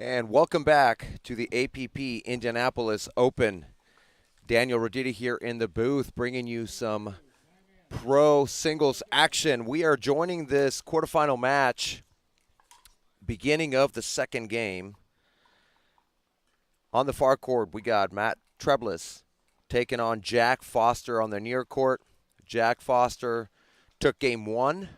And welcome back to the APP Indianapolis Open. Daniel Roditi here in the booth bringing you some pro singles action. We are joining this quarterfinal match, beginning of the second game. On the far court, we got Matt Treblis taking on Jack Foster on the near court. Jack Foster took game one.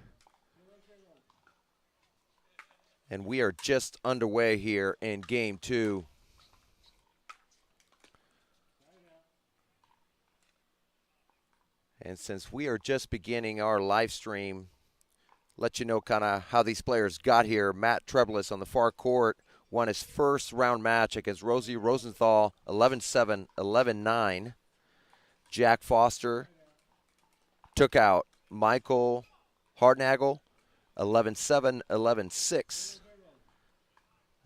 And we are just underway here in game two. And since we are just beginning our live stream, let you know kind of how these players got here. Matt Treblis on the far court won his first round match against Rosie Rosenthal, 11-7, 11-9. Jack Foster took out Michael Hartnagel, 11-7, 11-6.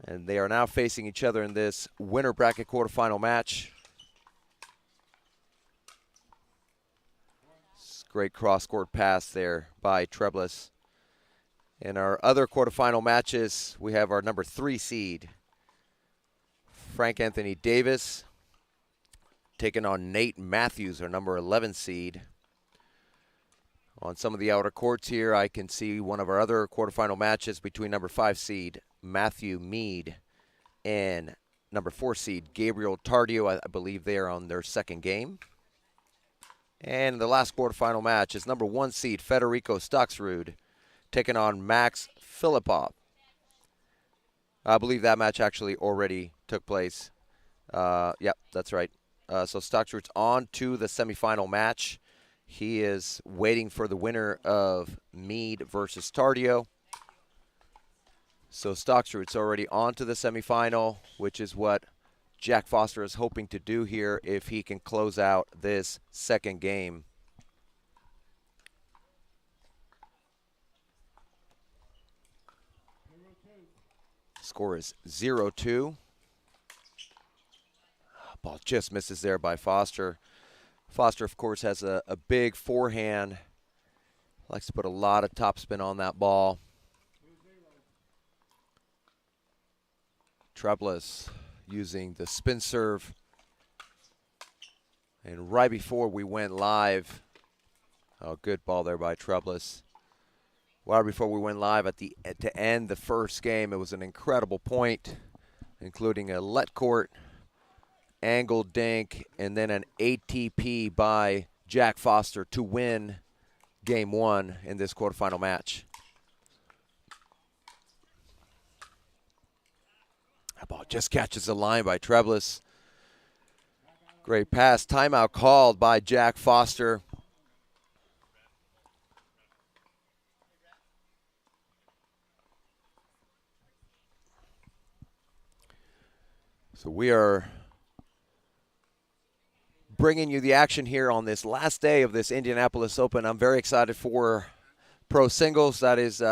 And they are now facing each other in this winner bracket quarterfinal match. Great cross-court pass there by Treblis. In our other quarterfinal matches, we have our number 3 seed, Frank Anthony Davis, taking on Nate Matthews, our number 11 seed. On some of the outer courts here, I can see one of our other quarterfinal matches between number 5 seed Matthew Mead and number 4 seed Gabriel Tardio. I believe they are on their second game. And the last quarterfinal match is number 1 seed Federico Staksrud taking on Max Filipov. I believe that match actually already took place. Yep, that's right. So Staksrud's on to the semifinal match. He is waiting for the winner of Mead versus Tardio. So Staksrud's already on to the semifinal, which is what Jack Foster is hoping to do here if he can close out this second game. Score is 0-2. Ball just misses there by Foster. Foster, of course, has a big forehand. Likes to put a lot of topspin on that ball. Treblis using the spin serve. And right before we went live, oh, good ball there by Treblis. Right before we went live to end the first game, it was an incredible point, including a let court, angled dink, and then an ATP by Jack Foster to win game one in this quarterfinal match. That ball just catches the line by Treblis. Great pass. Timeout called by Jack Foster. So we are bringing you the action here on this last day of this Indianapolis Open. I'm very excited for pro singles. That is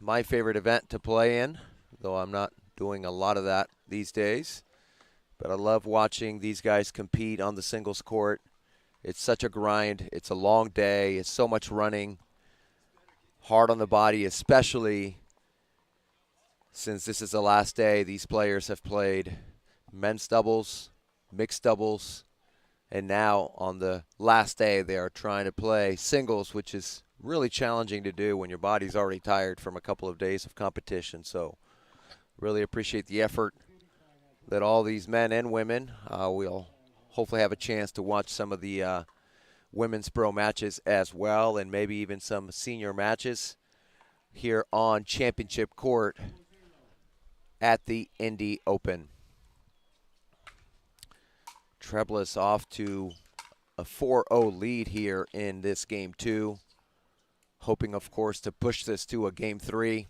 my favorite event to play in, though I'm not doing a lot of that these days. But I love watching these guys compete on the singles court. It's such a grind. It's a long day. It's so much running. Hard on the body, especially since this is the last day. These players have played men's doubles, mixed doubles, and now on the last day they are trying to play singles, which is really challenging to do when your body's already tired from a couple of days of competition. So really appreciate the effort that all these men and women, we'll hopefully have a chance to watch some of the women's pro matches as well, and maybe even some senior matches here on championship court at the Indy Open. Treblis off to a 4-0 lead here in this game two, hoping, of course, to push this to a game three.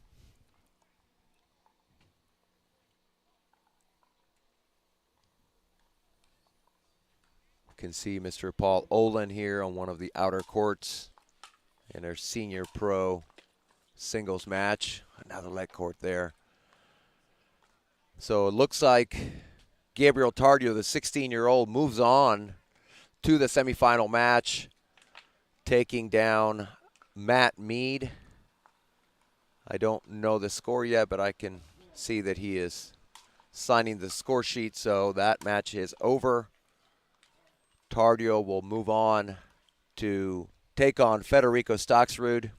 can see Mr. Paul Olin here on one of the outer courts in their senior pro singles match. Another leg court there. So it looks like Gabriel Tardio, the 16-year-old, moves on to the semifinal match, taking down Matt Mead. I don't know the score yet, but I can see that he is signing the score sheet, so that match is over. Tardio will move on to take on Federico Staksrud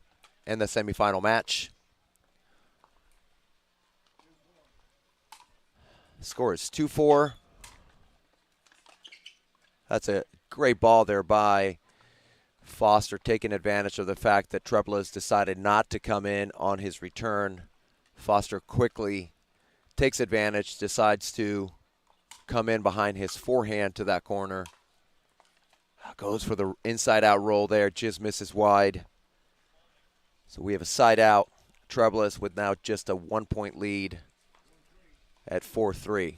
in the semifinal match. Score is 2-4. That's a great ball there by Foster, taking advantage of the fact that Treblis decided not to come in on his return. Foster quickly takes advantage, decides to come in behind his forehand to that corner. Goes for the inside-out roll there, just misses wide. So we have a side-out. Treblis with now just a 1-point lead at 4-3.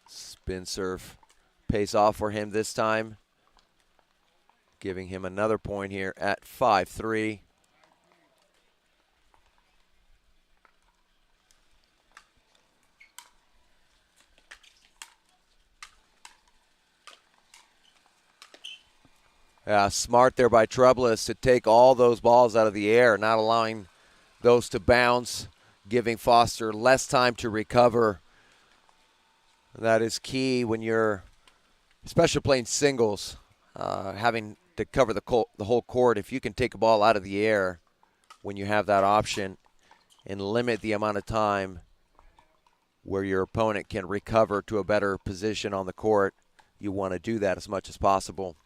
Spin serve pays off for him this time, giving him another point here at 5-3. Smart there by Treblis to take all those balls out of the air, not allowing those to bounce, giving Foster less time to recover. That is key when you're, especially playing singles, having to cover the whole court. If you can take a ball out of the air when you have that option and limit the amount of time where your opponent can recover to a better position on the court, you want to do that as much as possible.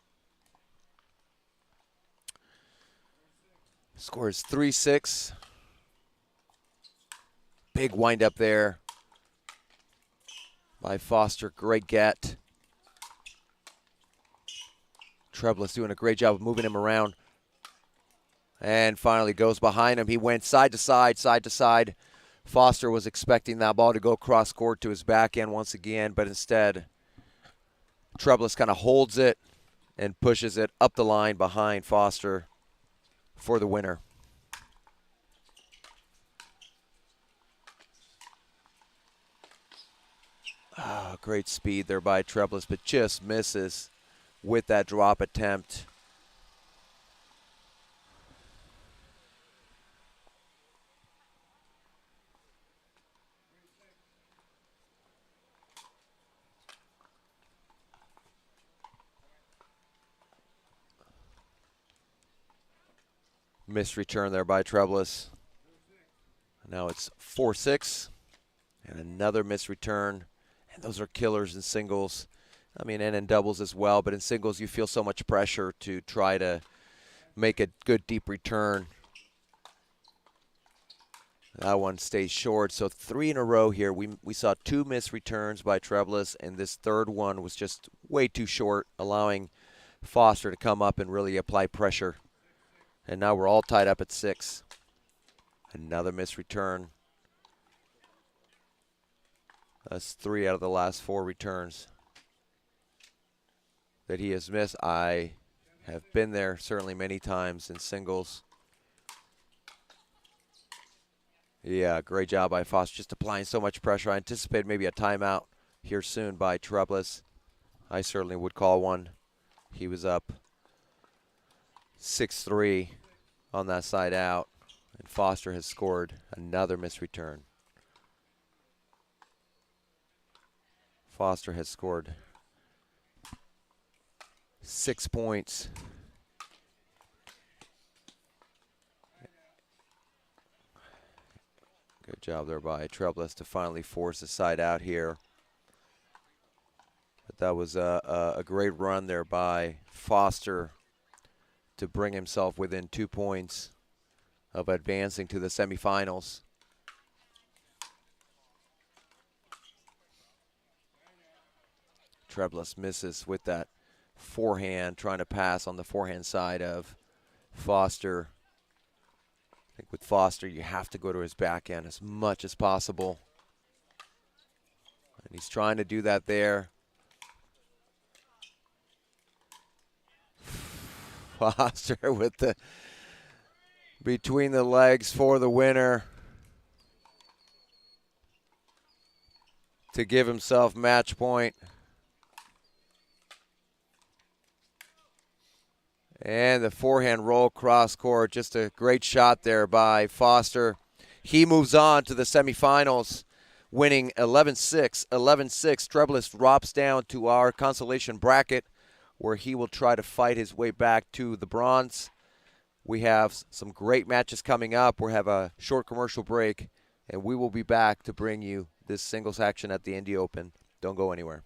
Score is 3-6. Big wind-up there by Foster. Great get. Treblis doing a great job of moving him around. And finally goes behind him. He went side to side, side to side. Foster was expecting that ball to go cross court to his backhand once again, but instead Treblis kind of holds it and pushes it up the line behind Foster for the winner. Oh, great speed there by Treblis, but just misses with that drop attempt. Missed return there by Treblis. Now it's 4-6. And another missed return. And those are killers in singles. I mean, and in doubles as well. But in singles, you feel so much pressure to try to make a good deep return. That one stays short. So 3 in a row here. We saw 2 missed returns by Treblis, and this third one was just way too short, allowing Foster to come up and really apply pressure. And now we're all tied up at 6. Another missed return. That's 3 out of the last 4 returns that he has missed. I have been there certainly many times in singles. Yeah, great job by Foster, just applying so much pressure. I anticipated maybe a timeout here soon by Treblis. I certainly would call one. He was up 6-3 on that side out, and Foster has scored another missed return. Foster has scored 6 points. Good job there by Treblis to finally force the side out here. But that was a great run there by Foster to bring himself within 2 points of advancing to the semifinals. Treblis misses with that forehand, trying to pass on the forehand side of Foster. I think with Foster, you have to go to his backhand as much as possible. He's trying to do that there. Foster with the between the legs for the winner to give himself match point. And the forehand roll cross court, just a great shot there by Foster. He moves on to the semifinals, winning 11-6, 11-6. Treblis drops down to our consolation bracket, where he will try to fight his way back to the bronze. We have some great matches coming up. We'll have a short commercial break, and we will be back to bring you this singles action at the Indy Open. Don't go anywhere.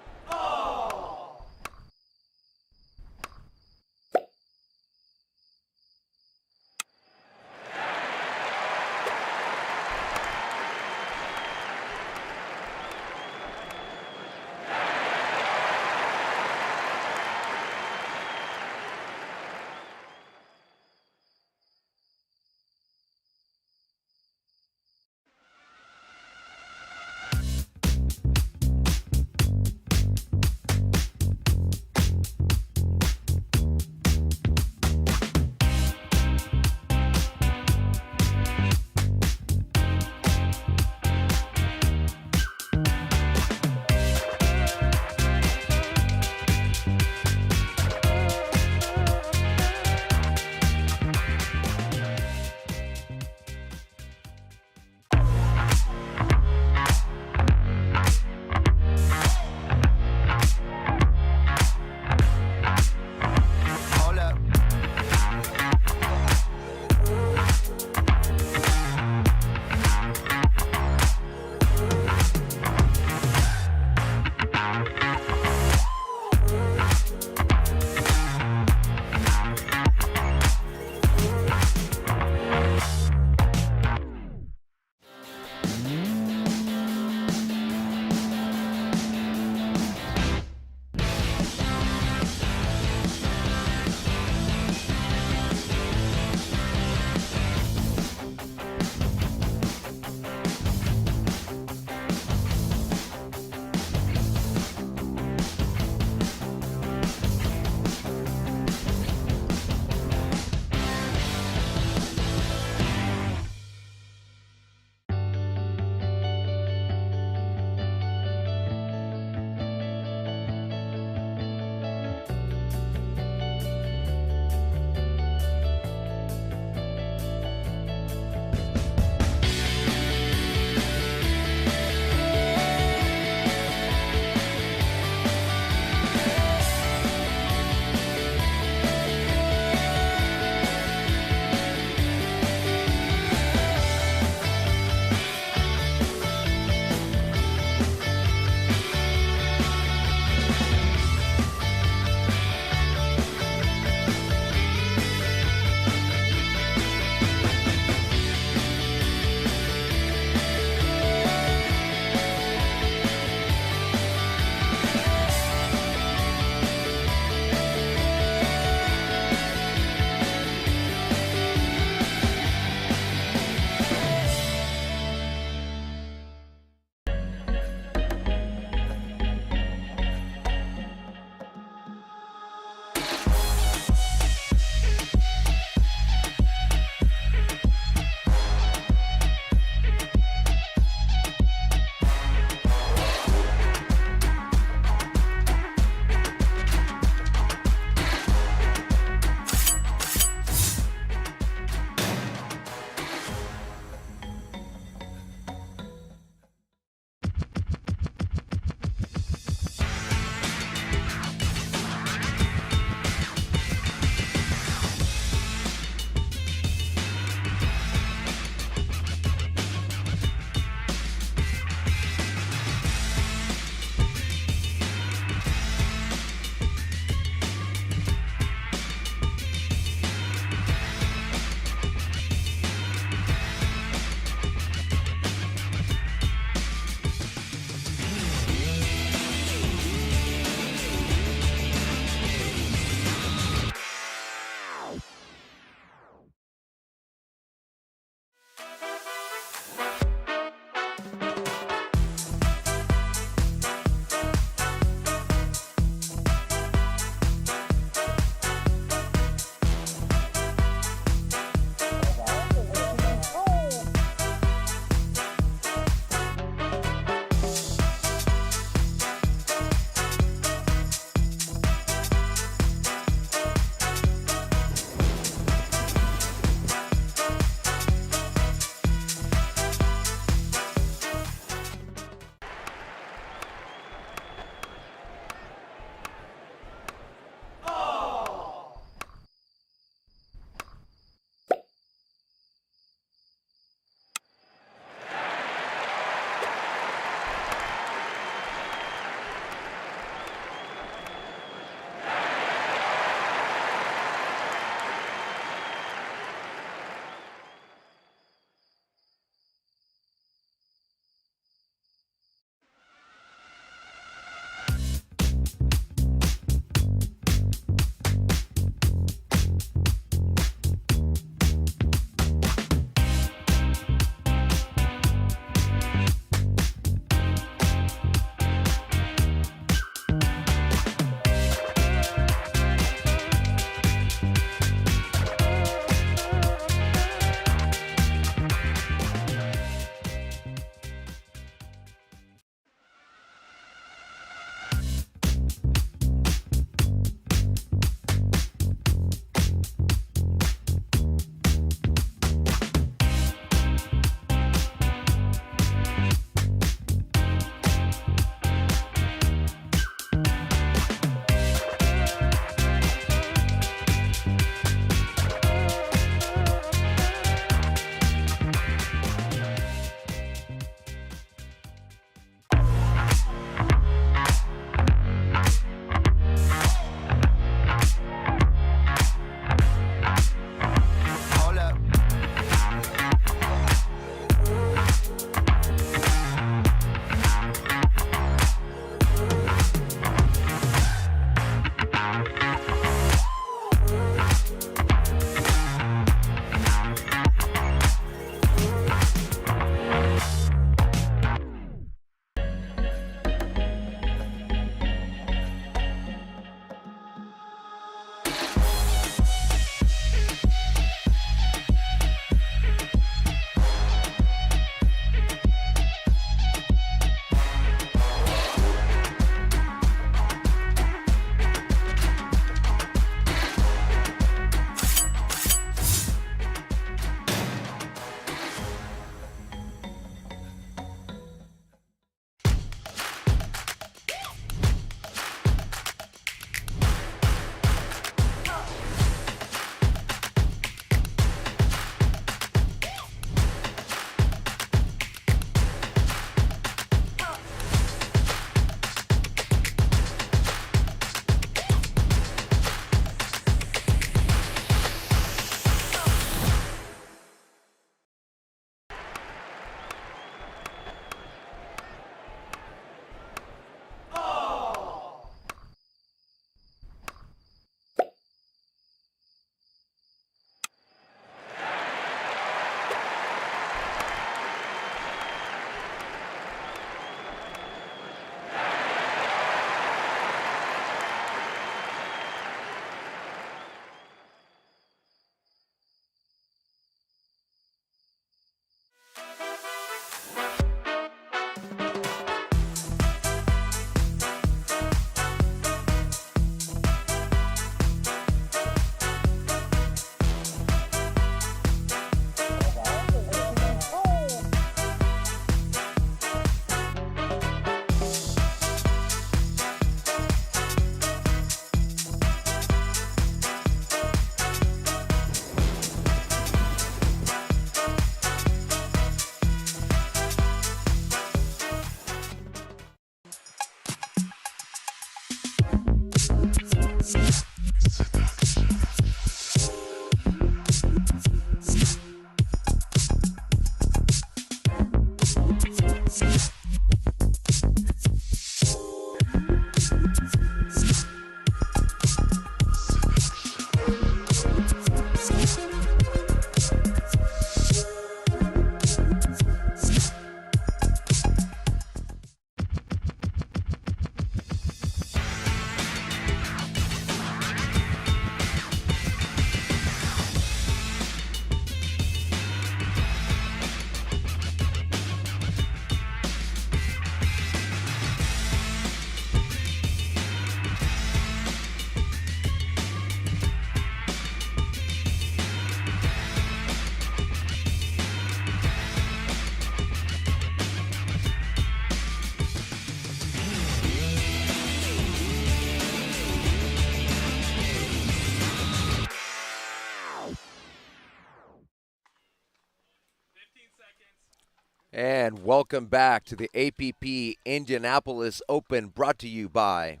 And welcome back to the APP Indianapolis Open, brought to you by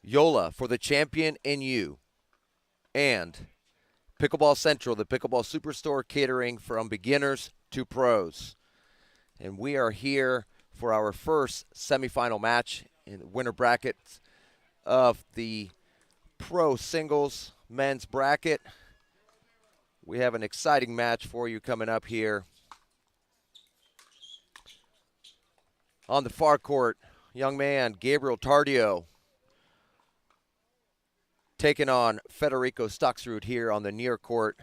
Yola, for the champion in you, and Pickleball Central, the Pickleball Superstore, catering from beginners to pros. And we are here for our first semifinal match in the winner bracket of the Pro Singles men's bracket. We have an exciting match for you coming up here. On the far court, young man Gabriel Tardio taking on Federico Staksrud here on the near court.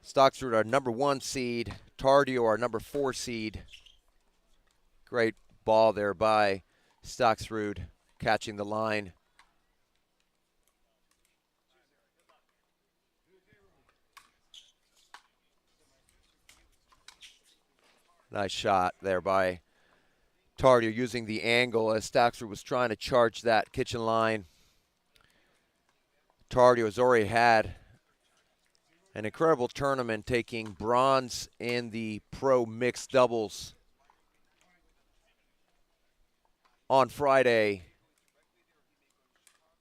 Staksrud, our number 1 seed. Tardio, our number 4 seed. Great ball there by Staksrud, catching the line. Nice shot there by Tardio, using the angle as Staksrud was trying to charge that kitchen line. Tardio has already had an incredible tournament, taking bronze in the pro mixed doubles on Friday,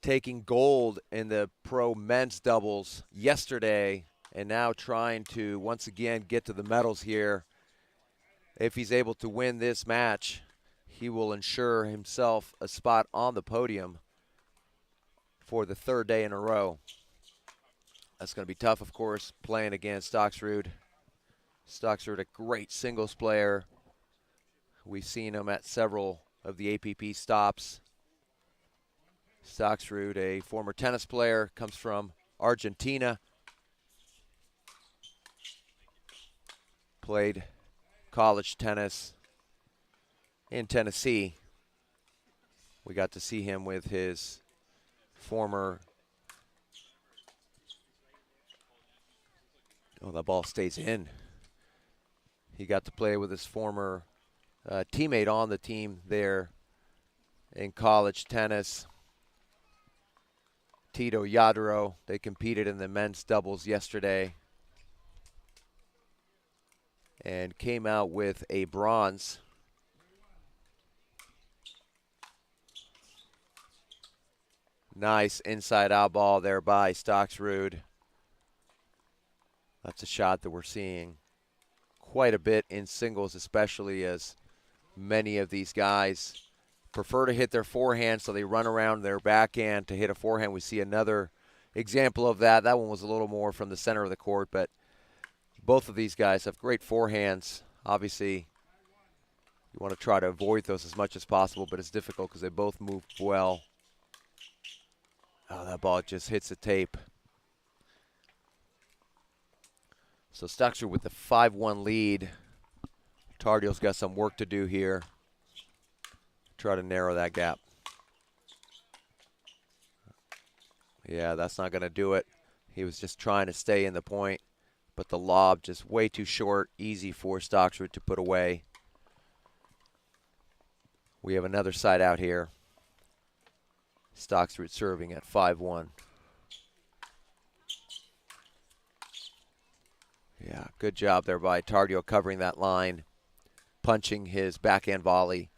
taking gold in the pro men's doubles yesterday, and now trying to once again get to the medals here. If he's able to win this match, he will ensure himself a spot on the podium for the 3rd day in a row. That's going to be tough, of course, playing against Staksrud. Staksrud, a great singles player. We've seen him at several of the APP stops. Staksrud, a former tennis player, comes from Argentina. Played college tennis in Tennessee. We got to see him with his former... Oh, the ball stays in. He got to play with his former teammate on the team there in college tennis, Tito Yadro. They competed in the men's doubles yesterday and came out with a bronze. Nice inside-out ball there by Staksrud. That's a shot that we're seeing quite a bit in singles, especially as many of these guys prefer to hit their forehand, so they run around their backhand to hit a forehand. We see another example of that. That one was a little more from the center of the court, but both of these guys have great forehands. Obviously, you want to try to avoid those as much as possible, but it's difficult because they both move well. Oh, that ball just hits the tape. So Staksrud with the 5-1 lead. Tardio's got some work to do here. Try to narrow that gap. Yeah, that's not going to do it. He was just trying to stay in the point, but the lob just way too short, easy for Staksrud to put away. We have another side out here. Staksrud serving at 5-1. Yeah, good job there by Tardio covering that line, punching his backhand volley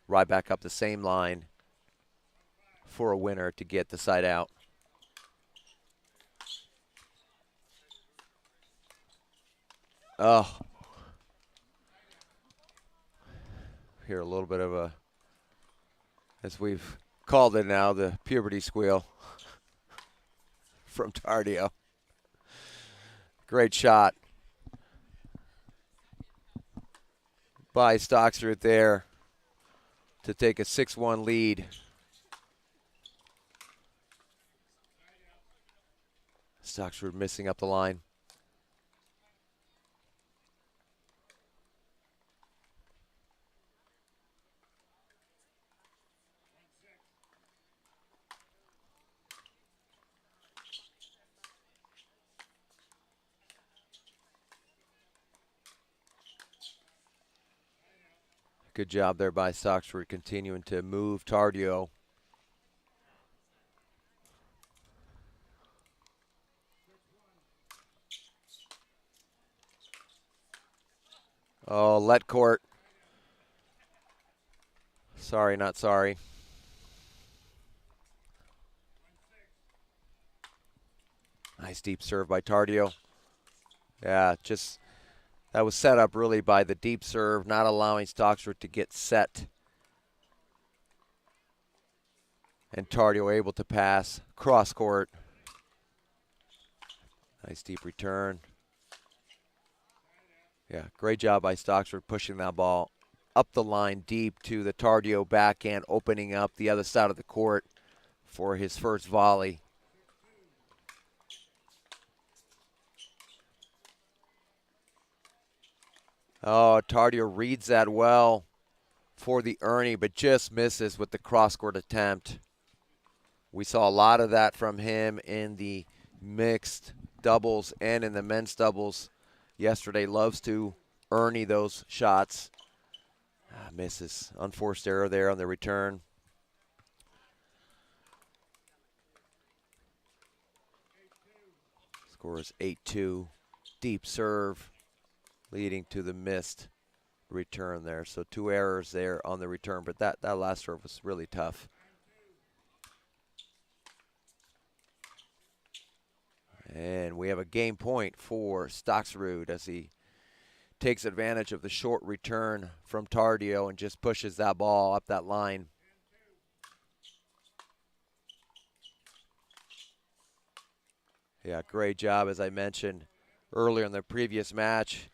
right back up the same line for a winner to get the side out. Oh. Here a little bit of a, as we've called it now, the puberty squeal from Tardio. Great shot by Staksrud there to take a 6-1 lead. Staksrud missing up the line. Good job there by Staksrud continuing to move Tardio. Oh, let court. Sorry, not sorry. Nice deep serve by Tardio. Yeah, just that was set up really by the deep serve, not allowing Staksrud to get set. And Tardio able to pass cross court. Nice deep return. Yeah, great job by Staksrud pushing that ball up the line deep to the Tardio backhand, opening up the other side of the court for his first volley. Oh, Tardio reads that well for the Ernie, but just misses with the cross-court attempt. We saw a lot of that from him in the mixed doubles and in the men's doubles yesterday. Loves to Ernie those shots. Misses. Unforced error there on the return. Score is 8-2. Deep serve, leading to the missed return there. So 2 errors there on the return, but that last serve was really tough. And we have a game point for Staksrud as he takes advantage of the short return from Tardio and just pushes that ball up that line. Yeah, great job, as I mentioned earlier in the previous match.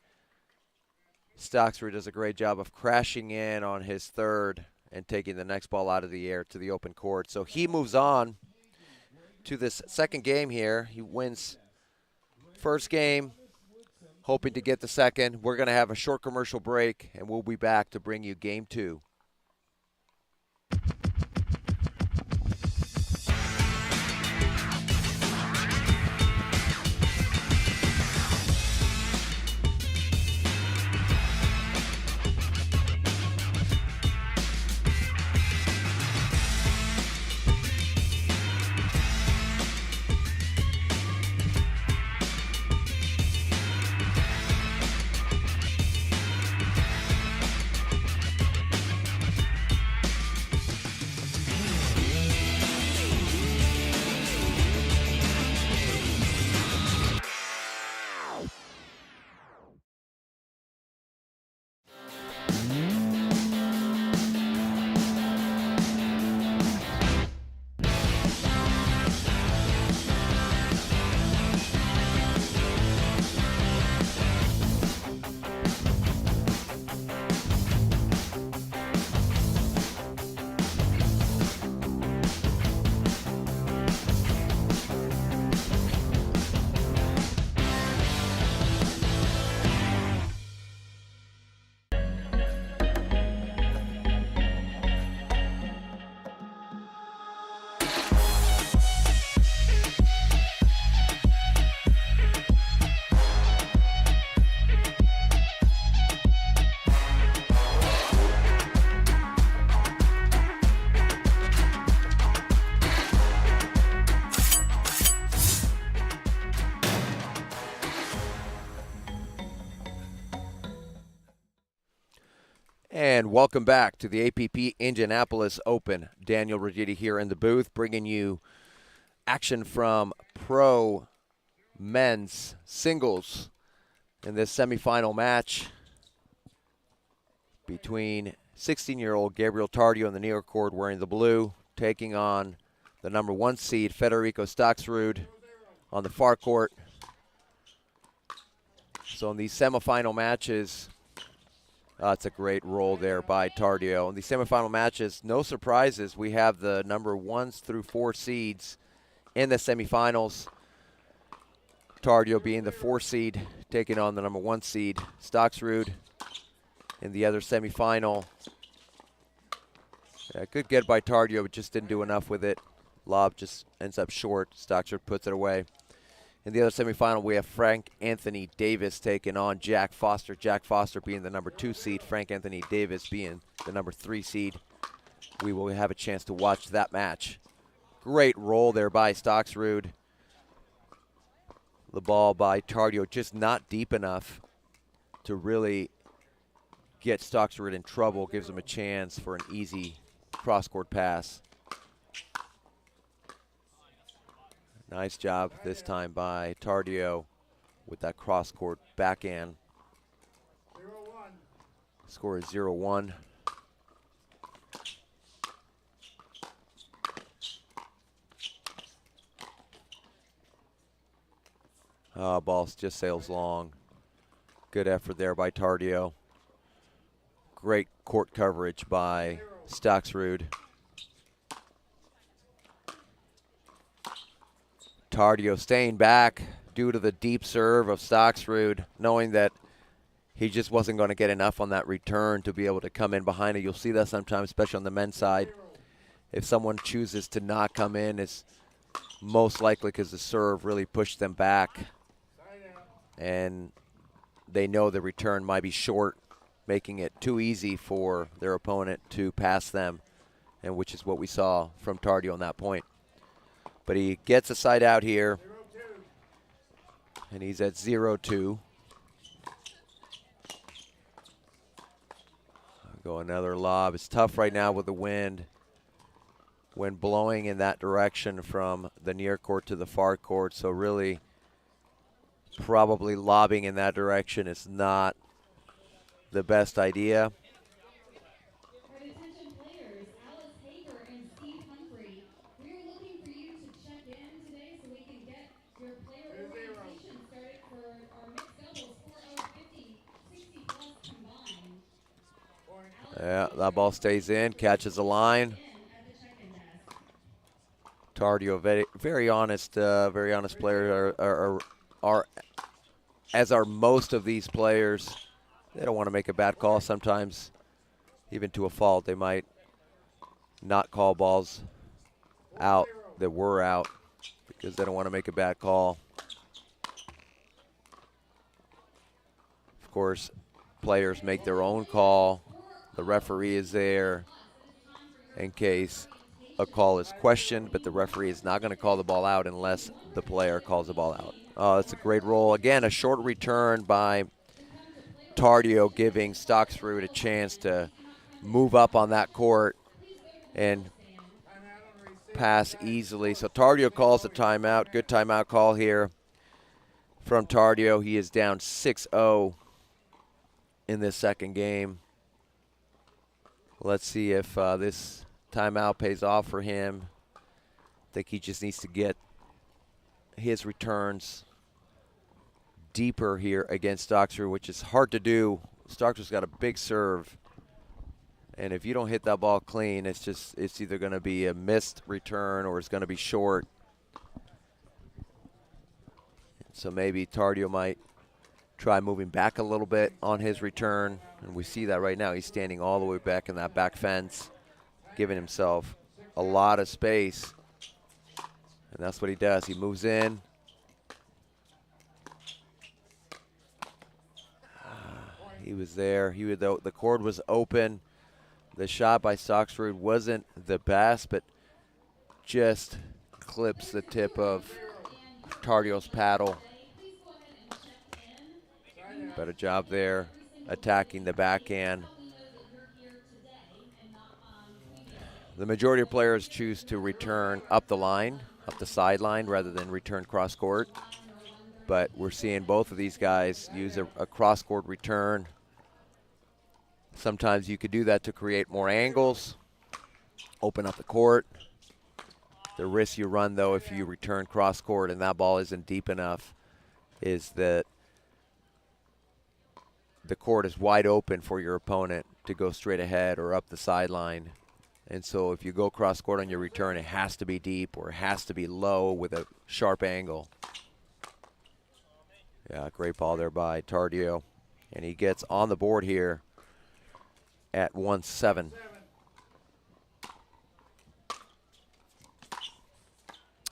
Staksrud does a great job of crashing in on his third and taking the next ball out of the air to the open court. So he moves on to this second game here. He wins first game, hoping to get the second. We're going to have a short commercial break, and we'll be back to bring you game 2. And welcome back to the APP Indianapolis Open. Daniel Regiti here in the booth, bringing you action from pro men's singles in this semifinal match between 16-year-old Gabriel Tardio in the near court wearing the blue, taking on the number 1 seed Federico Staksrud on the far court. So in these semifinal matches, it's a great roll there by Tardio. In the semifinal matches, no surprises. We have the number 1s through 4 seeds in the semifinals. Tardio being the 4 seed, taking on the number 1 seed, Staksrud. In the other semifinal, good get by Tardio, but just didn't do enough with it. Lob just ends up short. Staksrud puts it away. In the other semifinal, we have Frank Anthony Davis taking on Jack Foster. Jack Foster being the number 2 seed, Frank Anthony Davis being the number 3 seed. We will have a chance to watch that match. Great roll there by Staksrud. The ball by Tardio just not deep enough to really get Staksrud in trouble. Gives him a chance for an easy cross-court pass. Nice job this time by Tardio with that cross-court backhand. Score is 0-1. Ball just sails long. Good effort there by Tardio. Great court coverage by Staksrud. Tardio staying back due to the deep serve of Staksrud, knowing that he just wasn't going to get enough on that return to be able to come in behind it. You'll see that sometimes, especially on the men's side. If someone chooses to not come in, it's most likely because the serve really pushed them back. And they know the return might be short, making it too easy for their opponent to pass them, and which is what we saw from Tardio on that point. But he gets a side out here, and he's at 0-2. Go another lob. It's tough right now with the wind. Wind blowing in that direction from the near court to the far court, so really probably lobbing in that direction is not the best idea. Yeah, that ball stays in, catches the line. Tardio, very honest player. Are as are most of these players. They don't want to make a bad call. Sometimes, even to a fault, they might not call balls out that were out because they don't want to make a bad call. Of course, players make their own call. The referee is there in case a call is questioned, but the referee is not going to call the ball out unless the player calls the ball out. Oh, that's a great roll. Again, a short return by Tardio, giving Staksrud a chance to move up on that court and pass easily. So Tardio calls a timeout. Good timeout call here from Tardio. He is down 6-0 in this second game. Let's see if this timeout pays off for him. I think he just needs to get his returns deeper here against Staksrud, which is hard to do. Staksrud's got a big serve, and if you don't hit that ball clean, it's either going to be a missed return or it's going to be short. So maybe Tardio might try moving back a little bit on his return, and we see that right now. He's standing all the way back in that back fence, giving himself a lot of space, and that's what he does. He moves in. He was there. The court was open. The shot by Staksrud wasn't the best, but just clips the tip of Tardio's paddle. Better job there attacking the backhand The majority of players choose to return up the line, up the sideline, rather than return cross-court. But we're seeing both of these guys use a cross-court return. Sometimes you could do that to create more angles, open up the court. The risk you run, though, if you return cross-court and that ball isn't deep enough, is that the court is wide open for your opponent to go straight ahead or up the sideline. And so if you go cross-court on your return, it has to be deep or it has to be low with a sharp angle. Yeah, great ball there by Tardio. And he gets on the board here at 1-7.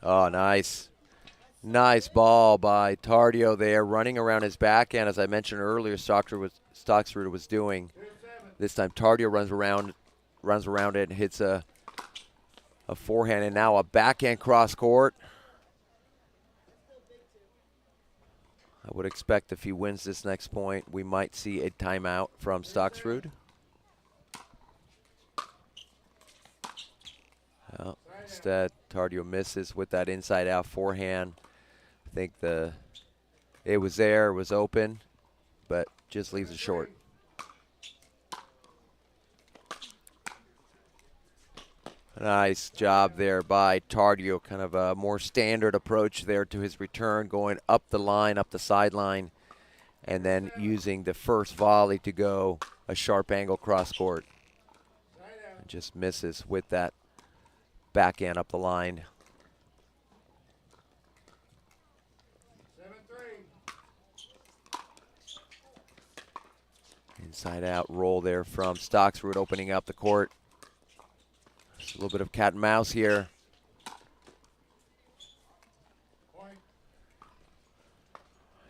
Oh, nice. Nice ball by Tardio there, running around his backhand, as I mentioned earlier, Staksrud was doing. This time Tardio runs around it and hits a forehand, and now a backhand cross court. I would expect if he wins this next point, we might see a timeout from Staksrud. Well, instead, Tardio misses with that inside-out forehand. I think it was there, it was open, but just leaves it short. Nice job there by Tardio, kind of a more standard approach there to his return, going up the line, up the sideline, and then using the first volley to go a sharp angle cross court. Just misses with that backhand up the line. 7-3. Inside out roll there from Staksrud, opening up the court. Just a little bit of cat and mouse here.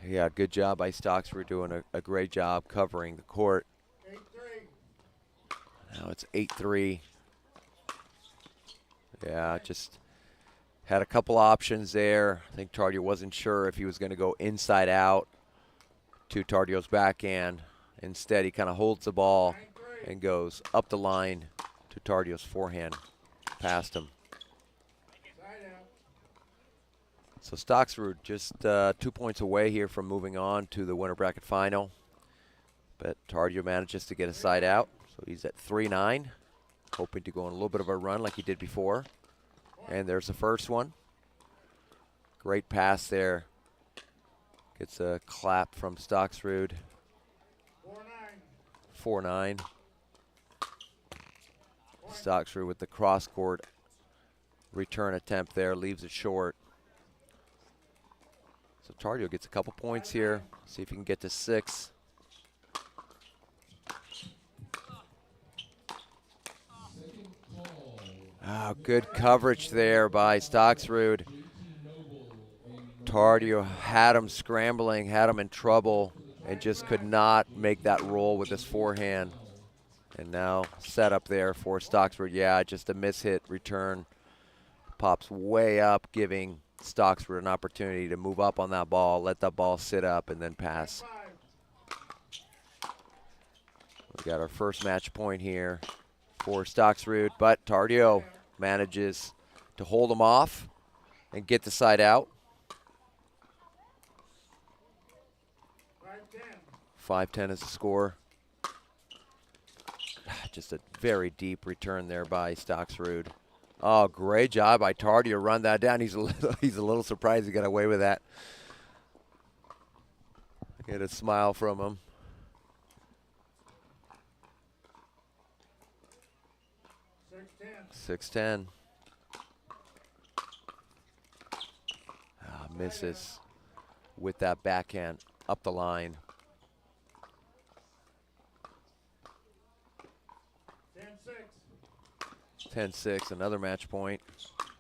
Yeah, good job by Staksrud, doing a great job covering the court. 8-3. Now it's 8-3. Yeah, just had a couple options there. I think Tardio wasn't sure if he was going to go inside out to Tardio's backhand. Instead, he kind of holds the ball and goes up the line to Tardio's forehand, past him. So Staksrud just 2 points away here from moving on to the winner bracket final. But Tardio manages to get a side out, so he's at 3-9, hoping to go on a little bit of a run like he did before. And there's the first one. Great pass there. Gets a clap from Staksrud. 4-9. Staksrud with the cross-court return attempt there, leaves it short. So Tardio gets a couple points here. See if he can get to 6. Oh, good coverage there by Staksrud. Tardio had him scrambling, had him in trouble, and just could not make that roll with his forehand. And now set up there for Staksrud. Yeah, just a mishit return. Pops way up, giving Staksrud an opportunity to move up on that ball, let that ball sit up, and then pass. We got our first match point here for Staksrud, but Tardio manages to hold him off and get the side out. 5-10 is the score. Just a very deep return there by Staksrud. Oh, great job by Tardio, run that down. He's a little surprised he got away with that. Get a smile from him. 6-10. Misses with that backhand up the line. 10-6, another match point.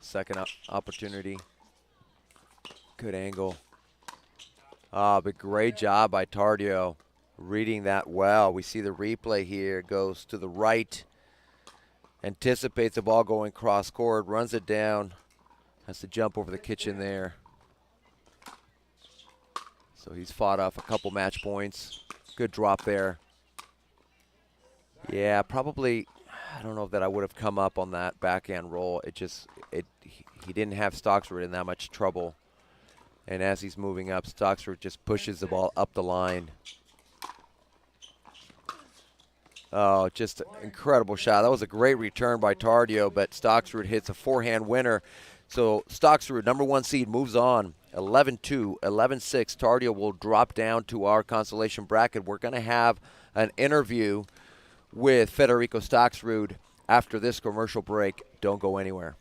Second opportunity. Good angle. But great job by Tardio, reading that well. We see the replay here. Goes to the right, anticipates the ball going cross court, runs it down, has to jump over the kitchen there. So he's fought off a couple match points. Good drop there. Yeah, probably I don't know that I would have come up on that backhand roll. He didn't have Staksrud in that much trouble. And as he's moving up, Staksrud just pushes the ball up the line. Oh, just an incredible shot. That was a great return by Tardio, but Staksrud hits a forehand winner. So Staksrud, number 1 seed, moves on. 11-2, 11-6. Tardio will drop down to our consolation bracket. We're going to have an interview with Federico Staksrud after this commercial break. Don't go anywhere.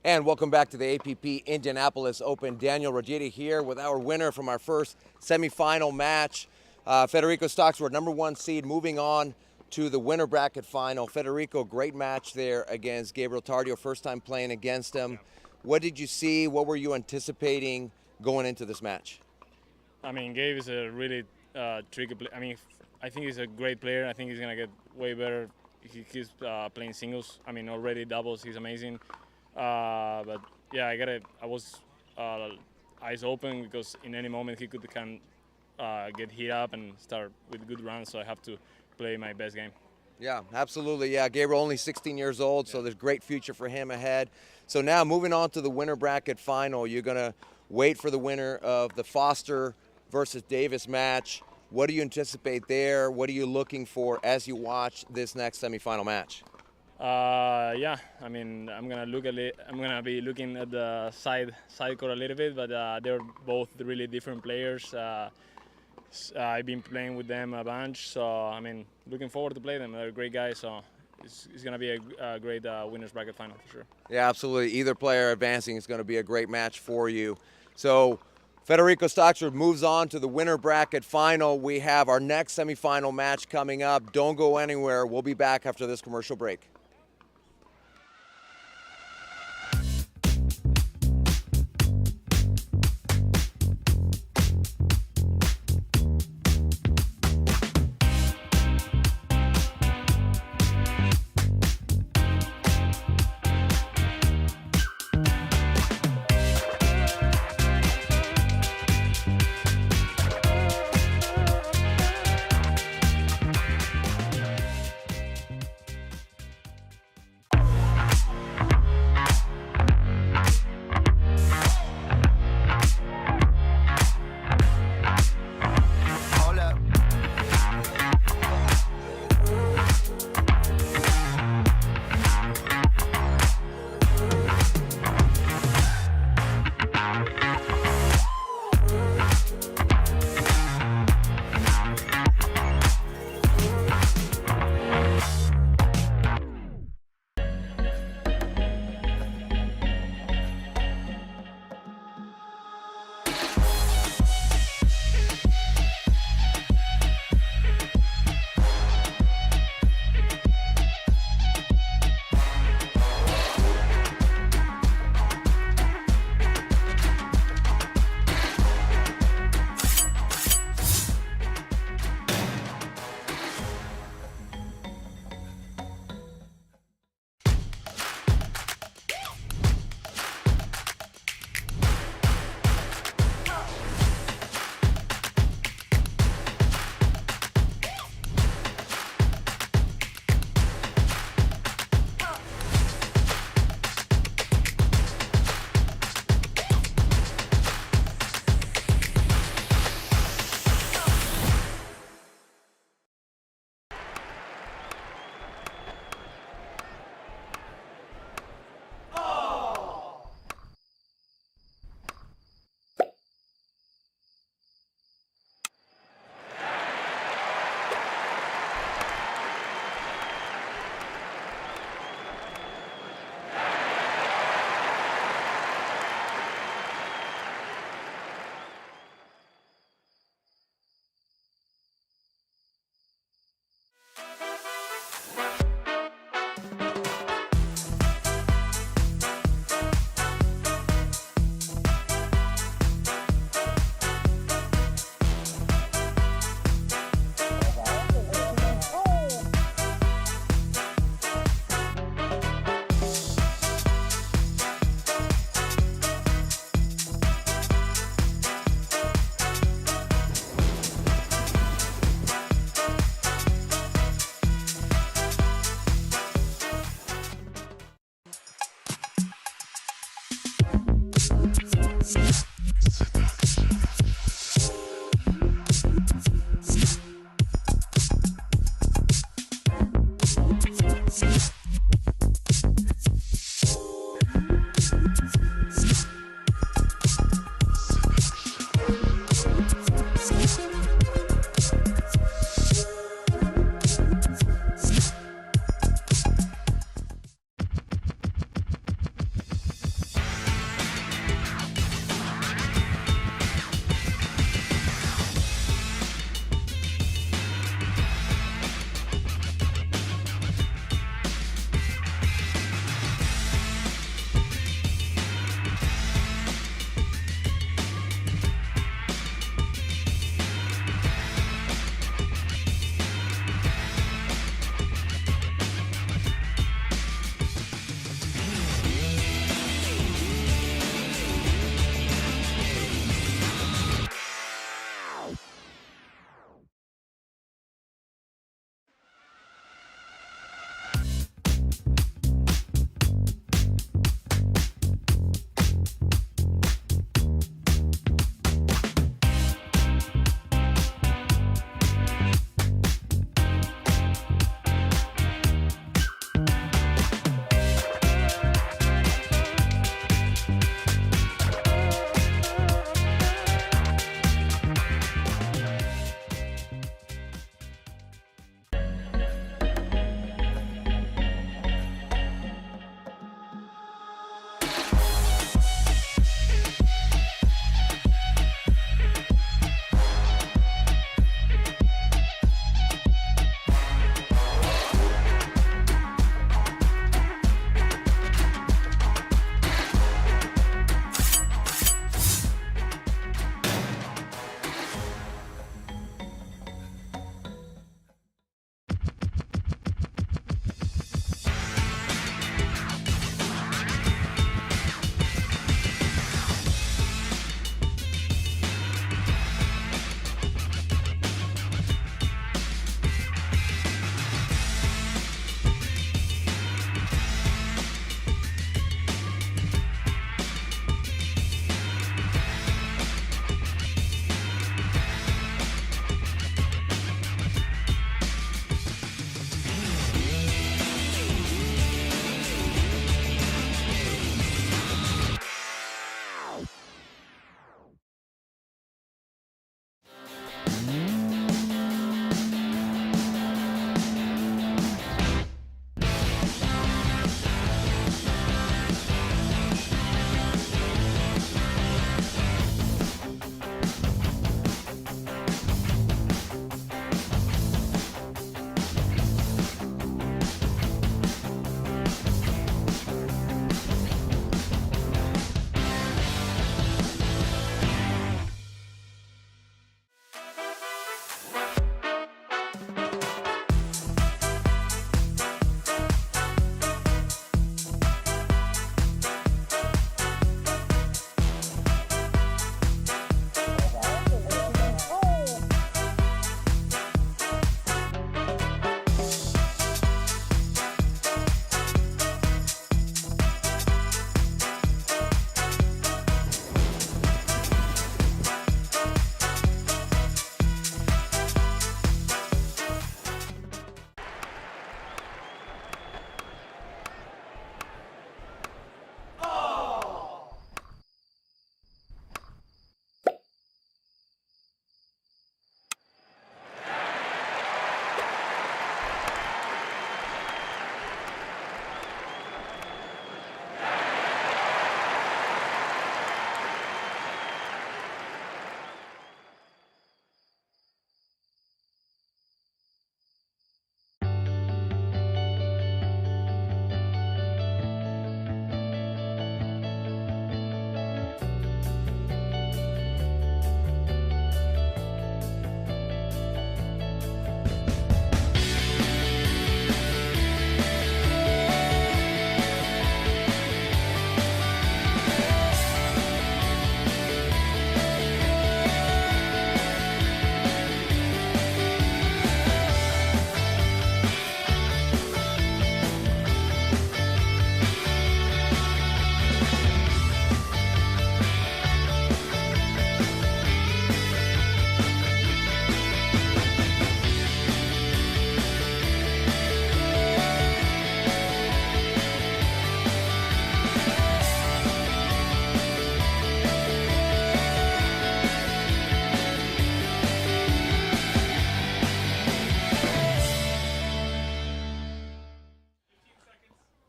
And welcome back to the APP Indianapolis Open. Daniel Rogiti here with our winner from our first semifinal match. Federico Staksrud, #1 seed, moving on to the winner bracket final. Federico, great match there against Gabriel Tardio, first time playing against him. What did you see? What were you anticipating going into this match? I mean, Gabe is a really tricky player. I mean, I think he's a great player. I think he's going to get way better if he keeps playing singles. I mean, already doubles, he's amazing. But yeah, I was eyes open because in any moment he could get hit up and start with good runs. So I have to play my best game. Yeah, absolutely. Yeah, Gabriel only 16 years old, so there's great future for him ahead. So now moving on to the winner bracket final, you're going to wait for the winner of the Foster versus Davidse match. What do you anticipate there? What are you looking for as you watch this next semifinal match? Yeah, I mean, I'm gonna be looking at the side court a little bit, but they're both really different players. I've been playing with them a bunch, so I mean, looking forward to play them. They're great guys, so it's gonna be a great winners bracket final for sure. Yeah, absolutely. Either player advancing is going to be a great match for you. So Federico Staksrud moves on to the winner bracket final. We have our next semifinal match coming up. Don't go anywhere. We'll be back after this commercial break.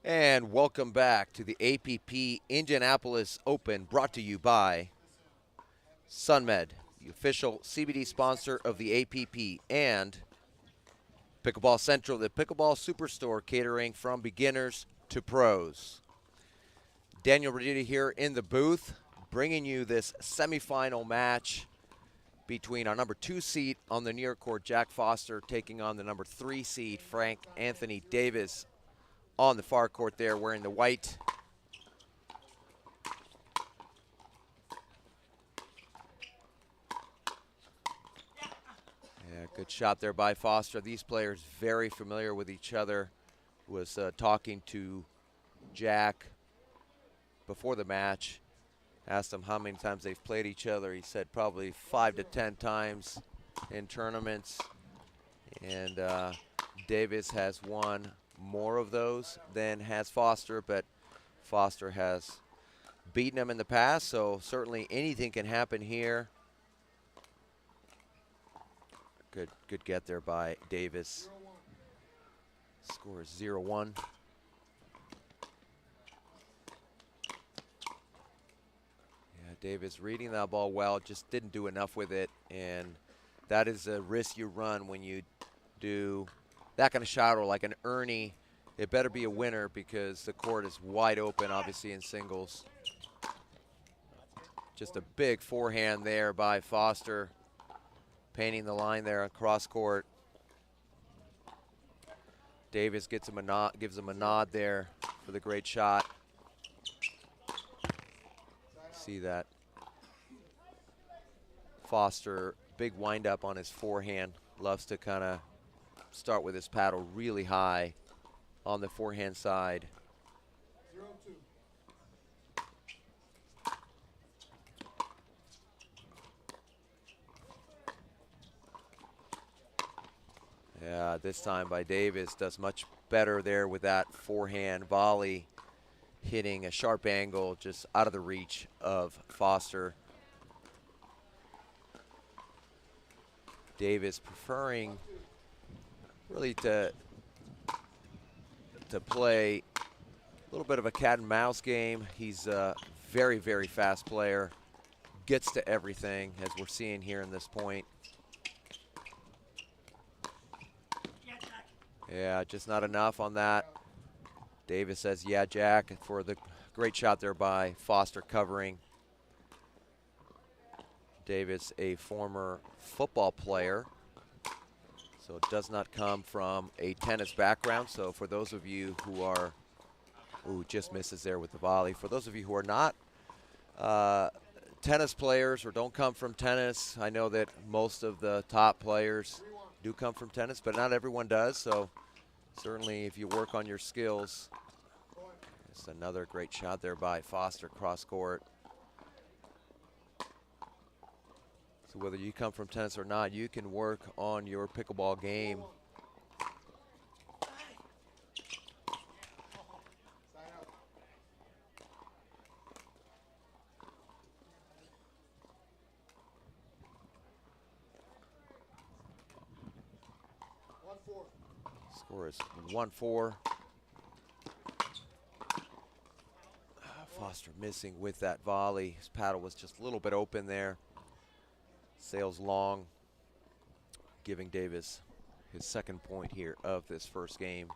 And welcome back to the APP Indianapolis Open, brought to you by SunMed, the official CBD sponsor of the APP, and Pickleball Central, the pickleball superstore catering from beginners to pros. Daniel Rodita here in the booth, bringing you this semifinal match between our number 2 seed on the near court, Jack Foster, taking on the number 3 seed, Frank Anthony Davis, on the far court there, wearing the white. Yeah, good shot there by Foster. These players very familiar with each other. Was talking to Jack before the match. Asked him how many times they've played each other. He said probably 5 to 10 times in tournaments. And Davis has won more of those than has Foster, but Foster has beaten him in the past, so certainly anything can happen here. Good get there by Davis. Score is 0-1. Yeah, Davis reading that ball well, just didn't do enough with it, and that is a risk you run when you do that kind of shot, or like an Ernie. It better be a winner because the court is wide open, obviously, in singles. Just a big forehand there by Foster, painting the line there across court. Davis gets him a nod, gives him a nod there for the great shot. See that. Foster, big windup on his forehand. Loves to kind of start with his paddle really high on the forehand side. 0-2. Yeah, this time by Davis, does much better there with that forehand volley, hitting a sharp angle just out of the reach of Foster. Davis preferring really to play a little bit of a cat and mouse game. He's a very, very fast player, gets to everything, as we're seeing here in this point. Yeah, just not enough on that. Davis says, yeah, Jack, for the great shot there by Foster covering. Davis, a former football player, so it does not come from a tennis background. So for those of you who are, ooh, just misses there with the volley. For those of you who are not tennis players or don't come from tennis, I know that most of the top players do come from tennis, but not everyone does. So certainly if you work on your skills, it's another great shot there by Foster cross court. So whether you come from tennis or not, you can work on your pickleball game. Score is 1-4. Foster missing with that volley. His paddle was just a little bit open there. Sails long, giving Davis his second point here of this first game.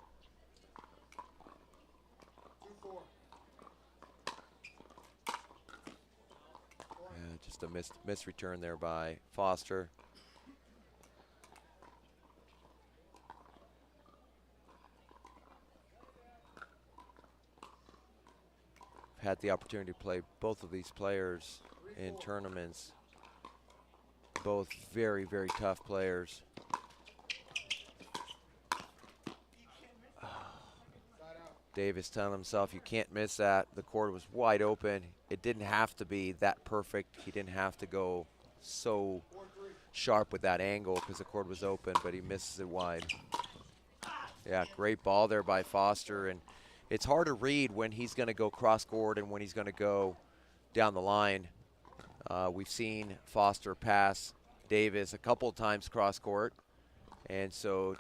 2-4. Just a missed return there by Foster. Had the opportunity to play both of these players in tournaments. Both very, very tough players. Davis telling himself, you can't miss that. The court was wide open. It didn't have to be that perfect. He didn't have to go so sharp with that angle because the court was open, but he misses it wide. Yeah, great ball there by Foster. And it's hard to read when he's going to go cross court and when he's going to go down the line. We've seen Foster pass Davis a couple of times cross court, and so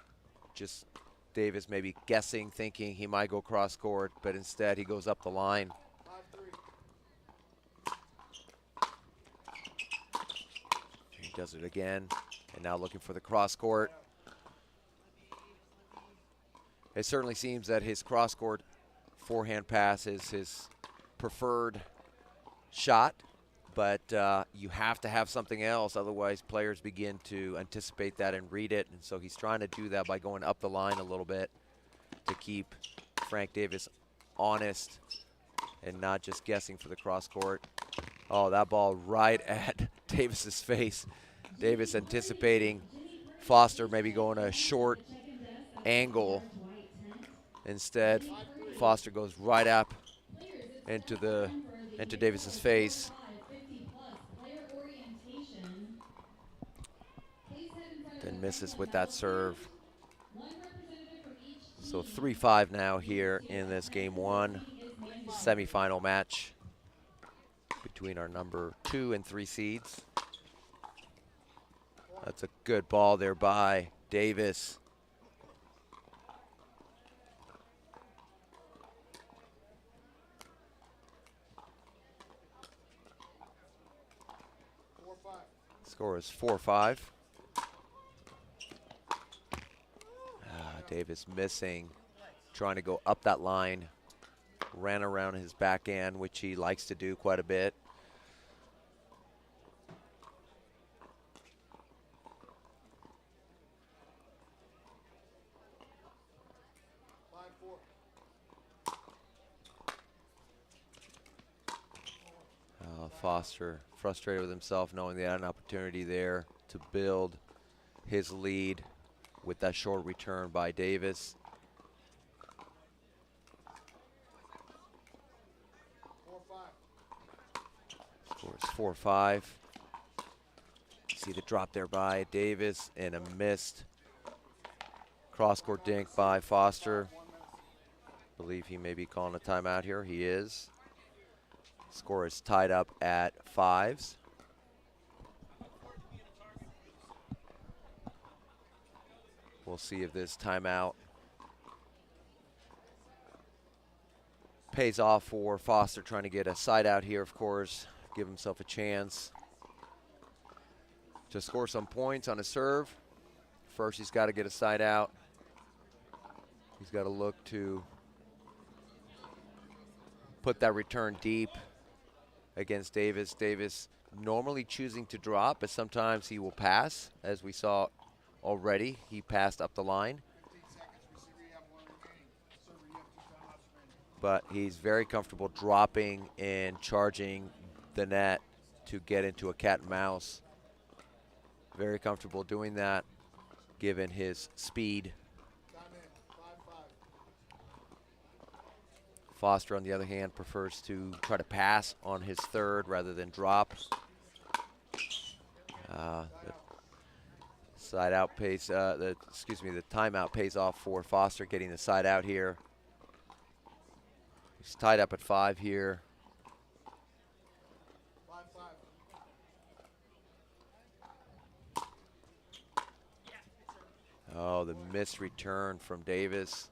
just Davis maybe guessing, thinking he might go cross court, but instead he goes up the line. He does it again, and now looking for the cross court. It certainly seems that his cross court forehand pass is his preferred shot, but you have to have something else, otherwise players begin to anticipate that and read it, and so he's trying to do that by going up the line a little bit to keep Frank Davis honest and not just guessing for the cross court. Oh, that ball right at Davis's face. Davis anticipating Foster maybe going a short angle. Instead, Foster goes right up into Davis's face. Then misses with that serve. So 3-5 now here in this game one semifinal match between our number 2 and 3 seeds. That's a good ball there by Davis. Score is 4-5. Davis missing, trying to go up that line. Ran around his backhand, which he likes to do quite a bit. Foster frustrated with himself, knowing they had an opportunity there to build his lead with that short return by Davis. Score is 4-5. See the drop there by Davis and a missed cross-court dink by Foster. Believe he may be calling a timeout here. He is. Score is tied up at 5s. We'll see if this timeout pays off for Foster, trying to get a side out here, of course, give himself a chance to score some points on a serve. First, he's got to get a side out. He's got to look to put that return deep against Davis. Davis normally choosing to drop, but sometimes he will pass, as we saw already. He passed up the line. But he's very comfortable dropping and charging the net to get into a cat and mouse. Very comfortable doing that, given his speed. Foster, on the other hand, prefers to try to pass on his third rather than drop. The side out pays, the timeout pays off for Foster, getting the side out here. He's tied up at 5 here. Oh, the missed return from Davis.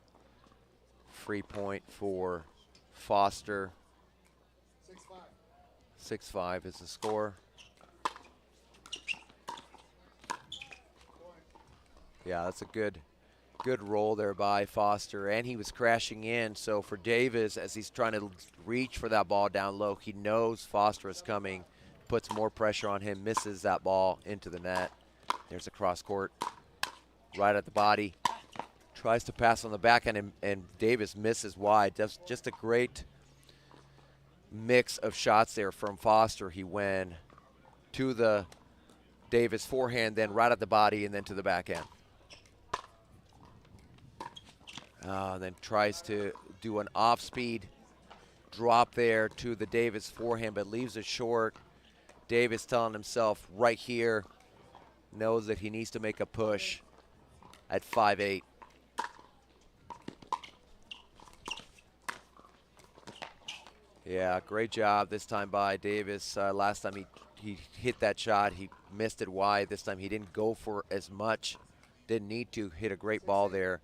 Free point for Foster. 6-5 is the score. Yeah, that's a good roll there by Foster, and he was crashing in. So for Davis, as he's trying to reach for that ball down low, he knows Foster is coming, puts more pressure on him, misses that ball into the net. There's a cross court right at the body. Tries to pass on the backhand, and Davis misses wide. That's just a great mix of shots there from Foster. He went to the Davis forehand, then right at the body, and then to the backhand. Then tries to do an off-speed drop there to the Davis forehand, but leaves it short. Davis telling himself right here, knows that he needs to make a push at 5-8. Yeah, great job this time by Davis. Last time he hit that shot, he missed it wide. This time he didn't go for as much. Didn't need to. Hit a great ball there.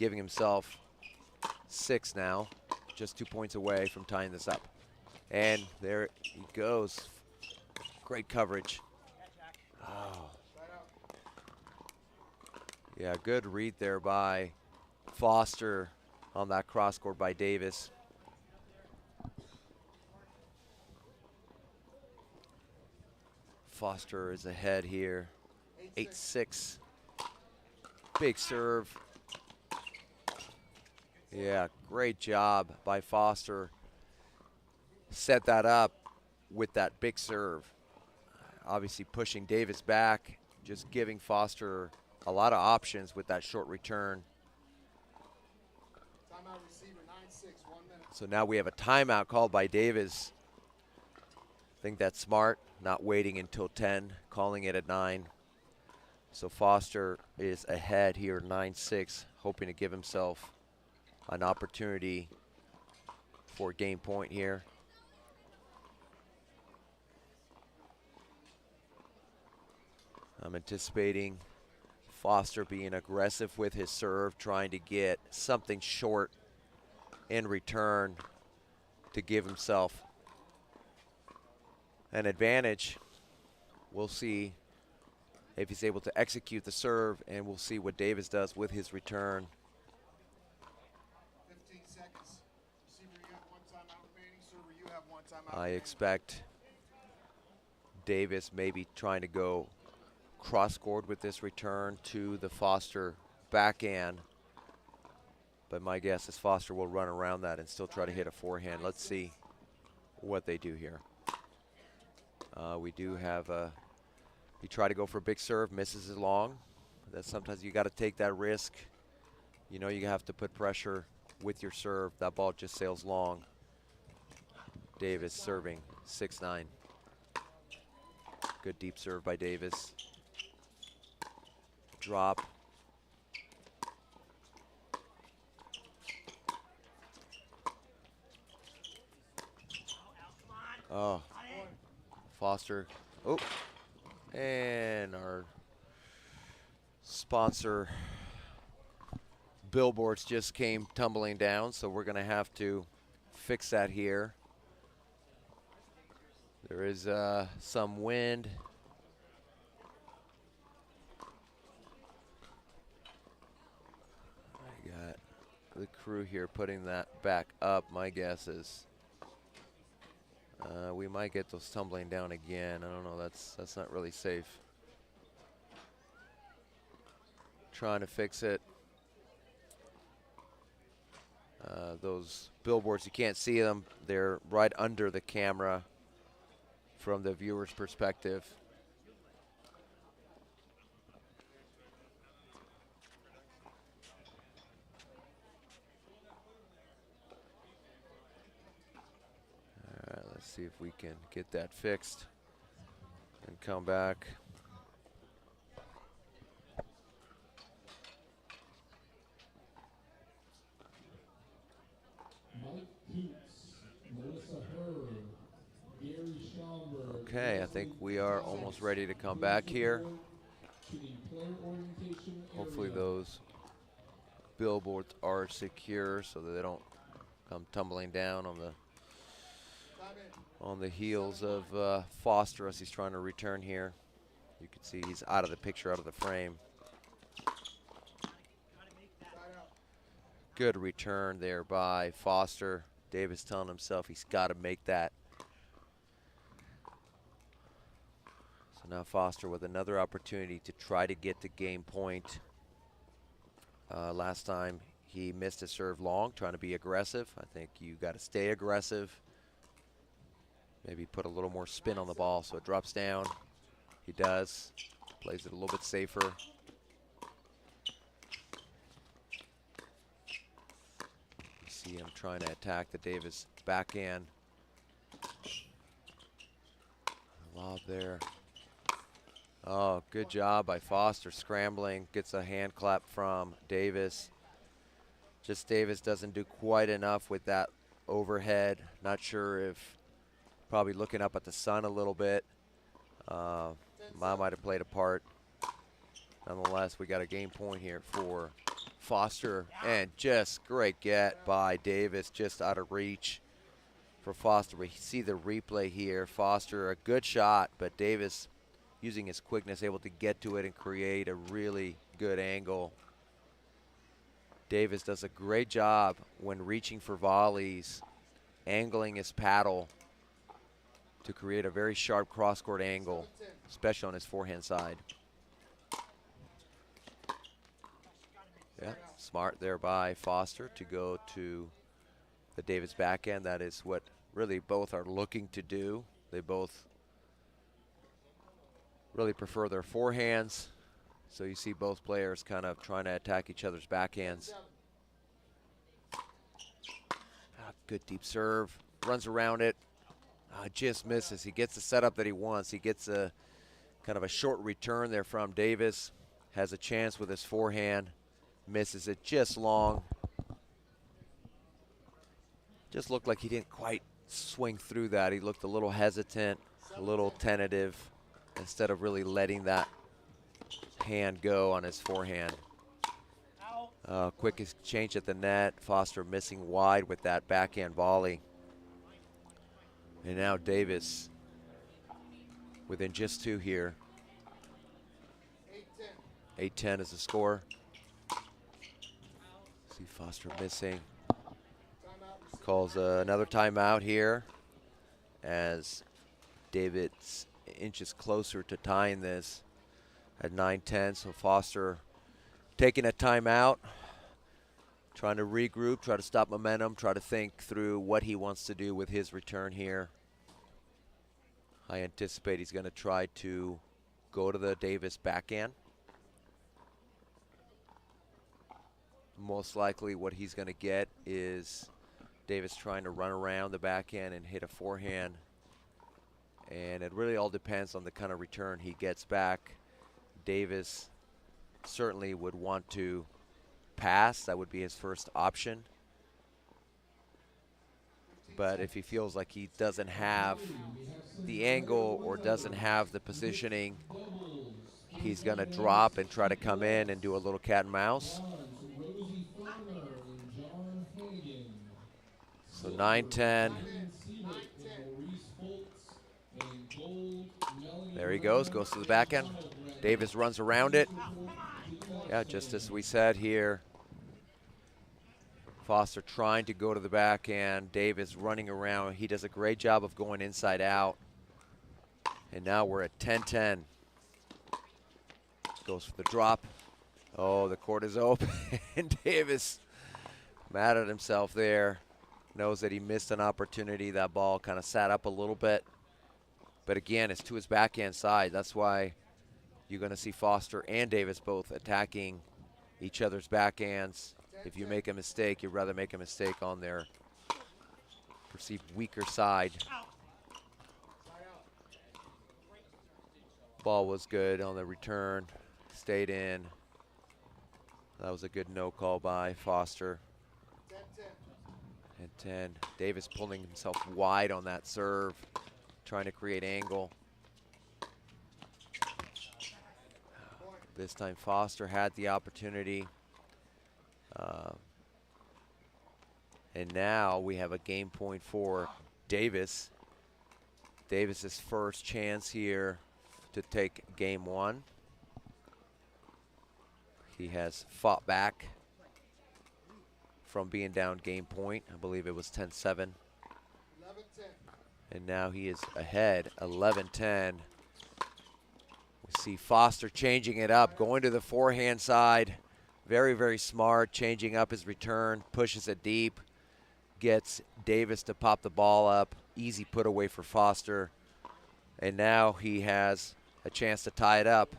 giving himself 6 now. Just 2 points away from tying this up. And there he goes. Great coverage. Oh. Yeah, good read there by Foster on that cross court by Davidse. Foster is ahead here. 8-6. Big serve. Yeah, great job by Foster. Set that up with that big serve. Obviously pushing Davidse back, just giving Foster a lot of options with that short return. Timeout receiver, 9-6, 1 minute. So now we have a timeout called by Davidse. I think that's smart, not waiting until 10, calling it at 9. So Foster is ahead here, 9-6, hoping to give himself an opportunity for game point here. I'm anticipating Foster being aggressive with his serve, trying to get something short in return to give himself an advantage. We'll see if he's able to execute the serve, and we'll see what Davidse does with his return. 15 seconds. Receiver, you have 1 timeout remaining. Server, you have 1 timeout I remaining. expect Davidse maybe trying to go cross-court with this return to the Foster backhand. But my guess is Foster will run around that and still try to hit a forehand. Let's see what they do here. We do have a, he tried to go for a big serve, misses it long. That sometimes you got to take that risk. You know you have to put pressure with your serve. That ball just sails long. Davidse serving 6-9. Good deep serve by Davidse. Drop. Oh, Foster. Oh, and our sponsor billboards just came tumbling down, so we're going to have to fix that here. There is some wind. I got the crew here putting that back up. My guess is we might get those tumbling down again. I don't know. That's not really safe. Trying to fix it. Those billboards, you can't see them. They're right under the camera from the viewer's perspective. All right, let's see if we can get that fixed and come back. Okay, I think we are almost ready to come back here. Hopefully those billboards are secure so that they don't come tumbling down on the heels of Foster as he's trying to return here. You can see he's out of the picture, out of the frame. Good return there by Foster. Davidse telling himself he's got to make that. So now Foster with another opportunity to try to get to game point. Last time he missed a serve long, trying to be aggressive. I think you got to stay aggressive. Maybe put a little more spin on the ball so it drops down. He does. Plays it a little bit safer. You see him trying to attack the Davidse backhand. Lob there. Oh, good job by Foster scrambling. Gets a hand clap from Davidse. Just Davidse doesn't do quite enough with that overhead. Not sure if probably looking up at the sun a little bit. Might have played a part. Nonetheless, we got a game point here for Foster, and just great get by Davis, just out of reach for Foster. We see the replay here. Foster, a good shot, but Davis, using his quickness, able to get to it and create a really good angle. Davis does a great job when reaching for volleys, angling his paddle to create a very sharp cross-court angle, especially on his forehand side. Yeah, smart there by Foster to go to the Davis backhand. That is what really both are looking to do. They both really prefer their forehands. So you see both players kind of trying to attack each other's backhands. Good deep serve, runs around it, just misses. He gets the setup that he wants. He gets a kind of a short return there from Davis. Has a chance with his forehand. Misses it just long. Just looked like he didn't quite swing through that. He looked a little hesitant, a little tentative, instead of really letting that hand go on his forehand. Quick exchange at the net. Foster missing wide with that backhand volley. And now Davis within just 2 here. 8-10 is the score. See Foster missing. Calls another timeout here as Davidse inches closer to tying this at 9-10. So Foster taking a timeout, trying to regroup, try to stop momentum, try to think through what he wants to do with his return here. I anticipate he's going to try to go to the Davis backhand. Most likely what he's going to get is Davis trying to run around the backhand and hit a forehand. And it really all depends on the kind of return he gets back. Davis certainly would want to pass. That would be his first option. But if he feels like he doesn't have the angle or doesn't have the positioning, he's going to drop and try to come in and do a little cat and mouse. So 9-10. There he goes to the backhand. Davis runs around it. Yeah, just as we said here. Foster trying to go to the backhand. Davis running around. He does a great job of going inside out. And now we're at 10-10. Goes for the drop. Oh, the court is open. Davis mad at himself there. Knows that he missed an opportunity. That ball kind of sat up a little bit. But again, it's to his backhand side. That's why you're going to see Foster and Davis both attacking each other's backhands. If you make a mistake, you'd rather make a mistake on their perceived weaker side. Ball was good on the return. Stayed in. That was a good no call by Foster. 10-10. Davis pulling himself wide on that serve, trying to create angle. This time Foster had the opportunity. And now we have a game point for Davis. Davis's first chance here to take game one. He has fought back from being down game point. I believe it was 10-7. And now he is ahead, 11-10. We see Foster changing it up, going to the forehand side. Very, very smart, changing up his return, pushes it deep, gets Davis to pop the ball up. Easy put away for Foster. And now he has a chance to tie it up.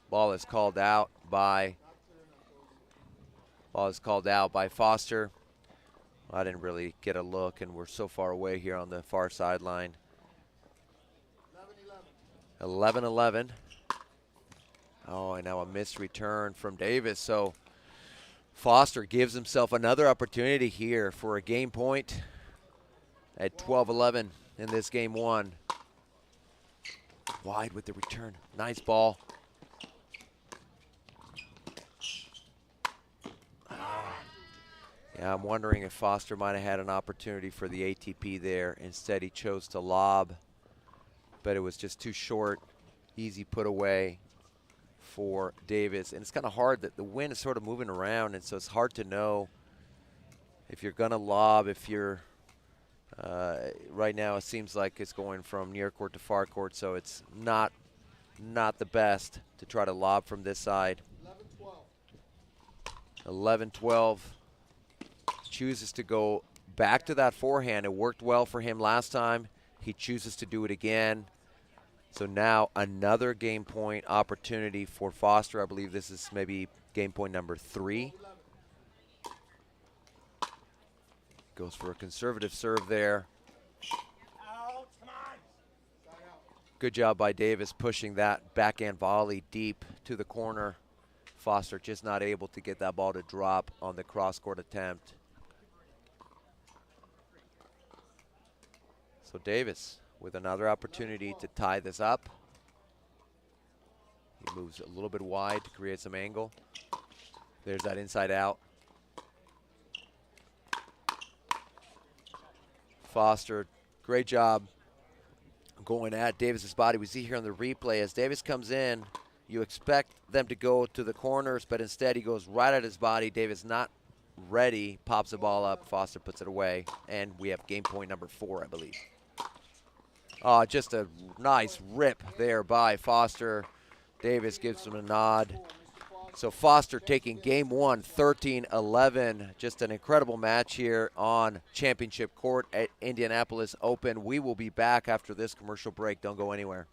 Ball is called out by Foster. I didn't really get a look, and we're so far away here on the far sideline. 11-11. Oh, and now a missed return from Davis. So Foster gives himself another opportunity here for a game point at 12-11 in this game one. wide with the return. Nice ball. Yeah, I'm wondering if Foster might have had an opportunity for the ATP there. Instead, he chose to lob, but it was just too short. Easy put away for Davidse. And it's kind of hard that the wind is sort of moving around, and so it's hard to know if you're going to lob, if you're right now it seems like it's going from near court to far court, so it's not the best to try to lob from this side. 11-12. Chooses to go back to that forehand. It worked well for him last time. He chooses to do it again. So now another game point opportunity for Foster. I believe this is maybe game point number 3. Goes for a conservative serve there. Good job by Davidse pushing that backhand volley deep to the corner. Foster just not able to get that ball to drop on the cross-court attempt. So Davidse with another opportunity to tie this up. He moves a little bit wide to create some angle. There's that inside out. Foster, great job going at Davidse's body. We see here on the replay as Davidse comes in, you expect them to go to the corners, but instead he goes right at his body. Davidse not ready, pops the ball up, Foster puts it away, and we have game point number 4, I believe. Just a nice rip there by Foster. Davidse gives him a nod. So Foster taking game 1, 13-11. Just an incredible match here on championship court at Indianapolis Open. We will be back after this commercial break. Don't go anywhere.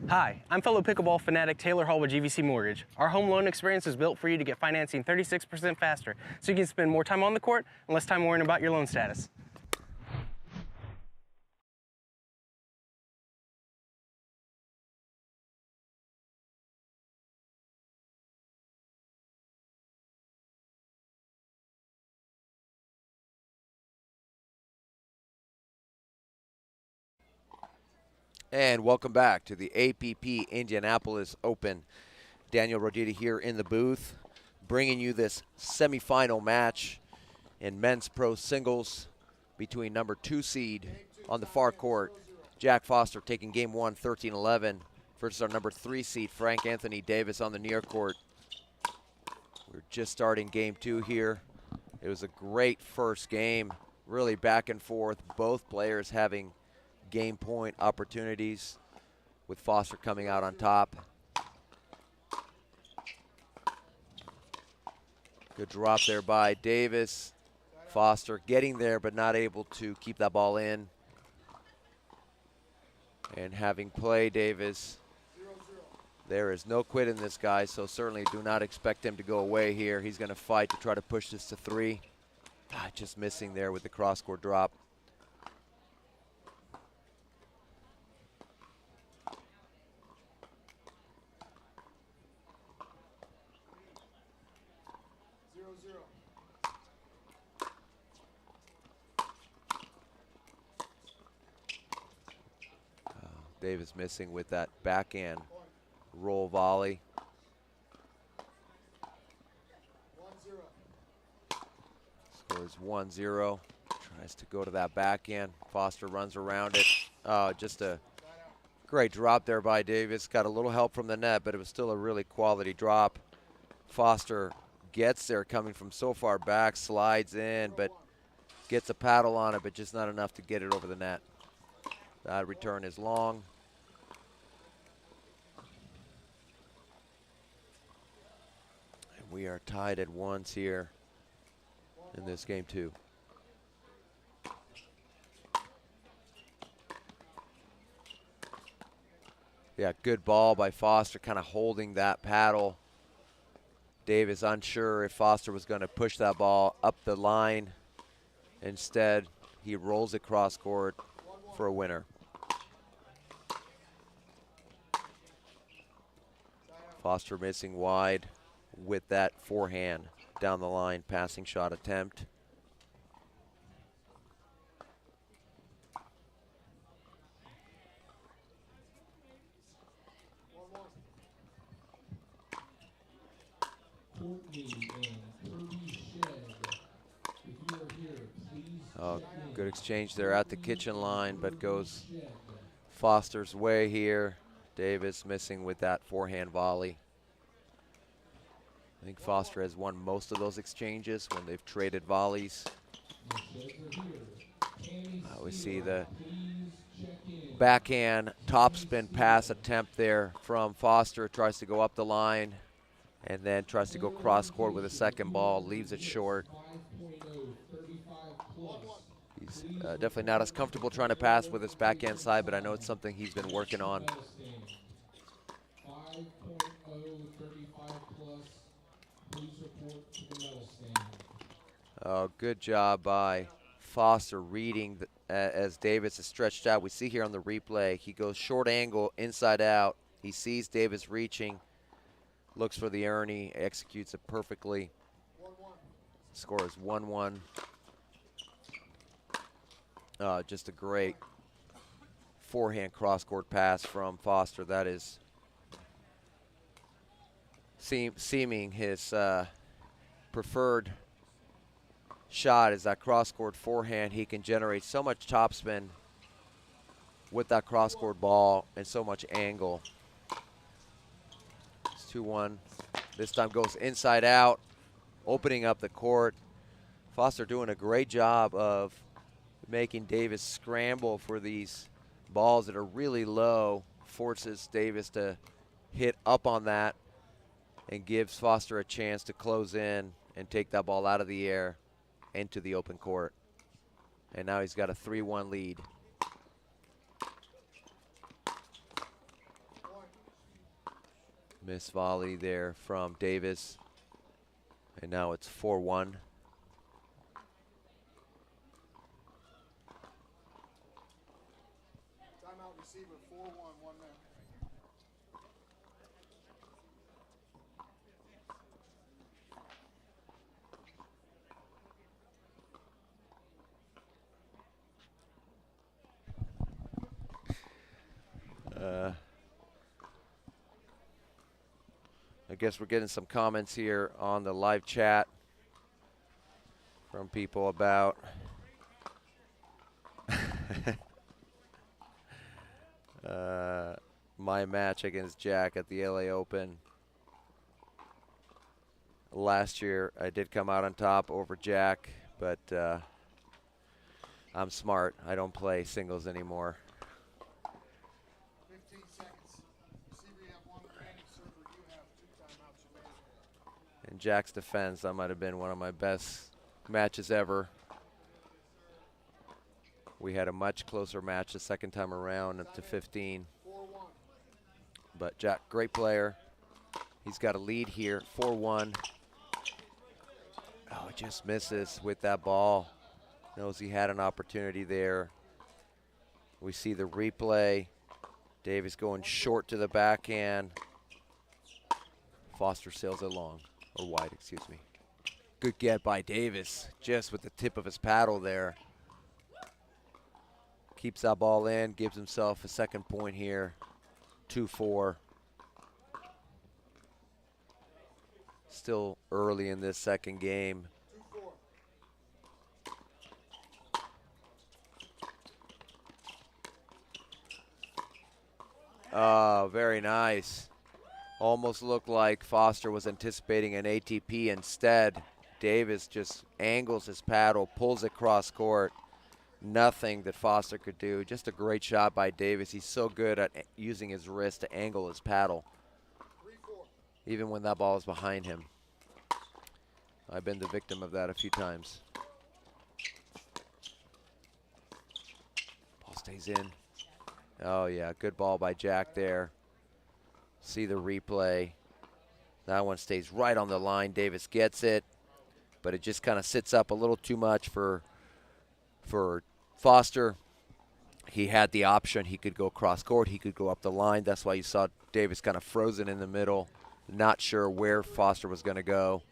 Hi, I'm fellow pickleball fanatic Taylor Hall with GVC Mortgage. Our home loan experience is built for you to get financing 36% faster, so you can spend more time on the court and less time worrying about your loan status. And welcome back to the APP Indianapolis Open. Daniel Rodita here in the booth, bringing you this semifinal match in men's pro singles between number 2 seed on the far court, Jack Foster, taking game 1, 13-11, versus our number 3 seed, Frank Anthony Davis, on the near court. We're just starting game 2 here. It was a great first game, really back and forth, both players having game point opportunities, with Foster coming out on top. Good drop there by Davis. Foster getting there but not able to keep that ball in. And having play Davis, there is no quit in this guy, so certainly do not expect him to go away here. He's going to fight to try to push this to 3. Just missing there with the cross-court drop. Davis missing with that backhand roll volley. Scores 1-0. Tries to go to that backhand. Foster runs around it. Just a great drop there by Davis. Got a little help from the net, but it was still a really quality drop. Foster gets there coming from so far back, slides in, but gets a paddle on it, but just not enough to get it over the net. That return is long. And we are tied at once here in this game too. Yeah, good ball by Foster, kind of holding that paddle. Davis unsure if Foster was going to push that ball up the line. Instead, he rolls it cross court for a winner. Foster missing wide with that forehand down the line passing shot attempt. Oh, good exchange there at the kitchen line, but goes Foster's way here. Davis missing with that forehand volley. I think Foster has won most of those exchanges when they've traded volleys. We see the backhand topspin pass attempt there from Foster. Tries to go up the line and then tries to go cross court with a second ball, leaves it short. He's definitely not as comfortable trying to pass with his backhand side, but I know it's something he's been working on. Oh, good job by Foster reading as Davis is stretched out. We see here on the replay, he goes short angle, inside out. He sees Davis reaching, looks for the Ernie, executes it perfectly. Score is 1-1. Just a great forehand cross-court pass from Foster. That is seeming his preferred shot is that cross-court forehand. He can generate so much topspin with that cross-court ball and so much angle. It's 2-1. This time goes inside out, opening up the court. Foster doing a great job of making Davis scramble for these balls that are really low, forces Davis to hit up on that and gives Foster a chance to close in and take that ball out of the air into the open court. And now he's got a 3-1 lead. Miss volley there from Davis. And now it's 4-1. Timeout receiver, 4-1, 1 man. I guess we're getting some comments here on the live chat from people about my match against Jack at the LA Open. Last year, I did come out on top over Jack, but I'm smart. I don't play singles anymore. 15 seconds. Receiver, you have 1 remaining. Server, you have 2 timeouts remaining. In Jack's defense, that might have been one of my best matches ever. We had a much closer match the second time around, up to 15. 4-1. But Jack, great player. He's got a lead here, 4-1. Oh, just misses with that ball. Knows he had an opportunity there. We see the replay. Davis going short to the backhand. Foster sails it long, or wide, excuse me. Good get by Davis, just with the tip of his paddle there. Keeps that ball in, gives himself a second point here. 2-4. Still early in this second game. 2-4. Oh, very nice. Almost looked like Foster was anticipating an ATP. Instead, Davis just angles his paddle, pulls it cross court. Nothing that Foster could do. Just a great shot by Davis. He's so good at using his wrist to angle his paddle, 3-4. even when that ball is behind him. I've been the victim of that a few times. Ball stays in. Oh yeah, good ball by Jack there. See the replay. That one stays right on the line. Davis gets it, but it just kind of sits up a little too much for Foster. He had the option. He could go cross court. He could go up the line. That's why you saw Davis kind of frozen in the middle, not sure where Foster was going to go.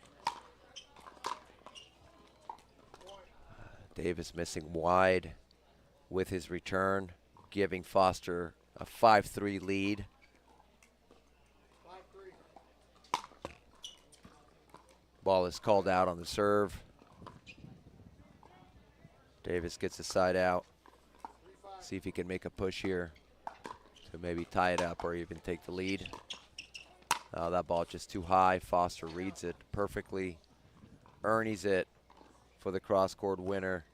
Davis missing wide with his return, giving Foster a 5-3 lead. 5-3. Ball is called out on the serve. Davis gets the side out. See if he can make a push here to maybe tie it up or even take the lead. Oh, that ball just too high. Foster reads it perfectly. Ernie's it for the cross-court winner.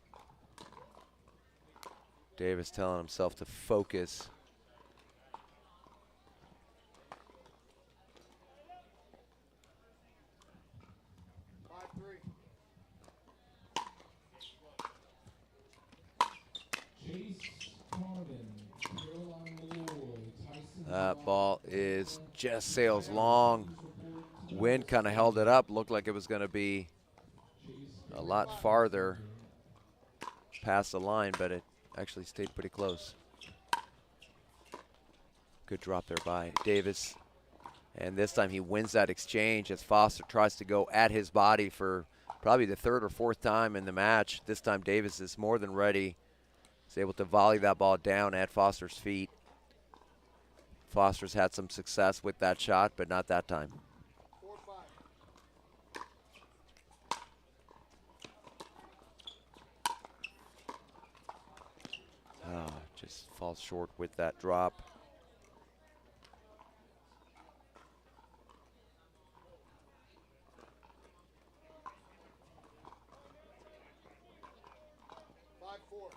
Davis telling himself to focus. That ball is just sails long. Wind kind of held it up. Looked like it was going to be a lot farther past the line, but it actually stayed pretty close. Good drop there by Davis. And this time he wins that exchange as Foster tries to go at his body for probably the third or fourth time in the match. This time Davis is more than ready. He's able to volley that ball down at Foster's feet. Foster's had some success with that shot, but not that time. 4-5. Just falls short with that drop. 5-4.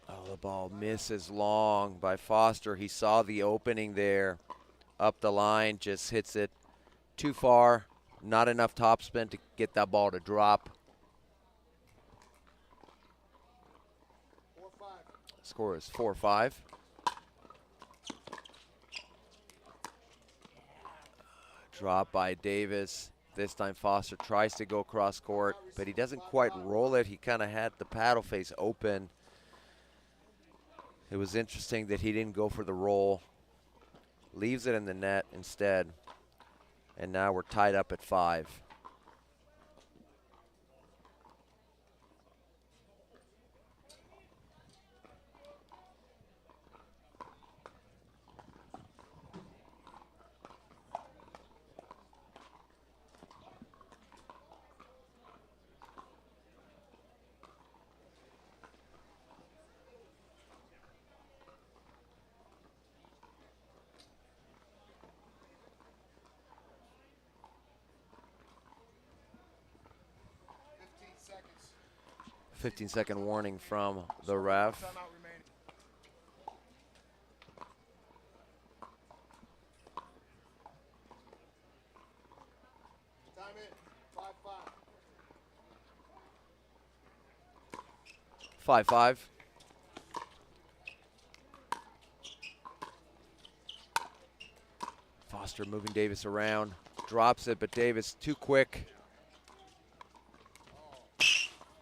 Oh, the ball misses long by Foster. He saw the opening there. Up the line, just hits it too far. Not enough topspin to get that ball to drop. 4-5. Score is 4-5. Drop by Davis. This time Foster tries to go cross court, but he doesn't quite roll it. He kind of had the paddle face open. It was interesting that he didn't go for the roll. Leaves it in the net instead. And now we're tied up at 5. Seconds. 15-second warning from the ref. Timeout remaining. Time in. 5-5. 5-5. Foster moving Davis around. Drops it, but Davis too quick.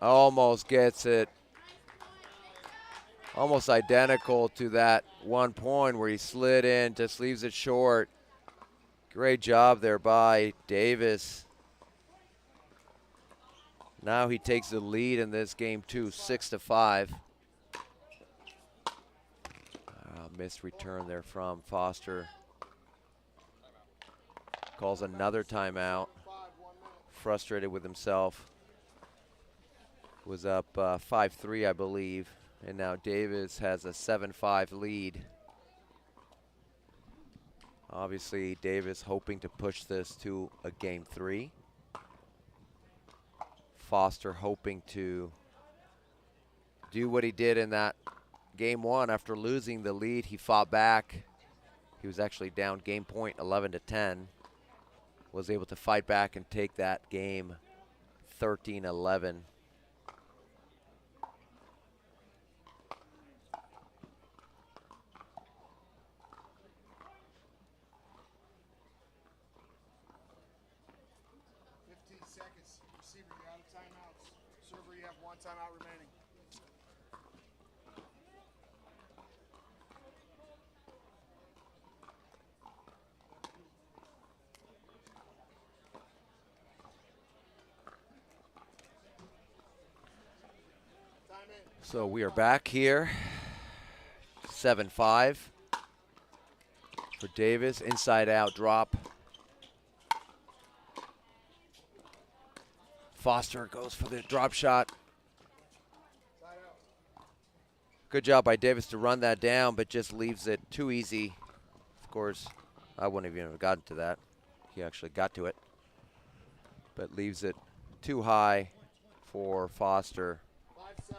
Almost gets it. Almost identical to that one point where he slid in, just leaves it short. Great job there by Davis. Now he takes the lead in this game too, 6-5. Missed return there from Foster. Calls another timeout. Frustrated with himself was up 5-3, I believe, and now Davis has a 7-5 lead. Obviously, Davis hoping to push this to a game 3. Foster hoping to do what he did in that game 1 after losing the lead. He fought back. He was actually down game point 11-10. Was able to fight back and take that game 13-11. Receiver, you're out of timeouts. Server, you have 1 timeout remaining. So we are back here. 7-5 for Davis. Inside out drop. Foster goes for the drop shot. Good job by Davis to run that down, but just leaves it too easy. Of course, I wouldn't even have gotten to that. He actually got to it. But leaves it too high for Foster. 5-7.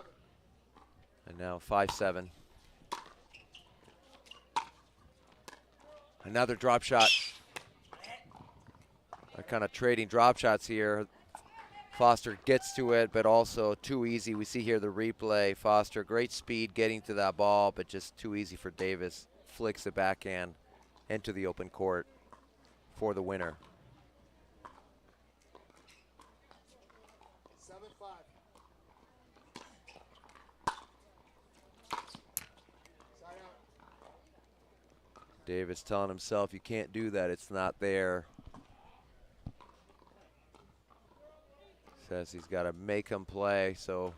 And now 5-7. Another drop shot. They're kind of trading drop shots here. Foster gets to it, but also too easy. We see here the replay. Foster, great speed getting to that ball, but just too easy for Davis. Flicks the backhand into the open court for the winner. 7-5. Side out. Davis telling himself, you can't do that. It's not there. Says he's got to make him play, so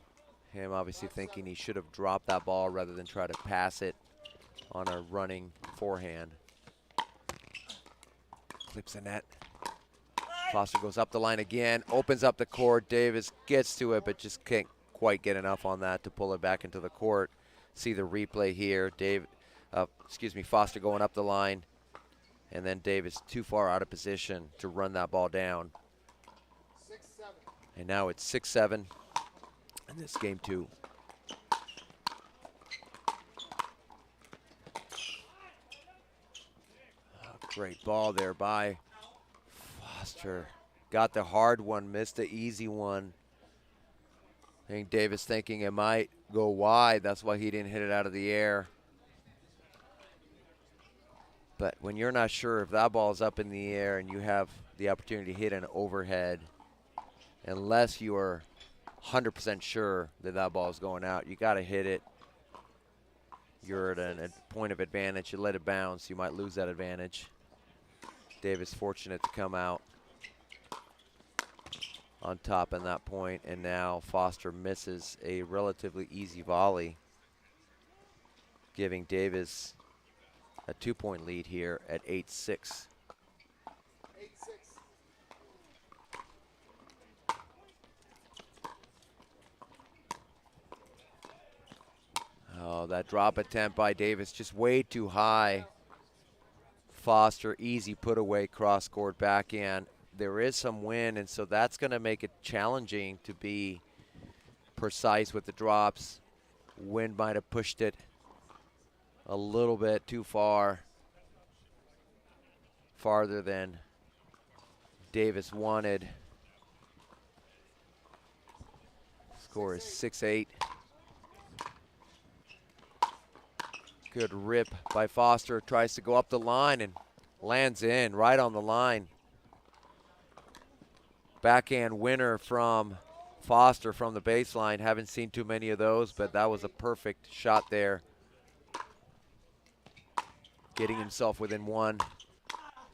him obviously thinking he should have dropped that ball rather than try to pass it on a running forehand. Clips the net. Foster goes up the line again, opens up the court. Davis gets to it, but just can't quite get enough on that to pull it back into the court. See the replay here. Foster going up the line, and then Davis too far out of position to run that ball down. 6-7. And now it's 6-7 in this game 2. Great ball there by Foster. Got the hard one, missed the easy one. I think Davis thinking it might go wide. That's why he didn't hit it out of the air. But when you're not sure if that ball is up in the air and you have the opportunity to hit an overhead, unless you are 100% sure that that ball is going out, you got to hit it. You're at a point of advantage. You let it bounce, you might lose that advantage. Davis fortunate to come out on top in that point, and now Foster misses a relatively easy volley, giving Davis a 2-point lead here at 8-6. 8-6. Oh, that drop attempt by Davis just way too high. Foster, easy put away, cross court backhand. There is some wind, and so that's going to make it challenging to be precise with the drops. Wind might have pushed it a little bit too far, farther than Davis wanted. Score is 6-8. Good rip by Foster, tries to go up the line and lands in right on the line. Backhand winner from Foster from the baseline. Haven't seen too many of those, but that was a perfect shot there. Getting himself within one.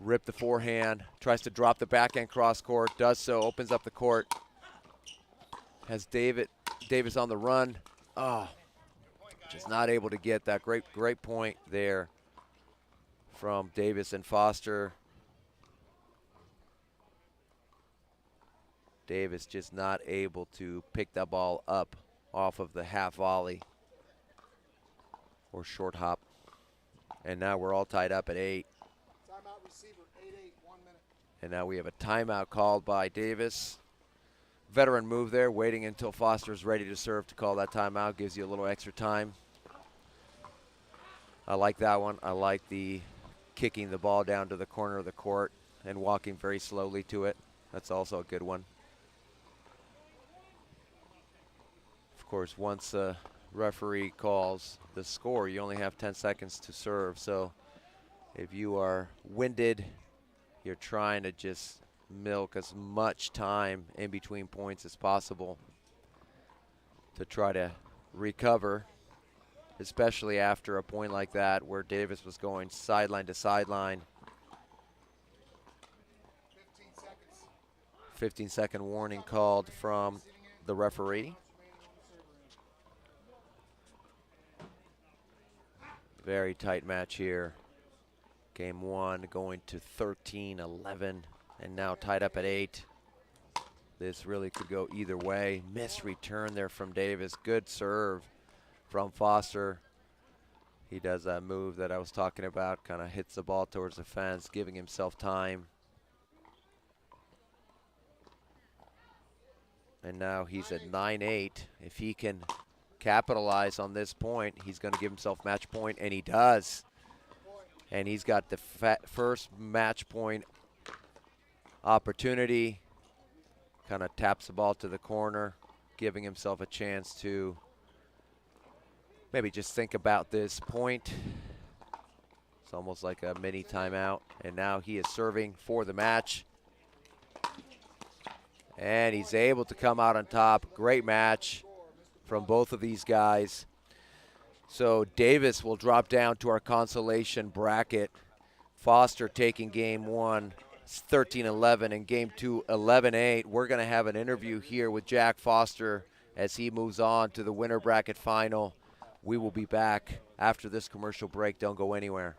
Rip the forehand, tries to drop the backhand cross court, does so, opens up the court. Has Davis on the run. Oh, just not able to get that. Great point there from Davis and Foster. Davidse just not able to pick that ball up off of the half volley or short hop. And now we're all tied up at 8. Timeout receiver, 8-8, 1 minute. And now we have a timeout called by Davidse. Veteran move there, waiting until Foster's ready to serve to call that timeout. Gives you a little extra time. I like that one. I like the kicking the ball down to the corner of the court and walking very slowly to it. That's also a good one. Of course, once a referee calls the score, you only have 10 seconds to serve. So if you are winded, you're trying to just milk as much time in between points as possible to try to recover, especially after a point like that where Davidse was going sideline to sideline. 15 seconds. 15-second warning called from the referee. Very tight match here. Game 1 going to 13-11 and now tied up at 8. This really could go either way. Missed return there from Davidse. Good serve from Foster. He does that move that I was talking about, kind of hits the ball towards the fence, giving himself time. And now he's at 9-8. If he can capitalize on this point, he's going to give himself match point, and he does. And he's got the first match point opportunity. Kind of taps the ball to the corner, giving himself a chance to maybe just think about this point. It's almost like a mini timeout. And now he is serving for the match. And he's able to come out on top. Great match from both of these guys. So Davidse will drop down to our consolation bracket. Foster taking game 1, 13-11, and game 2, 11-8. We're going to have an interview here with Jack Foster as he moves on to the winner bracket final. We will be back after this commercial break. Don't go anywhere.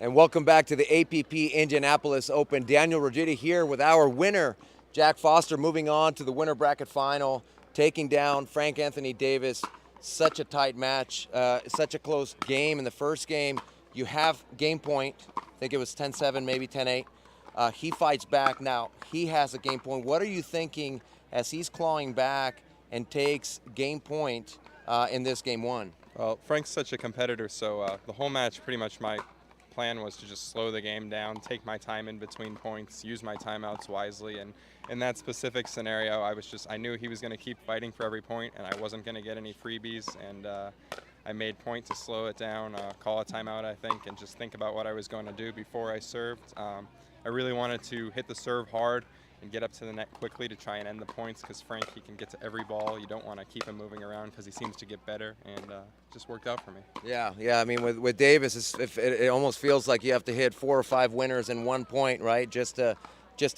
And welcome back to the APP Indianapolis Open. Daniel Rogiti here with our winner, Jack Foster, moving on to the winner bracket final, taking down Frank Anthony Davis. Such a tight match, such a close game in the first game. You have game point. I think it was 10-7, maybe 10-8. He fights back. Now, he has a game point. What are you thinking as he's clawing back and takes game point in this game one? Well, Frank's such a competitor, so the whole match, pretty much my plan was to just slow the game down, take my time in between points, use my timeouts wisely, and in that specific scenario, I knew he was going to keep fighting for every point, and I wasn't going to get any freebies, and I made point to slow it down, call a timeout, I think, and just think about what I was going to do before I served. I really wanted to hit the serve hard and get up to the net quickly to try and end the points, because Frank, he can get to every ball. You don't want to keep him moving around because he seems to get better, and just worked out for me. Yeah. I mean, with Davis, it almost feels like you have to hit 4 or 5 winners in 1 point, right? Just to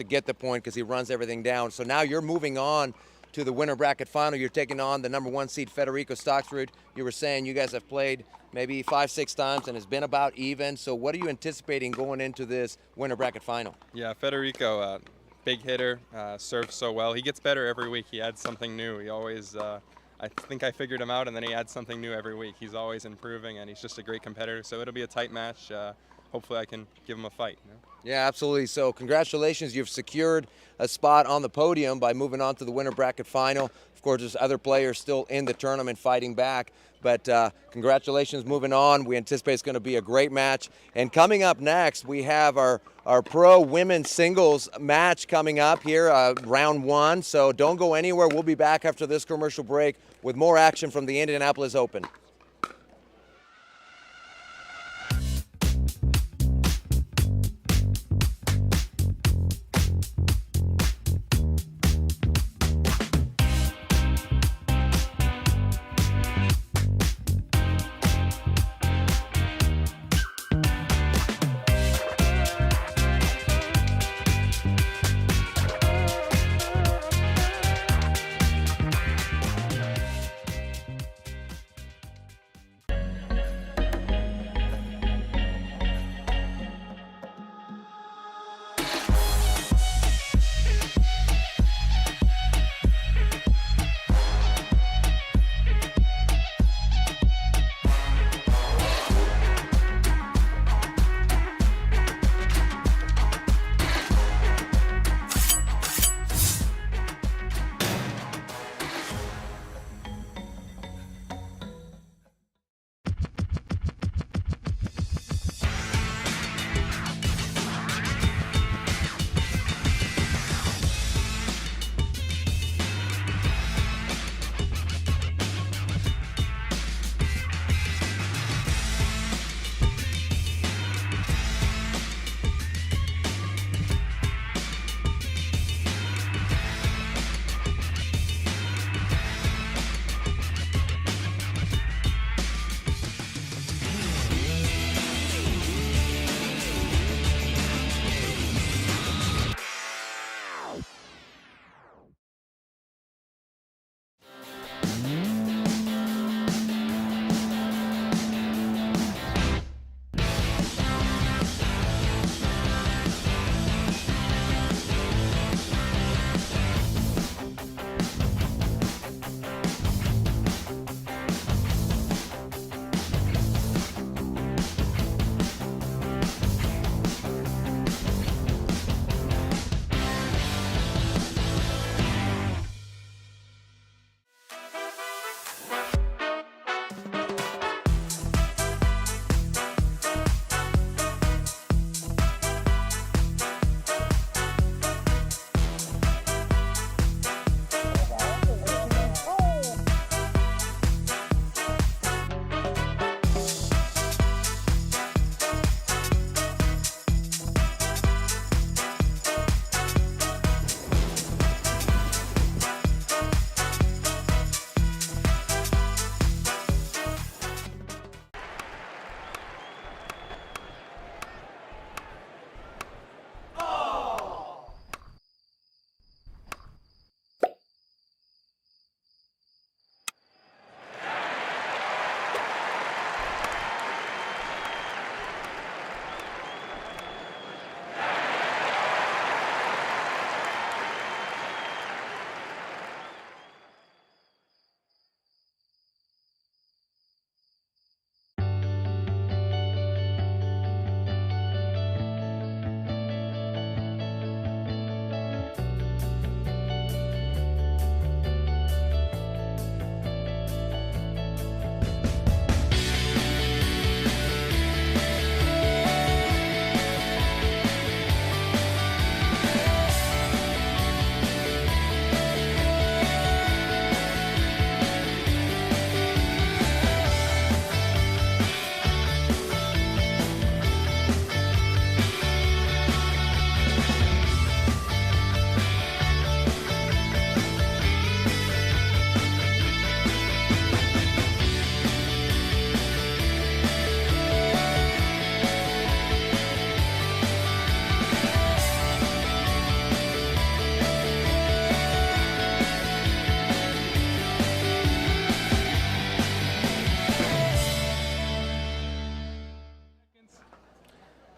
get the point, because he runs everything down. So now you're moving on to the winner bracket final. You're taking on the number 1 seed, Federico Staksrud. You were saying you guys have played maybe 5-6 times and it's been about even. So what are you anticipating going into this winner bracket final? Yeah, Federico, big hitter, serves so well. He gets better every week. He adds something new. He always, I think I figured him out, and then he adds something new every week. He's always improving, and he's just a great competitor. So it'll be a tight match. Hopefully I can give him a fight. You know? Yeah, absolutely. So congratulations. You've secured a spot on the podium by moving on to the winner bracket final. Of course, there's other players still in the tournament fighting back. But congratulations moving on. We anticipate it's going to be a great match. And coming up next, we have our pro women's singles match coming up here, round 1. So don't go anywhere. We'll be back after this commercial break with more action from the Indianapolis Open.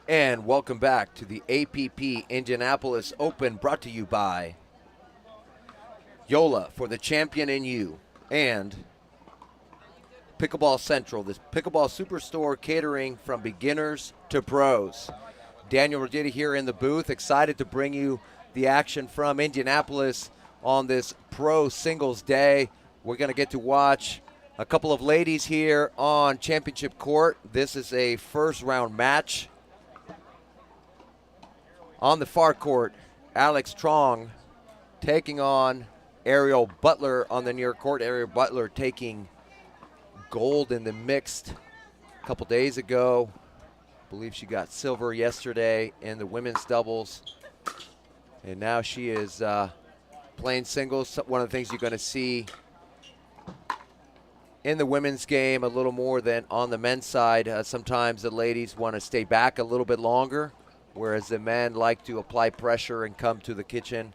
And welcome back to the APP Indianapolis Open, brought to you by Yola for the champion in you and Pickleball Central, this pickleball superstore catering from beginners to pros. Daniel Roditi here in the booth, excited to bring you the action from Indianapolis on this pro singles day. We're going to get to watch a couple of ladies here on championship court. This is a first round match. On the far court, Alex Truong taking on Ariel Butler on the near court. Ariel Butler taking gold in the mixed a couple days ago. I believe she got silver yesterday in the women's doubles. And now she is playing singles. One of the things you're going to see in the women's game a little more than on the men's side. Sometimes the ladies want to stay back a little bit longer, whereas the men like to apply pressure and come to the kitchen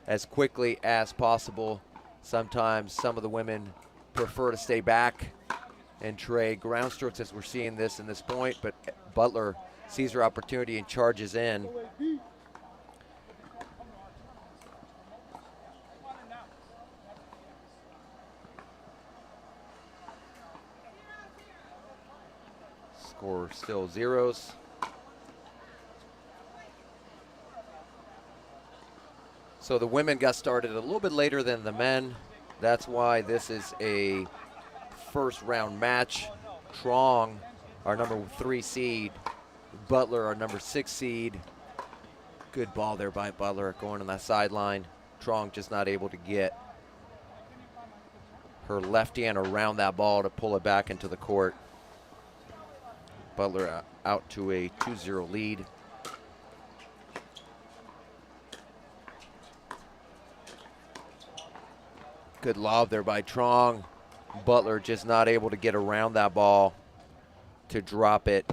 as quickly as possible. Sometimes some of the women prefer to stay back and trade ground strokes, as we're seeing this in this point, but Butler sees her opportunity and charges in. Score still zeros. So the women got started a little bit later than the men. That's why this is a first round match. Truong, our number 3 seed. Butler, our number 6 seed. Good ball there by Butler going on that sideline. Truong just not able to get her left hand around that ball to pull it back into the court. Butler out to a 2-0 lead. Good lob there by Truong. Butler just not able to get around that ball to drop it.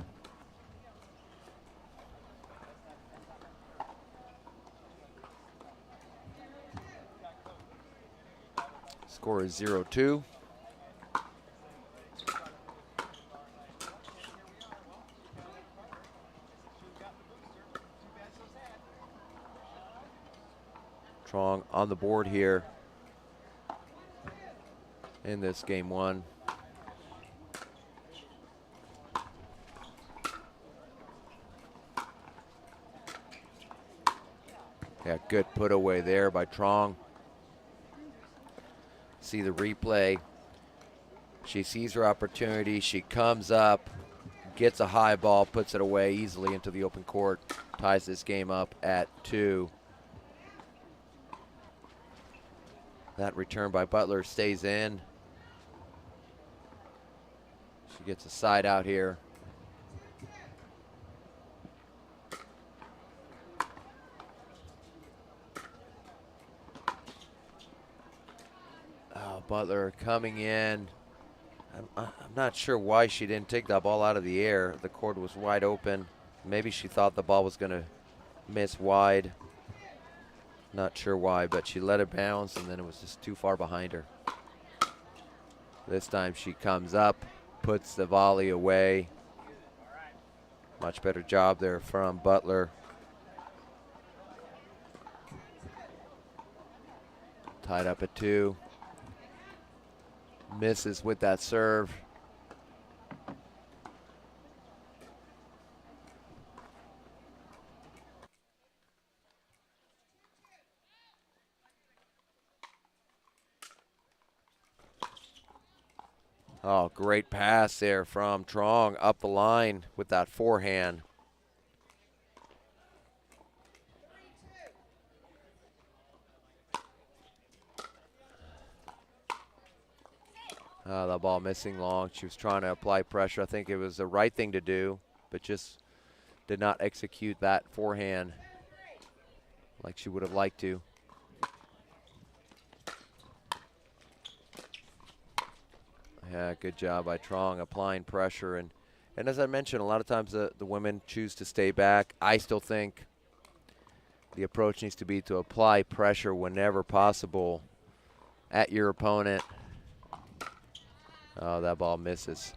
Score is 0-2. Truong on the board here in this game one. Yeah, good put away there by Truong. See the replay. She sees her opportunity. She comes up, gets a high ball, puts it away easily into the open court, ties this game up at 2. That return by Butler stays in. She gets a side out here. Oh, Butler coming in. I'm not sure why she didn't take that ball out of the air. The court was wide open. Maybe she thought the ball was going to miss wide. Not sure why, but she let it bounce, and then it was just too far behind her. This time she comes up, puts the volley away. Much better job there from Butler. Tied up at 2. Misses with that serve. Oh, great pass there from Truong up the line with that forehand. The ball missing long. She was trying to apply pressure. I think it was the right thing to do, but just did not execute that forehand like she would have liked to. Yeah, good job by Truong applying pressure. And as I mentioned, a lot of times the women choose to stay back. I still think the approach needs to be to apply pressure whenever possible at your opponent. Oh, that ball misses.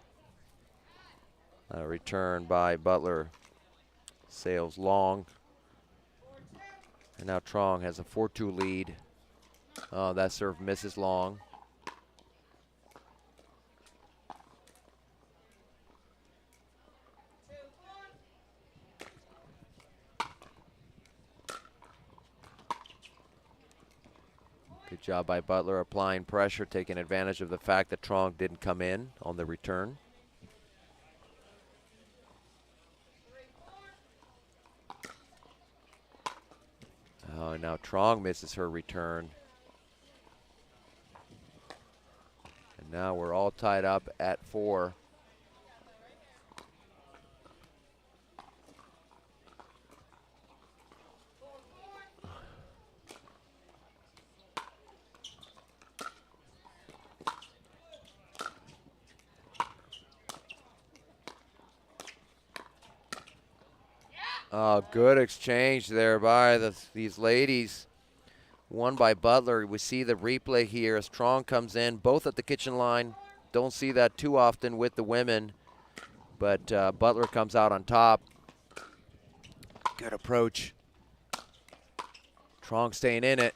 A return by Butler. Sails long. And now Truong has a 4-2 lead. Oh, that serve misses long. Good job by Butler applying pressure, taking advantage of the fact that Truong didn't come in on the return. Oh, now Truong misses her return. And now we're all tied up at 4. Oh, good exchange there by these ladies. One by Butler. We see the replay here as Truong comes in, both at the kitchen line. Don't see that too often with the women, but Butler comes out on top. Good approach. Truong staying in it.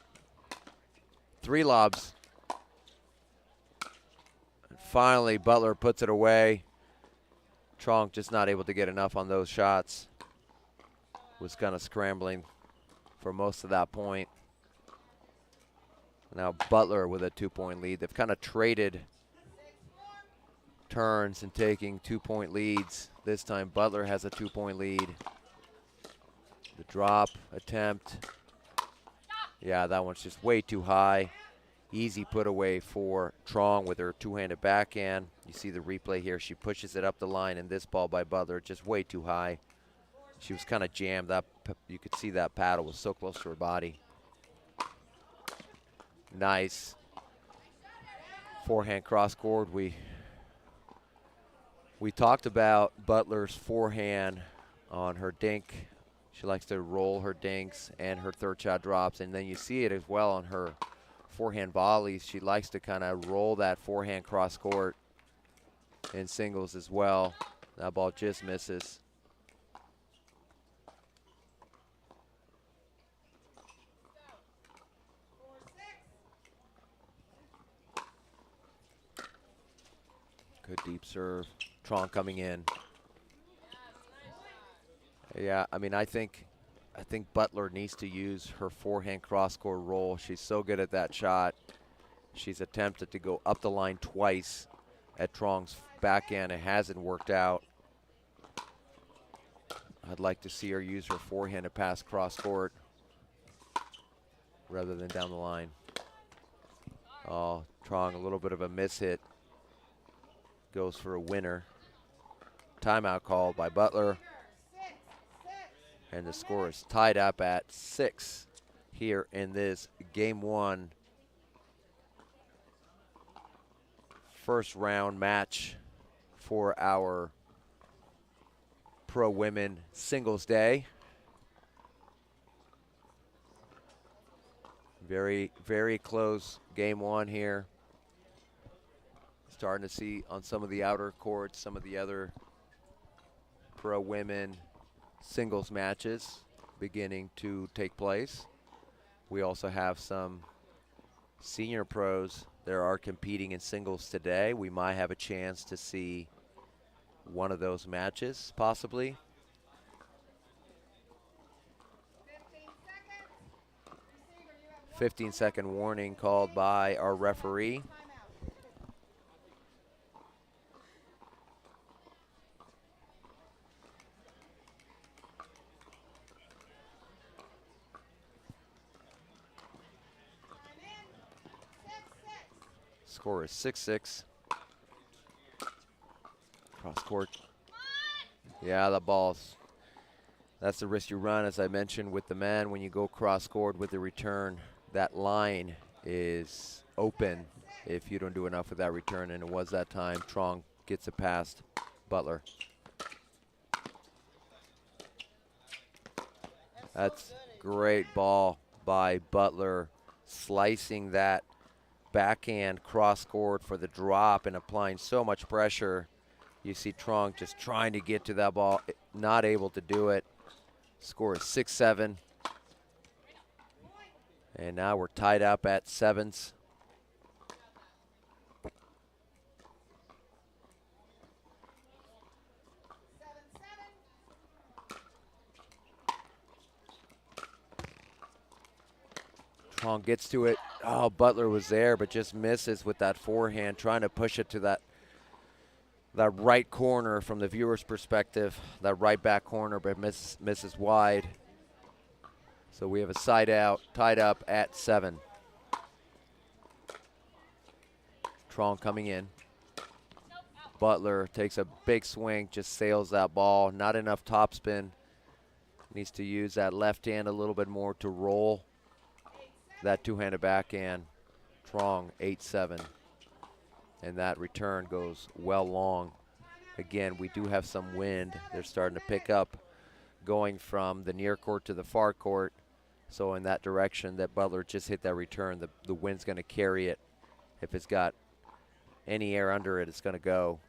3 lobs. And finally, Butler puts it away. Truong just not able to get enough on those shots. Was kind of scrambling for most of that point. Now Butler with a 2-point lead. They've kind of traded turns and taking 2-point leads. This time Butler has a 2-point lead. The drop attempt. Yeah, that one's just way too high. Easy put away for Truong with her 2-handed backhand. You see the replay here. She pushes it up the line, and this ball by Butler just way too high. She was kind of jammed up. You could see that paddle was so close to her body. Nice. Forehand cross court. We talked about Butler's forehand on her dink. She likes to roll her dinks and her third shot drops, and then you see it as well on her forehand volleys. She likes to kind of roll that forehand cross court in singles as well. That ball just misses. Good deep serve. Truong coming in. Yeah, I mean, I think Butler needs to use her forehand cross-court roll. She's so good at that shot. She's attempted to go up the line twice at Truong's backhand. It hasn't worked out. I'd like to see her use her forehand to pass cross-court rather than down the line. Oh, Truong, a little bit of a miss hit. Goes for a winner. Timeout called by Butler. And the score is tied up at 6 here in this game 1 first round match for our pro women singles day. Very, very close game 1 here. Starting to see on some of the outer courts, some of the other pro women singles matches beginning to take place. We also have some senior pros that are competing in singles today. We might have a chance to see one of those matches, possibly. 15-second warning called by our referee. Score is 6-6. Cross court. Yeah, the ball's. That's the risk you run, as I mentioned, with the men. When you go cross court with the return, that line is open if you don't do enough with that return, and it was that time. Truong gets it past Butler. That's great ball by Butler, slicing that backhand cross court for the drop and applying so much pressure. You see Truong just trying to get to that ball, not able to do it. Score is 6-7. And now we're tied up at 7s. Truong gets to it. Oh, Butler was there, but just misses with that forehand, trying to push it to that right corner from the viewer's perspective, that right back corner, but misses wide. So we have a side out, tied up at 7. Truong coming in. Butler takes a big swing, just sails that ball. Not enough topspin. Needs to use that left hand a little bit more to roll that two-handed backhand. Truong 8-7. And that return goes well long. Again, we do have some wind. They're starting to pick up, going from the near court to the far court. So in that direction that Butler just hit that return, the wind's going to carry it. If it's got any air under it, it's going to go.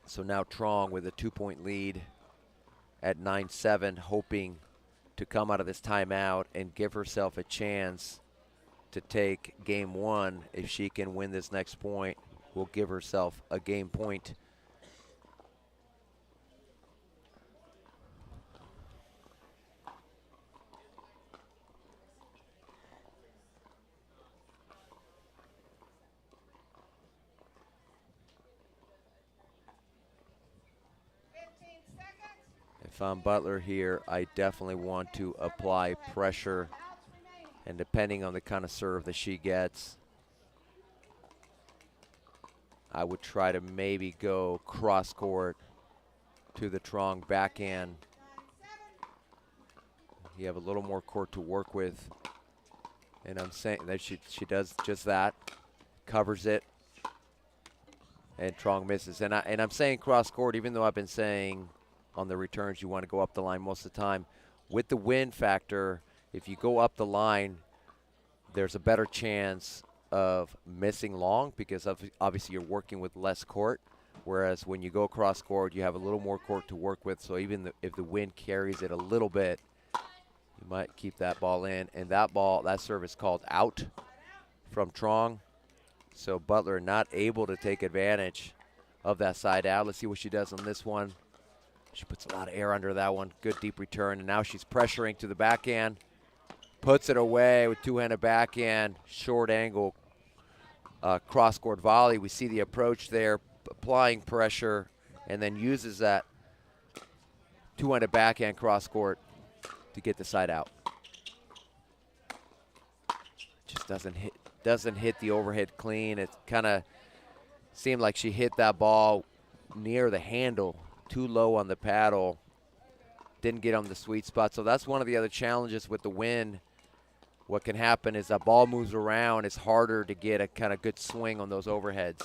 So now Truong with a 2-point lead at 9-7, hoping to come out of this timeout and give herself a chance to take game 1. If she can win this next point, will give herself a game point. If I'm Butler here, I definitely want to apply pressure, and depending on the kind of serve that she gets, I would try to maybe go cross court to the Truong backhand. You have a little more court to work with, and I'm saying that she does just that, covers it, and Truong misses. And I'm saying cross court, even though I've been saying on the returns you want to go up the line most of the time. With the wind factor, if you go up the line, there's a better chance of missing long because obviously you're working with less court, whereas when you go cross court, you have a little more court to work with. So even if the wind carries it a little bit, you might keep that ball in. And that serve is called out from Truong. So Butler not able to take advantage of that side out. Let's see what she does on this one. She puts a lot of air under that one. Good deep return, and now she's pressuring to the backhand. Puts it away with two-handed backhand, short angle cross-court volley. We see the approach there, applying pressure, and then uses that two-handed backhand cross-court to get the side out. Just doesn't hit the overhead clean. It kind of seemed like she hit that ball near the handle, too low on the paddle, didn't get on the sweet spot. So that's one of the other challenges with the wind. What can happen is that ball moves around. It's harder to get a kind of good swing on those overheads.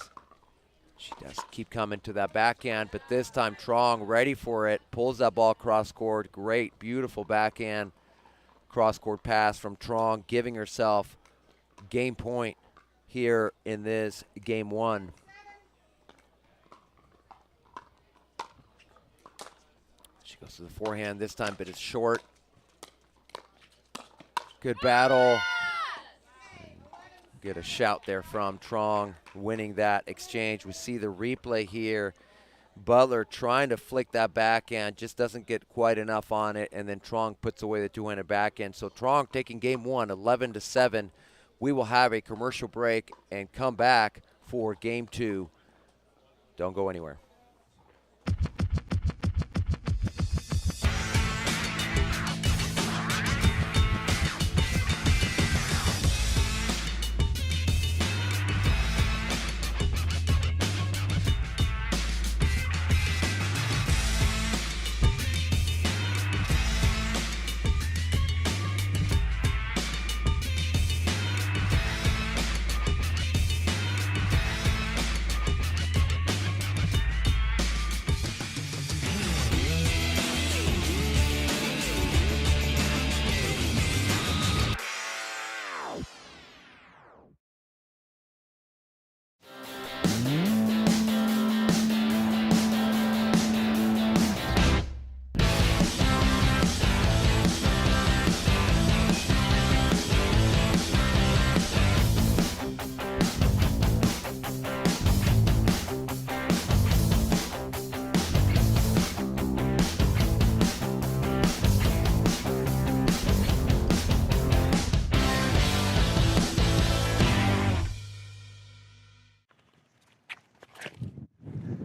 She does keep coming to that backhand, but this time Truong ready for it, pulls that ball cross court. Great, beautiful backhand cross court pass from Truong, giving herself game point here in this game 1. She goes to the forehand this time, but it's short. Good battle. Get a shout there from Truong, winning that exchange. We see the replay here. Butler trying to flick that backhand, just doesn't get quite enough on it, and then Truong puts away the two-handed backhand. So Truong taking game 1, 11-7. We will have a commercial break and come back for game 2. Don't go anywhere.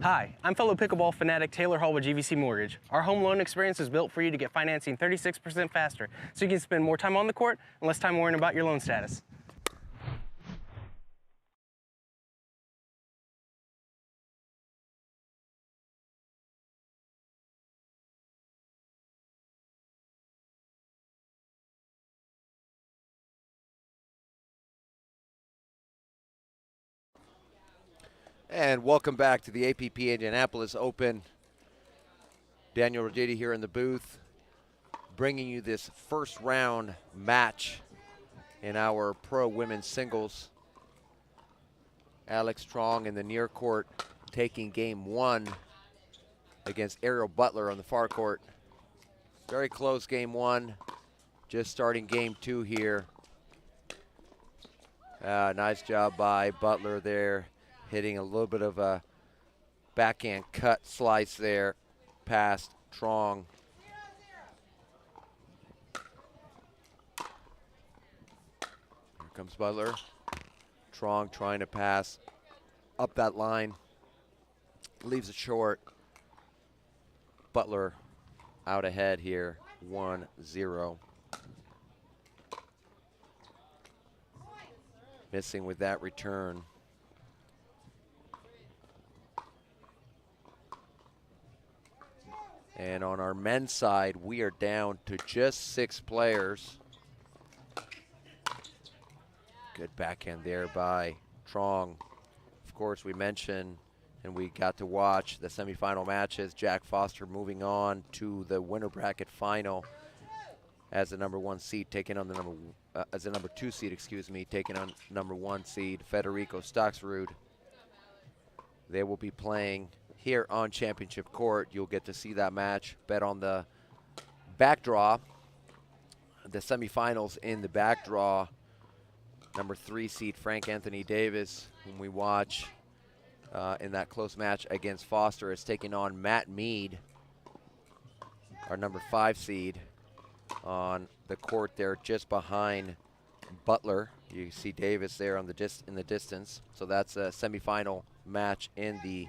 Hi, I'm fellow pickleball fanatic Taylor Hall with GVC Mortgage. Our home loan experience is built for you to get financing 36% faster, so you can spend more time on the court and less time worrying about your loan status. And welcome back to the APP Indianapolis Open. Daniel Rogiti here in the booth, bringing you this first round match in our pro women's singles. Alex Truong in the near court taking game 1 against Ariel Butler on the far court. Very close game 1, just starting game 2 here. Nice job by Butler there, hitting a little bit of a backhand cut slice there past Truong. Here comes Butler. Truong trying to pass up that line. Leaves it short. Butler out ahead here, 1-0. Missing with that return. And on our men's side, we are down to just 6 players. Good backhand there by Truong. Of course, we mentioned and we got to watch the semifinal matches. Jack Foster moving on to the winner bracket final as the number 1 seed, taking on the as the number 2 seed, taking on number 1 seed Federico Staksrud. They will be playing here on Championship Court. You'll get to see that match. Bet on the back draw, the semifinals in the back draw. Number 3 seed Frank Anthony Davis, whom we watch in that close match against Foster, is taking on Matt Mead, our number 5 seed, on the court there just behind Butler. You see Davis there on in the distance. So that's a semifinal match in the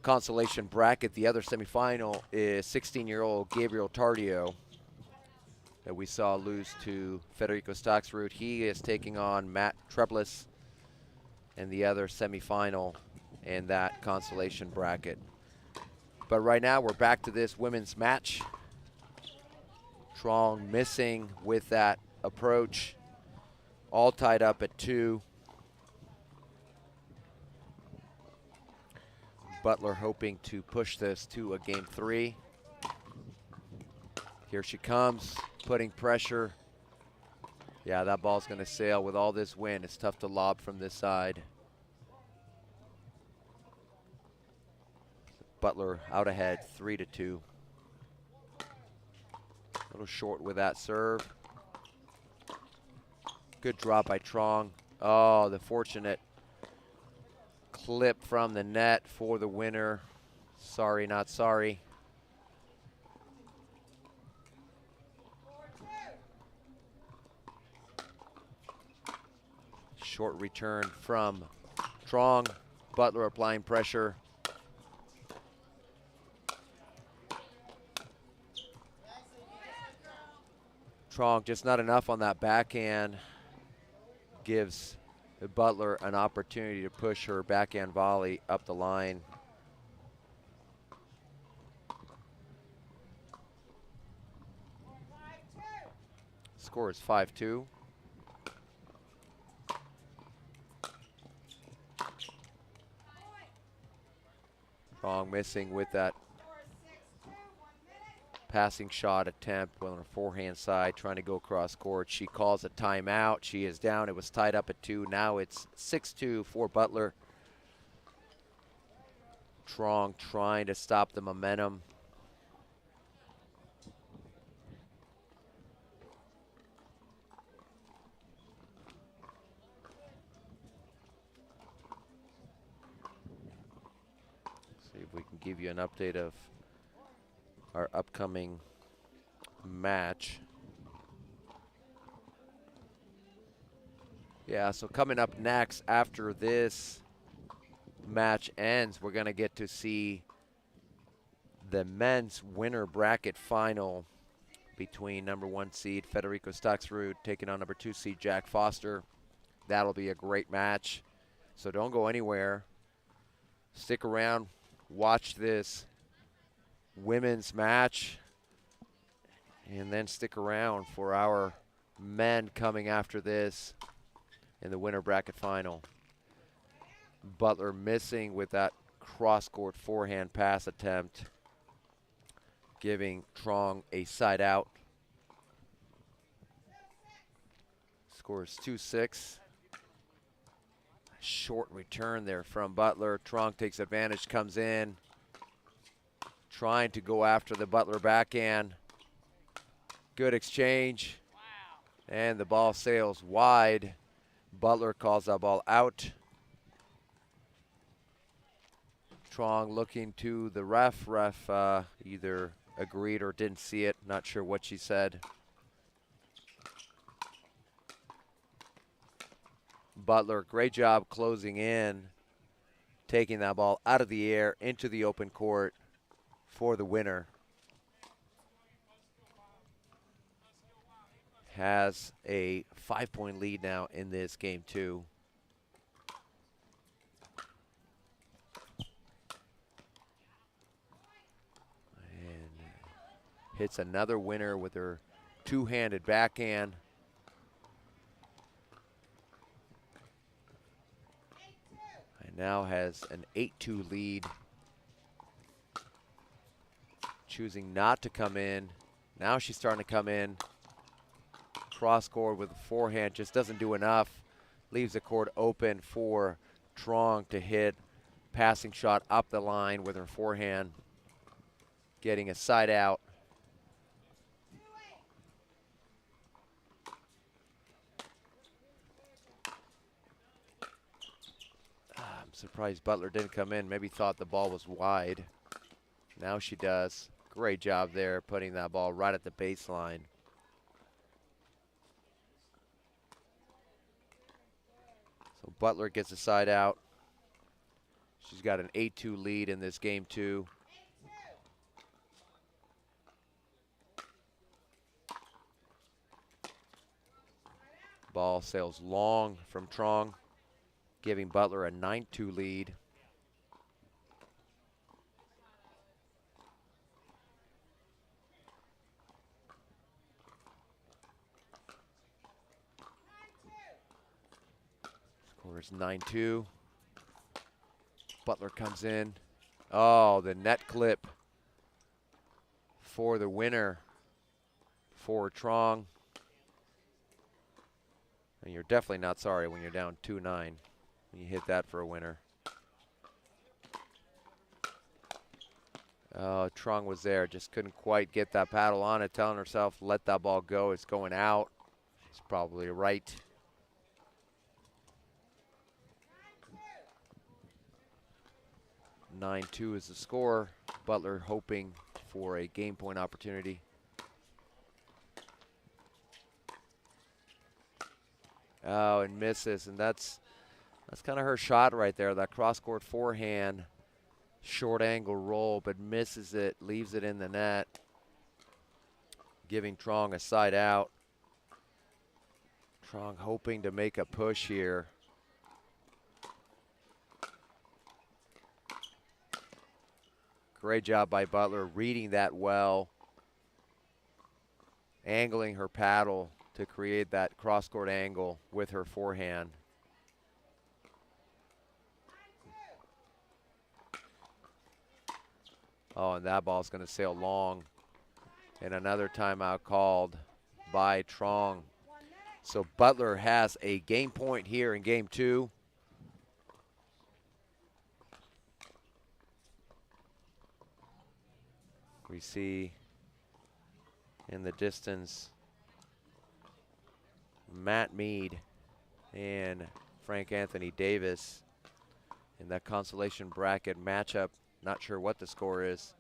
consolation bracket. The other semifinal is 16-year-old Gabriel Tardio that we saw lose to Federico Staksrud. He is taking on Matt Treblis in the other semifinal in that consolation bracket. But right now we're back to this women's match. Truong missing with that approach, all tied up at 2. Butler hoping to push this to a game 3. Here she comes, putting pressure. Yeah, that ball's going to sail with all this wind. It's tough to lob from this side. Butler out ahead, 3-2. A little short with that serve. Good drop by Truong. Oh, the fortunate clip from the net for the winner. Sorry, not sorry. Short return from Truong. Butler applying pressure. Truong just not enough on that backhand. Gives Butler an opportunity to push her backhand volley up the line. Score is 5-2. Truong missing with that passing shot attempt on her forehand side, trying to go across court. She calls a timeout. She is down. It was tied up at 2. Now it's 6-2 for Butler. Truong trying to stop the momentum. See if we can give you an update of our upcoming match. Yeah, so coming up next after this match ends, we're going to get to see the men's winner bracket final between number 1 seed Federico Staksrud taking on number 2 seed Jack Foster. That'll be a great match. So don't go anywhere. Stick around, watch this women's match, and then stick around for our men coming after this in the winner bracket final. Butler missing with that cross-court forehand pass attempt, giving Truong a side out. Score is 2-6. Short return there from Butler. Truong takes advantage, comes in, trying to go after the Butler backhand. Good exchange. And the ball sails wide. Butler calls that ball out. Truong looking to the ref. Ref either agreed or didn't see it. Not sure what she said. Butler, great job closing in, taking that ball out of the air into the open court for the winner. Has a 5-point lead now in this game 2. And hits another winner with her two-handed backhand. And now has an 8-2 lead. Choosing not to come in. Now she's starting to come in. Cross court with a forehand, just doesn't do enough. Leaves the court open for Truong to hit. Passing shot up the line with her forehand. Getting a side out. I'm surprised Butler didn't come in. Maybe thought the ball was wide. Now she does. Great job there, putting that ball right at the baseline. So Butler gets a side out. She's got an 8-2 lead in this game 2. Ball sails long from Truong, giving Butler a 9-2 lead. Score is 9-2. Butler comes in. Oh, the net clip for the winner for Truong. And you're definitely not sorry when you're down 2-9 when you hit that for a winner. Oh, Truong was there, just couldn't quite get that paddle on it, telling herself, let that ball go, it's going out. She's probably right. (9-2) is the score. Butler hoping for a game point opportunity. Oh, and misses, and that's kind of her shot right there, that cross-court forehand, short angle roll, but misses it, leaves it in the net, giving Truong a side out. Truong hoping to make a push here. Great job by Butler, reading that well, angling her paddle to create that cross-court angle with her forehand. Oh, and that ball's going to sail long. And another timeout called by Truong. So Butler has a game point here in game 2. We see in the distance Matt Mead and Frank Anthony Davis in that consolation bracket matchup. Not sure what the score is.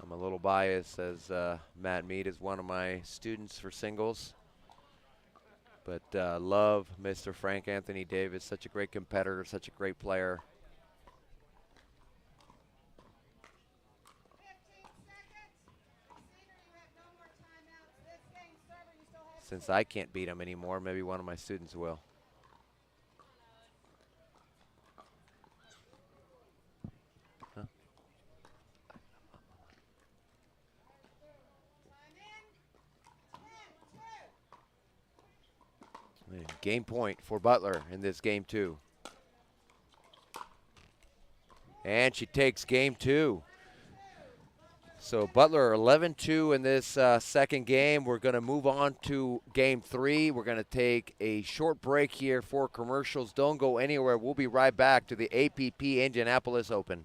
I'm a little biased as Matt Mead is one of my students for singles. But love Mr. Frank Anthony Davis, such a great competitor, such a great player. 15 seconds. Receiver, you have no more timeouts. This game, server, you still have Since I can't beat him anymore, maybe one of my students will. Huh? time in. 10-2. And game point for Butler in this game 2. And she takes game 2. So Butler 11-2 in this second game. We're going to move on to game 3. We're going to take a short break here for commercials. Don't go anywhere. We'll be right back to the APP Indianapolis Open.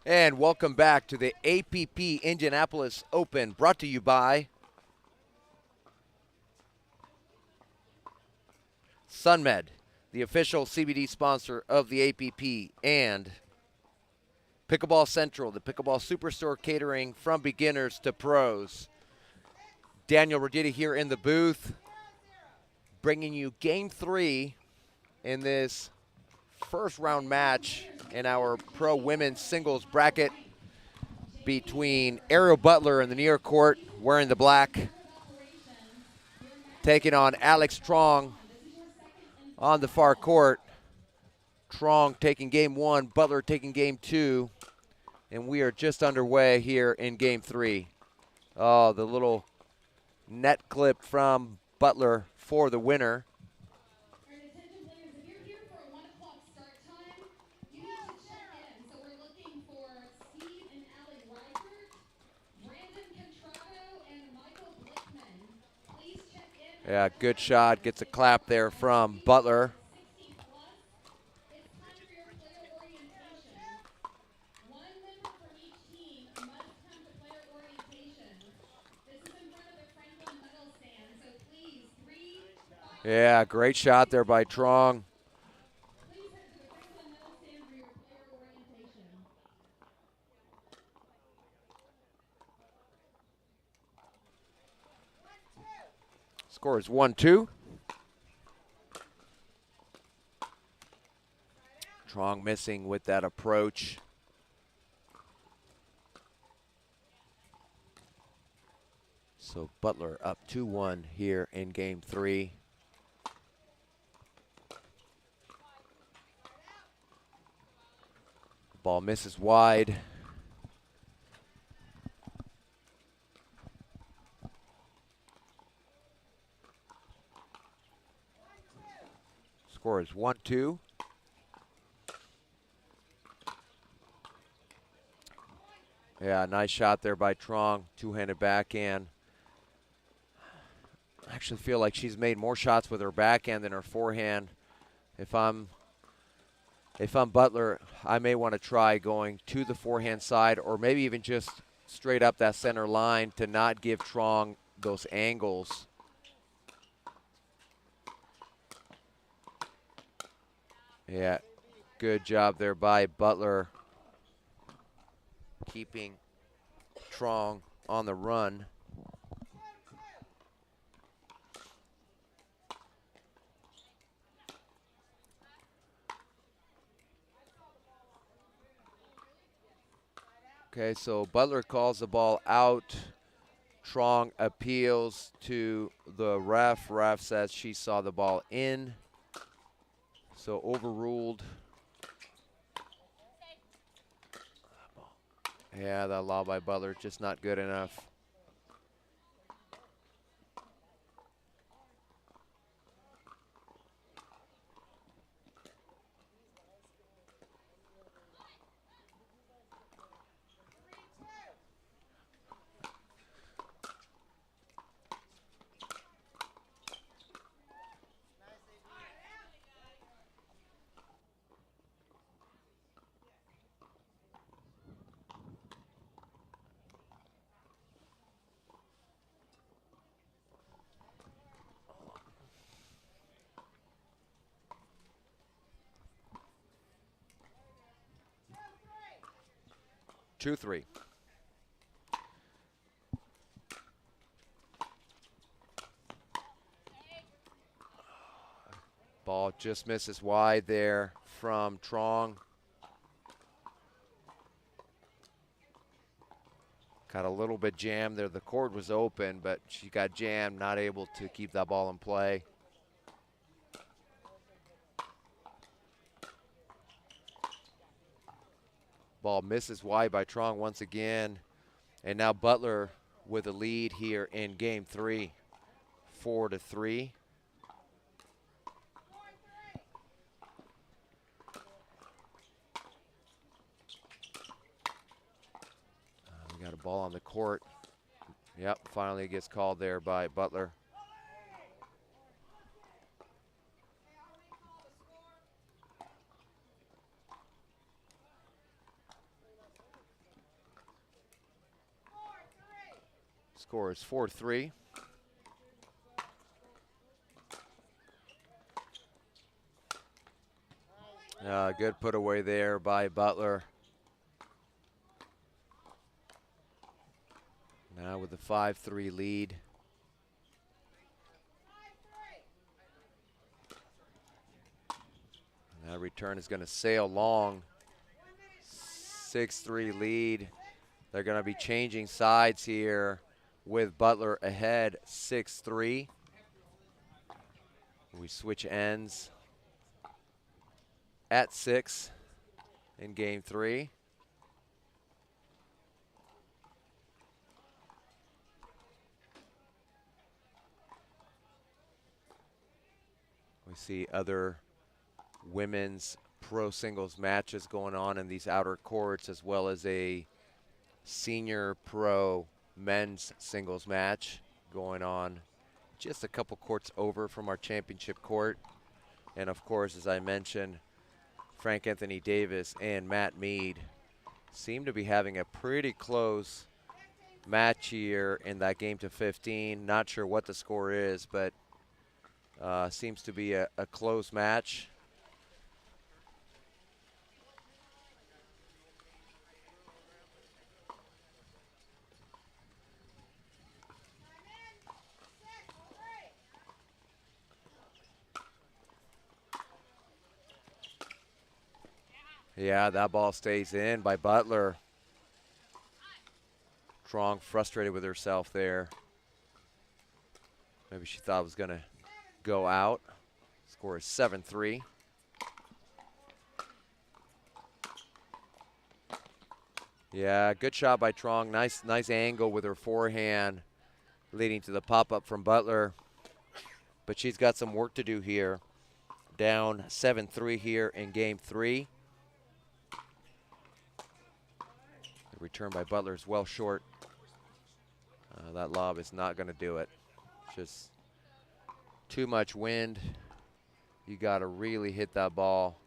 And welcome back to the APP Indianapolis Open, brought to you by SunMed, the official CBD sponsor of the APP, and Pickleball Central, the Pickleball Superstore catering from beginners to pros. Daniel Rodita here in the booth, bringing you game 3 in this first round match in our pro women's singles bracket between Ariel Butler in the near court wearing the black, taking on Alex Truong on the far court. Truong taking game 1, Butler taking game 2, and we are just underway here in game 3. Oh, the little net clip from Butler for the winner. Yeah, good shot. Gets a clap there from Butler. Yeah, great shot there by Truong. Score is 1-2. Truong missing with that approach. So Butler up 2-1 here in game 3. Ball misses wide. Score is 1-2. Yeah, nice shot there by Truong. Two-handed backhand. I actually feel like she's made more shots with her backhand than her forehand. If I'm Butler, I may want to try going to the forehand side, or maybe even just straight up that center line to not give Truong those angles. Yeah, good job there by Butler, keeping Truong on the run. Okay, so Butler calls the ball out. Truong appeals to the ref. Ref says she saw the ball in. So overruled. Yeah, that lob by Butler just not good enough. Two, three. Ball just misses wide there from Truong. Got a little bit jammed there. The court was open, but she got jammed, not able to keep that ball in play. Ball misses wide by Truong once again. And now Butler with a lead here in game 3, 4-3. We got a ball on the court. Yep, finally gets called there by Butler. Score is 4-3. Good put away there by Butler. Now with the 5-3 lead. That return is going to sail long. 6-3 lead. They're going to be changing sides here with Butler ahead 6-3. We switch ends at 6 in game 3. We see other women's pro singles matches going on in these outer courts, as well as a senior pro men's singles match going on just a couple courts over from our championship court. And of course, as I mentioned, Frank Anthony Davis and Matt Mead seem to be having a pretty close match here in that game to 15. Not sure what the score is, but seems to be a close match. Yeah, that ball stays in by Butler. Truong frustrated with herself there. Maybe she thought it was going to go out. Score is 7-3. Yeah, good shot by Truong. Nice angle with her forehand, leading to the pop-up from Butler. But she's got some work to do here. Down 7-3 here in game 3. The return by Butler is well short. That lob is not going to do it. Just too much wind. You got to really hit that ball.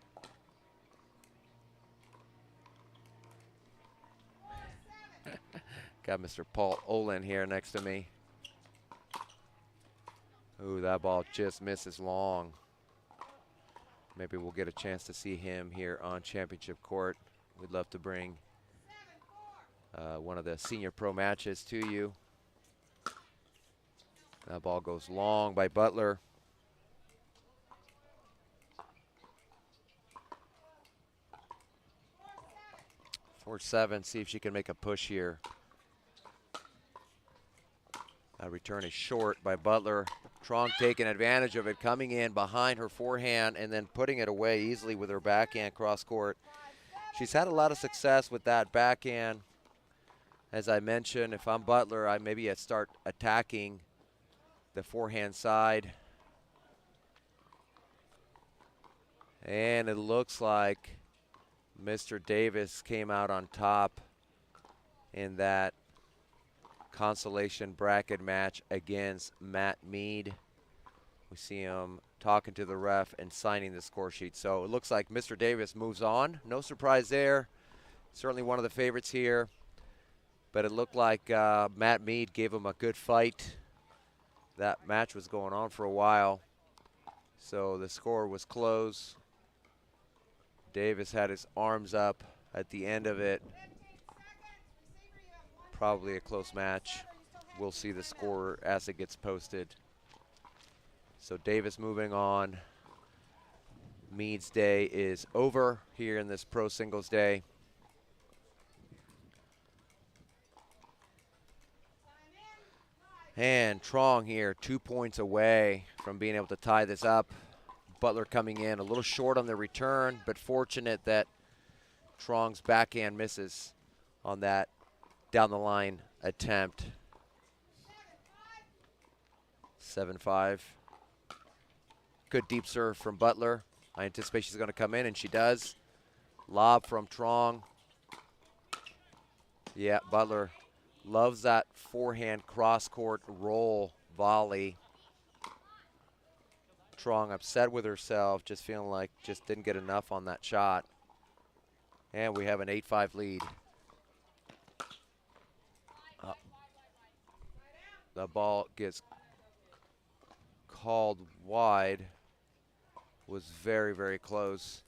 Got Mr. Paul Olin here next to me. Ooh, that ball just misses long. Maybe we'll get a chance to see him here on championship court. We'd love to bring one of the senior pro matches to you. That ball goes long by Butler. Four 7, see if she can make a push here. That return is short by Butler. Truong taking advantage of it, coming in behind her forehand and then putting it away easily with her backhand cross court. She's had a lot of success with that backhand. As I mentioned, if I'm Butler, I maybe start attacking the forehand side. And it looks like Mr. Davis came out on top in that consolation bracket match against Matt Mead. We see him talking to the ref and signing the score sheet. So it looks like Mr. Davis moves on. No surprise there. Certainly one of the favorites here. But it looked like Matt Mead gave him a good fight. That match was going on for a while. So the score was close. Davis had his arms up at the end of it. Probably a close match. We'll see the score as it gets posted. So Davis moving on. Mead's day is over here in this pro singles day. And Truong here, 2 points away from being able to tie this up. Butler coming in a little short on the return, but fortunate that Truong's backhand misses on that down the line attempt. 7-5. Good deep serve from Butler. I anticipate she's going to come in, and she does. Lob from Truong. Yeah, Butler loves that forehand cross-court roll volley. Truong upset with herself, just feeling like just didn't get enough on that shot. And we have an 8-5 lead. The ball gets called wide. Was very, very close.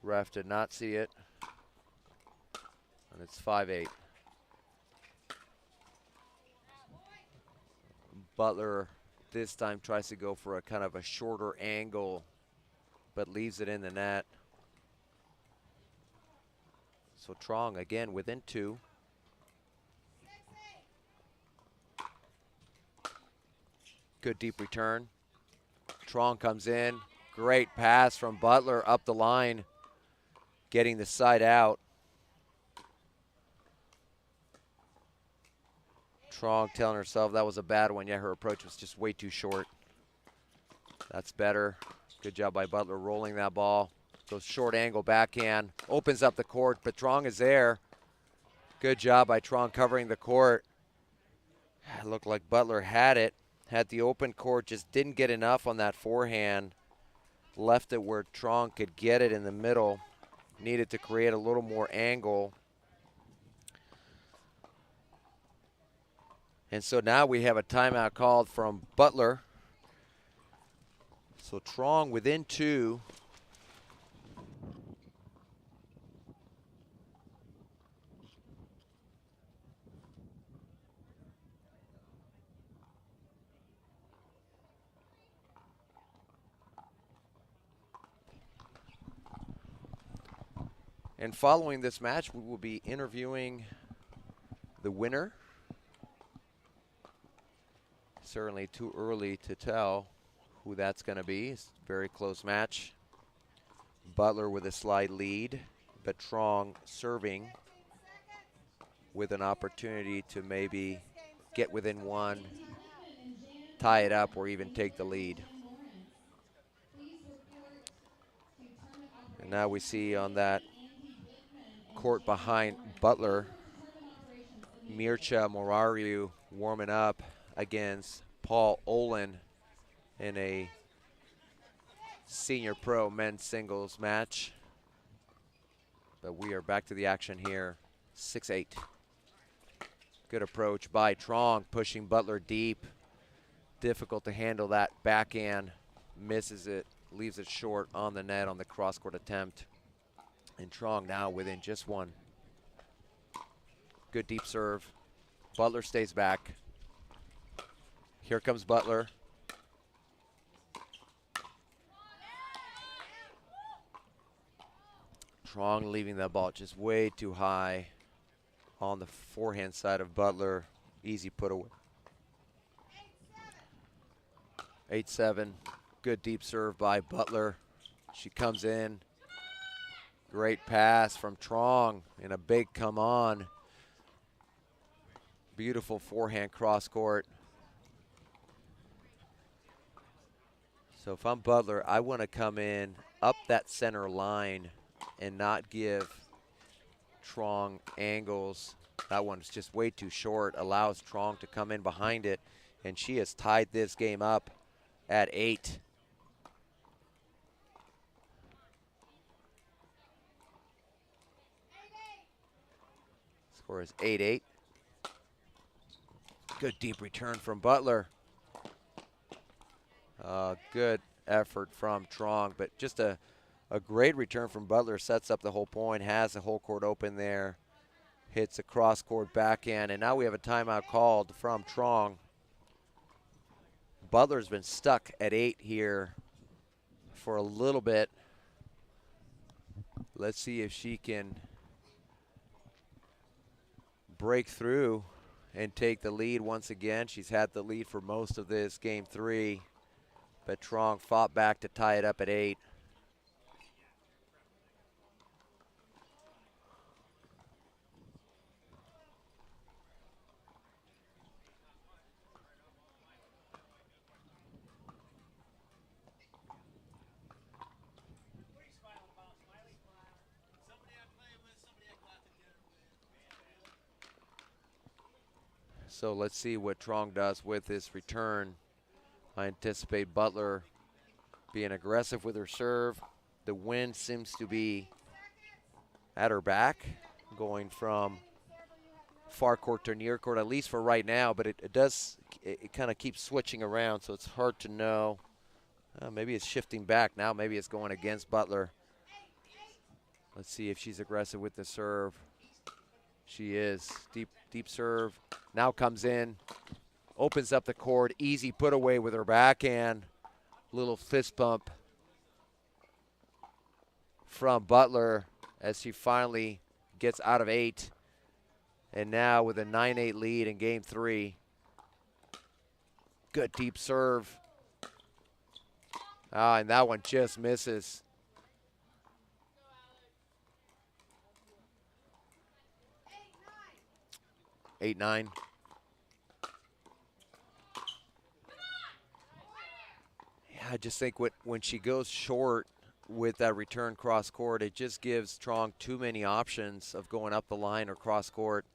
Ref did not see it. And it's 5-8. Butler this time tries to go for a kind of a shorter angle, but leaves it in the net. So Truong again within 2. Good deep return. Truong comes in. Great pass from Butler up the line, getting the side out. Truong telling herself that was a bad one. Yeah, her approach was just way too short. That's better. Good job by Butler rolling that ball. Goes short angle backhand. Opens up the court, but Truong is there. Good job by Truong covering the court. It looked like Butler had it. Had the open court, just didn't get enough on that forehand. Left it where Truong could get it in the middle. Needed to create a little more angle. And so now we have a timeout called from Butler. So Truong within 2. And following this match, we will be interviewing the winner. Certainly too early to tell who that's going to be. It's a very close match. Butler with a slight lead, but Truong serving with an opportunity to maybe get within 1, tie it up, or even take the lead. And now we see on that court behind Butler, Mircea Morariu warming up against Paul Olin in a senior pro men's singles match. But we are back to the action here, 6-8. Good approach by Truong, pushing Butler deep. Difficult to handle that backhand. Misses it, leaves it short on the net on the cross-court attempt. And Truong now within just one. Good deep serve. Butler stays back. Here comes Butler. Truong leaving that ball just way too high on the forehand side of Butler. Easy put away. 8-7. Good deep serve by Butler. She comes in. Great pass from Truong and a big come on. Beautiful forehand cross court. So if I'm Butler, I want to come in up that center line and not give Truong angles. That one's just way too short. Allows Truong to come in behind it, and she has tied this game up at 8. Score is 8-8. Good deep return from Butler. Good effort from Truong, but just a great return from Butler. Sets up the whole point, has the whole court open there. Hits a cross-court backhand, and now we have a timeout called from Truong. Butler's been stuck at 8 here for a little bit. Let's see if she can break through and take the lead once again. She's had the lead for most of this game 3, but Truong fought back to tie it up at 8. So let's see what Truong does with this return. I anticipate Butler being aggressive with her serve. The wind seems to be at her back, going from far court to near court, at least for right now, but it kind of keeps switching around, so it's hard to know. Maybe it's shifting back now. Maybe it's going against Butler. Let's see if she's aggressive with the serve. She is. Deep serve. Now comes in. Opens up the court. Easy put away with her backhand. Little fist bump from Butler as she finally gets out of 8. And now with a 9-8 lead in game 3. Good deep serve. And that one just misses. 8-9. Yeah, I just think when she goes short with that return cross court, it just gives Truong too many options of going up the line or cross court.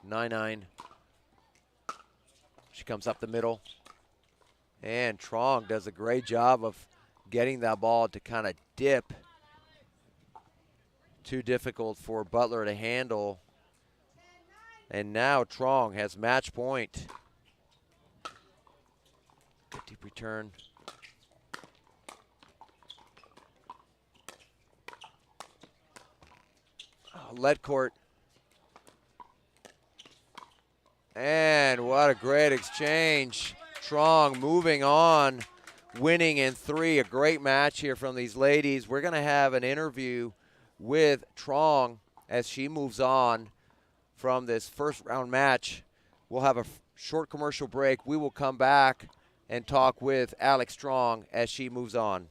9-9. She comes up the middle. And Truong does a great job of getting that ball to kind of dip. Too difficult for Butler to handle. And now Truong has match point. Good deep return. Lead court. And what a great exchange. Truong moving on, winning in 3. A great match here from these ladies. We're going to have an interview with Truong as she moves on from this first round match. We'll have a short commercial break. We will come back and talk with Alex Truong as she moves on.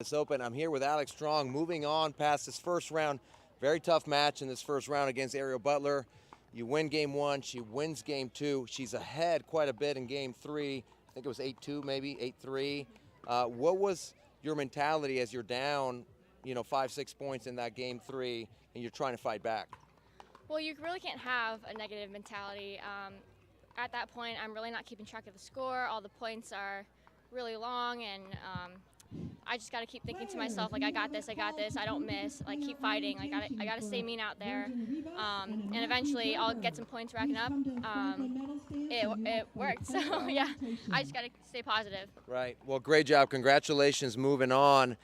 Indianapolis Open. I'm here with Alex Truong, moving on past this first round. Very tough match in this first round against Ariel Butler. You win game 1, she wins game 2. She's ahead quite a bit in game 3. I think it was 8-2 maybe, 8-3. What was your mentality as you're down, 5-6 points in that game 3 and you're trying to fight back? Well, you really can't have a negative mentality. At that point, I'm really not keeping track of the score. All the points are really long, and I just got to keep thinking to myself, like, I got this, I don't miss, like, keep fighting, like, I got to stay mean out there, and eventually I'll get some points racking up. It worked, so yeah, I just got to stay positive. Right, well, great job, congratulations, moving on.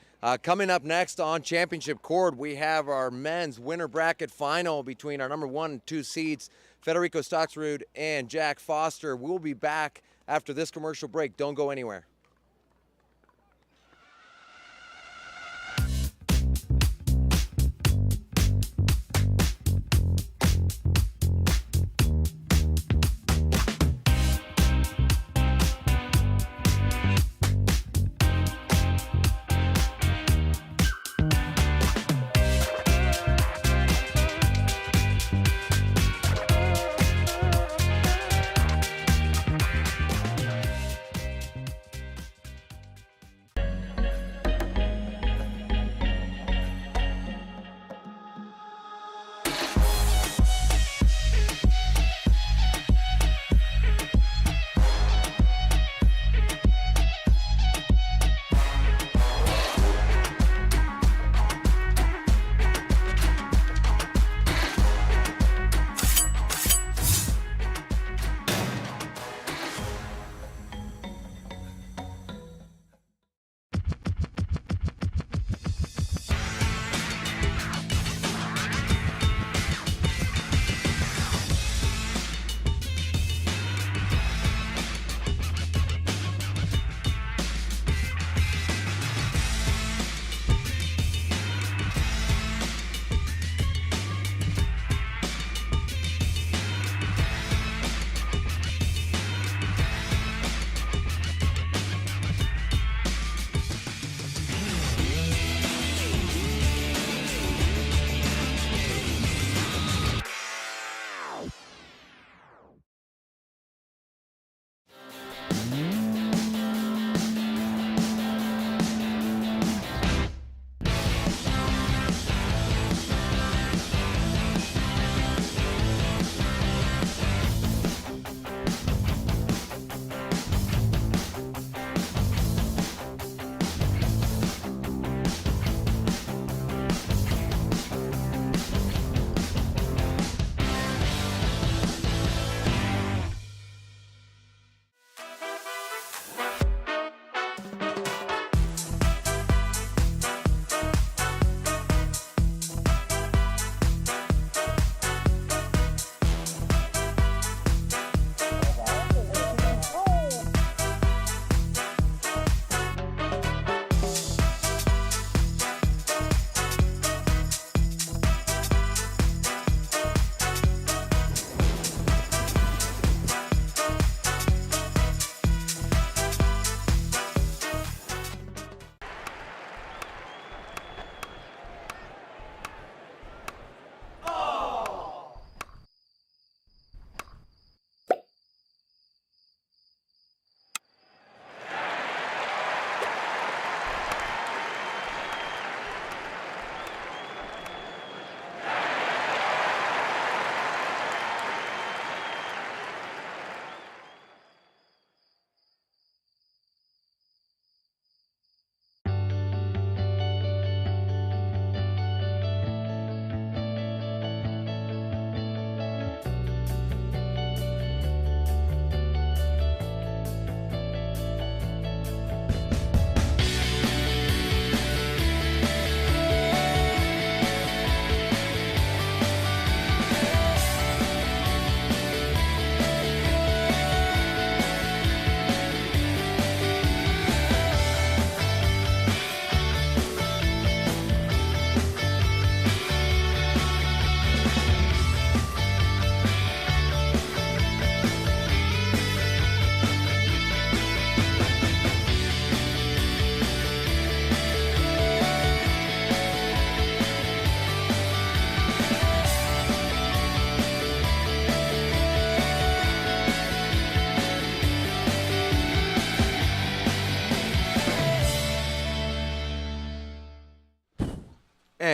Coming up next on Championship Court, we have our men's winner bracket final between our number 1 and 2 seeds, Federico Staksrud and Jack Foster. We'll be back after this commercial break. Don't go anywhere.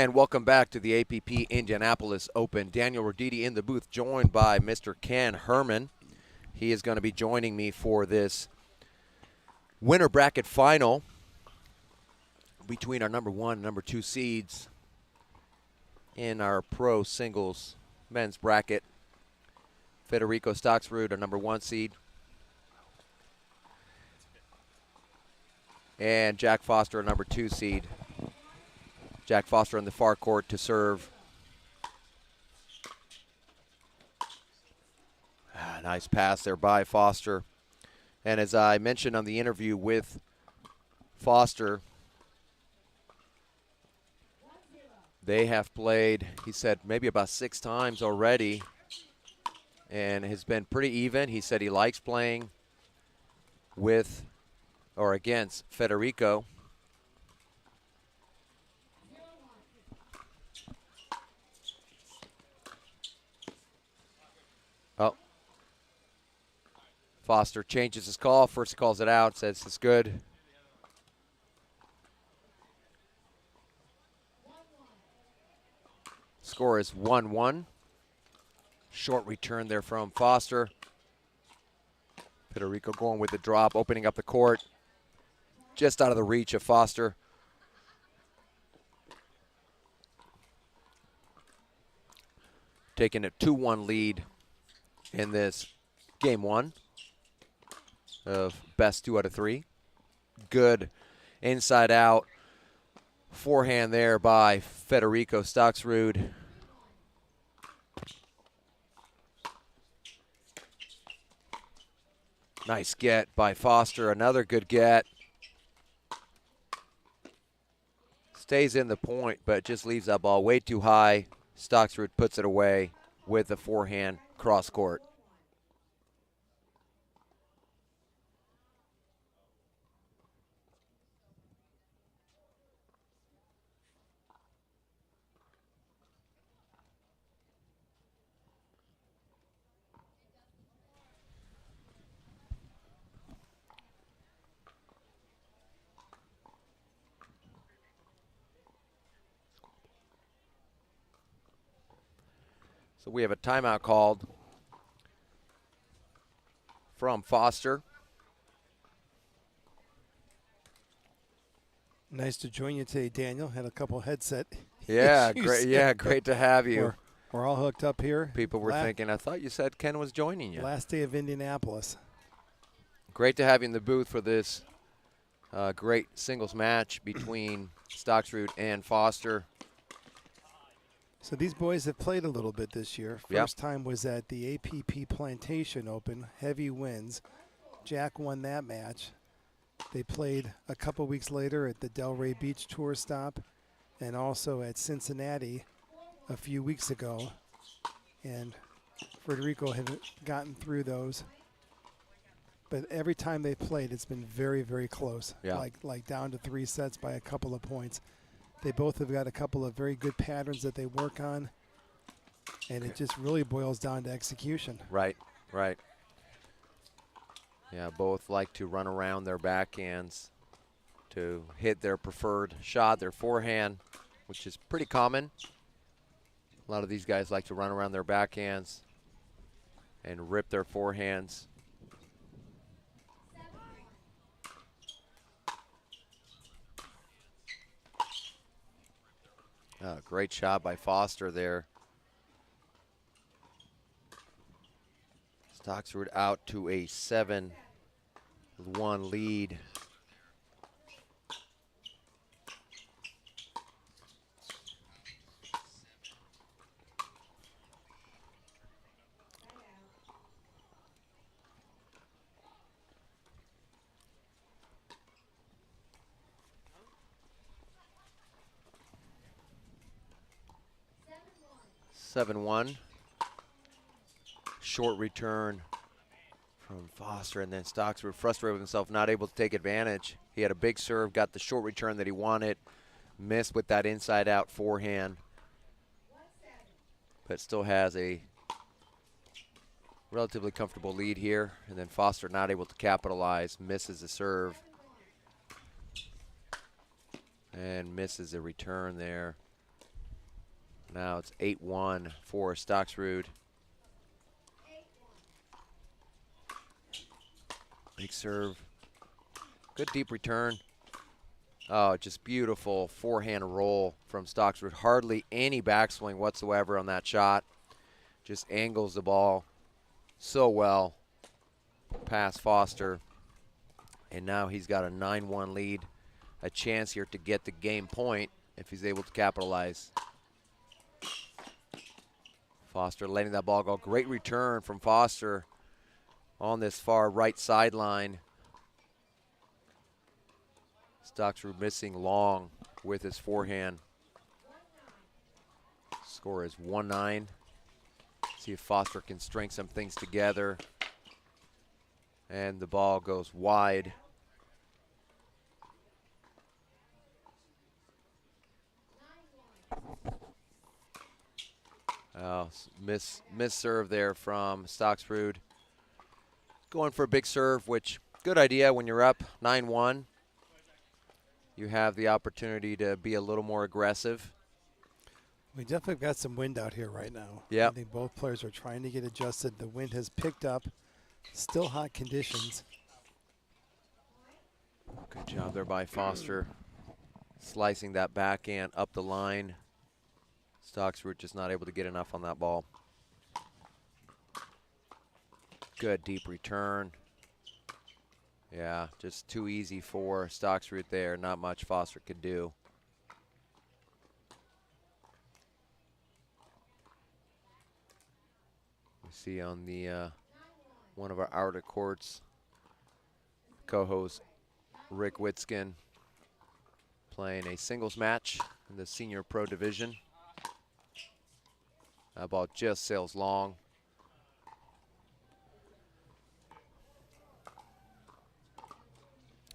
And welcome back to the APP Indianapolis Open. Daniel Roditi in the booth, joined by Mr. Ken Herman. He is going to be joining me for this winner bracket final between our number 1 and number 2 seeds in our pro singles men's bracket. Federico Staksrud, our number 1 seed, and Jack Foster, our number 2 seed. Jack Foster on the far court to serve. Nice pass there by Foster. And as I mentioned on the interview with Foster, they have played, he said, maybe about 6 times already, and has been pretty even. He said he likes playing with or against Federico. Oh. Foster changes his call. First he calls it out, says it's good. Score is 1-1. Short return there from Foster. Federico going with the drop, opening up the court. Just out of the reach of Foster. Taking a 2-1 lead in this game 1 of best 2 out of 3. Good inside out forehand there by Federico Staksrud. Nice get by Foster, another good get. Stays in the point, but just leaves that ball way too high. Staksrud puts it away with the forehand cross court. So we have a timeout called from Foster. Nice to join you today, Daniel. Had a couple headset Yeah, issues. great. Yeah, great to have you. We're all hooked up here. People were thinking, I thought you said Ken was joining you. Last day of Indianapolis. Great to have you in the booth for this great singles match between Staksrud and Foster. So these boys have played a little bit this year. Yep. First time was at the APP Plantation Open. Heavy wins. Jack won that match. They played a couple weeks later at the Delray Beach Tour stop and also at Cincinnati a few weeks ago. And Federico had gotten through those. But every time they played, it's been very, very close. Yeah. Like down to 3 sets by a couple of points. They both have got a couple of very good patterns that they work on, and it just really boils down to execution. Right, right. Yeah, both like to run around their backhands to hit their preferred shot, their forehand, which is pretty common. A lot of these guys like to run around their backhands and rip their forehands. Great shot by Foster there. Staksrud out to a 7-1 lead. Short return from Foster, and then Staksrud frustrated with himself, not able to take advantage. He had a big serve, got the short return that he wanted, missed with that inside-out forehand, but still has a relatively comfortable lead here. And then Foster not able to capitalize, misses the serve, and misses a return there. Now it's 8-1 for Staksrud. Big serve. Good deep return. Oh, just beautiful forehand roll from Staksrud. Hardly any backswing whatsoever on that shot. Just angles the ball so well past Foster. And now he's got a 9-1 lead. A chance here to get the game point if he's able to capitalize. Foster letting that ball go. Great return from Foster on this far right sideline. Staksrud missing long with his forehand. Score is 1-9. See if Foster can string some things together. And the ball goes wide. Miss serve there from Staksrud. Going for a big serve, which good idea when you're up 9-1. You have the opportunity to be a little more aggressive. We definitely got some wind out here right now. Yeah. I think both players are trying to get adjusted. The wind has picked up. Still hot conditions. Good job there by Foster. Slicing that backhand up the line. Staksrud just not able to get enough on that ball. Good deep return. Yeah, just too easy for Staksrud there. Not much Foster could do. We see on the one of our outer courts, co-host Rick Witskin playing a singles match in the senior pro division. That ball just sails long.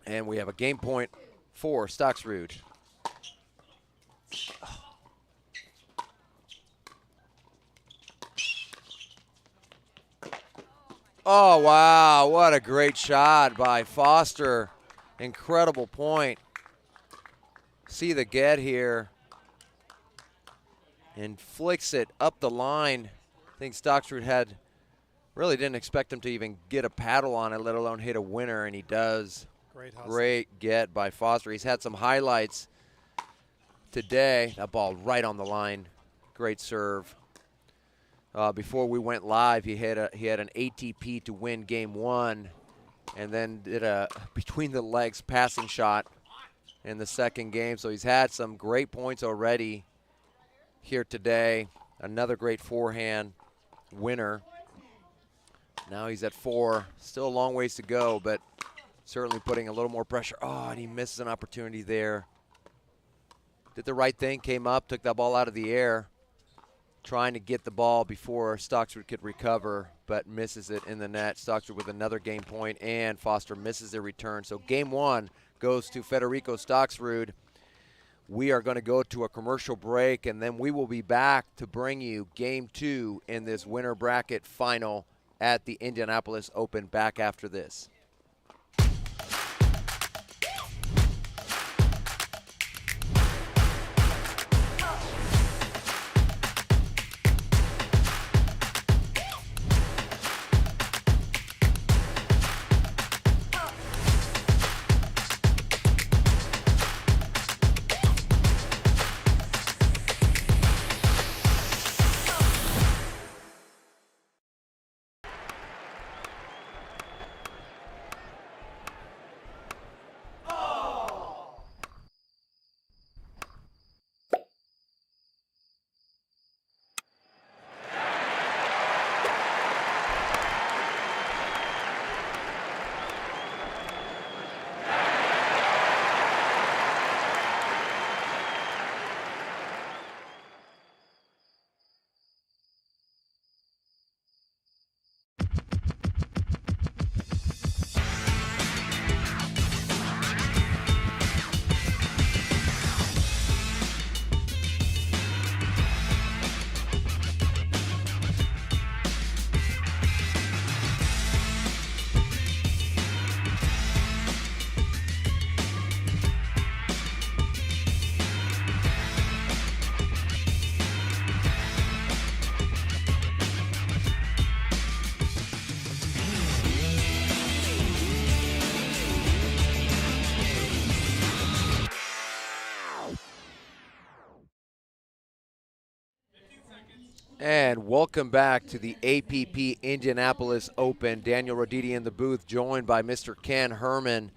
And we have a game point for Staksrud. Oh, wow, what a great shot by Foster. Incredible point. See the get here. And flicks it up the line. I think Staksrud really didn't expect him to even get a paddle on it, let alone hit a winner, and he does. Great hustle. Great get by Foster. He's had some highlights today. That ball right on the line. Great serve. Before we went live, he had an ATP to win game one, and then did a between the legs passing shot in the second game. So he's had some great points already here today. Another great forehand winner. Now he's at 4. Still a long ways to go, but certainly putting a little more pressure. Oh, and he misses an opportunity there. Did the right thing, came up, took that ball out of the air, trying to get the ball before Staksrud could recover, but misses it in the net. Staksrud with another game point, and Foster misses the return. So game one goes to Federico Staksrud. We are going to go to a commercial break, and then we will be back to bring you game two in this winner bracket final at the Indianapolis Open back after this. And welcome back to the APP Indianapolis Open. Daniel Roditi in the booth, joined by Mr. Ken Herman.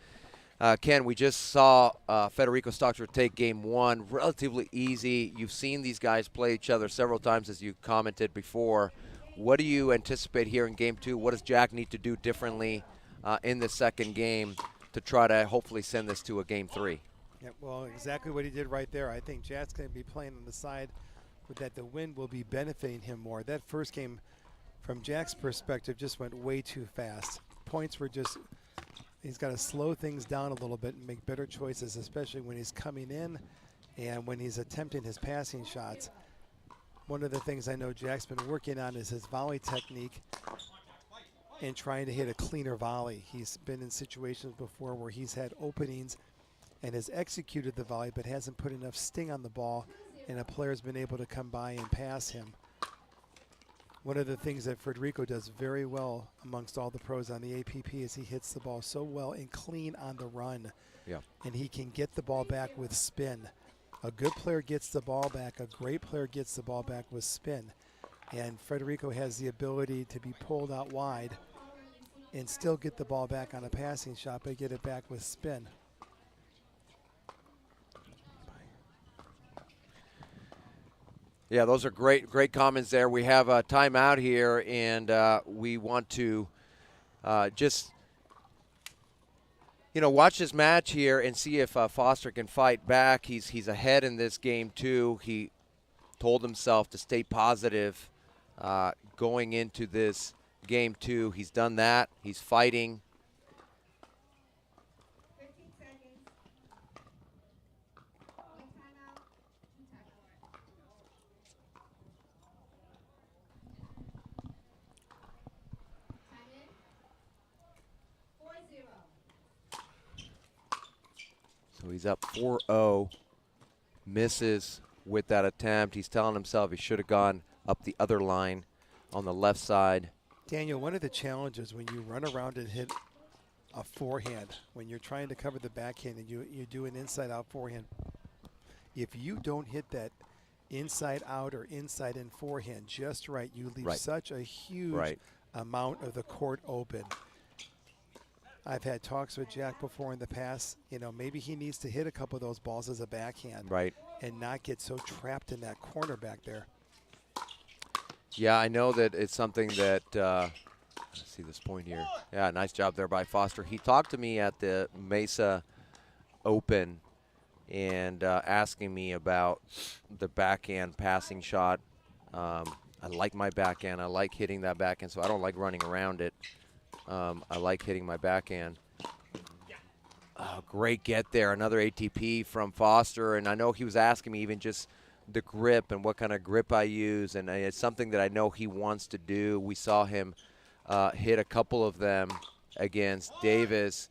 Ken, we just saw Federico Staksrud take game one, relatively easy. You've seen these guys play each other several times, as you commented before. What do you anticipate here in game two? What does Jack need to do differently in the second game to try to hopefully send this to a game three? Yeah, well, exactly what he did right there. I think Jack's going to be playing on the side that the wind will be benefiting him more. That first game, from Jack's perspective, just went way too fast. Points were just, he's got to slow things down a little bit and make better choices, especially when he's coming in and when he's attempting his passing shots. One of the things I know Jack's been working on is his volley technique and trying to hit a cleaner volley. He's been in situations before where he's had openings and has executed the volley but hasn't put enough sting on the ball, and a player's been able to come by and pass him. One of the things that Federico does very well amongst all the pros on the APP is he hits the ball so well and clean on the run. Yeah. And he can get the ball back with spin. A good player gets the ball back. A great player gets the ball back with spin. And Federico has the ability to be pulled out wide and still get the ball back on a passing shot, but get it back with spin. Yeah, those are great comments there. We have a timeout here, and we want to just, watch this match here and see if Foster can fight back. He's ahead in this game too. He told himself to stay positive going into this game two. He's done that. He's fighting. So he's up 4-0, misses with that attempt. He's telling himself he should have gone up the other line on the left side. Daniel, one of the challenges when you run around and hit a forehand, when you're trying to cover the backhand and you do an inside-out forehand, if you don't hit that inside-out or inside-in forehand just right, you leave such a huge amount of the court open. I've had talks with Jack before in the past. Maybe he needs to hit a couple of those balls as a backhand and not get so trapped in that corner back there. Yeah, I know that it's something that, let's see this point here. Yeah, nice job there by Foster. He talked to me at the Mesa Open and asking me about the backhand passing shot. I like my backhand. I like hitting that backhand, so I don't like running around it. I like hitting my backhand. Oh, great get there. Another ATP from Foster. And I know he was asking me even just the grip and what kind of grip I use. And it's something that I know he wants to do. We saw him hit a couple of them against Davidse.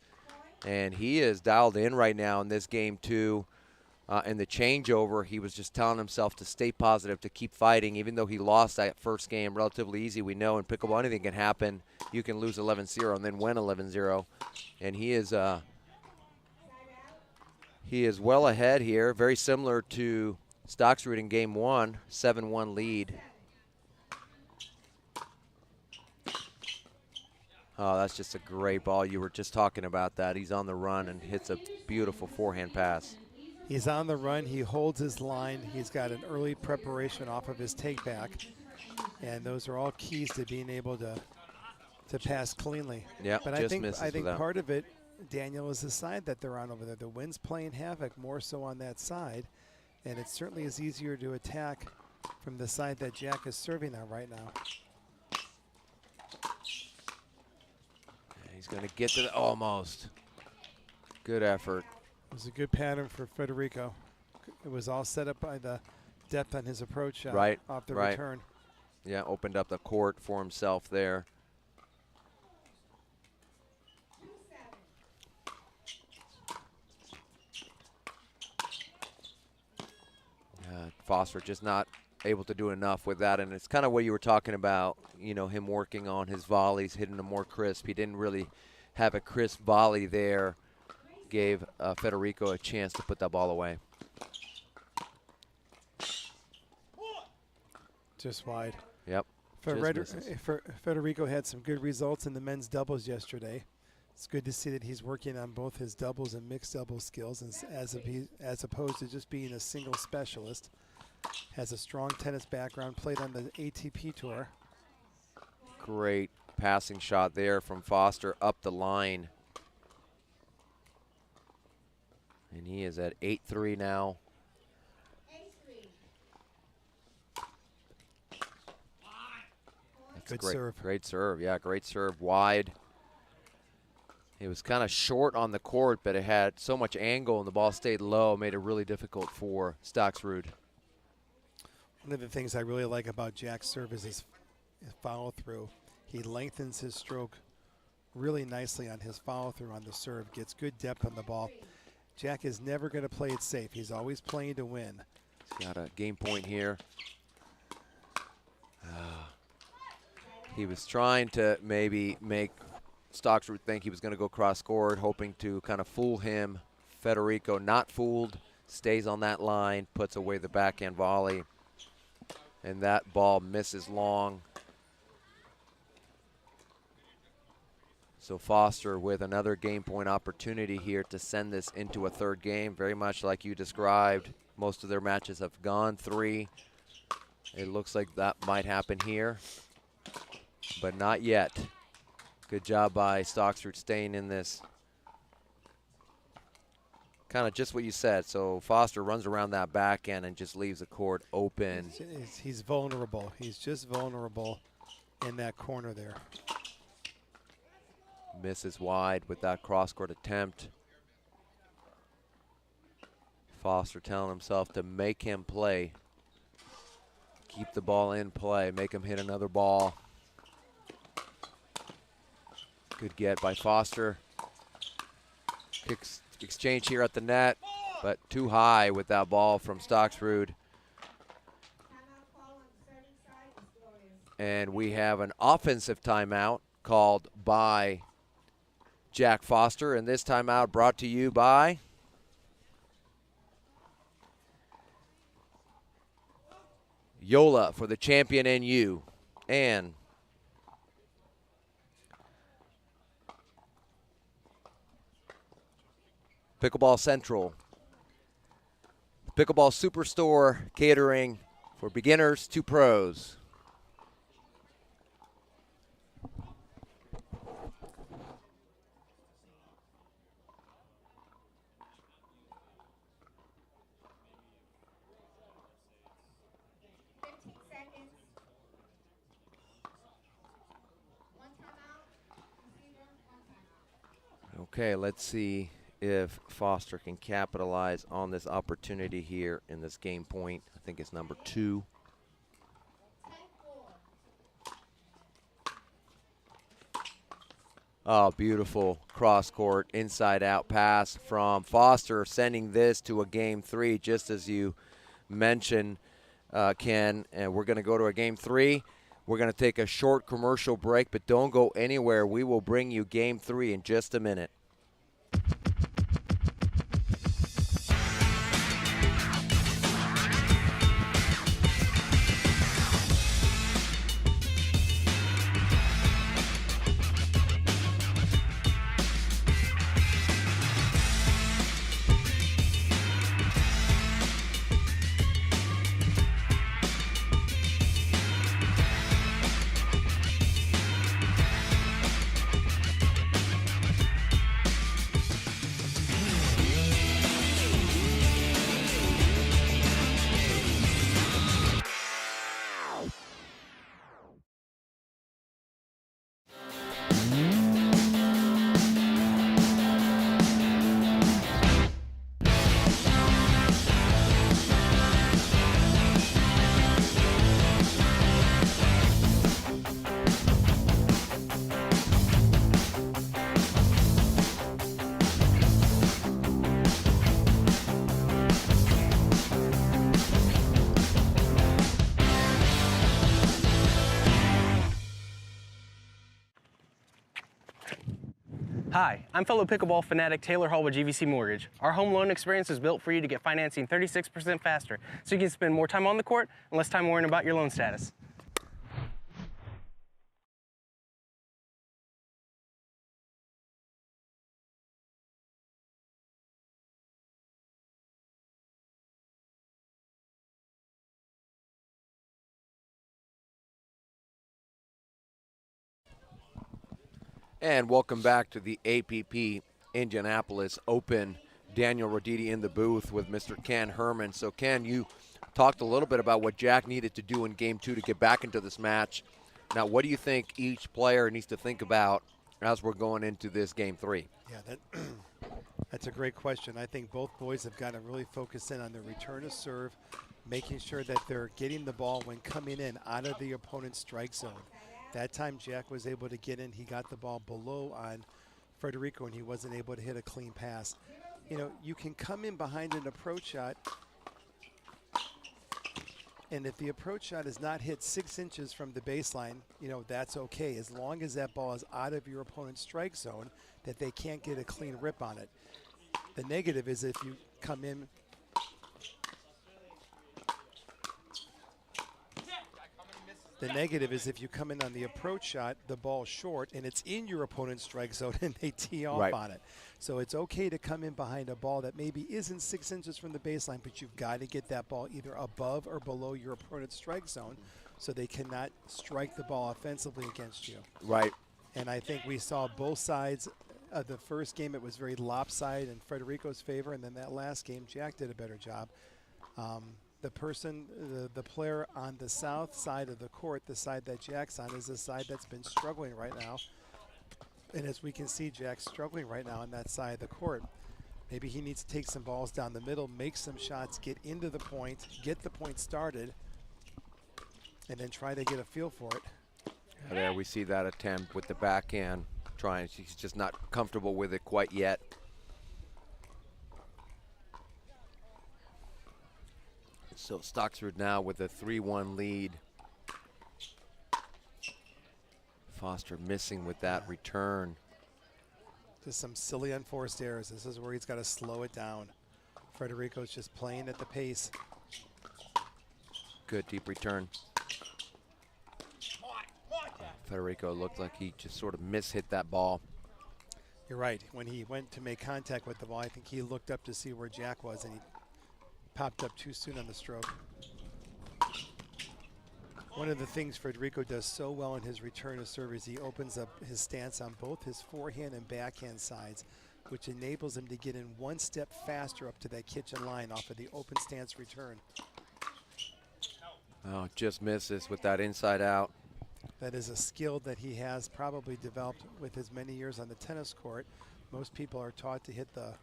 And he is dialed in right now in this game, too. In the changeover, he was just telling himself to stay positive, to keep fighting, even though he lost that first game relatively easy. We know in pickleball anything can happen. You can lose 11-0 and then win 11-0. And he is well ahead here, very similar to Staksrud in game one, 7-1 lead. Oh, that's just a great ball. You were just talking about that. He's on the run and hits a beautiful forehand pass. He's on the run. He holds his line. He's got an early preparation off of his take back. And those are all keys to being able to pass cleanly. Yeah, but just I think part of it, Daniel, is the side that they're on over there. The wind's playing havoc more so on that side. And it certainly is easier to attack from the side that Jack is serving on right now. He's going to get to the almost. Good effort. It was a good pattern for Federico. It was all set up by the depth on his approach shot off the return. Yeah, opened up the court for himself there. Foster just not able to do enough with that, and it's kind of what you were talking about, him working on his volleys, hitting them more crisp. He didn't really have a crisp volley there. Gave Federico a chance to put that ball away. Just wide. Yep. Federico had some good results in the men's doubles yesterday. It's good to see that he's working on both his doubles and mixed doubles skills as opposed to just being a single specialist. Has a strong tennis background, played on the ATP Tour. Great passing shot there from Foster up the line. And he is at 8-3 now. Good serve. Great serve, yeah, great serve, wide. It was kind of short on the court, but it had so much angle and the ball stayed low, made it really difficult for Staksrud. One of the things I really like about Jack's serve is his follow through. He lengthens his stroke really nicely on his follow through on the serve, gets good depth on the ball. Jack is never going to play it safe. He's always playing to win. He's got a game point here. He was trying to maybe make Staksrud think he was going to go cross court, hoping to kind of fool him. Federico not fooled, stays on that line, puts away the backhand volley, and that ball misses long. So Foster with another game point opportunity here to send this into a third game, very much like you described. Most of their matches have gone 3. It looks like that might happen here, but not yet. Good job by Staksrud staying in this. Kind of just what you said. So Foster runs around that backhand and just leaves the court open. He's vulnerable. He's just vulnerable in that corner there. Misses wide with that cross-court attempt. Foster telling himself to make him play. Keep the ball in play, make him hit another ball. Good get by Foster. Exchange here at the net, but too high with that ball from Staksrud. And we have an offensive timeout called by Jack Foster, and this timeout brought to you by Yola for the champion NU and Pickleball Central, Pickleball Superstore catering for beginners to pros. Okay, let's see if Foster can capitalize on this opportunity here in this game point. I think it's number 2. Oh, beautiful cross-court, inside-out pass from Foster, sending this to a game 3, just as you mentioned, Ken. And we're going to go to a game 3. We're going to take a short commercial break, but don't go anywhere. We will bring you game 3 in just a minute. Hi, I'm fellow pickleball fanatic Taylor Hall with GVC Mortgage. Our home loan experience is built for you to get financing 36% faster, so you can spend more time on the court and less time worrying about your loan status. And welcome back to the APP Indianapolis Open. Daniel Roditi in the booth with Mr. Ken Herman. So Ken, you talked a little bit about what Jack needed to do in game 2 to get back into this match. Now, what do you think each player needs to think about as we're going into this game 3? Yeah, that's a great question. I think both boys have got to really focus in on their return to serve, making sure that they're getting the ball when coming in out of the opponent's strike zone. That time Jack was able to get in. He got the ball below on Federico, and he wasn't able to hit a clean pass. You know, you can come in behind an approach shot, and if the approach shot is not hit 6 inches from the baseline, you know, that's okay, as long as that ball is out of your opponent's strike zone, that they can't get a clean rip on it. The negative is if you come in on the approach shot, the ball's short, and it's in your opponent's strike zone, and they tee off on it. So it's okay to come in behind a ball that maybe isn't 6 inches from the baseline, but you've got to get that ball either above or below your opponent's strike zone so they cannot strike the ball offensively against you. Right. And I think we saw both sides of the first game. It was very lopsided in Federico's favor, and then that last game, Jack did a better job. The player on the south side of the court, the side that Jack's on, is the side that's been struggling right now. And as we can see, Jack's struggling right now on that side of the court. Maybe he needs to take some balls down the middle, make some shots, get into the point, get the point started, and then try to get a feel for it. There we see that attempt with the backhand. He's just not comfortable with it quite yet. So Staksrud now with a 3-1 lead. Foster missing with that return. Just some silly unforced errors. This is where he's got to slow it down. Federico's just playing at the pace. Good deep return. Federico looked like he just sort of mishit that ball. You're right. When he went to make contact with the ball, I think he looked up to see where Jack was, and he popped up too soon on the stroke. One of the things Federico does so well in his return to serve is he opens up his stance on both his forehand and backhand sides, which enables him to get in one step faster up to that kitchen line off of the open stance return. Oh, just misses with that inside out. That is a skill that he has probably developed with his many years on the tennis court. Most people are taught to hit the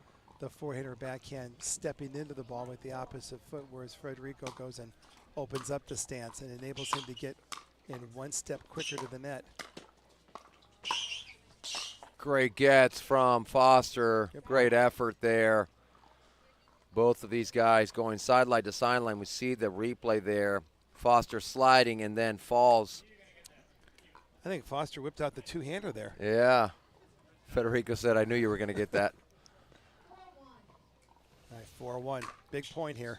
forehand or backhand stepping into the ball with the opposite foot, whereas Federico goes and opens up the stance and enables him to get in one step quicker to the net. Great gets from Foster. Yep. Great effort there. Both of these guys going sideline to sideline. We see the replay there. Foster sliding and then falls. I think Foster whipped out the two-hander there. Yeah. Federico said, I knew you were going to get that. All right, 4-1. Big point here.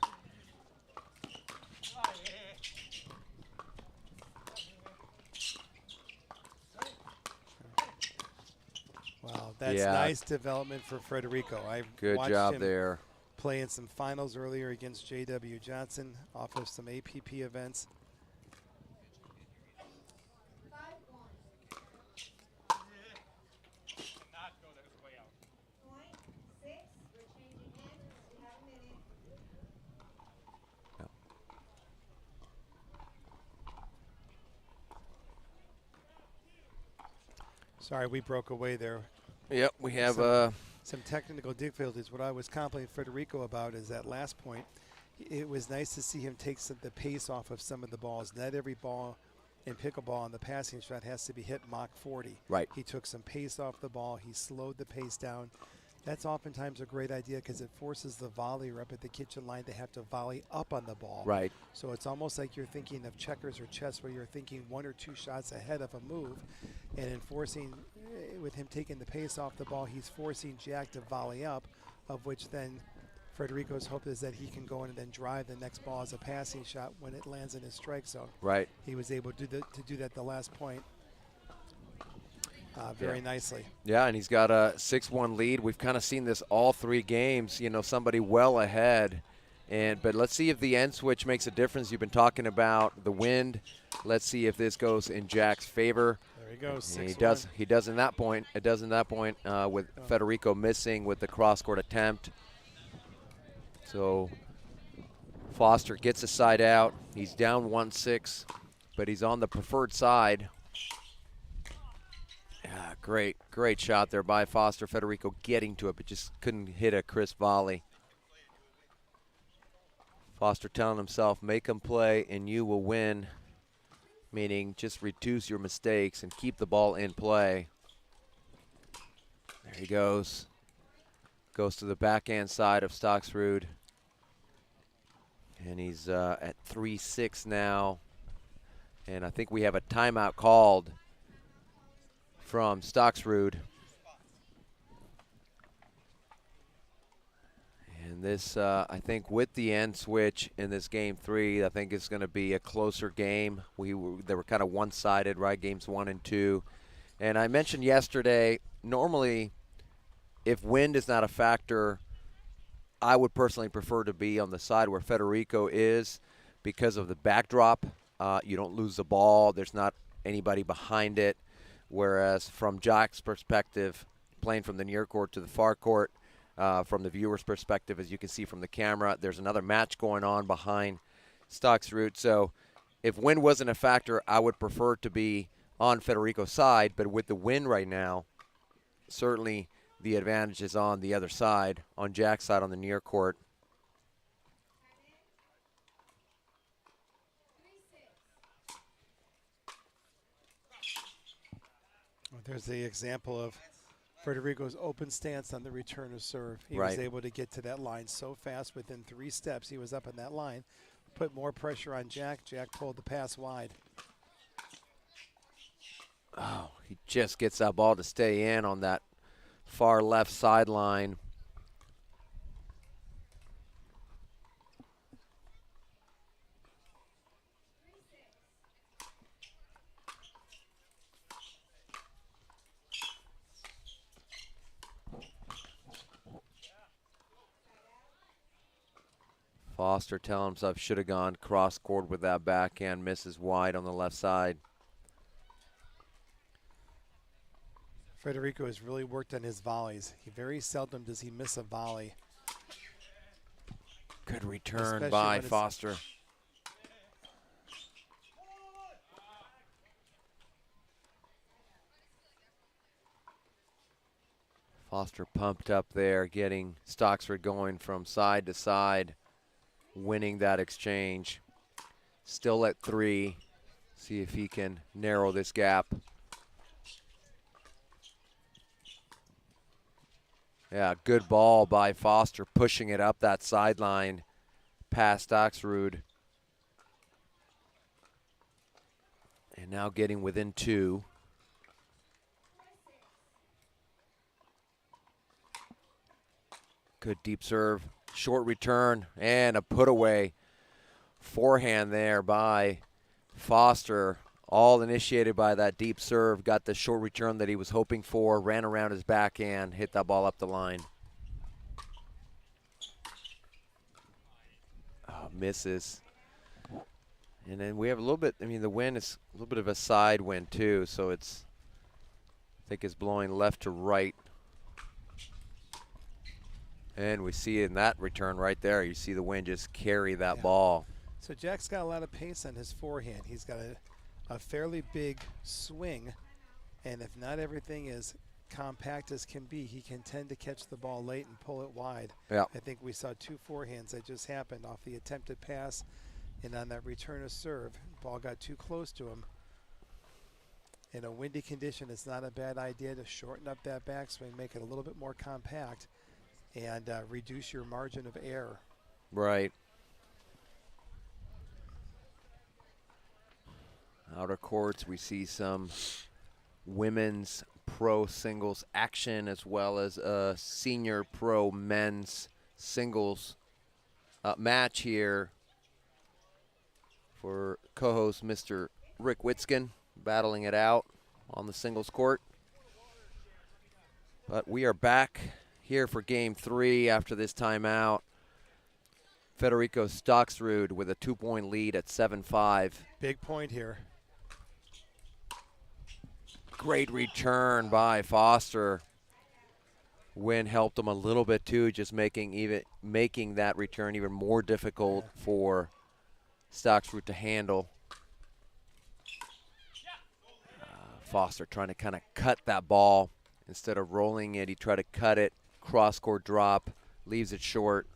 Wow, that's nice development for Federico. I Good watched job him there. play in some finals earlier against J.W. Johnson off of some APP events. Sorry, we broke away there. Yep, we have some technical difficulties. What I was complimenting Federico about is that last point. It was nice to see him take the pace off of some of the balls. Not every ball in pickleball on the passing shot has to be hit Mach 40. Right. He took some pace off the ball. He slowed the pace down. That's oftentimes a great idea because it forces the volleyer up at the kitchen line to have to volley up on the ball. Right. So it's almost like you're thinking of checkers or chess where you're thinking 1 or 2 shots ahead of a move. And enforcing, with him taking the pace off the ball, he's forcing Jack to volley up, of which then Federico's hope is that he can go in and then drive the next ball as a passing shot when it lands in his strike zone. Right. He was able to do that the last point very nicely. Yeah, and he's got a 6-1 lead. We've kind of seen this all 3 games, you know, somebody well ahead. But let's see if the end switch makes a difference. You've been talking about the wind. Let's see if this goes in Jack's favor. There he goes, And 6-1. he does in that point. It does in that point with Federico missing with the cross-court attempt. So Foster gets a side out. He's down 1-6, but he's on the preferred side. Yeah, great shot there by Foster. Federico getting to it, but just couldn't hit a crisp volley. Foster telling himself, make him play and you will win, meaning just reduce your mistakes and keep the ball in play. There he goes. Goes to the backhand side of Staksrud. And he's at 3-6 now. And I think we have a timeout called from Staksrud. And this, I think with the end switch in this game 3, I think it's going to be a closer game. They were kind of one-sided, right, games 1 and 2. And I mentioned yesterday, normally if wind is not a factor, I would personally prefer to be on the side where Federico is because of the backdrop. You don't lose the ball. There's not anybody behind it. Whereas from Jack's perspective, playing from the near court to the far court, from the viewer's perspective, as you can see from the camera, there's another match going on behind Staksrud. So if wind wasn't a factor, I would prefer to be on Federico's side. But with the wind right now, certainly the advantage is on the other side, on Jack's side on the near court. There's the example of Federico's open stance on the return of serve. He Right. was able to get to that line so fast within 3 steps. He was up in that line, put more pressure on Jack. Jack pulled the pass wide. Oh, he just gets that ball to stay in on that far left sideline. Foster telling himself should have gone cross court with that backhand, misses wide on the left side. Federico has really worked on his volleys. He very seldom does he miss a volley. Good return Especially by when it's- Foster. Foster pumped up there, getting Staksrud going from side to side, winning that exchange. Still at 3. See if he can narrow this gap. Yeah, good ball by Foster, pushing it up that sideline past Staksrud. And now getting within 2. Good deep serve, short return, and a put away forehand there by Foster. All initiated by that deep serve. Got the short return that he was hoping for, ran around his backhand, hit that ball up the line. Oh, misses. And then we have a little bit, I mean, the wind is a little bit of a side wind too, so it's, I think it's blowing left to right. And we see in that return right there, you see the wind just carry that ball. So Jack's got a lot of pace on his forehand. He's got a fairly big swing, and if not everything is compact as can be, he can tend to catch the ball late and pull it wide. Yeah. I think we saw 2 forehands that just happened off the attempted pass and on that return of serve. Ball got too close to him. In a windy condition, it's not a bad idea to shorten up that backswing, make it a little bit more compact, and reduce your margin of error. Right. Outer courts, we see some women's pro singles action as well as a senior pro men's singles match here for co-host Mr. Rick Witzkin, battling it out on the singles court. But we are back here for game 3 after this timeout. Federico Staksrud with a 2-point lead at 7-5. Big point here. Great return by Foster. Wynn helped him a little bit too, just making that return even more difficult for Staksrud to handle. Foster trying to kind of cut that ball. Instead of rolling it, he tried to cut it. Cross-court drop, leaves it short.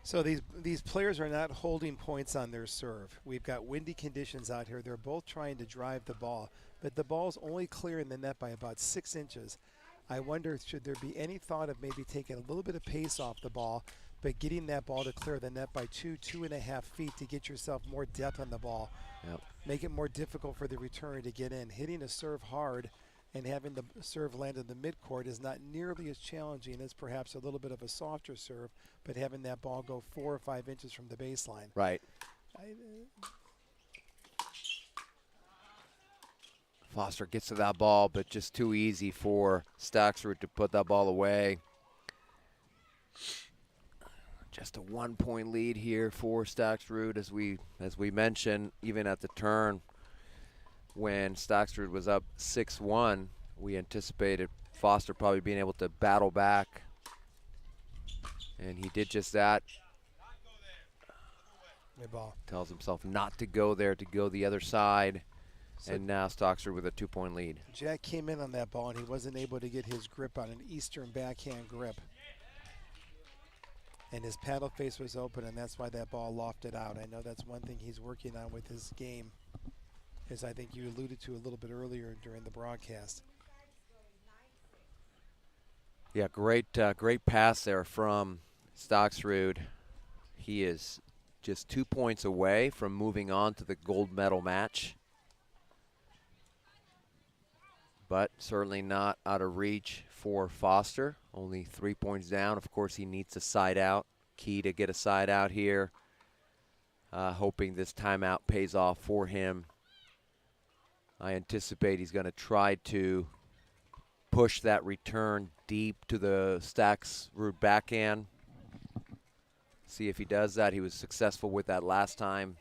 So these players are not holding points on their serve. We've got windy conditions out here. They're both trying to drive the ball, but the ball's only clearing the net by about 6 inches. I wonder, should there be any thought of maybe taking a little bit of pace off the ball, but getting that ball to clear the net by 2.5 feet to get yourself more depth on the ball. Yep. Make it more difficult for the return to get in. Hitting a serve hard and having the serve land in the midcourt is not nearly as challenging as perhaps a little bit of a softer serve, but having that ball go 4 or 5 inches from the baseline. Right. Foster gets to that ball, but just too easy for Staksrud to put that ball away. Just a 1-point lead here for Staksrud, as we mentioned, even at the turn. When Staksrud was up 6-1, we anticipated Foster probably being able to battle back. And he did just that. Good ball. Tells himself not to go there, to go the other side. So and now Staksrud with a 2-point lead. Jack came in on that ball, and he wasn't able to get his grip on an Eastern backhand grip. And his paddle face was open, and that's why that ball lofted out. I know that's one thing he's working on with his game, as I think you alluded to a little bit earlier during the broadcast. Yeah, great pass there from Staksrud. He is just 2 points away from moving on to the gold medal match. But certainly not out of reach for Foster. Only 3 points down. Of course, he needs a side out. Key to get a side out here. Hoping this timeout pays off for him. I anticipate he's going to try to push that return deep to the Staksrud backhand. See if he does that. He was successful with that last time.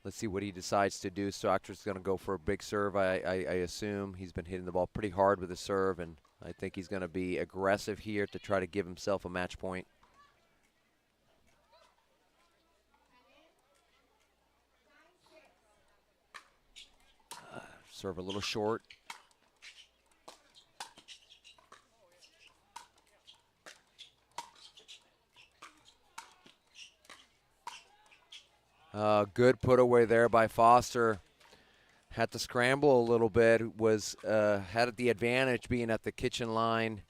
Let's see what he decides to do. Staksrud's going to go for a big serve, I assume. He's been hitting the ball pretty hard with the serve, and I think he's going to be aggressive here to try to give himself a match point. Serve a little short. Good put away there by Foster. Had to scramble a little bit. Had the advantage being at the kitchen line,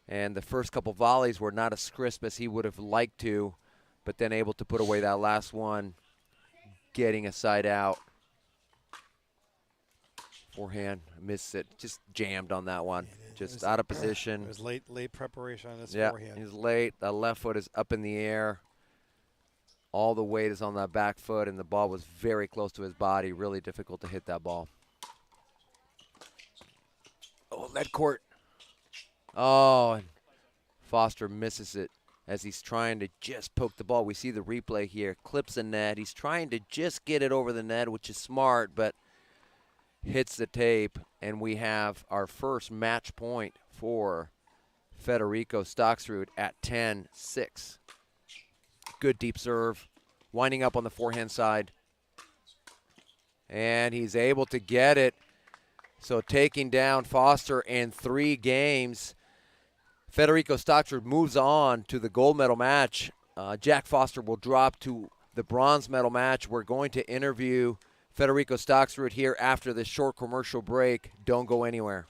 and the first couple volleys were not as crisp as he would have liked to, but then able to put away that last one, getting a side out. Forehand, missed it, just jammed on that one, just out of position. It was late preparation on his forehand. He's late. The left foot is up in the air. All the weight is on that back foot, and the ball was very close to his body. Really difficult to hit that ball. Oh, lead court. Oh, and Foster misses it as he's trying to just poke the ball. We see the replay here. Clips the net. He's trying to just get it over the net, which is smart, but hits the tape, and we have our first match point for Federico Staksrud at 10-6. Good deep serve, winding up on the forehand side. And he's able to get it. So taking down Foster in 3 games. Federico Staksrud moves on to the gold medal match. Jack Foster will drop to the bronze medal match. We're going to interview Federico Staksrud here after this short commercial break. Don't go anywhere.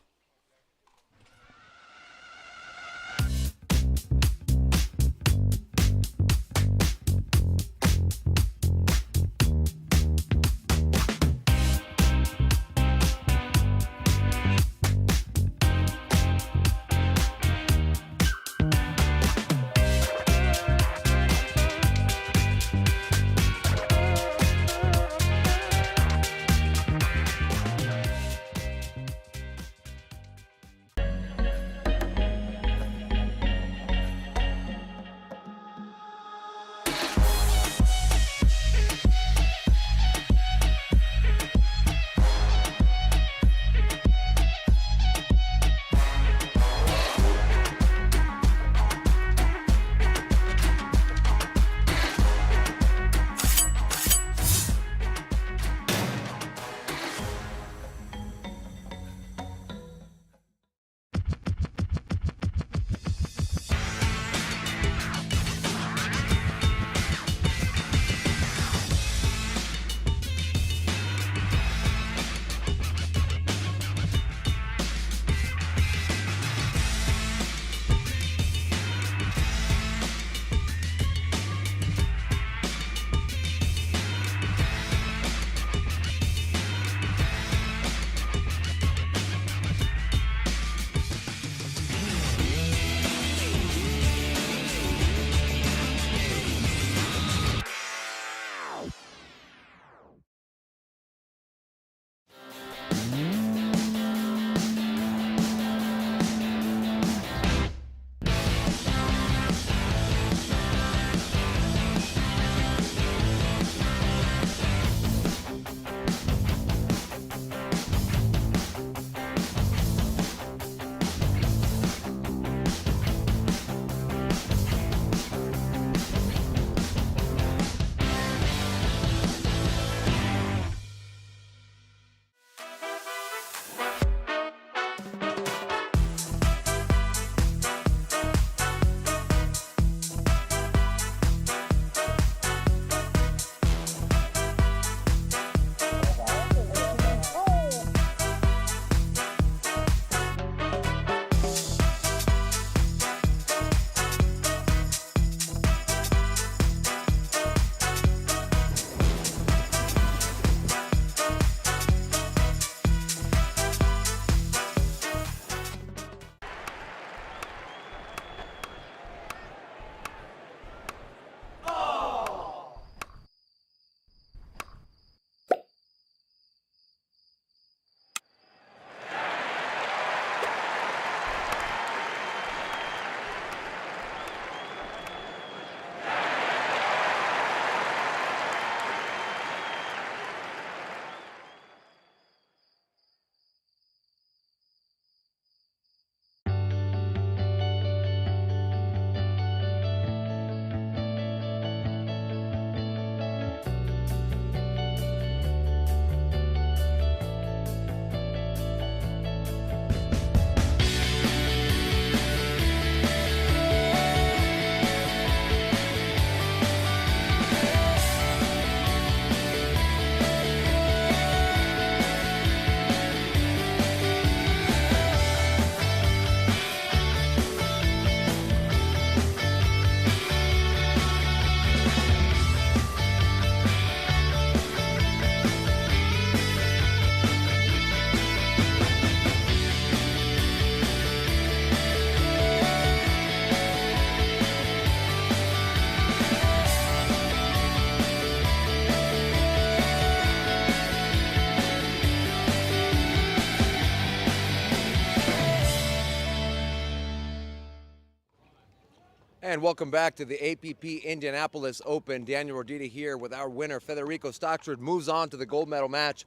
And welcome back to the APP Indianapolis Open. Daniel Rodita here with our winner, Federico Staksrud, moves on to the gold medal match.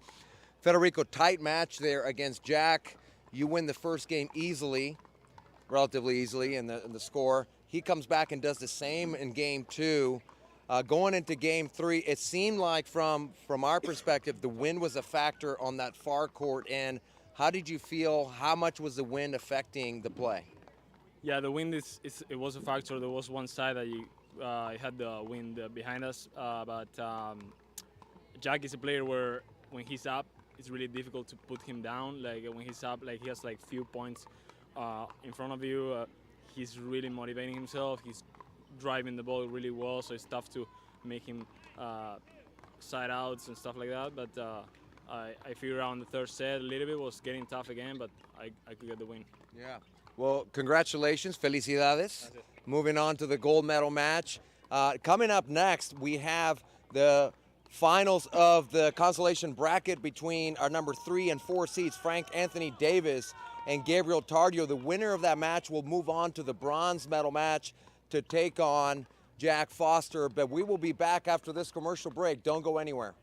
Federico, tight match there against Jack. You win the first game easily, relatively easily in the score. He comes back and does the same in game two. Going into game three, it seemed like from our perspective, the wind was a factor on that far court end. How did you feel? How much was the wind affecting the play? Yeah, the wind it was a factor. There was one side that had the wind behind us. But Jack is a player where when he's up, it's really difficult to put him down. Like when he's up, like he has like few points in front of you. He's really motivating himself. He's driving the ball really well, so it's tough to make him side outs and stuff like that. But I figured out in the third set a little bit was getting tough again, but I could get the win. Yeah. Well, congratulations, felicidades. Moving on to the gold medal match. Coming up next, we have the finals of the consolation bracket between our number 3 and 4 seeds, Frank Anthony Davis and Gabriel Tardio. The winner of that match will move on to the bronze medal match to take on Jack Foster. But we will be back after this commercial break. Don't go anywhere.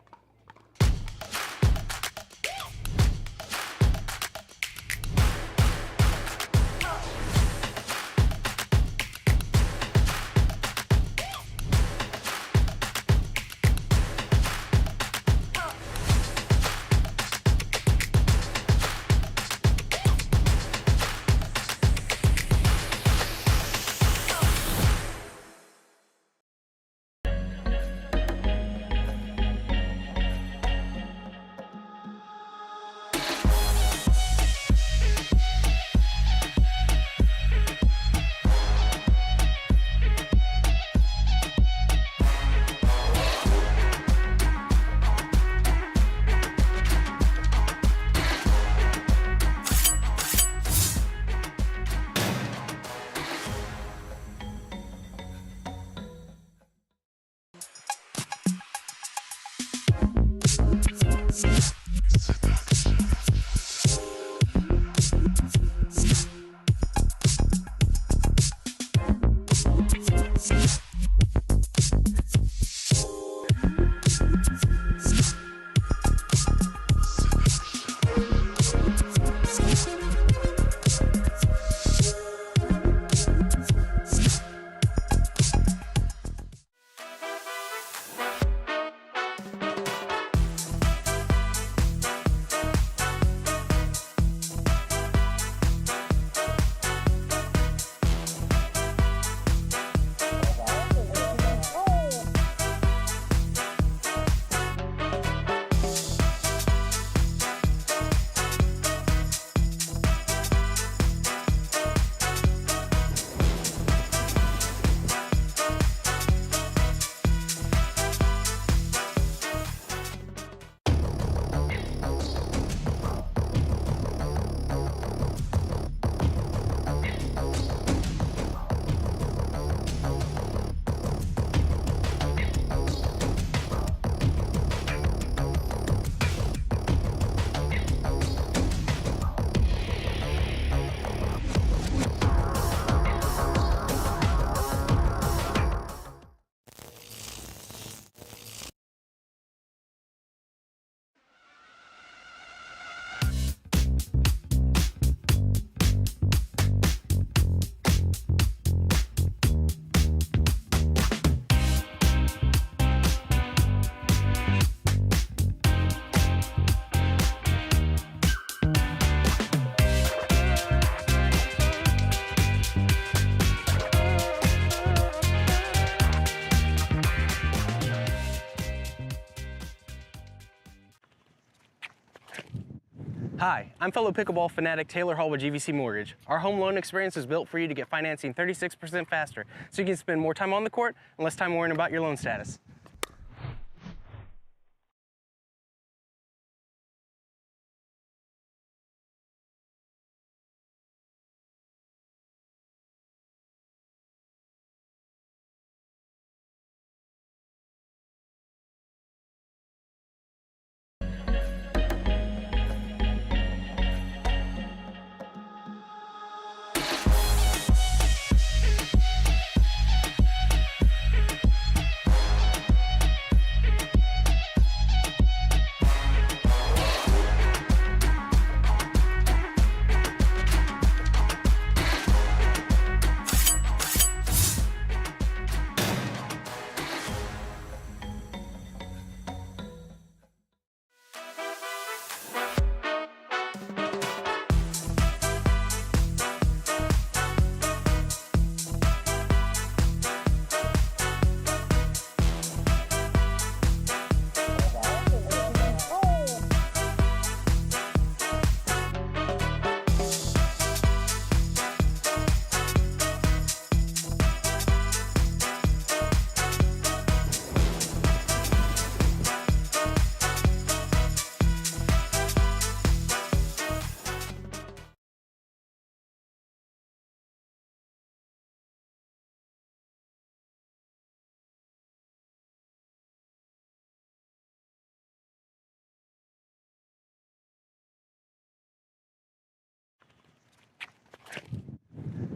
Hi, I'm fellow pickleball fanatic Taylor Hall with GVC Mortgage. Our home loan experience is built for you to get financing 36% faster, so you can spend more time on the court and less time worrying about your loan status.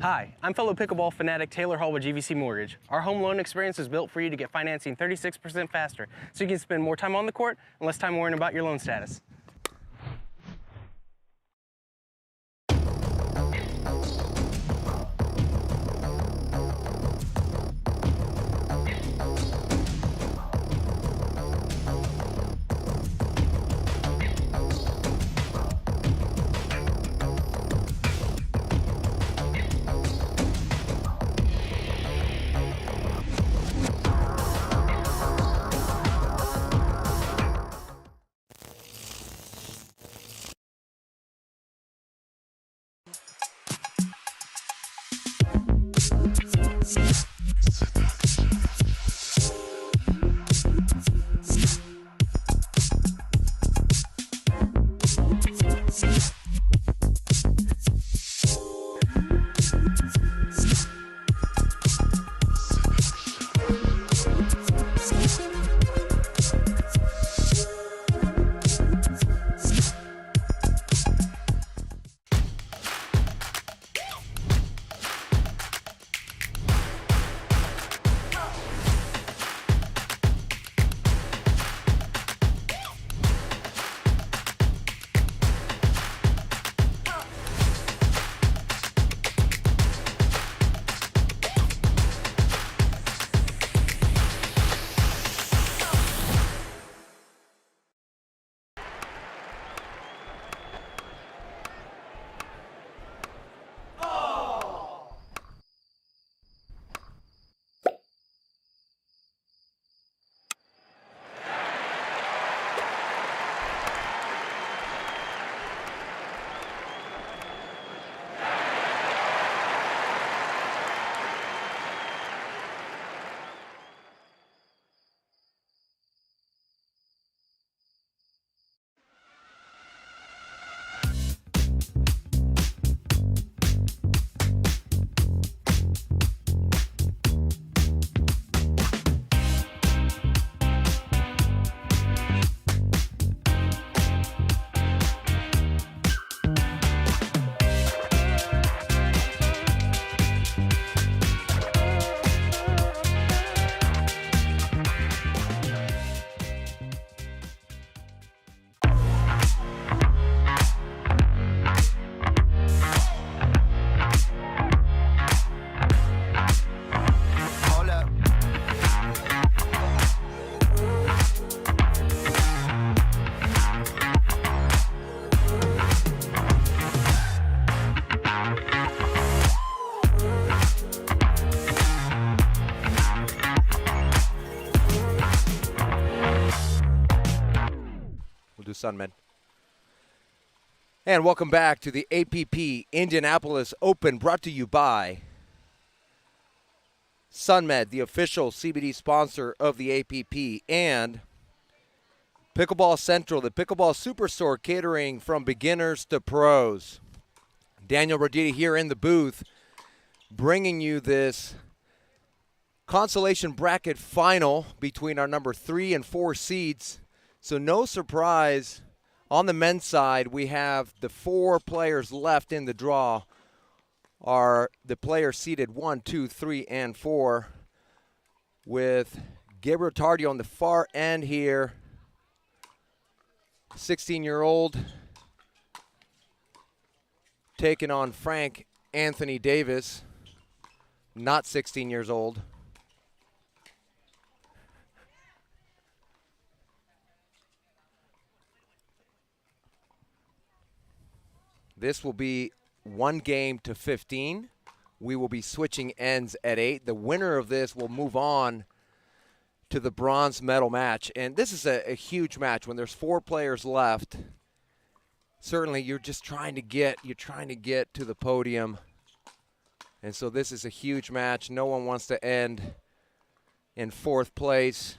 Hi, I'm fellow pickleball fanatic Taylor Hall with GVC Mortgage. Our home loan experience is built for you to get financing 36% faster, so you can spend more time on the court and less time worrying about your loan status. Sunmen. And welcome back to the APP Indianapolis Open, brought to you by SunMed, the official CBD sponsor of the APP, and Pickleball Central, the pickleball superstore catering from beginners to pros. Daniel Rodita here in the booth, bringing you this consolation bracket final between our number 3 and 4 seeds. So no surprise, on the men's side, we have the 4 players left in the draw are the players seeded 1, 2, 3, and 4, with Gabriel Tardio on the far end here, 16-year-old, taking on Frank Anthony Davis, not 16 years old. This will be 1 game to 15. We will be switching ends at 8. The winner of this will move on to the bronze medal match. And this is a huge match when there's 4 players left. Certainly you're just trying to get to the podium. And so this is a huge match. No one wants to end in 4th place,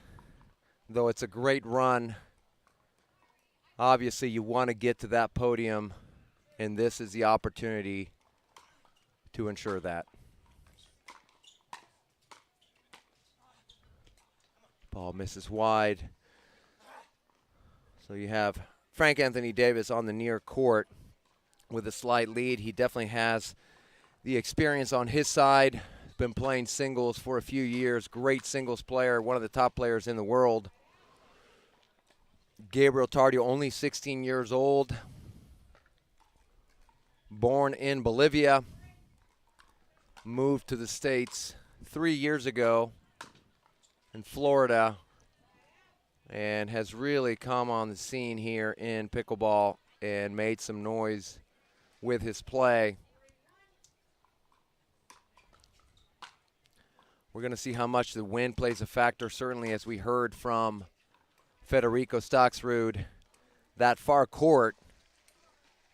though it's a great run. Obviously you want to get to that podium, and this is the opportunity to ensure that. Ball misses wide. So you have Frank Anthony Davis on the near court with a slight lead. He definitely has the experience on his side. Been playing singles for a few years. Great singles player, one of the top players in the world. Gabriel Tardio, only 16 years old. Born in Bolivia. Moved to the States 3 years ago in Florida. And has really come on the scene here in pickleball and made some noise with his play. We're going to see how much the wind plays a factor. Certainly, as we heard from Federico Staksrud, that far court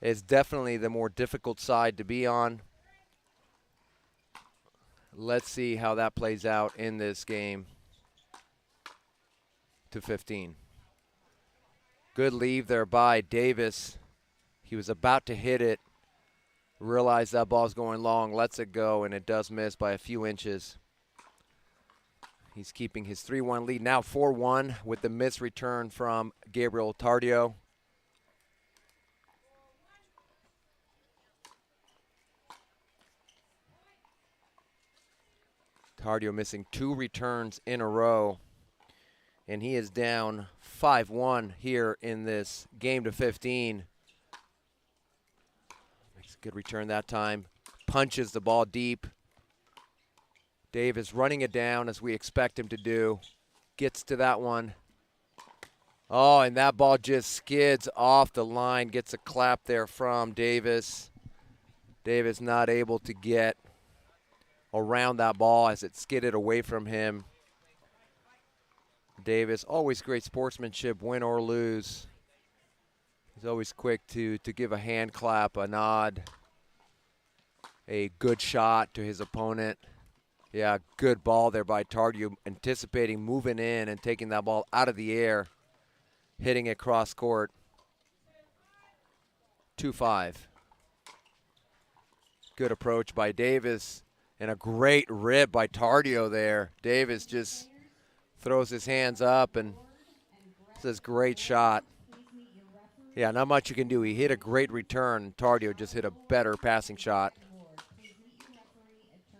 is definitely the more difficult side to be on. Let's see how that plays out in this game to 15. Good leave there by Davidse. He was about to hit it, realized that ball's going long, lets it go, and it does miss by a few inches. He's keeping his 3-1 lead, now 4-1 with the missed return from Gabriel Tardio. Tardio missing 2 returns in a row, and he is down 5-1 here in this game to 15. Makes a good return that time. Punches the ball deep. Davidse running it down as we expect him to do. Gets to that one. Oh, and that ball just skids off the line. Gets a clap there from Davidse. Davidse not able to get around that ball as it skidded away from him. Davidse, always great sportsmanship, win or lose. He's always quick to give a hand clap, a nod, a good shot to his opponent. Yeah, good ball there by Tardio, anticipating, moving in, and taking that ball out of the air, hitting it cross court. 2-5. Good approach by Davidse, and a great rip by Tardio there. Davidse just throws his hands up and says, great shot. Yeah, not much you can do. He hit a great return. Tardio just hit a better passing shot.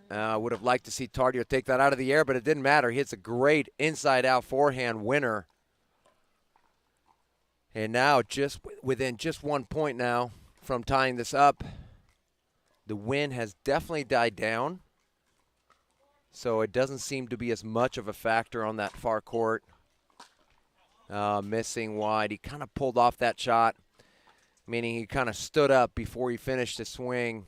Would have liked to see Tardio take that out of the air, but it didn't matter. He hits a great inside-out forehand winner. And now just within just 1 point now from tying this up. The wind has definitely died down, so it doesn't seem to be as much of a factor on that far court. Missing wide. He kind of pulled off that shot, meaning he kind of stood up before he finished the swing,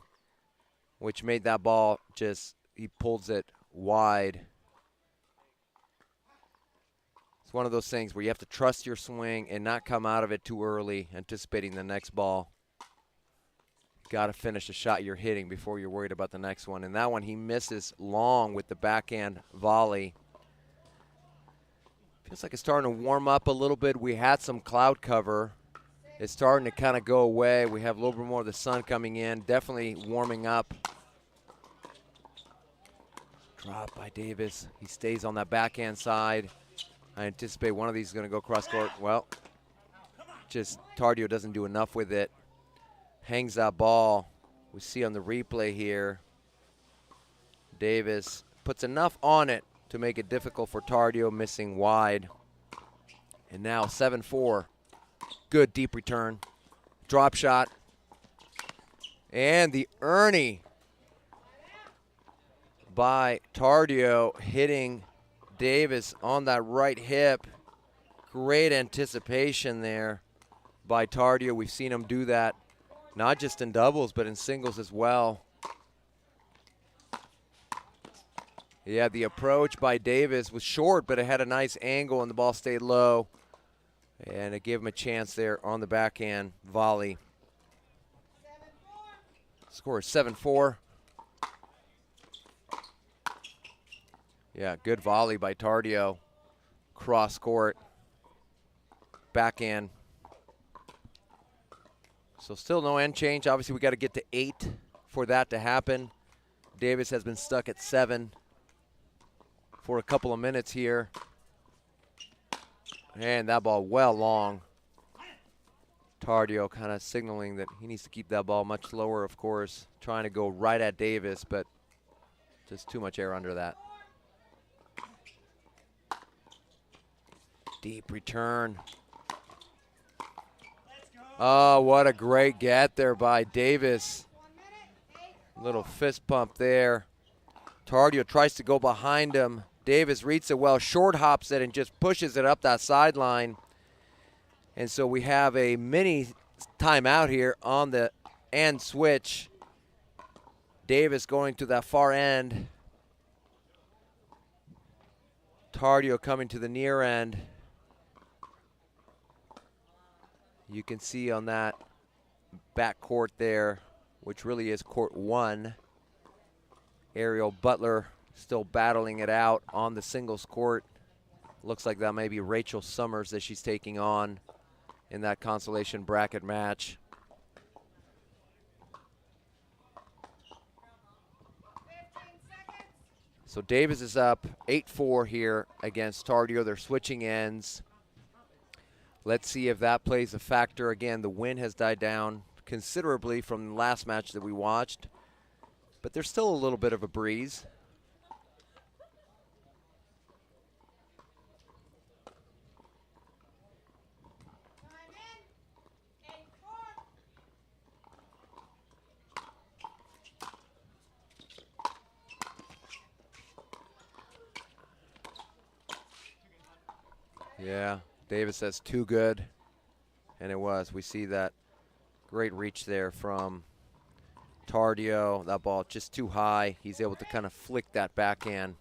which made that ball just, he pulls it wide. It's one of those things where you have to trust your swing and not come out of it too early, anticipating the next ball. Got to finish the shot you're hitting before you're worried about the next one. And that one he misses long with the backhand volley. Feels like it's starting to warm up a little bit. We had some cloud cover. It's starting to kind of go away. We have a little bit more of the sun coming in. Definitely warming up. Drop by Davidse. He stays on that backhand side. I anticipate one of these is going to go cross court. Well, just Tardio doesn't do enough with it. Hangs that ball. We see on the replay here, Davidse puts enough on it to make it difficult for Tardio, missing wide. And now 7-4. Good deep return. Drop shot. And the Ernie by Tardio, hitting Davidse on that right hip. Great anticipation there by Tardio. We've seen him do that not just in doubles, but in singles as well. Yeah, the approach by Davidse was short, but it had a nice angle and the ball stayed low. And it gave him a chance there on the backhand volley. Score is 7-4. Yeah, good volley by Tardio. Cross court. Backhand. So still no end change. Obviously, we got to get to 8 for that to happen. Davidse has been stuck at 7 for a couple of minutes here. And that ball well long. Tardio kind of signaling that he needs to keep that ball much lower, of course, trying to go right at Davis, but just too much air under that. Deep return. Oh, what a great get there by Davis. Little fist pump there. Tardio tries to go behind him. Davis reads it well, short hops it, and just pushes it up that sideline. And so we have a mini timeout here on the end switch. Davis going to that far end. Tardio coming to the near end. You can see on that back court there, which really is court 1. Ariel Butler still battling it out on the singles court. Looks like that may be Rachel Summers that she's taking on in that consolation bracket match. So Davis is up 8-4 here against Tardio. They're switching ends. Let's see if that plays a factor. Again, the wind has died down considerably from the last match that we watched, but there's still a little bit of a breeze. Yeah, Davis says too good, and it was. We see that great reach there from Tardio. That ball just too high. He's able to kind of flick that backhand.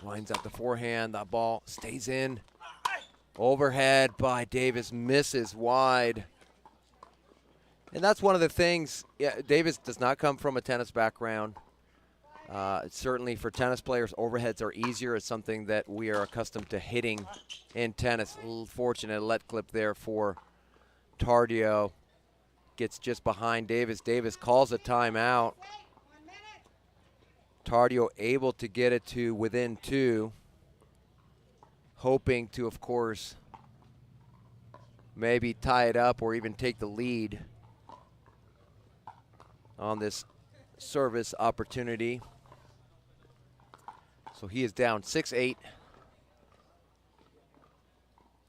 Winds up the forehand. That ball stays in. Overhead by Davis, misses wide. And that's one of the things. Yeah, Davis does not come from a tennis background. Certainly for tennis players, overheads are easier. It's something that we are accustomed to hitting in tennis. A little fortunate let clip there for Tardio. Gets just behind Davis. Davis calls a timeout. Tardio able to get it to within 2. Hoping to, of course, maybe tie it up or even take the lead on this service opportunity. So he is down 6-8.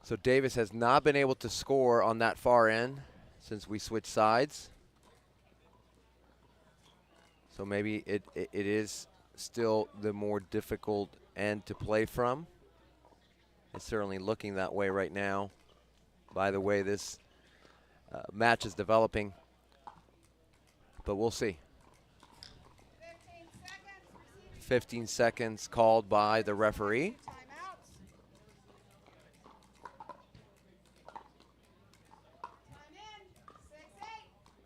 So Davis has not been able to score on that far end since we switched sides. So maybe it is still the more difficult end to play from. It's certainly looking that way right now by the way this match is developing. But we'll see. 15 seconds called by the referee.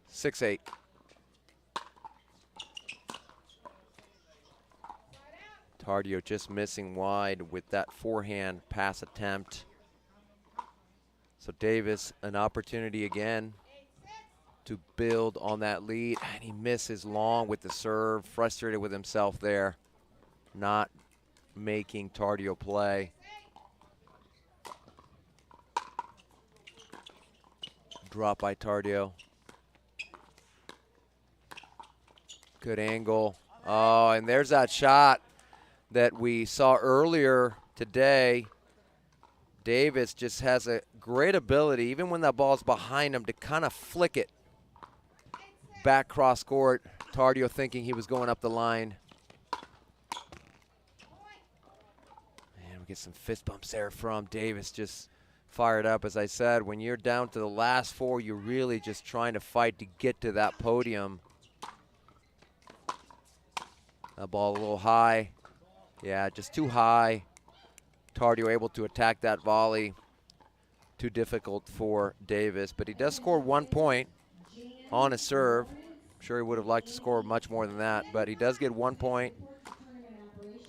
Six, 6-8. Tardio just missing wide with that forehand pass attempt. So Davis, an opportunity again to build on that lead, and he misses long with the serve. Frustrated with himself there, not making Tardio play. Drop by Tardio. Good angle. Oh, and there's that shot that we saw earlier today. Davis just has a great ability, even when that ball's behind him, to kind of flick it back cross court. Tardio thinking he was going up the line. And we get some fist bumps there from Davis, just fired up. As I said, when you're down to the last 4, you're really just trying to fight to get to that podium. That ball a little high. Yeah, just too high. Tardio able to attack that volley. Too difficult for Davis, but he does score 1 point on a serve. I'm sure he would have liked to score much more than that, but he does get 1 point.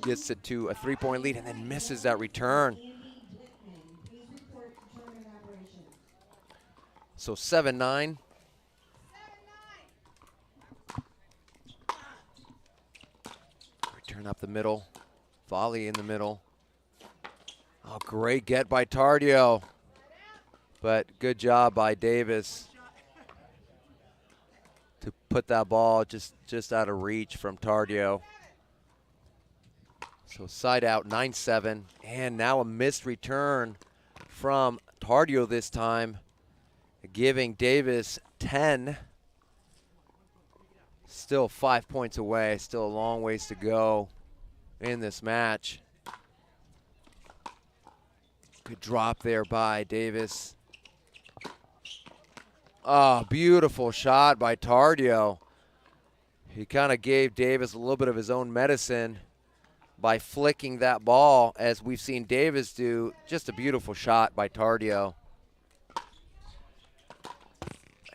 Gets it to a 3-point lead and then misses that return. So 7-9. Return up the middle. Volley in the middle. Oh, great get by Tardio. But good job by Davis to put that ball just out of reach from Tardio. So side out, 9-7. And now a missed return from Tardio this time, giving Davis 10. Still 5 points away, still a long ways to go in this match. Good drop there by Davis. Oh, beautiful shot by Tardio. He kind of gave Davis a little bit of his own medicine by flicking that ball, as we've seen Davis do. Just a beautiful shot by Tardio.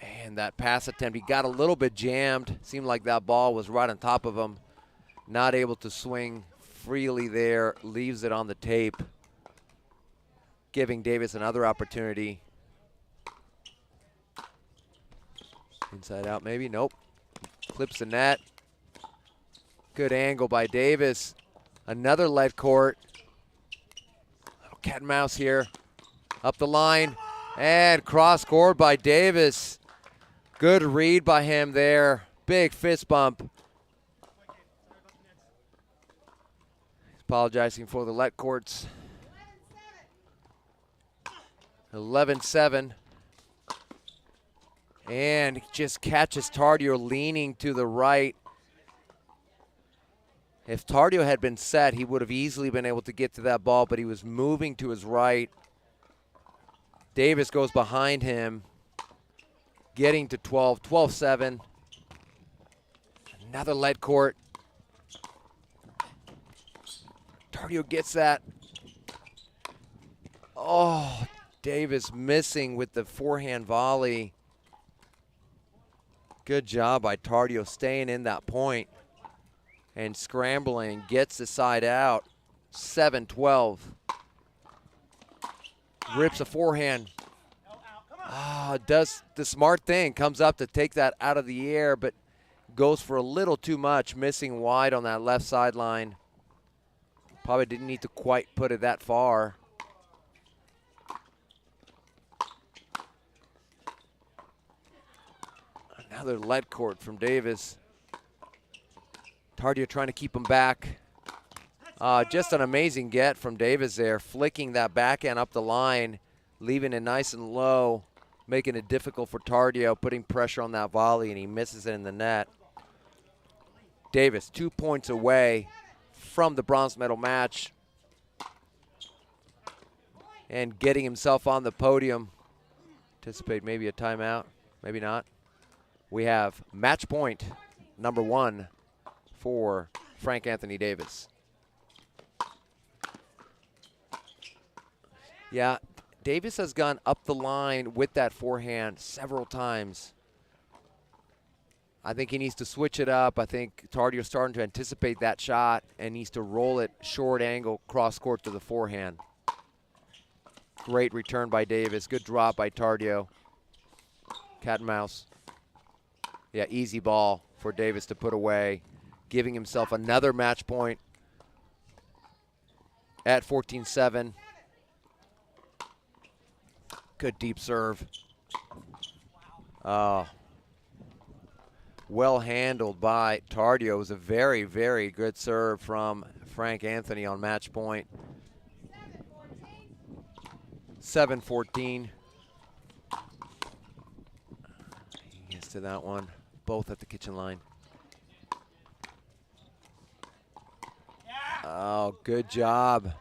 And that pass attempt, he got a little bit jammed. Seemed like that ball was right on top of him. Not able to swing freely there, leaves it on the tape, giving Davis another opportunity. Inside out maybe, nope. Clips the net. Good angle by Davis. Another lead court. Little cat and mouse here. Up the line, and cross court by Davis. Good read by him there. Big fist bump. He's apologizing for the let courts. 11-7. And just catches Tardio leaning to the right. If Tardio had been set, he would have easily been able to get to that ball, but he was moving to his right. Davis goes behind him, getting to 12, 12-7. Another lead court. Tardio gets that. Oh, Davis missing with the forehand volley. Good job by Tardio staying in that point and scrambling, gets the side out. 7-12. Rips a forehand. Does the smart thing, comes up to take that out of the air, but goes for a little too much, missing wide on that left sideline. Probably didn't need to quite put it that far. Another lead court from Davis. Tardio trying to keep him back. Just an amazing get from Davis there, flicking that backhand up the line, leaving it nice and low, making it difficult for Tardio, putting pressure on that volley, and he misses it in the net. Davis 2 points away from the bronze medal match and getting himself on the podium. Anticipate maybe a timeout, maybe not. We have match point number 1 for Frank Anthony Davis. Yeah, Davis has gone up the line with that forehand several times. I think he needs to switch it up. I think Tardio's starting to anticipate that shot and needs to roll it short angle cross court to the forehand. Great return by Davis. Good drop by Tardio. Cat and mouse. Yeah, easy ball for Davis to put away, giving himself another match point at 14-7. Good deep serve. Well handled by Tardio. It was a very, very good serve from Frank Anthony on match point. 7-14. He gets to that one. Both at the kitchen line. Oh, good job.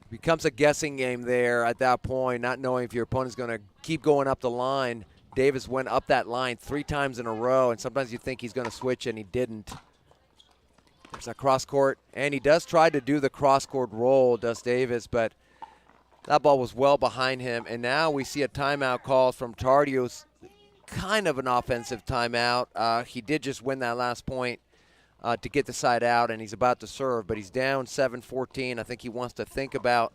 Becomes a guessing game there at that point, not knowing if your opponent's going to keep going up the line. Davis went up that line 3 times in a row, and sometimes you think he's going to switch, and he didn't. There's that cross court, and he does try to do the cross court roll, does Davis, but that ball was well behind him. And now we see a timeout call from Tardio's, kind of an offensive timeout. He did just win that last point to get the side out, and he's about to serve, but he's down 7-14. I think he wants to think about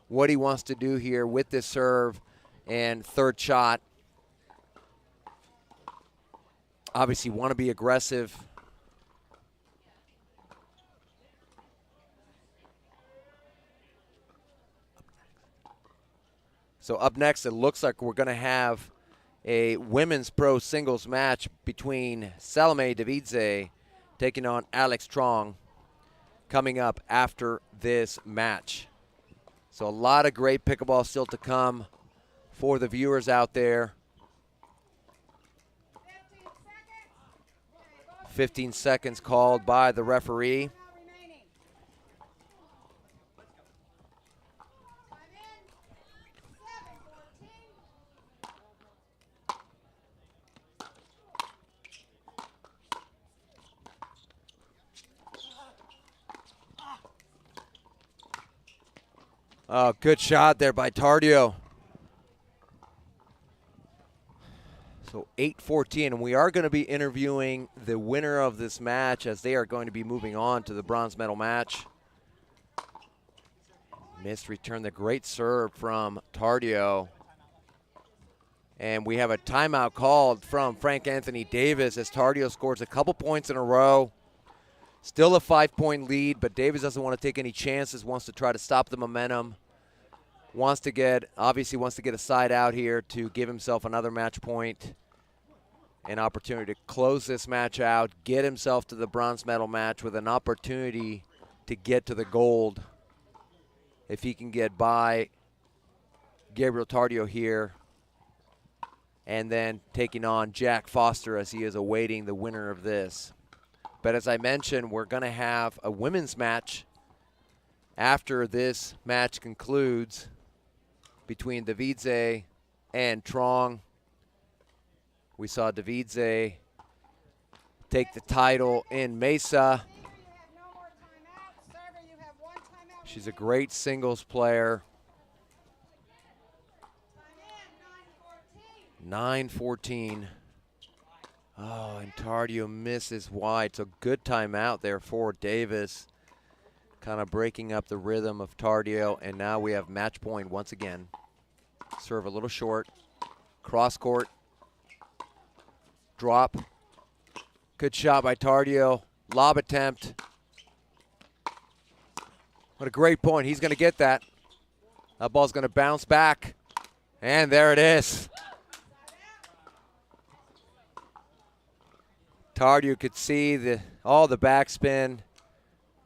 what he wants to do here with this serve and third shot. Obviously want to be aggressive. So up next, it looks like we're going to have a women's pro singles match between Salome Davidse taking on Alex Truong coming up after this match. So a lot of great pickleball still to come for the viewers out there. 15 seconds called by the referee. Oh, good shot there by Tardio. So 8-14, and we are going to be interviewing the winner of this match as they are going to be moving on to the bronze medal match. Missed return, the great serve from Tardio. And we have a timeout called from Frank Anthony Davis as Tardio scores a couple points in a row. Still a 5-point lead, but Davis doesn't want to take any chances, wants to try to stop the momentum. Obviously wants to get a side out here to give himself another match point. An opportunity to close this match out, get himself to the bronze medal match with an opportunity to get to the gold. If he can get by Gabriel Tardio here, and then taking on Jack Foster as he is awaiting the winner of this. But as I mentioned, we're going to have a women's match after this match concludes between Davidse and Truong. We saw Davidse take the title in Mesa. She's a great singles player. 9-14. Oh, and Tardio misses wide. So good timeout there for Davis. Kind of breaking up the rhythm of Tardio. And now we have match point once again. Serve a little short. Cross court. Drop. Good shot by Tardio. Lob attempt. What a great point. He's going to get that. That ball's going to bounce back. And there it is. Tardio could see all the backspin.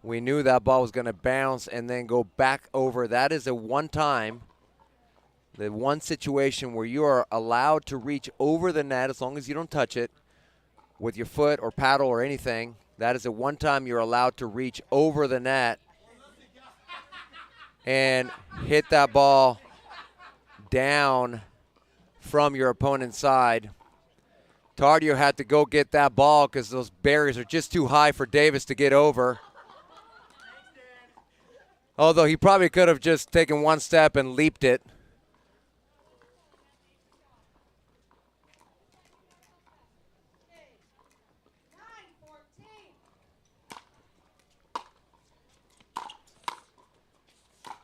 We knew that ball was going to bounce and then go back over. That is the one situation where you are allowed to reach over the net as long as you don't touch it with your foot or paddle or anything. That is the one time you're allowed to reach over the net and hit that ball down from your opponent's side. Tardio had to go get that ball because those barriers are just too high for Davis to get over. Although he probably could have just taken one step and leaped it.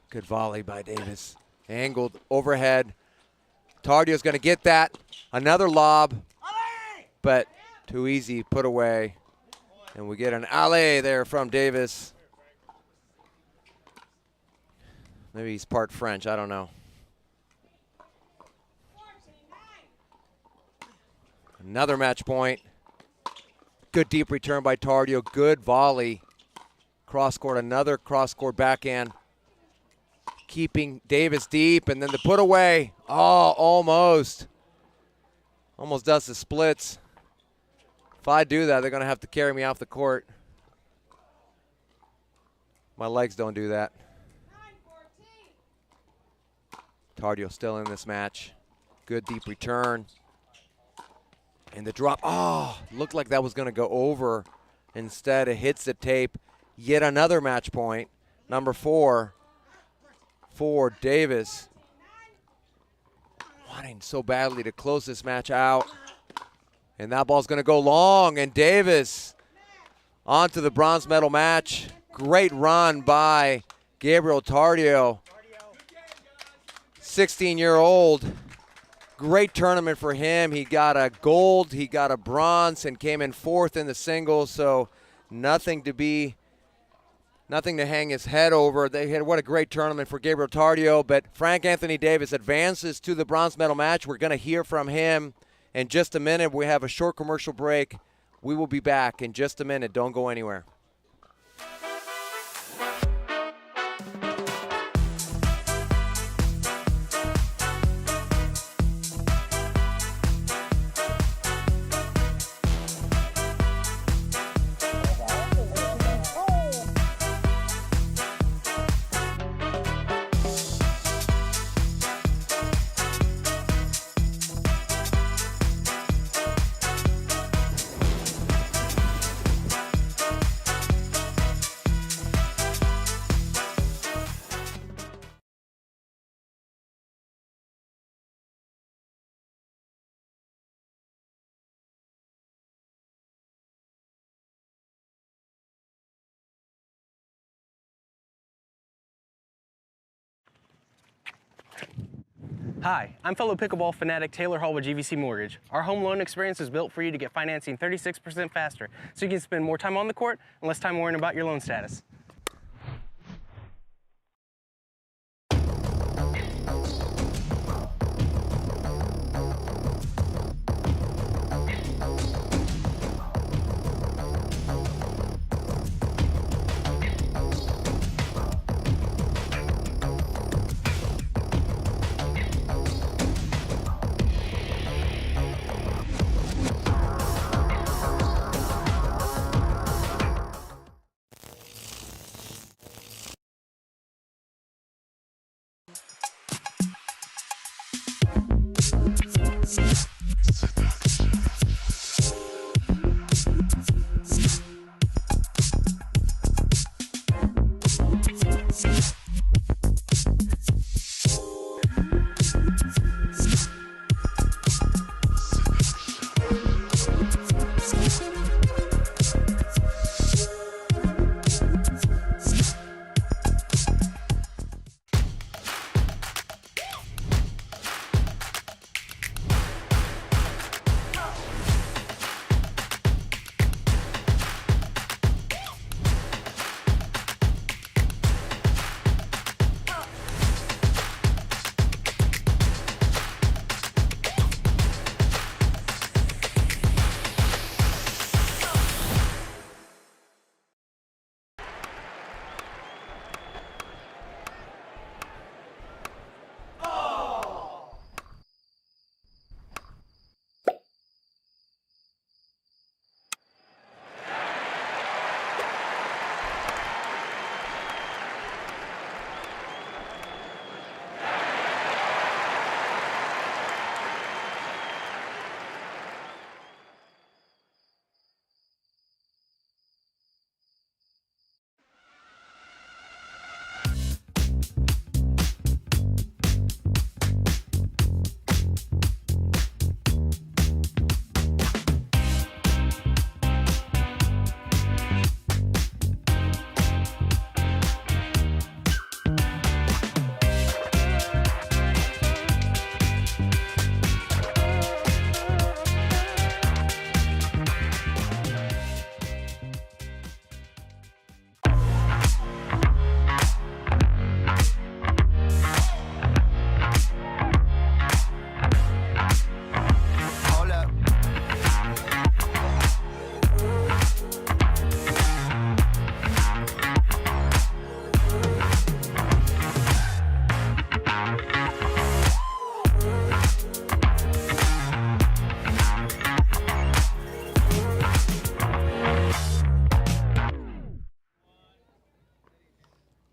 Good volley by Davis. Angled overhead. Tardio's going to get that. Another lob. But too easy, put away. And we get an alley there from Davis. Maybe he's part French, I don't know. Another match point. Good deep return by Tardio, good volley. Cross court, another cross court backhand. Keeping Davis deep, and then the put away. Oh, almost. Almost does the splits. If I do that, they're going to have to carry me off the court. My legs don't do that. Tardio still in this match. Good deep return. And the drop. Oh, looked like that was going to go over. Instead, it hits the tape. Yet another match point. Number 4 for Davis. Wanting so badly to close this match out. And that ball's going to go long, and Davis on to the bronze medal match. Great run by Gabriel Tardio. 16-year-old. Great tournament for him. He got a gold, he got a bronze, and came in 4th in the singles, so nothing to be Nothing to hang his head over. They had what a great tournament for Gabriel Tardio, but Frank Anthony Davis advances to the bronze medal match. We're going to hear from him in just a minute. We have a short commercial break. We will be back in just a minute. Don't go anywhere. Hi, I'm fellow pickleball fanatic Taylor Hall with GVC Mortgage. Our home loan experience is built for you to get financing 36% faster, so you can spend more time on the court and less time worrying about your loan status.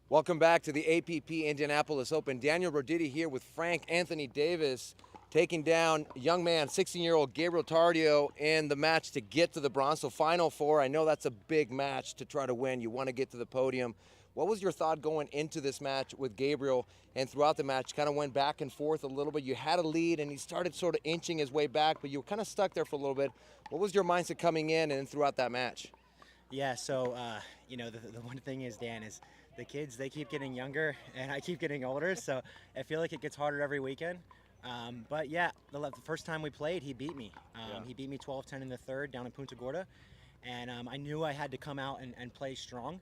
Welcome back to the APP Indianapolis Open. Daniel Roditi here with Frank Anthony Davis, taking down young man, 16-year-old Gabriel Tardio in the match to get to the bronze. So Final Four, I know that's a big match to try to win. You want to get to the podium. What was your thought going into this match with Gabriel, and throughout the match kind of went back and forth a little bit? You had a lead and he started sort of inching his way back, but you were kind of stuck there for a little bit. What was your mindset coming in and throughout that match? Yeah, so, you know, the one thing is, Dan, is the kids, they keep getting younger and I keep getting older, so I feel like it gets harder every weekend. But yeah, the first time we played, he beat me. He beat me 12-10 in the third down in Punta Gorda, and I knew I had to come out and play strong.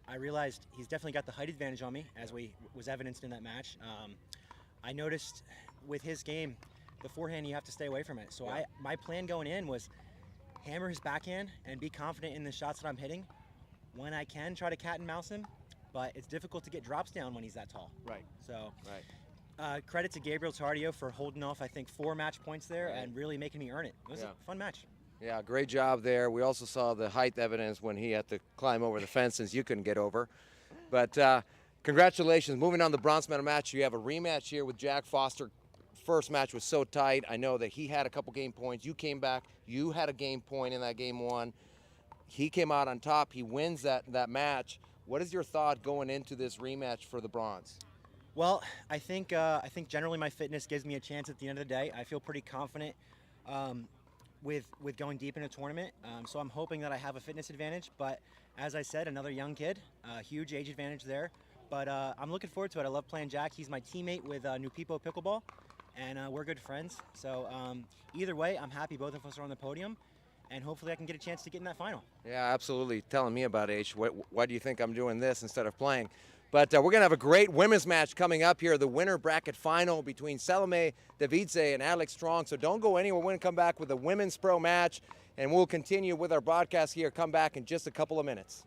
I realized he's definitely got the height advantage on me, as was evidenced in that match. I noticed with his game, the forehand, you have to stay away from it. So my plan going in was hammer his backhand and be confident in the shots that I'm hitting. When I can, try to cat and mouse him, but it's difficult to get drops down when he's that tall. Right. So Right. credit to Gabriel Tardio for holding off, I think, 4 match points there and really making me earn it. It was a fun match. Yeah, great job there. We also saw the height evidence when he had to climb over the fence since you couldn't get over. But congratulations. Moving on to the bronze medal match, you have a rematch here with Jack Foster. First match was so tight. I know that he had a couple game points. You came back. You had a game point in that game 1. He came out on top. He wins that match. What is your thought going into this rematch for the bronze? Well, I think generally my fitness gives me a chance at the end of the day. I feel pretty confident with going deep in a tournament. So I'm hoping that I have a fitness advantage. But as I said, another young kid, huge age advantage there. But I'm looking forward to it. I love playing Jack. He's my teammate with Nupipo Pickleball, and we're good friends. So either way, I'm happy both of us are on the podium, and hopefully I can get a chance to get in that final. Yeah, absolutely. Telling me about H. Why do you think I'm doing this instead of playing? But we're going to have a great women's match coming up here, the winner bracket final between Salome Davidse and Alex Truong. So don't go anywhere. We're going to come back with a women's pro match, and we'll continue with our broadcast here. Come back in just a couple of minutes.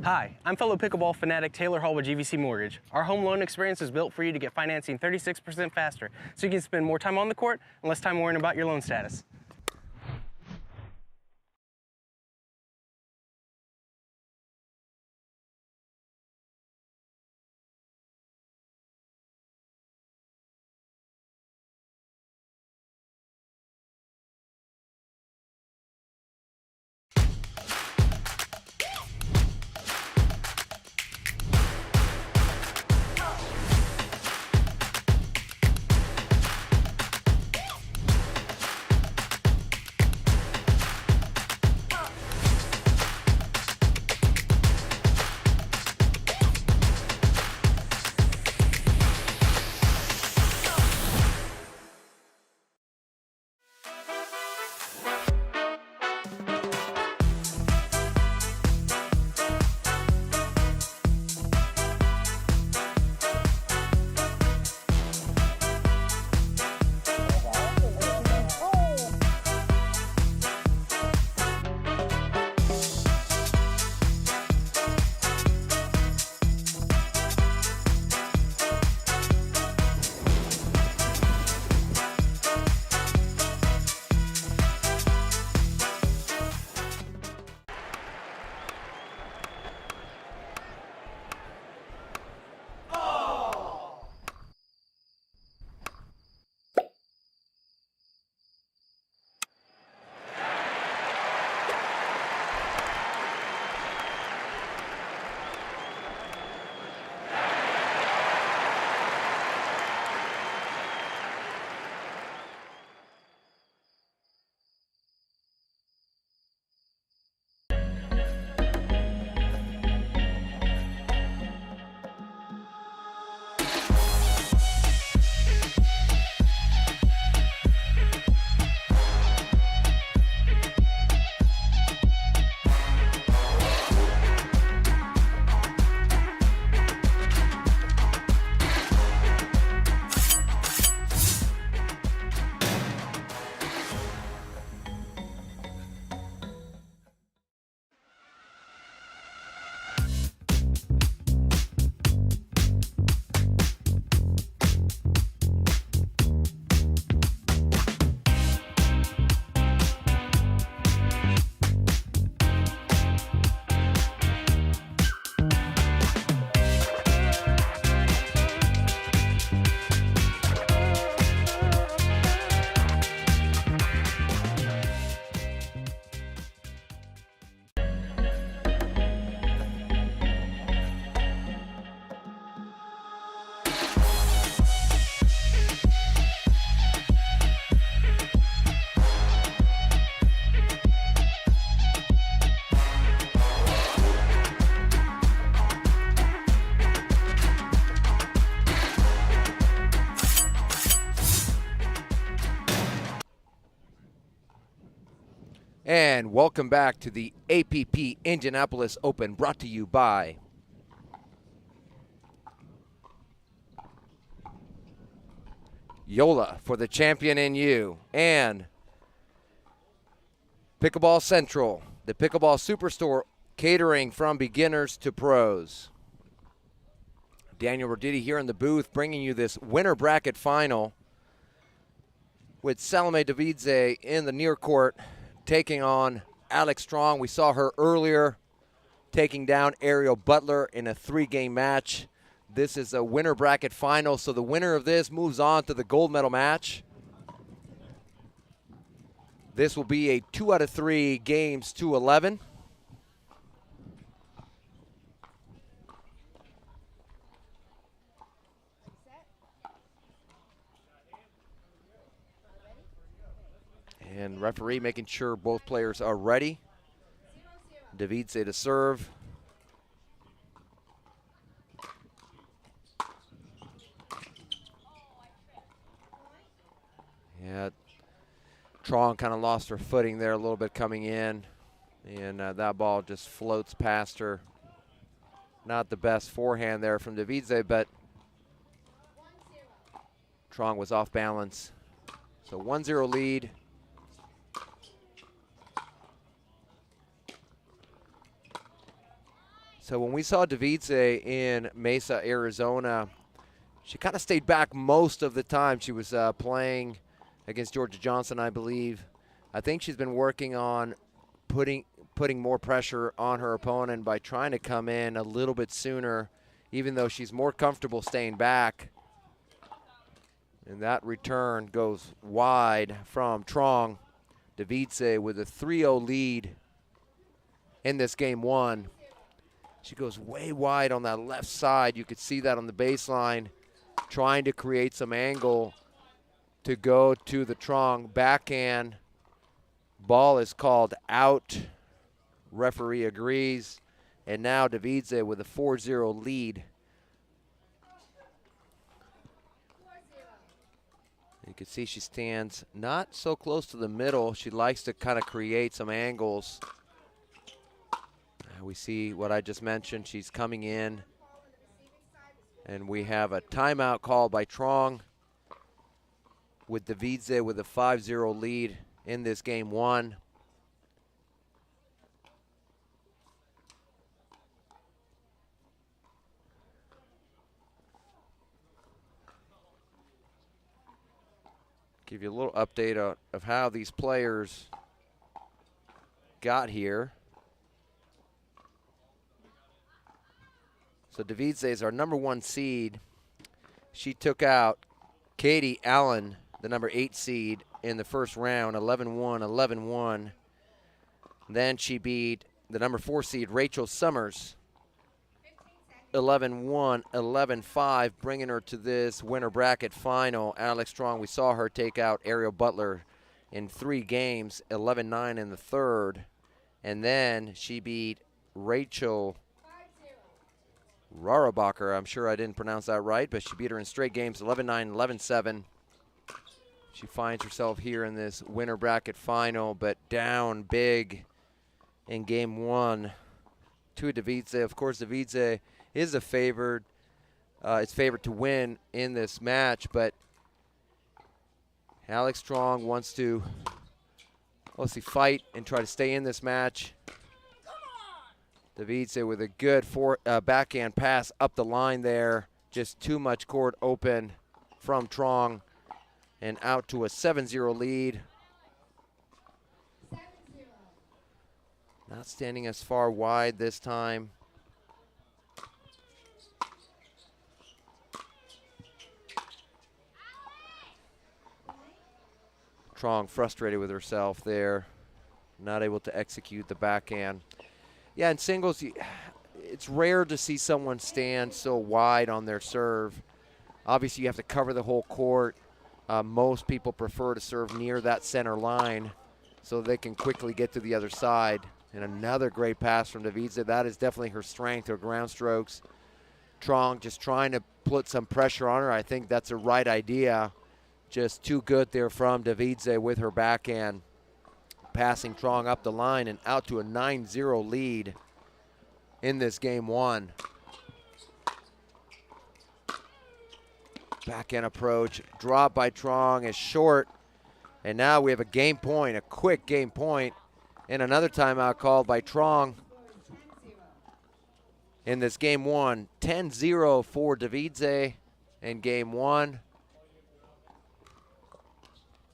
Hi, I'm fellow pickleball fanatic Taylor Hall with GVC Mortgage. Our home loan experience is built for you to get financing 36% faster, so you can spend more time on the court and less time worrying about your loan status. And welcome back to the APP Indianapolis Open, brought to you by Yola for the champion in you, and Pickleball Central, the Pickleball Superstore, catering from beginners to pros. Daniel Roditi here in the booth, bringing you this winner bracket final with Salome Davidse in the near court, taking on Alex Truong. We saw her earlier taking down Ariel Butler in a 3-game match. This is a winner bracket final, so the winner of this moves on to the gold medal match. This will be a 2 out of 3 games to 11. And referee making sure both players are ready. Davidse to serve. Yeah, Truong kind of lost her footing there a little bit coming in, and that ball just floats past her. Not the best forehand there from Davidse, but Truong was off balance. So 1-0 lead. So when we saw Davidse in Mesa, Arizona, she kind of stayed back most of the time. She was playing against Georgia Johnson, I believe. I think she's been working on putting more pressure on her opponent by trying to come in a little bit sooner, even though she's more comfortable staying back. And that return goes wide from Truong. Davidse with a 3-0 lead in this game one. She goes way wide on that left side. You could see that on the baseline, trying to create some angle to go to the Truong backhand. Ball is called out. Referee agrees. And now Davidse with a 4-0 lead. You can see she stands not so close to the middle. She likes to kind of create some angles. We see what I just mentioned. She's coming in. And we have a timeout called by Truong, with Davidse with a 5-0 lead in this game one. Give you a little update of how these players got here. So Davidse is our #1 seed. She took out Katie Allen, the #8 seed, in the first round, 11-1, 11-1. Then she beat the #4 seed, Rachel Summers, 11-1, 11-5, bringing her to this winner bracket final. Alex Truong, we saw her take out Ariel Butler in 3 games, 11-9 in the third. And then she beat Rachel Rohrabacher. I'm sure I didn't pronounce that right, but she beat her in straight games, 11-9, 11-7. She finds herself here in this winner bracket final, but down big in game one to Davidse. Of course, Davidse is a favored. It's favored to win in this match, but Alex Truong wants to mostly fight and try to stay in this match. Davidse with a good backhand pass up the line there. Just too much court open from Truong, and out to a 7-0 lead. Not standing as far wide this time. Truong frustrated with herself there, not able to execute the backhand. Yeah, in singles, it's rare to see someone stand so wide on their serve. Obviously, you have to cover the whole court. Most people prefer to serve near that center line so they can quickly get to the other side. And another great pass from Davidse. That is definitely her strength, her ground strokes. Truong just trying to put some pressure on her. I think that's the right idea. Just too good there from Davidse with her backhand. passing Truong up the line and out to a 9-0 lead in this game one. Backhand approach, drop by Truong is short. And now we have a game point, a quick game point, and another timeout called by Truong in this game one. 10-0 for Davidse in game one.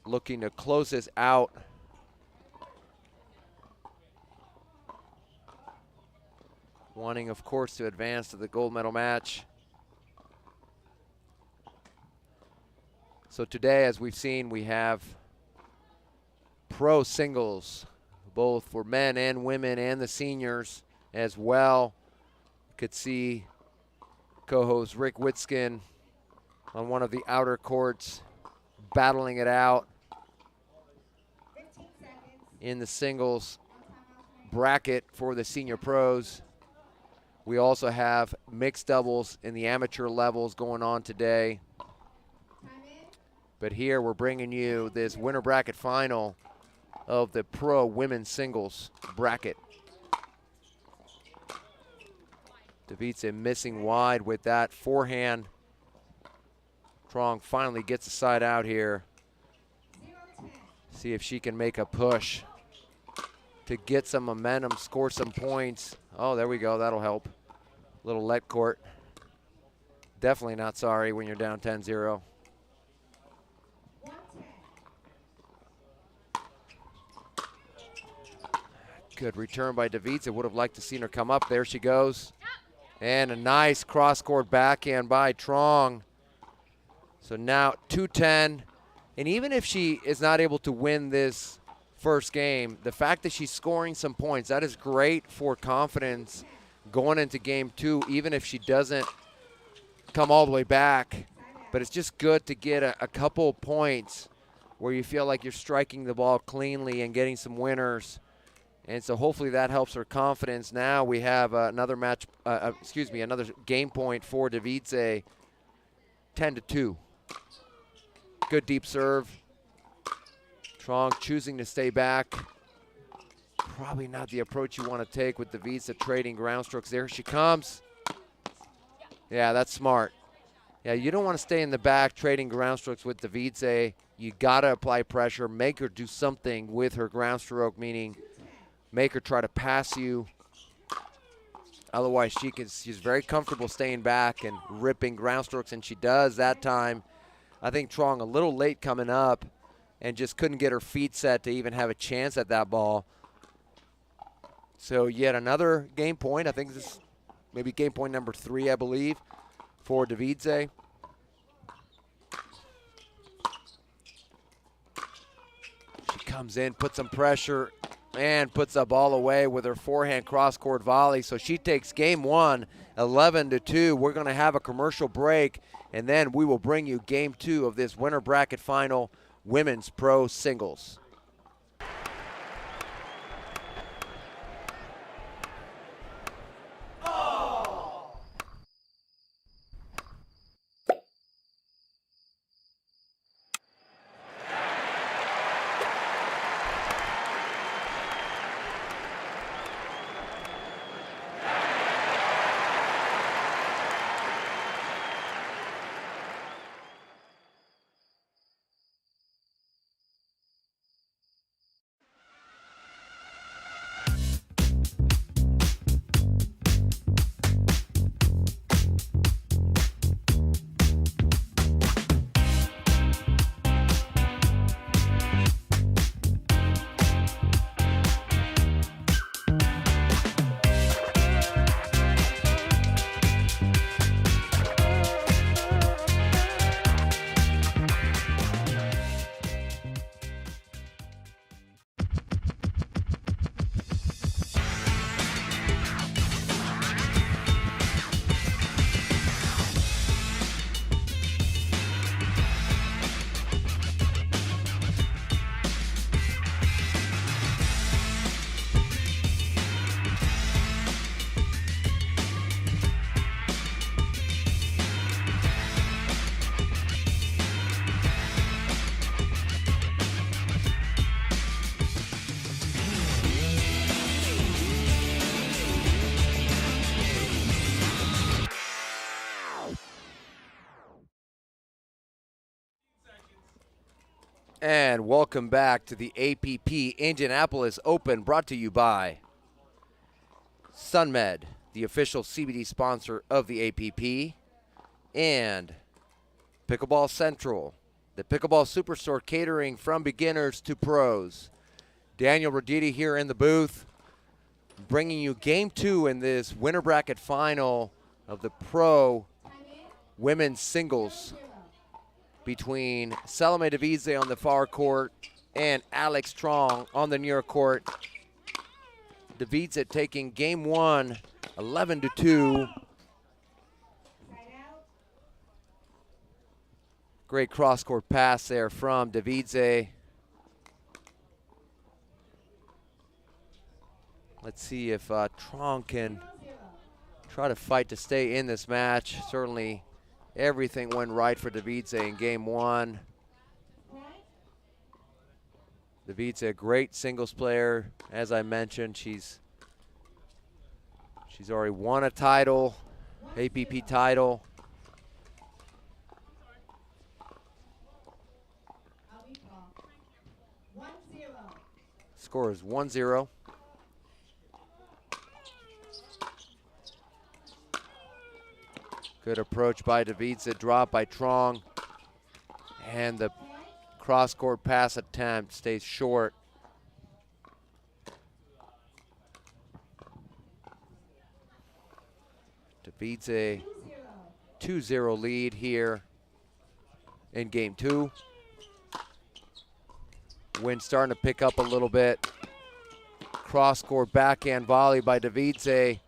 Looking to close this out. Wanting, of course, to advance to the gold medal match. So today, as we've seen, we have pro singles, both for men and women and the seniors as well. You could see co-host Rick Witskin on one of the outer courts battling it out in the singles bracket for the senior pros. We also have mixed doubles in the amateur levels going on today. But here we're bringing you this winter bracket final of the pro women's singles bracket. Davidse missing wide with that forehand. Truong finally gets the side out here. See if she can make a push to get some momentum, score some points. Oh, there we go, that'll help. Little let court. Definitely not sorry when you're down 10-0. Good return by Davidse. Would have liked to seen her come up. There she goes. And a nice cross-court backhand by Truong. So now 2-10. And even if she is not able to win this first game, the fact that she's scoring some points, that is great for confidence going into game two, even if she doesn't come all the way back. But it's just good to get a couple points where you feel like you're striking the ball cleanly and getting some winners. And so hopefully that helps her confidence. Now we have another another game point for Davidse, 10-2. Good deep serve. Truong choosing to stay back. Probably not the approach you want to take with Davidse trading ground strokes. There she comes. Yeah, that's smart. Yeah, you don't want to stay in the back trading ground strokes with Davidse. You got to apply pressure, make her do something with her ground stroke, meaning make her try to pass you. Otherwise, she's very comfortable staying back and ripping ground strokes, and she does that time. I think Truong a little late coming up and just couldn't get her feet set to even have a chance at that ball. So yet another game point. I think this is maybe game point number 3, I believe, for Davidse. She comes in, puts some pressure, and puts the ball away with her forehand cross-court volley. So she takes game one, 11-2. We're going to have a commercial break, and then we will bring you game 2 of this winter bracket final, women's pro singles. And welcome back to the APP Indianapolis Open, brought to you by SunMed, the official CBD sponsor of the APP, and Pickleball Central, the Pickleball Superstore catering from beginners to pros. Daniel Roditi here in the booth, bringing you game 2 in this winner bracket final of the pro women's singles between Salome Davidse on the far court and Alex Truong on the near court. Davidse taking game 1, 11-2. Great cross-court pass there from Davidse. Let's see if Truong can try to fight to stay in this match. Certainly everything went right for Davidse in game 1. Davidse, a great singles player. As I mentioned, she's already won a title, APP title. Score is 1-0. Good approach by Davidse, drop by Truong. And the cross-court pass attempt stays short. Davidse 2-0 lead here in game 2. Wind starting to pick up a little bit. Cross-court backhand volley by Davidse.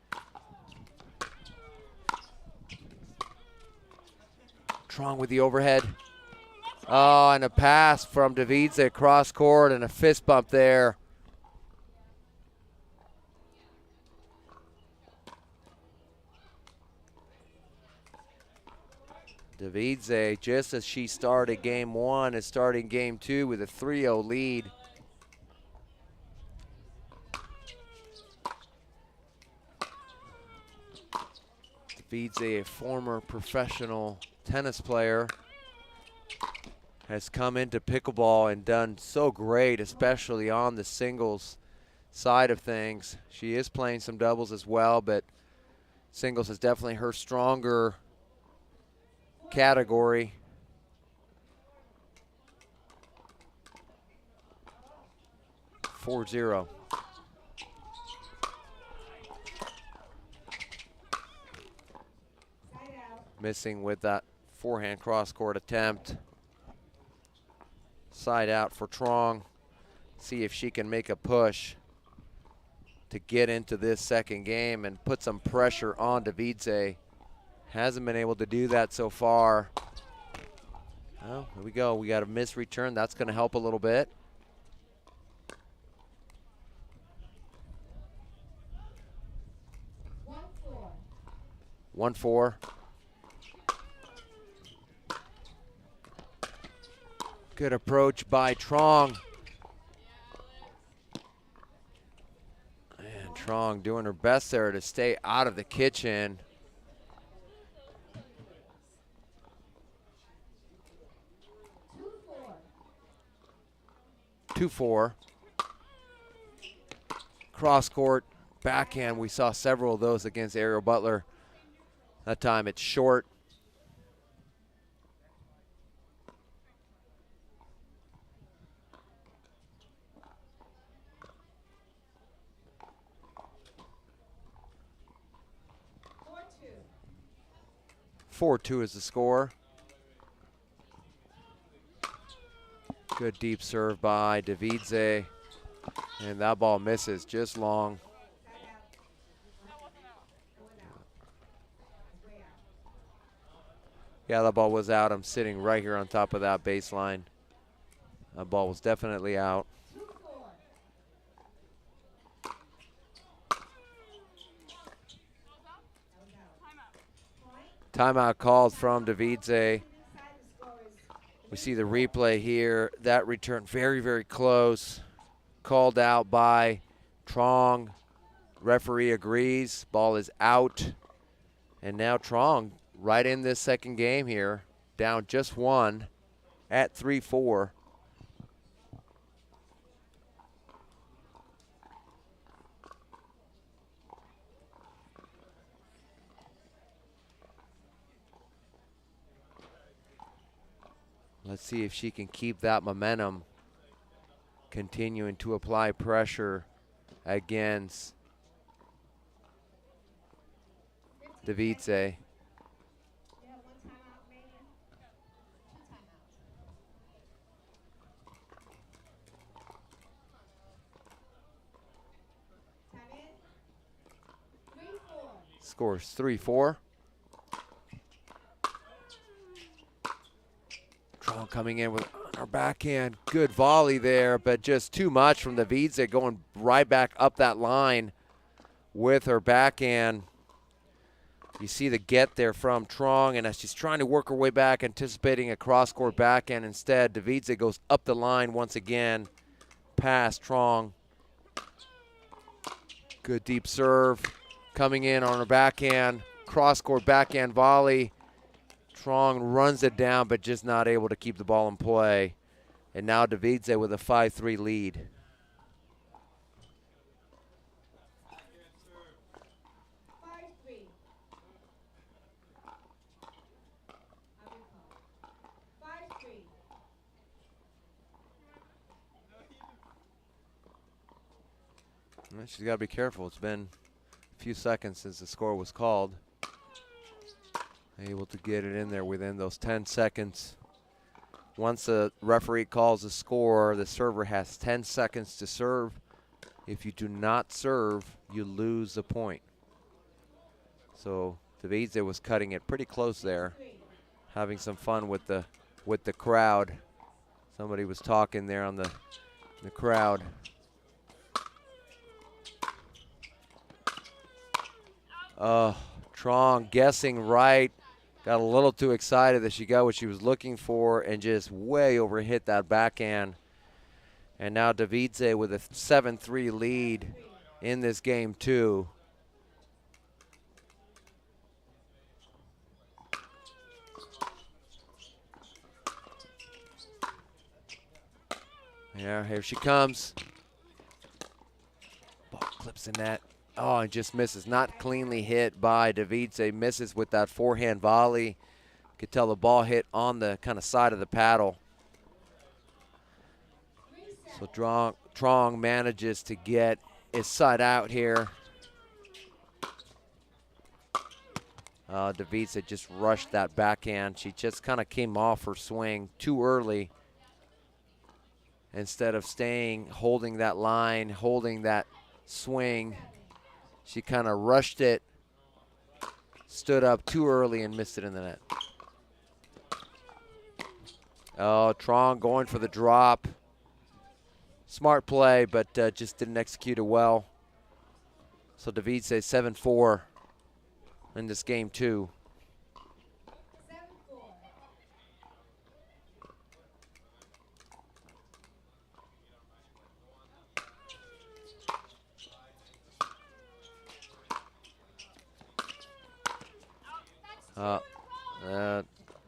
Truong with the overhead. Oh, and a pass from Davidse cross court and a fist bump there. Davidse, just as she started game 1, is starting game 2 with a 3-0 lead. Davidse, a former professional tennis player, has come into pickleball and done so great, especially on the singles side of things. She is playing some doubles as well, but singles is definitely her stronger category. Four zero. Missing with that forehand cross-court attempt. Side out for Truong. See if she can make a push to get into this second game and put some pressure on Davidse. Hasn't been able to do that so far. Oh, here we go. We got a missed return. That's going to help a little bit. One four. Good approach by Truong. And Truong doing her best there to stay out of the kitchen. Two four. Cross court backhand. We saw several of those against Ariel Butler. That time it's short. Four-two is the score. Good deep serve by Davidse. And that ball misses just long. Yeah, that ball was out. I'm sitting right here on top of that baseline. That ball was definitely out. Timeout called from Davidse. We see the replay here. That return very, very close. Called out by Truong. Referee agrees. Ball is out. And now Truong right in this second game here. Down just one at 3-4. Let's see if she can keep that momentum, continuing to apply pressure against Davidse. Scores 3-4. Truong coming in with her backhand. Good volley there, but just too much from Davidse, going right back up that line with her backhand. You see the get there from Truong, and as she's trying to work her way back, anticipating a cross-court backhand, instead, Davidse goes up the line once again, past Truong. Good deep serve, coming in on her backhand, cross-court backhand volley. Truong runs it down, but just not able to keep the ball in play. And now Davidse with a 5-3 lead. Well, she's got to be careful. It's been a few seconds since the score was called. Able to get it in there within those 10 seconds. Once the referee calls the score, the server has 10 seconds to serve. If you do not serve, you lose the point. So Davidse was cutting it pretty close there, having some fun with the crowd. Somebody was talking there on the crowd. Truong guessing right. Got a little too excited that she got what she was looking for and just way overhit that backhand. And now Davidse with a 7-3 lead in this game too. Yeah, here she comes. Ball clips in net. Oh, and just misses. Not cleanly hit by Davidse. Misses with that forehand volley. Could tell the ball hit on the kind of side of the paddle. So Truong manages to get his side out here. Davidse just rushed that backhand. She just kind of came off her swing too early. Instead of staying, holding that line, holding that swing, she kind of rushed it, stood up too early, and missed it in the net. Oh, Truong going for the drop. Smart play, but just didn't execute it well. So Davidse 7-4 in this game too.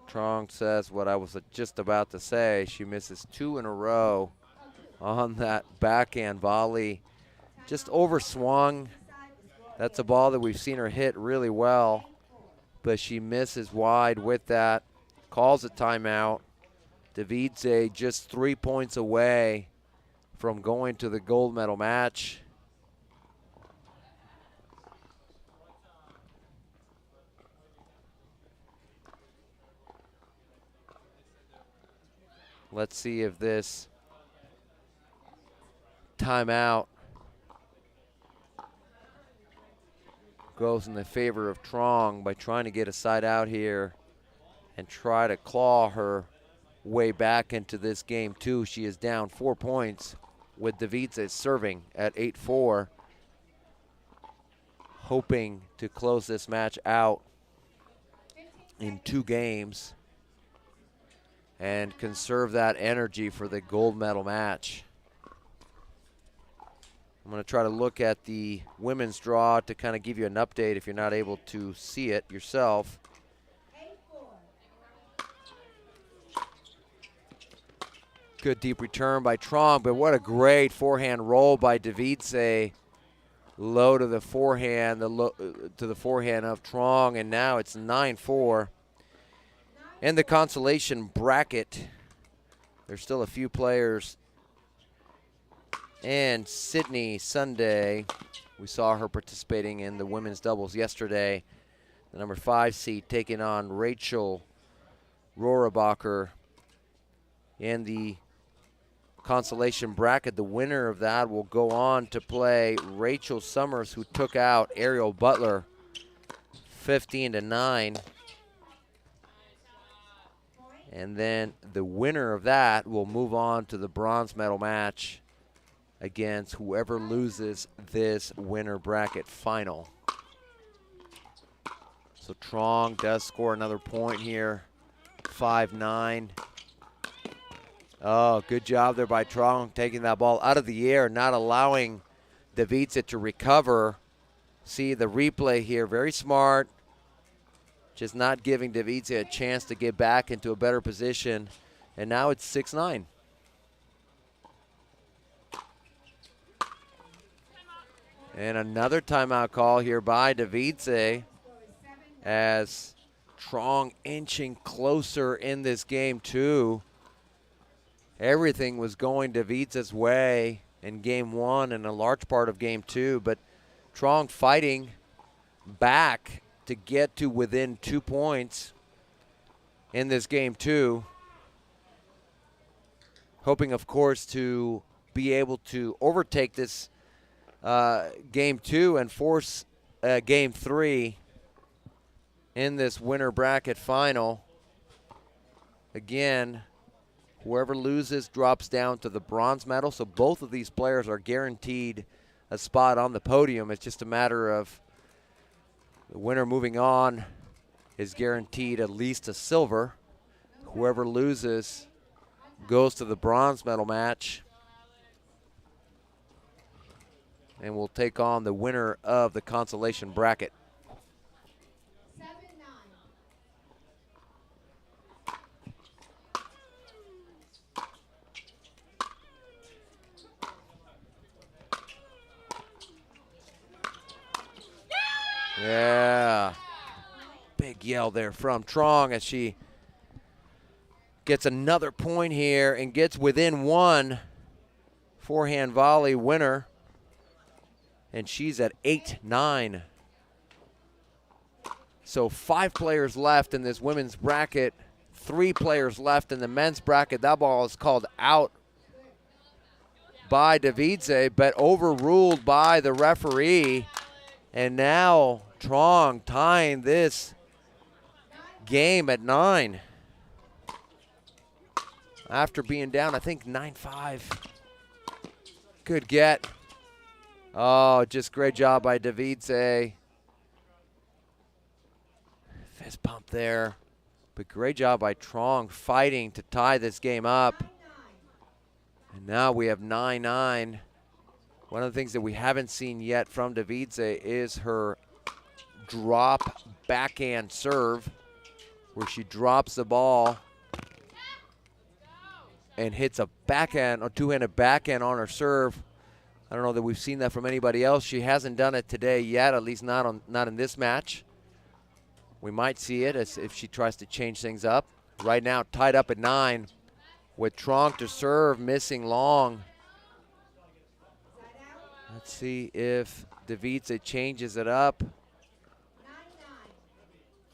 Truong says what I was just about to say. She misses 2 in a row on that backhand volley. Just overswung. That's a ball that we've seen her hit really well, but she misses wide with that. Calls a timeout. Davidse just 3 points away from going to the gold medal match. Let's see if this timeout goes in the favor of Truong by trying to get a side out here and try to claw her way back into this game too. She is down 4 points with Davidse serving at 8-4, hoping to close this match out in 2 games and conserve that energy for the gold medal match. I'm going to try to look at the women's draw to kind of give you an update if you're not able to see it yourself. Good deep return by Truong, but what a great forehand roll by Davidse. Low to the forehand, to the forehand of Truong, and now it's 9-4. In the consolation bracket, There's still a few players. And Sydney Sunday, we saw her participating in the women's doubles yesterday. The number 5 seed taking on Rachel Rohrabacher in the consolation bracket. The winner of that will go on to play Rachel Summers, who took out Ariel Butler 15-9. And then the winner of that will move on to the bronze medal match against whoever loses this winner bracket final. So Truong does score another point here, 5-9. Oh, good job there by Truong, taking that ball out of the air, not allowing Davidse to recover. See the replay here, very smart. Just not giving Davidse a chance to get back into a better position. And now it's 6-9. And another timeout call here by Davidse as Truong inching closer in this game too. Everything was going Davidse's way in game 1 and a large part of game 2, but Truong fighting back to get to within 2 points in this game 2. Hoping, of course, to be able to overtake this game 2 and force game 3 in this winner bracket final. Again, whoever loses drops down to the bronze medal, so both of these players are guaranteed a spot on the podium. It's just a matter of the winner moving on is guaranteed at least a silver. Whoever loses goes to the bronze medal match and will take on the winner of the consolation bracket. Yeah. Big yell there from Truong as she gets another point here and gets within 1. Forehand volley winner. And she's at 8-9. So 5 players left in this women's bracket. 3 players left in the men's bracket. That ball is called out by Davidse, but overruled by the referee. And now Truong tying this game at 9. After being down, I think 9-5. Good get. Oh, just great job by Davidse. Fist pump there. But great job by Truong fighting to tie this game up. And now we have 9-9. One of the things that we haven't seen yet from Davidse is her drop backhand serve, where she drops the ball and hits a backhand, a two-handed backhand on her serve. I don't know that we've seen that from anybody else. She hasn't done it today yet, at least not in this match. We might see it as if she tries to change things up. Right now, tied up at 9 with Truong to serve, missing long. Let's see if Davidse changes it up.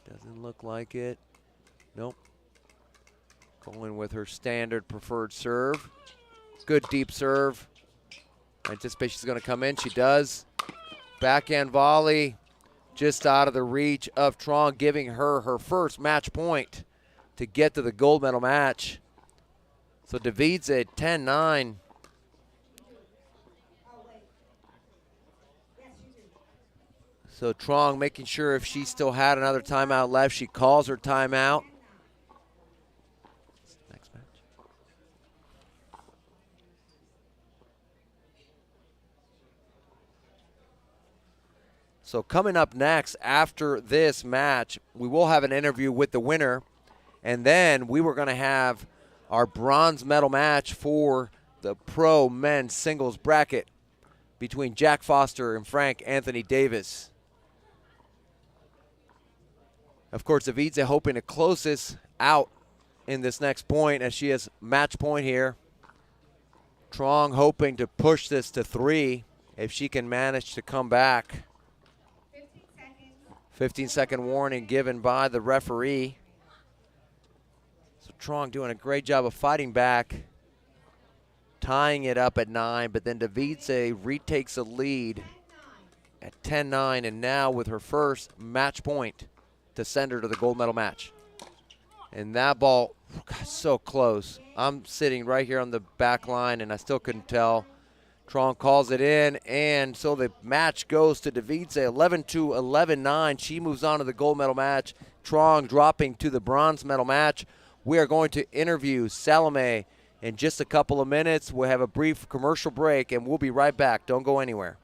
Doesn't look like it. Nope. Going with her standard preferred serve. Good deep serve. I anticipate she's going to come in. She does. Backhand volley just out of the reach of Truong, giving her her first match point to get to the gold medal match. So Davidse at 10-9. So Truong making sure if she still had another timeout left, she calls her timeout. Next match. So coming up next after this match, we will have an interview with the winner, and then we were going to have our bronze medal match for the pro men's singles bracket between Jack Foster and Frank Anthony Davis. Of course, Davidse hoping to close this out in this next point as she has match point here. Truong hoping to push this to 3 if she can manage to come back. 15-second warning given by the referee. So Truong doing a great job of fighting back, tying it up at 9, but then Davidse retakes a lead at 10-9, and now with her first match point to send her to the gold medal match. And that ball, God, so close. I'm sitting right here on the back line, and I still couldn't tell. Truong calls it in, and so the match goes to Davidse, 11-2, 11-9. She moves on to the gold medal match. Truong dropping to the bronze medal match. We are going to interview Salome in just a couple of minutes. We'll have a brief commercial break, and we'll be right back. Don't go anywhere.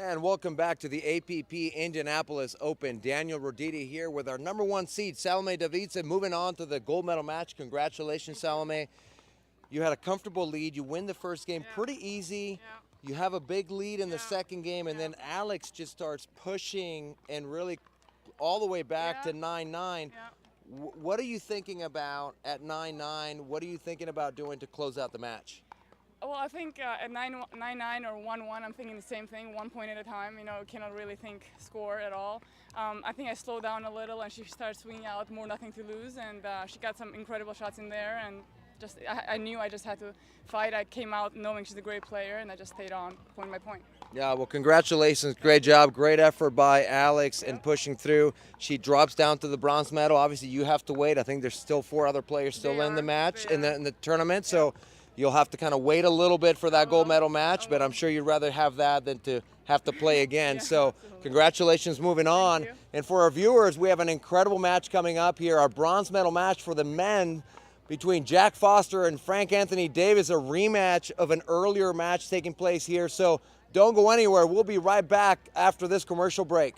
And welcome back to the APP Indianapolis Open. Daniel Roditi here with our number 1 seed, Salome Davidse, moving on to the gold medal match. Congratulations, Salome. You had a comfortable lead. You win the first game pretty easy. You have a big lead in the second game, and then Alex just starts pushing and really all the way back to 9-9. What are you thinking about at 9-9? What are you thinking about doing to close out the match? Well, I think at 9-9 or 1-1, I'm thinking the same thing, 1 point at a time. You know, cannot really think score at all. I think I slowed down a little, and she started swinging out more nothing to lose, and she got some incredible shots in there, and just I knew I just had to fight. I came out knowing she's a great player, and I just stayed on point by point. Yeah, well, congratulations. Great job. Great effort by Alex in pushing through. She drops down to the bronze medal. Obviously, you have to wait. I think there's still 4 other players still in the match, in the tournament, so you'll have to kind of wait a little bit for that gold medal match, but I'm sure you'd rather have that than to have to play again. So congratulations moving on. And for our viewers, we have an incredible match coming up here, our bronze medal match for the men between Jack Foster and Frank Anthony Davis, a rematch of an earlier match taking place here. So don't go anywhere. We'll be right back after this commercial break.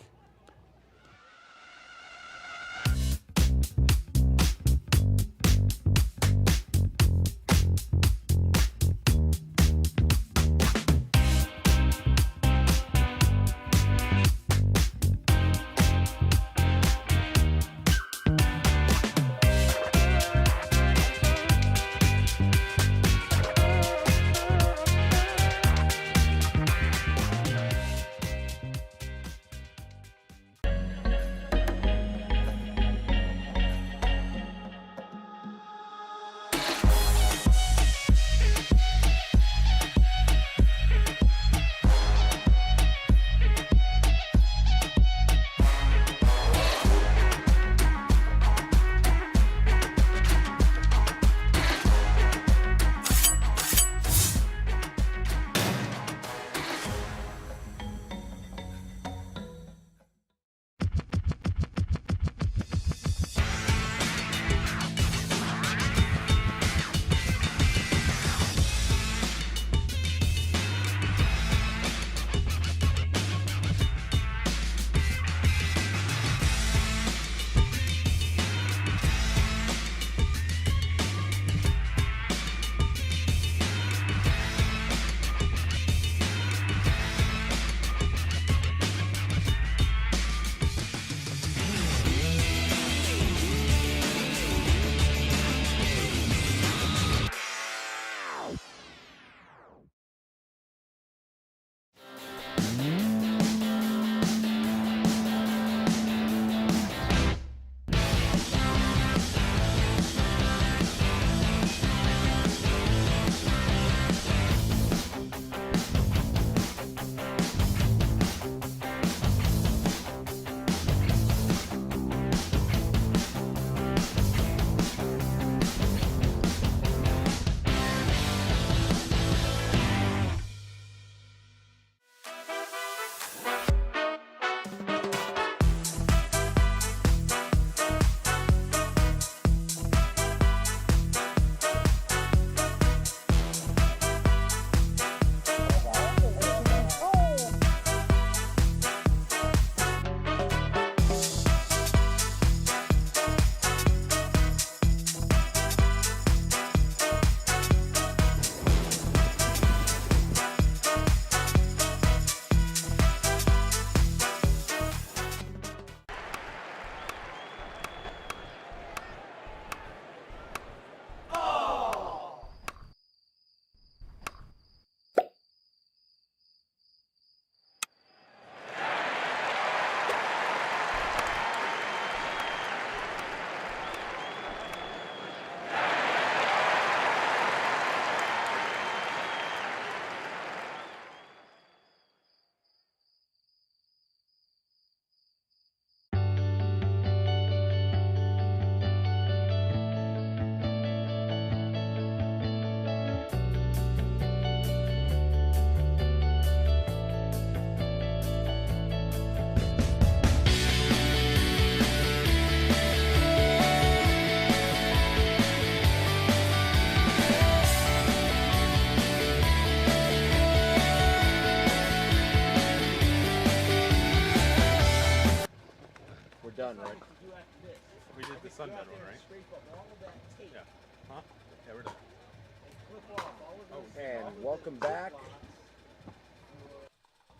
Welcome back.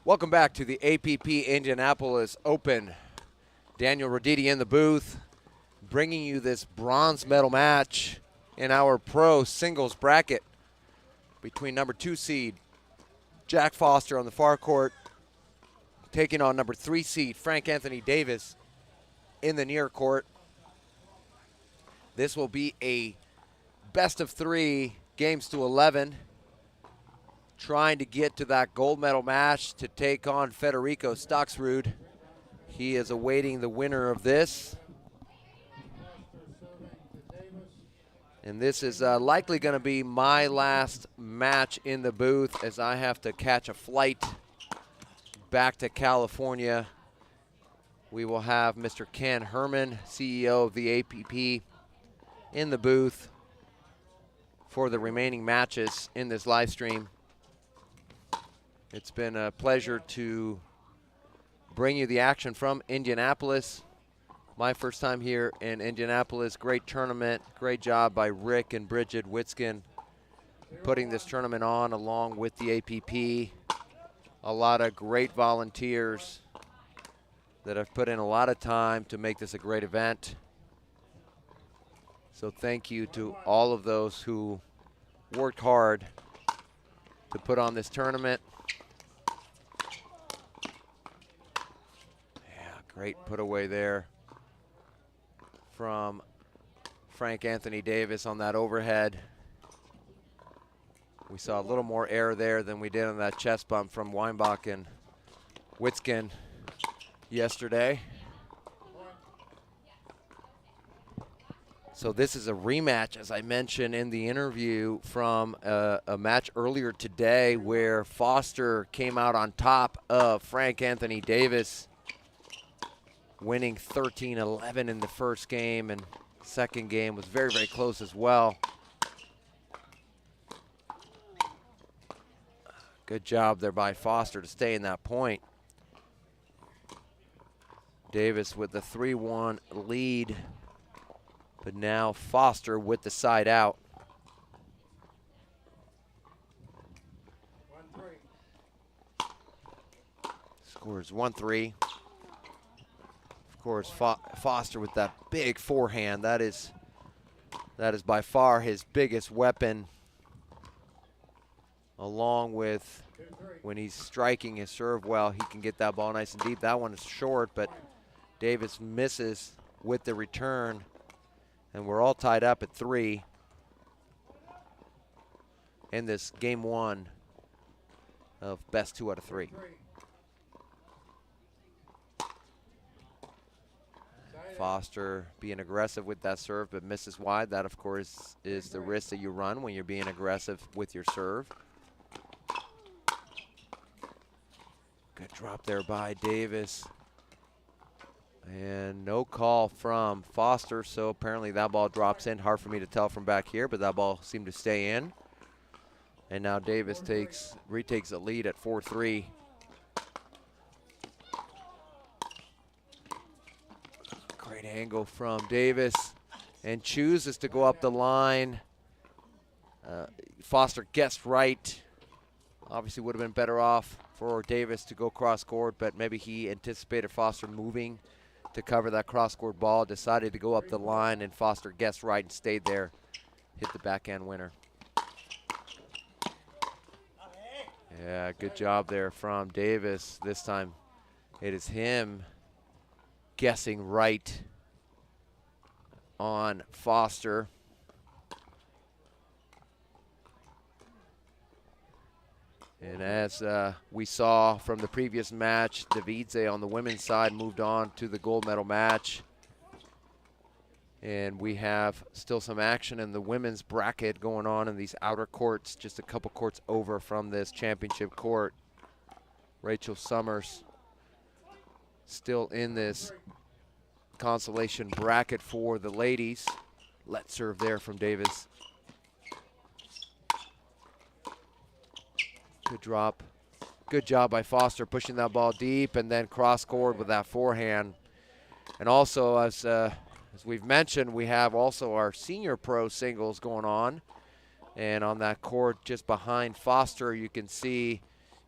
Welcome back to the APP Indianapolis Open. Daniel Roditi in the booth, bringing you this bronze medal match in our pro singles bracket between number 2 seed Jack Foster on the far court, taking on number 3 seed Frank Anthony Davis in the near court. This will be a best of 3, games to 11, trying to get to that gold medal match to take on Federico Staksrud. He is awaiting the winner of this. And this is likely going to be my last match in the booth, as I have to catch a flight back to California. We will have Mr. Ken Herman, CEO of the APP, in the booth for the remaining matches in this live stream. It's been a pleasure to bring you the action from Indianapolis. My first time here in Indianapolis. Great tournament. Great job by Rick and Bridget Witzkin putting this tournament on along with the APP. A lot of great volunteers that have put in a lot of time to make this a great event. So thank you to all of those who worked hard to put on this tournament. Great put away there from Frank Anthony Davis on that overhead. We saw a little more air there than we did on that chest bump from Weinbach and Witzkin yesterday. So this is a rematch, as I mentioned in the interview, from a match earlier today where Foster came out on top of Frank Anthony Davis, winning 13-11 in the first game, and second game was very, very close as well. Good job there by Foster to stay in that point. Davis with the 3-1 lead, but now Foster with the side out. 1-3. Scores 1-3. Of course, Foster with that big forehand. That is by far his biggest weapon, along with when he's striking his serve well, he can get that ball nice and deep. That one is short, but Davis misses with the return, and we're all tied up at 3 in this game 1 of best 2 out of 3. Foster being aggressive with that serve, but misses wide. That, of course, is the risk that you run when you're being aggressive with your serve. Good drop there by Davis. And no call from Foster, so apparently that ball drops in. Hard for me to tell from back here, but that ball seemed to stay in. And now Davis retakes the lead at 4-3. Great angle from Davis, and chooses to go up the line. Foster gets right. Obviously would have been better off for Davis to go cross court, but maybe he anticipated Foster moving to cover that cross court ball, decided to go up the line, and Foster guessed right and stayed there, hit the backhand winner. Yeah, good job there from Davis. This time it is him guessing right on Foster. And as we saw from the previous match, Davidse on the women's side moved on to the gold medal match. And we have still some action in the women's bracket going on in these outer courts, just a couple courts over from this championship court. Rachel Summers still in this consolation bracket for the ladies. Let serve there from Davis. Good drop. Good job by Foster pushing that ball deep and then cross court with that forehand. And also, as we've mentioned, we have also our senior pro singles going on. And on that court just behind Foster, you can see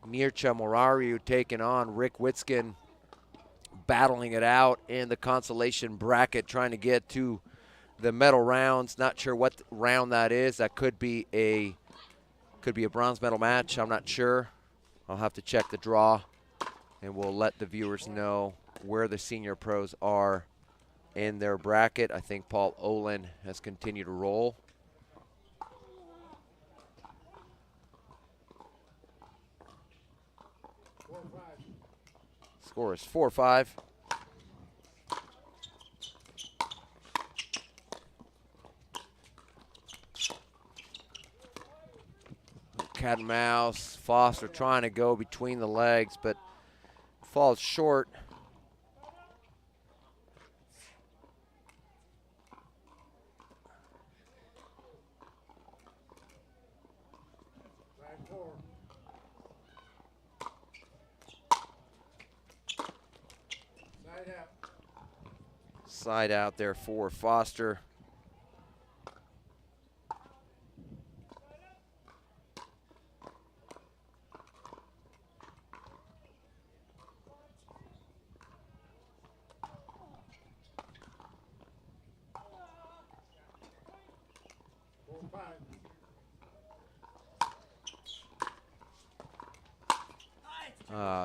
Mircea Morariu taking on Rick Witskin, battling it out in the consolation bracket, trying to get to the medal rounds. Not sure what round that is. That could be a bronze medal match. I'm not sure. I'll have to check the draw, and we'll let the viewers know where the senior pros are in their bracket. I think Paul Olin has continued to roll. Score is 4-5. Cat and mouse. Foster trying to go between the legs, but falls short. Side out there for Foster.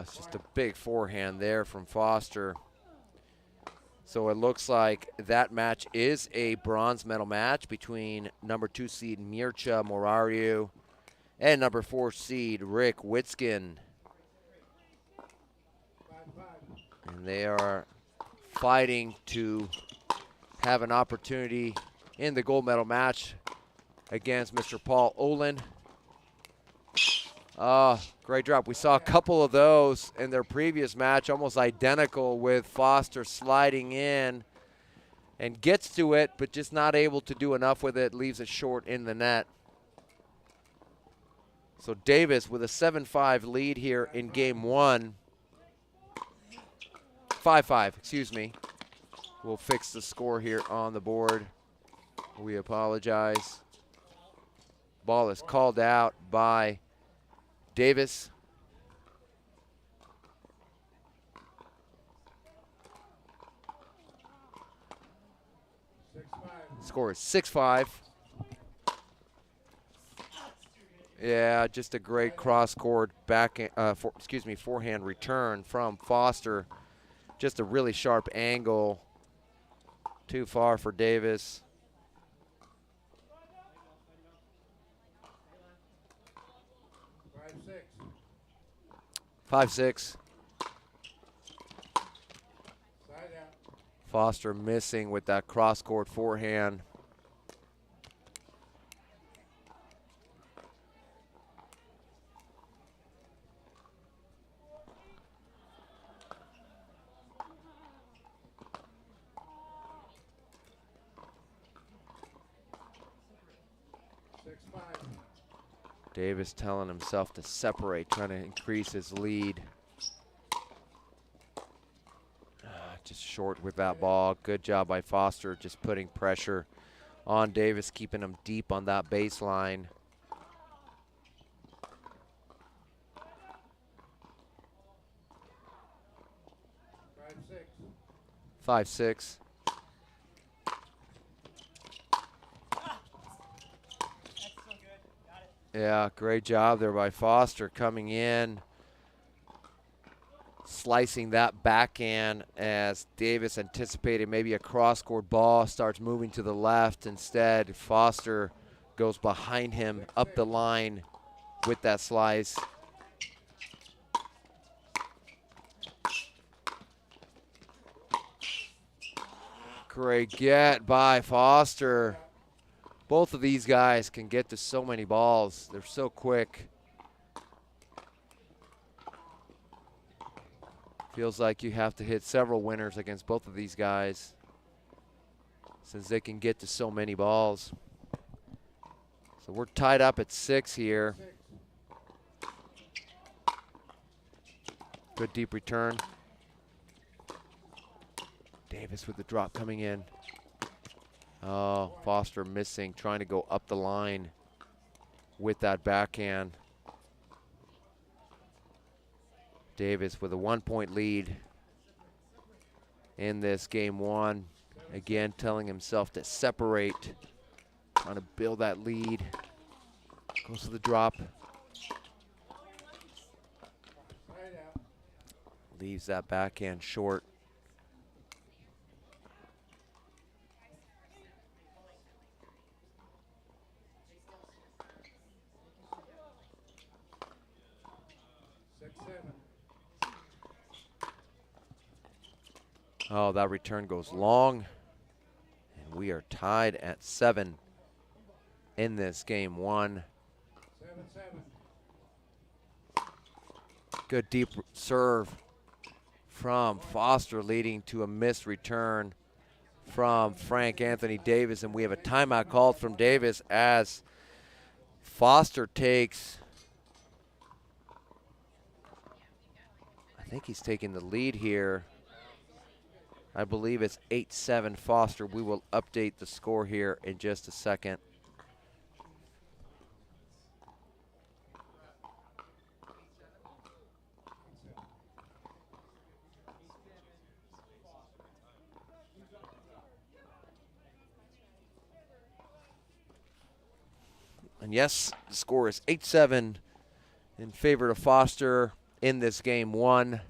It's just a big forehand there from Foster. So it looks like that match is a bronze medal match between number 2 seed Mircea Morariu and number 4 seed Rick Witskin. And they are fighting to have an opportunity in the gold medal match against Mr. Paul Olin. Great drop. We saw a couple of those in their previous match, almost identical, with Foster sliding in and gets to it, but just not able to do enough with it, leaves it short in the net. So Davis with a 7-5 lead here in game 1. 5-5, excuse me. We'll fix the score here on the board. We apologize. Ball is called out by Davis. Score is 6-5. Yeah, just a great cross-court forehand return from Foster. Just a really sharp angle. Too far for Davis. 5-6. Foster missing with that cross-court forehand. Davis telling himself to separate, trying to increase his lead. Just short with that ball. Good job by Foster, just putting pressure on Davis, keeping him deep on that baseline. Five, six. Yeah, great job there by Foster coming in, slicing that backhand as Davis anticipated maybe a cross-court ball, starts moving to the left. Instead, Foster goes behind him up the line with that slice. Great get by Foster. Both of these guys can get to so many balls. They're so quick. Feels like you have to hit several winners against both of these guys since they can get to so many balls. So we're tied up at 6 here. Good deep return. Davis with the drop coming in. Oh, Foster missing, trying to go up the line. with that backhand. Davidse with a 1-point lead in this game one. Again, telling himself to separate, trying to build that lead. Goes to the drop. Leaves that backhand short. Oh, that return goes long. And we are tied at 7 in this game one. 7-7. Good deep serve from Foster, leading to a missed return from Frank Anthony Davis. And we have a timeout called from Davis as Foster takes, I think he's taking the lead here. I believe it's 8-7 Foster. We will update the score here in just a second. And yes, the score is 8-7 in favor of Foster in this game one.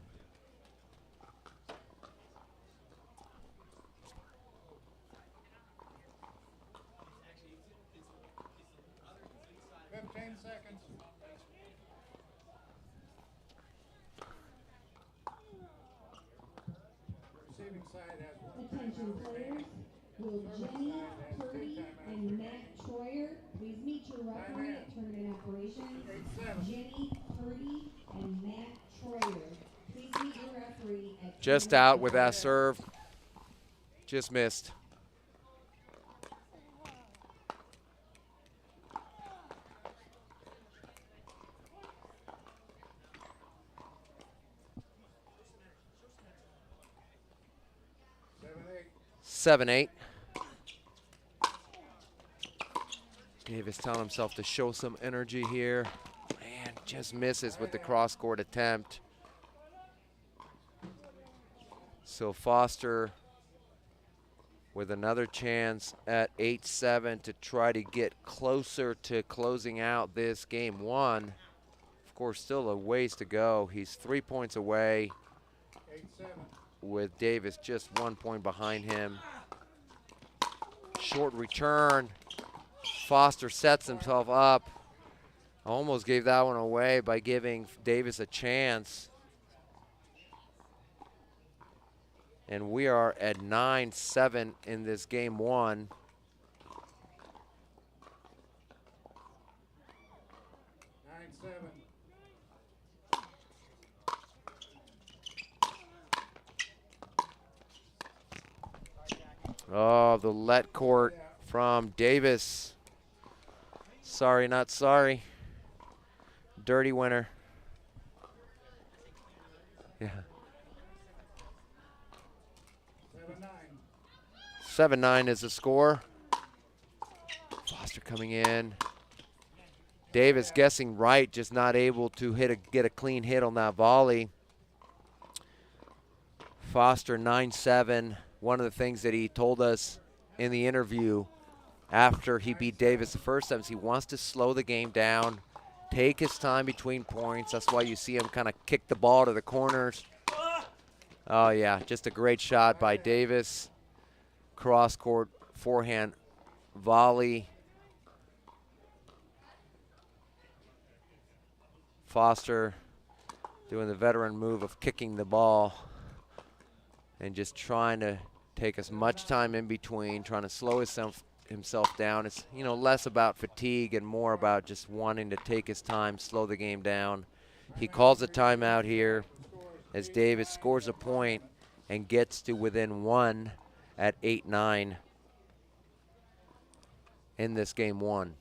Attention players, will Jenny Purdy and Matt Troyer please meet your referee at tournament operations? Jenny Purdy and Matt Troyer, please meet your referee at Just out with that serve. Just missed. Seven, 8. Davis telling himself to show some energy here. Man, just misses with the cross-court attempt. So Foster with another chance at 8-7 to try to get closer to closing out this game one. Of course, still a ways to go. He's 3 points away, 8-7. with Davis just 1 point behind him. Short return. Foster sets himself up. Almost gave that one away by giving Davis a chance. And we are at 9-7 in this game one. Oh, the let court from Davis. Sorry, not sorry. Dirty winner. Yeah. 7-9 is the score. Foster coming in. Davis guessing right, just not able to get a clean hit on that volley. Foster 9-7. One of the things that he told us in the interview after he beat Davis the first time is he wants to slow the game down, take his time between points. That's why you see him kind of kick the ball to the corners. Oh, yeah, just a great shot by Davis. Cross-court forehand volley. Foster doing the veteran move of kicking the ball and just trying to take as much time in between, trying to slow himself down. It's, you know, less about fatigue and more about just wanting to take his time, slow the game down. He calls a timeout here as Davis scores a point and gets to within 1 at 8-9 in this game one.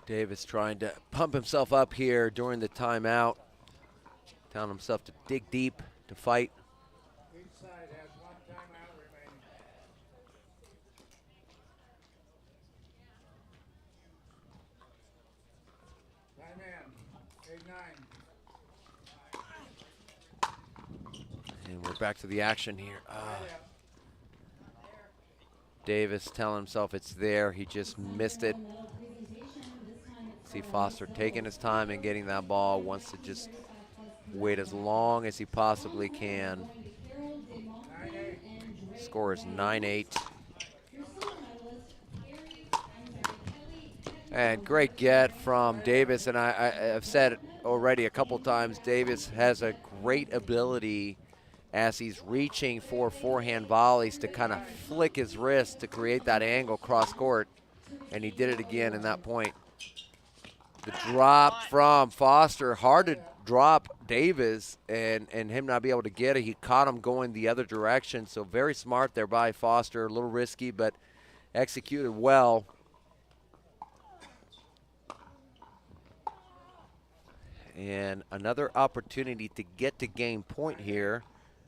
Davis trying to pump himself up here during the timeout, telling himself to dig deep, to fight. Each side has one timeout remaining. Time in. 8-9. And we're back to the action here. Davis telling himself it's there. He just missed it. See Foster taking his time and getting that ball. Wants to just wait as long as he possibly can. Score is 9-8. And great get from Davis. And I've said already a couple times, Davis has a great ability as he's reaching for forehand volleys to kind of flick his wrist to create that angle cross court. And he did it again in that point. The drop from Foster, hard to drop Davis and him not be able to get it. He caught him going the other direction, so very smart there by Foster. A little risky, but executed well. And another opportunity to get to game point here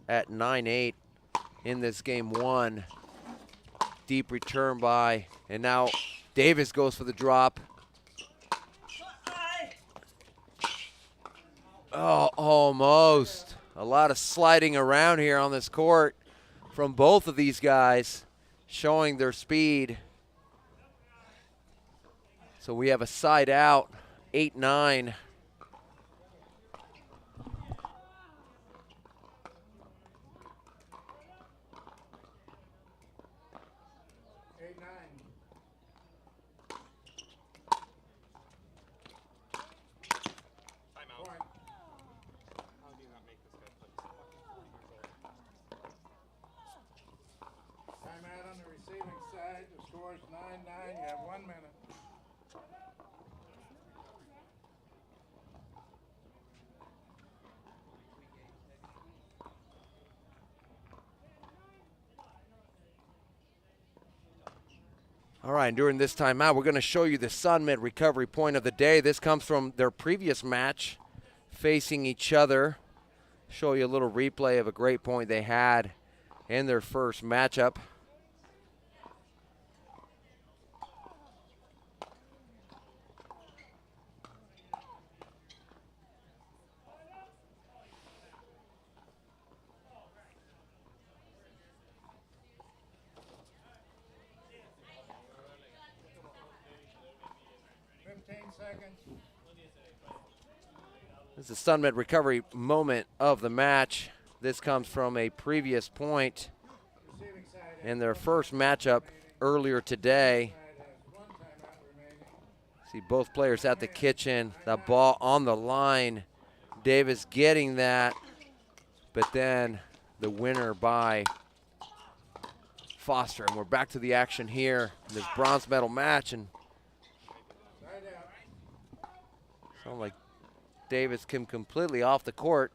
at 9-8 in this game one. Deep return by, and now Davis goes for the drop. Oh, almost. A lot of sliding around here on this court from both of these guys, showing their speed. So we have a side out, 8-9. All right, and during this timeout, we're going to show you the Sunmid recovery point of the day. This comes from their previous match, facing each other. Show you a little replay of a great point they had in their first matchup. This is the Sunmid recovery moment of the match. This comes from a previous point in their first matchup earlier today. See both players at the kitchen, the ball on the line. Davis getting that, but then the winner by Foster. And we're back to the action here in this bronze medal match. And sound like Davis came completely off the court.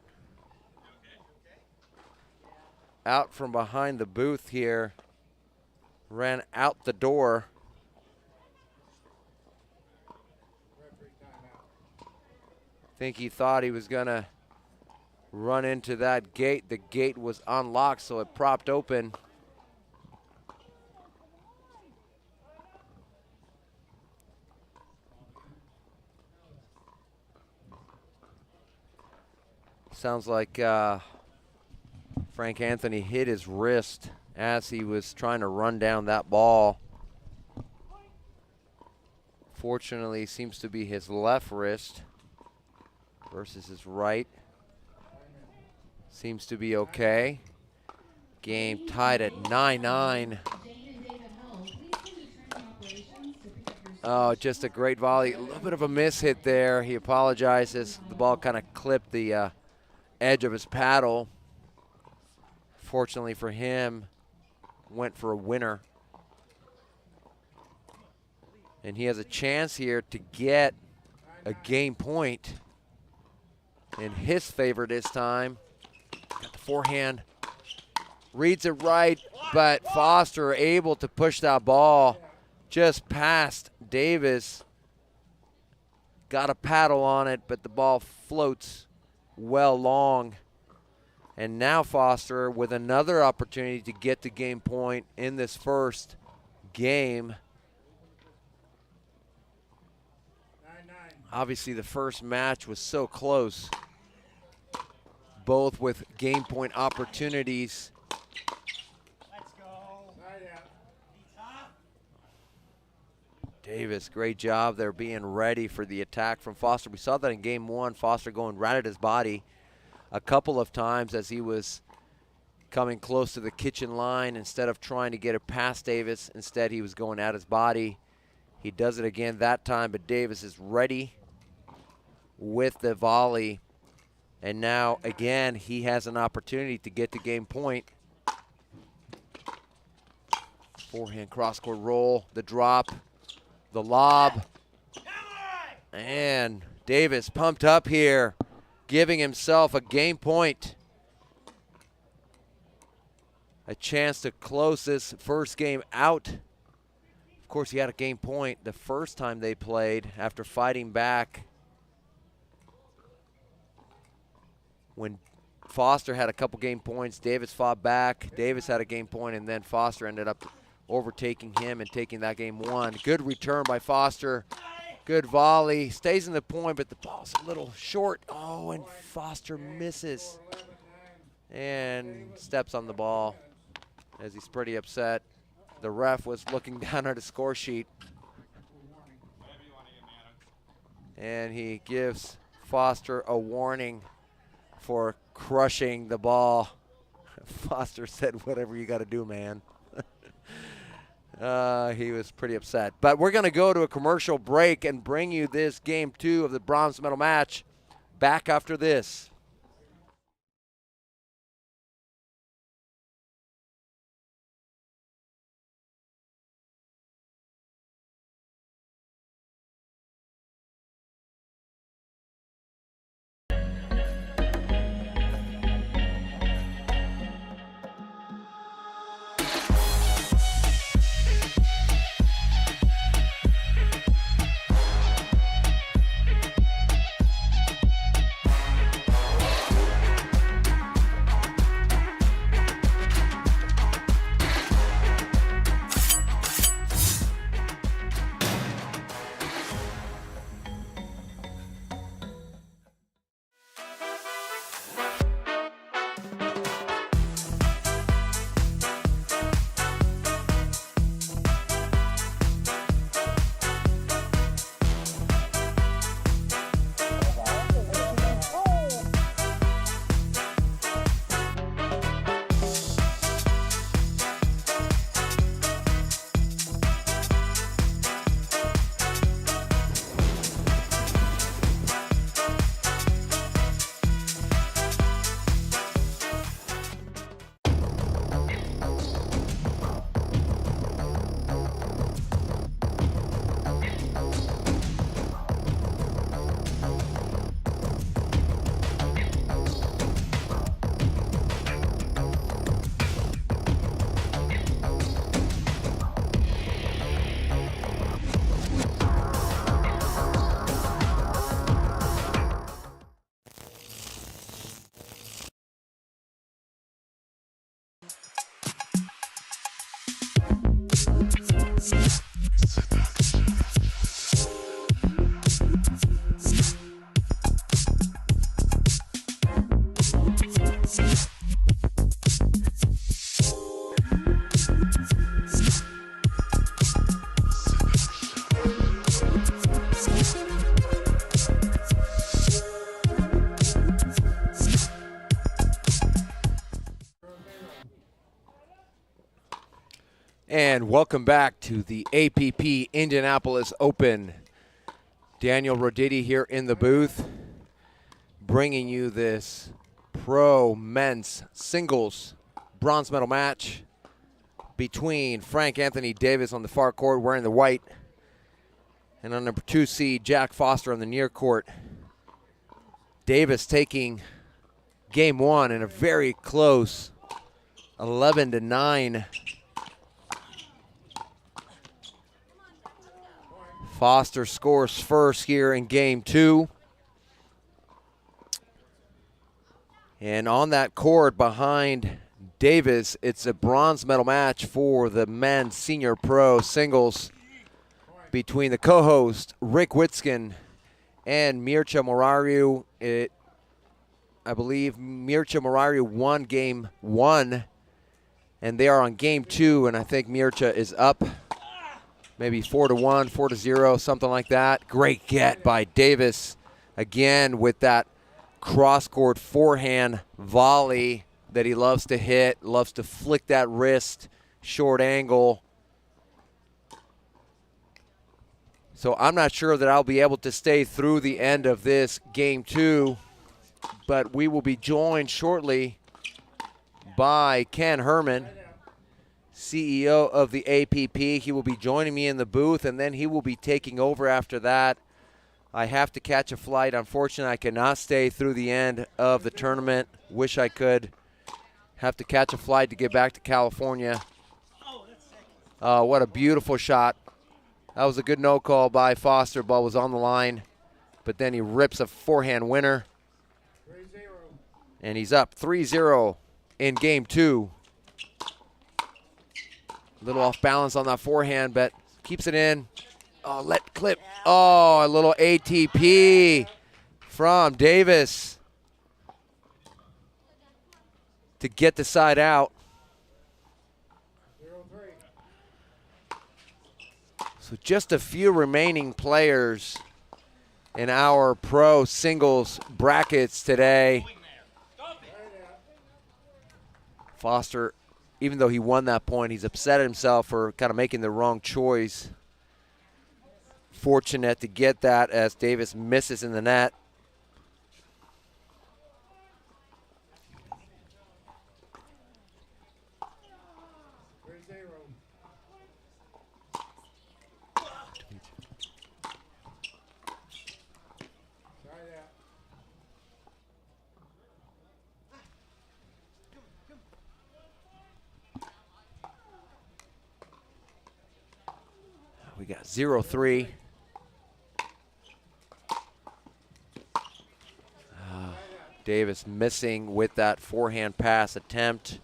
Out from behind the booth here. Ran out the door. I think he thought he was gonna run into that gate. The gate was unlocked, so it propped open. Sounds like Frank Anthony hit his wrist as he was trying to run down that ball. Fortunately, seems to be his left wrist versus his right. Seems to be okay. Game tied at 9-9. Oh, just a great volley. A little bit of a miss hit there. He apologizes. The ball kind of clipped the edge of his paddle. Fortunately for him, went for a winner. And he has a chance here to get a game point in his favor this time. Got the forehand. Reads it right, but Foster able to push that ball just past Davis. Got a paddle on it, but the ball floats well long. And now Foster with another opportunity to get the game point in this first game. Obviously the first match was so close, both with game point opportunities. Davis, great job there being ready for the attack from Foster. We saw that in game one, Foster going right at his body a couple of times as he was coming close to the kitchen line. Instead of trying to get it past Davis, instead he was going at his body. He does it again that time, but Davis is ready with the volley. And now, again, he has an opportunity to get the game point. Forehand cross-court roll, the drop, the lob. And Davis pumped up here, giving himself a game point. A chance to close this first game out. Of course, he had a game point the first time they played after fighting back. When Foster had a couple game points, Davis fought back. Davis had a game point, and then Foster ended up overtaking him and taking that game one. Good return by Foster. Good volley. Stays in the point, but the ball's a little short. Oh, and Foster misses and steps on the ball as he's pretty upset. The ref was looking down at the score sheet, and he gives Foster a warning for crushing the ball. Foster said, "Whatever you got to do, man." He was pretty upset. But we're going to go to a commercial break and bring you this game two of the bronze medal match back after this. And welcome back to the APP Indianapolis Open. Daniel Roditi here in the booth, bringing you this pro men's singles bronze medal match between Frank Anthony Davis on the far court wearing the white And on number 2 seed, Jack Foster on the near court. Davis taking game 1 in a very close 11-9. Foster scores first here in game 2. And on that court behind Davis, it's a bronze medal match for the men's senior pro singles between the co-host Rick Witskin and Mircea Morariu. I believe Mircea Morariu won game 1, and they are on game 2, and I think Mircea is up maybe 4-1, 4-0, something like that. Great get by Davis, again with that cross-court forehand volley that he loves to hit, loves to flick that wrist, short angle. So I'm not sure that I'll be able to stay through the end of this game 2, but we will be joined shortly by Ken Herman, CEO of the APP. He will be joining me in the booth, and then he will be taking over after that. I have to catch a flight. Unfortunately, I cannot stay through the end of the tournament. Wish I could. Have to catch a flight to get back to California. What a beautiful shot. That was a good no call by Foster. Ball was on the line, but then he rips a forehand winner. 3-0. And he's up 3-0 in game 2. A little off balance on that forehand, but keeps it in. Oh, let clip. Oh, a little ATP from Davis to get the side out. 0-3. So just a few remaining players in our pro singles brackets today. Foster, even though he won that point, he's upset at himself for kind of making the wrong choice. Fortunate to get that as Davis misses in the net. We got 0-3. Davis missing with that forehand pass attempt.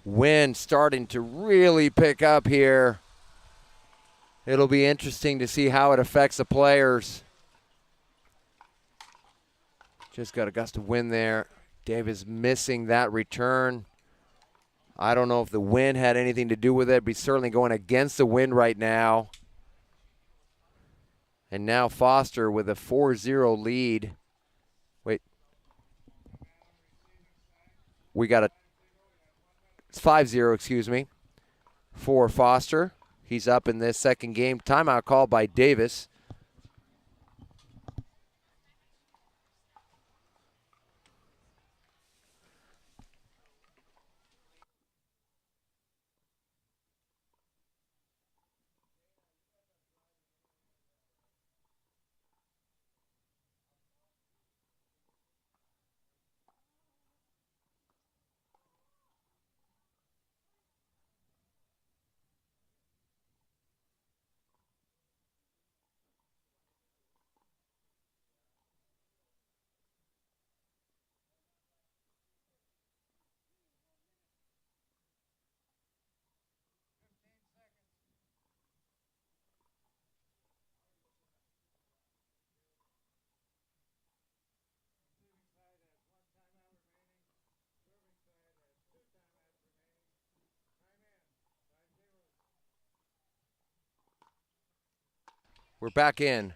Wind starting to really pick up here. It'll be interesting to see how it affects the players. Just got a gust of wind there. Davis missing that return. I don't know if the wind had anything to do with it, but he's certainly going against the wind right now. And now Foster with a 4-0 lead. Wait. We got a It's 5-0, excuse me, for Foster. He's up in this second game. Timeout call by Davis. We're back in.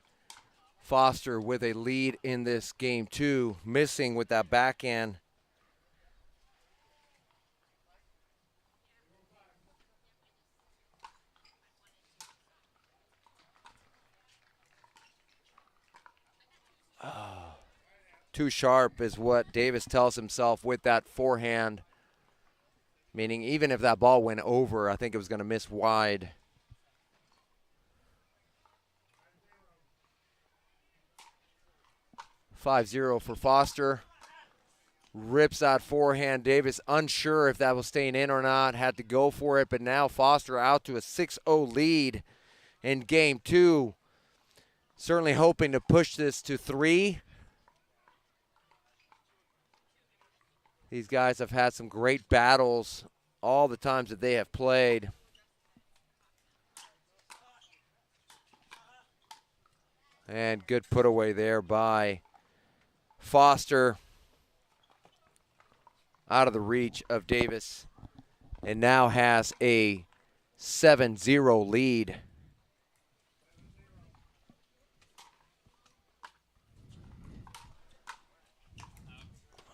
Foster with a lead in this game 2, missing with that backhand. Too sharp is what Davis tells himself with that forehand. Meaning even if that ball went over, I think it was going to miss wide. (5-0) for Foster. Rips that forehand. Davis unsure if that was staying in or not. Had to go for it, but now Foster out to a 6-0 lead in game 2. Certainly hoping to push this to 3. These guys have had some great battles all the times that they have played. And good put away there by Foster. Out of the reach of Davis. And now has a 7-0 lead.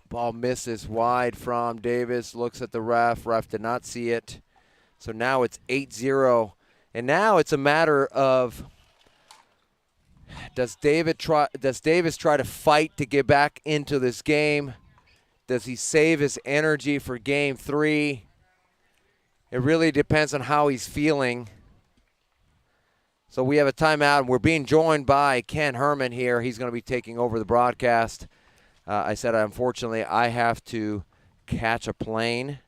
Ball misses wide from Davis. Looks at the ref. Ref did not see it. So now it's 8-0. And now it's a matter of, does Davis try to fight to get back into this game? Does he save his energy for game 3? It really depends on how he's feeling. So we have a timeout, and we're being joined by Ken Herman here. He's going to be taking over the broadcast. I said, unfortunately, I have to catch a plane.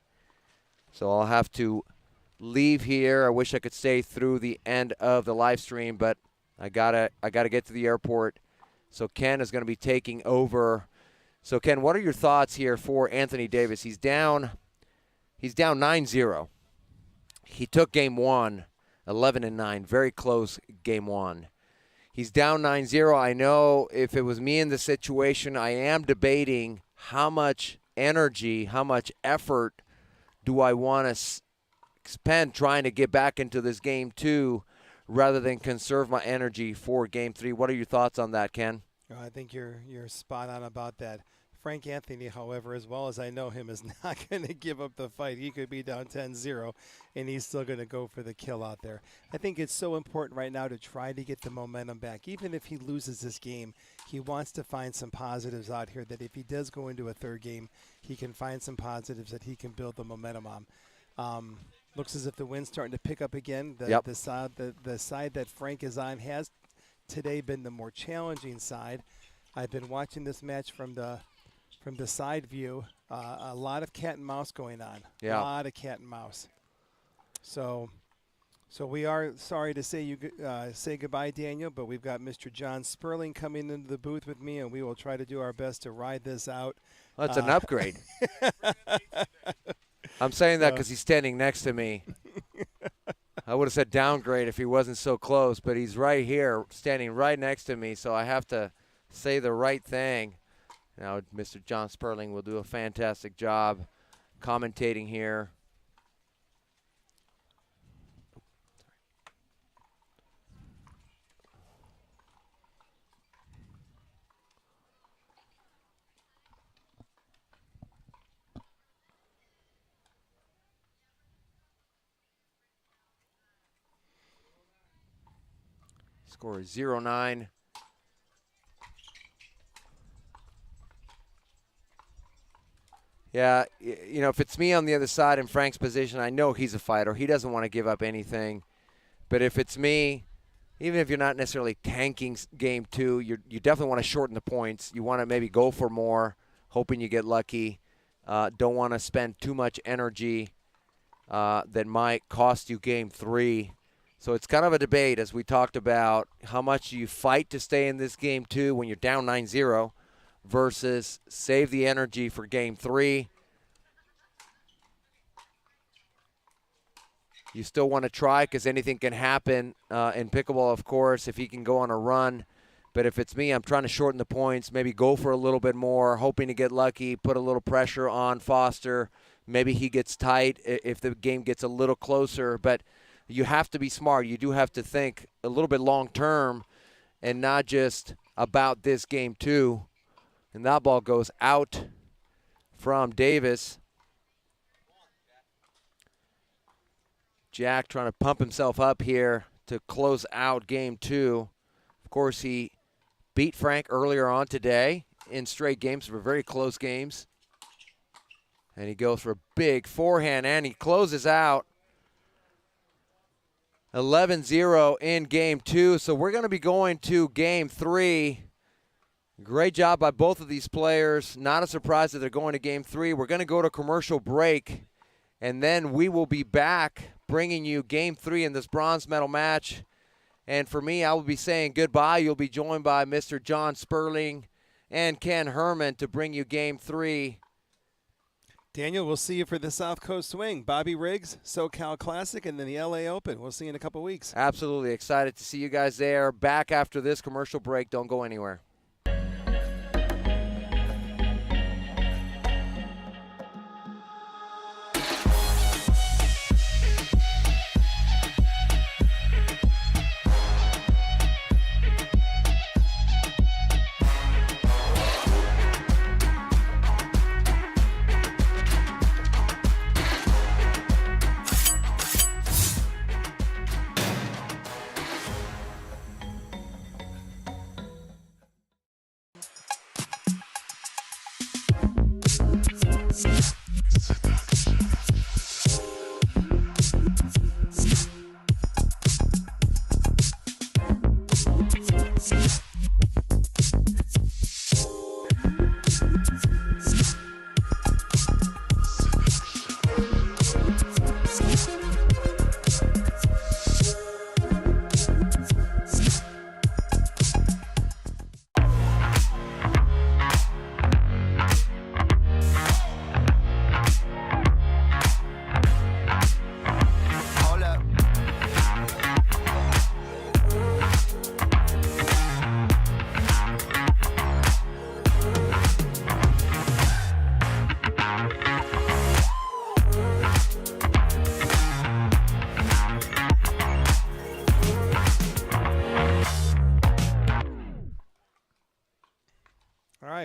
So I'll have to leave here. I wish I could stay through the end of the live stream, but I gotta get to the airport. So Ken is going to be taking over. So Ken, what are your thoughts here for Anthony Davis? He's down 9-0. He took game 1, 11-9, very close game 1. He's down 9-0. I know if it was me in the situation, I am debating how much energy, how much effort do I want to spend trying to get back into this game 2 rather than conserve my energy for game 3. What are your thoughts on that, Ken? I think you're spot on about that. Frank Anthony, however, as well as I know him, is not going to give up the fight. He could be down 10-0, and he's still going to go for the kill out there. I think it's so important right now to try to get the momentum back. Even if he loses this game, he wants to find some positives out here that if he does go into a third game, he can find some positives that he can build the momentum on. Looks as if the wind's starting to pick up again. The side that Frank is on has today been the more challenging side. I've been watching this match from the side view. A lot of cat and mouse going on. Yeah. A lot of cat and mouse. So we are sorry to say say goodbye, Daniel, but we've got Mr. John Sperling coming into the booth with me, and we will try to do our best to ride this out. Well, that's an upgrade. I'm saying that because he's standing next to me. I would have said downgrade if he wasn't so close, but he's right here, standing right next to me, so I have to say the right thing. Now, Mr. John Sperling will do a fantastic job commentating here. Score is 0-9. Yeah, you know, if it's me on the other side in Frank's position, I know he's a fighter. He doesn't want to give up anything. But if it's me, even if you're not necessarily tanking game 2, you definitely want to shorten the points. You want to maybe go for more, hoping you get lucky. Don't want to spend too much energy that might cost you game 3. So it's kind of a debate, as we talked about, how much you fight to stay in this game 2 when you're down 9-0 versus save the energy for game 3. You still want to try because anything can happen in pickleball, of course, if he can go on a run. But if it's me, I'm trying to shorten the points, maybe go for a little bit more, hoping to get lucky, put a little pressure on Foster. Maybe he gets tight if the game gets a little closer. But you have to be smart. You do have to think a little bit long term and not just about this game too. And that ball goes out from Davis. Jack trying to pump himself up here to close out game 2. Of course, he beat Frank earlier on today in straight games, for very close games. And he goes for a big forehand, and he closes out 11-0 in game 2. So we're going to be going to game 3. Great job by both of these players. Not a surprise that they're going to game 3. We're going to go to commercial break, and then we will be back bringing you game 3 in this bronze medal match. And for me, I will be saying goodbye. You'll be joined by Mr. John Sperling and Ken Herman to bring you game 3. Daniel, we'll see you for the South Coast Swing. Bobby Riggs, SoCal Classic, and then the LA Open. We'll see you in a couple weeks. Absolutely excited to see you guys there. Back after this commercial break. Don't go anywhere.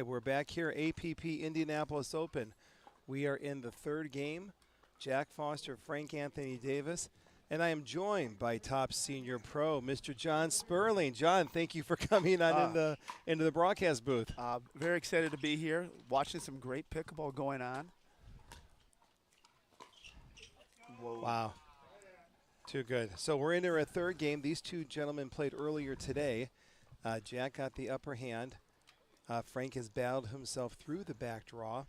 We're back here, APP Indianapolis Open. We are in the 3rd game. Jack Foster, Frank Anthony Davis, and I am joined by top senior pro, Mr. John Sperling. John, thank you for coming on into the broadcast booth. Very excited to be here, watching some great pickleball going on. Whoa. Wow. Too good. So we're into our 3rd game. These two gentlemen played earlier today. Jack got the upper hand. Frank has battled himself through the back draw.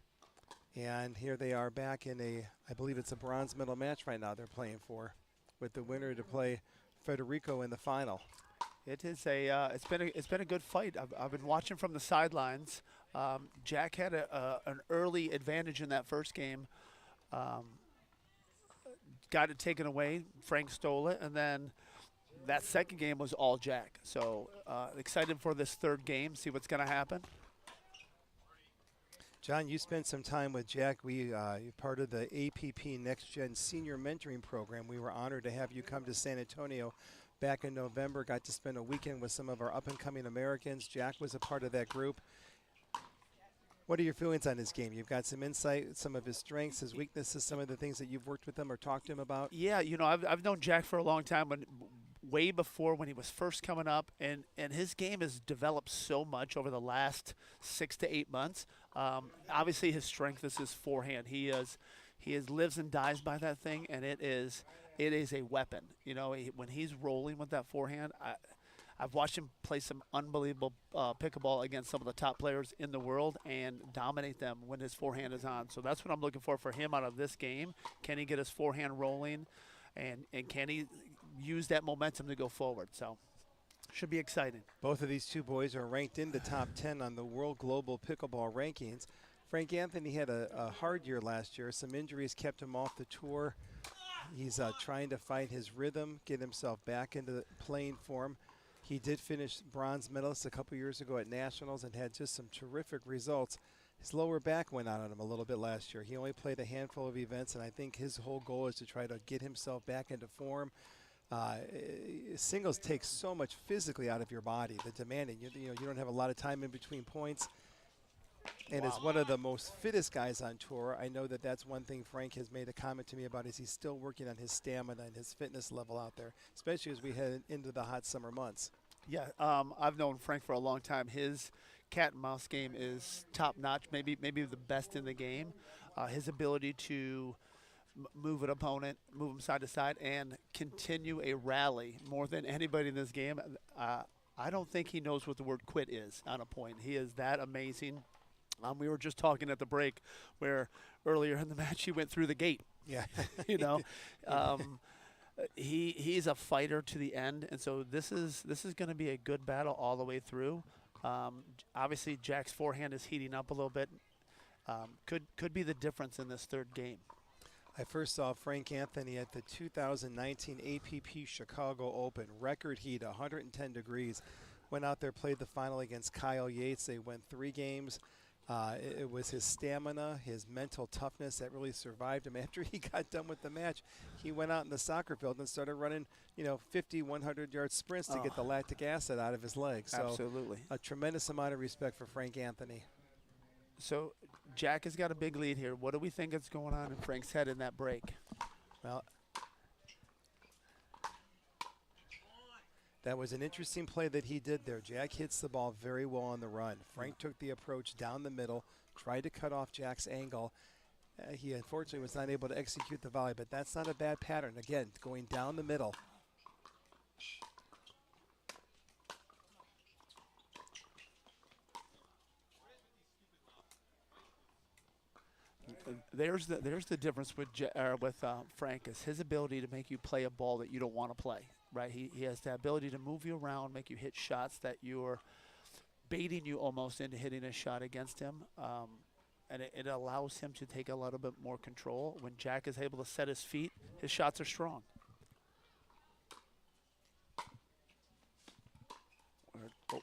And here they are back in I believe it's a bronze medal match right now they're playing for, with the winner to play Federico in the final. It is it's been a good fight. I've been watching from the sidelines. Jack had an early advantage in that first game. Got it taken away. Frank stole it, and then that second game was all Jack. So excited for this 3rd game, see what's going to happen. John, you spent some time with Jack. You're part of the APP Next Gen Senior Mentoring Program. We were honored to have you come to San Antonio back in November. Got to spend a weekend with some of our up-and-coming Americans. Jack was a part of that group. What are your feelings on his game? You've got some insight, some of his strengths, his weaknesses, some of the things that you've worked with him or talked to him about? Yeah, you know, I've known Jack for a long time, way before when he was first coming up, and his game has developed so much over the last 6 to 8 months. Obviously, his strength is his forehand. He lives and dies by that thing, and it is a weapon. You know, when he's rolling with that forehand, I've watched him play some unbelievable pickleball against some of the top players in the world and dominate them when his forehand is on. So that's what I'm looking for him out of this game. Can he get his forehand rolling, and can he use that momentum to go forward? So should be exciting. Both of these two boys are ranked in the top 10 on the World Global Pickleball Rankings. Frank Anthony had a hard year last year. Some injuries kept him off the tour. He's trying to find his rhythm, get himself back into the playing form. He did finish bronze medalist a couple years ago at Nationals and had just some terrific results. His lower back went out on him a little bit last year. He only played a handful of events, and I think his whole goal is to try to get himself back into form. Singles take so much physically out of your body, the demanding. You don't have a lot of time in between points. And as one of the most fittest guys on tour, I know that that's one thing Frank has made a comment to me about is he's still working on his stamina and his fitness level out there, especially as we head into the hot summer months. Yeah, I've known Frank for a long time. His cat and mouse game is top notch, maybe the best in the game. His ability to move an opponent, move him side to side, and continue a rally more than anybody in this game. I don't think he knows what the word quit is on a point. He is that amazing. We were just talking at the break where earlier in the match he went through the gate. Yeah. You know, he's a fighter to the end, and so this is going to be a good battle all the way through. Obviously, Jack's forehand is heating up a little bit. Could be the difference in this third game. I first saw Frank Anthony at the 2019 APP Chicago Open. Record heat, 110 degrees. Went out there, played the final against Kyle Yates. They went 3 games. It was his stamina, his mental toughness that really survived him. After he got done with the match, he went out in the soccer field and started running, 50, 100-yard sprints to get the lactic acid out of his legs. So absolutely. A tremendous amount of respect for Frank Anthony. So Jack has got a big lead here. What do we think is going on in Frank's head in that break? Well, that was an interesting play that he did there. Jack hits the ball very well on the run. Frank took the approach down the middle, tried to cut off Jack's angle. He unfortunately was not able to execute the volley, but that's not a bad pattern. Again, going down the middle. There's the difference with Frank is his ability to make you play a ball that you don't want to play. Right, he has the ability to move you around, make you hit shots that you're baiting you almost into hitting a shot against him, and it allows him to take a little bit more control. When Jack is able to set his feet, his shots are strong. Oh.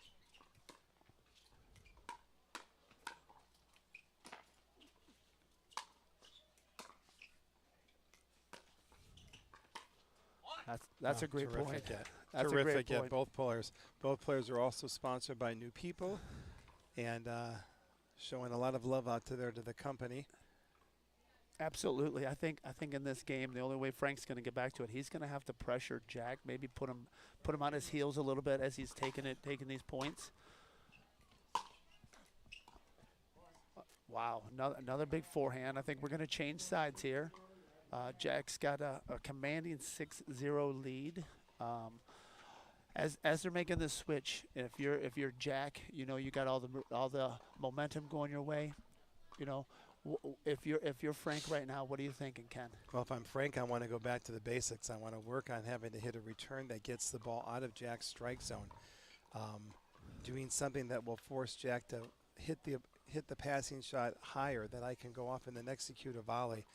That's a great point. That's terrific. A great point. Both players are also sponsored by New People, and showing a lot of love out to the company. Absolutely. I think in this game, the only way Frank's going to get back to it, he's going to have to pressure Jack, maybe put him on his heels a little bit as he's taking these points. Wow, another big forehand. I think we're going to change sides here. Jack's got a commanding 6-0 lead. As they're making this switch, if you're Jack, you got all the momentum going your way. If you're Frank right now, what are you thinking, Ken? Well, if I'm Frank, I want to go back to the basics. I want to work on having to hit a return that gets the ball out of Jack's strike zone. Doing something that will force Jack to hit the passing shot higher that I can go off and then execute a volley.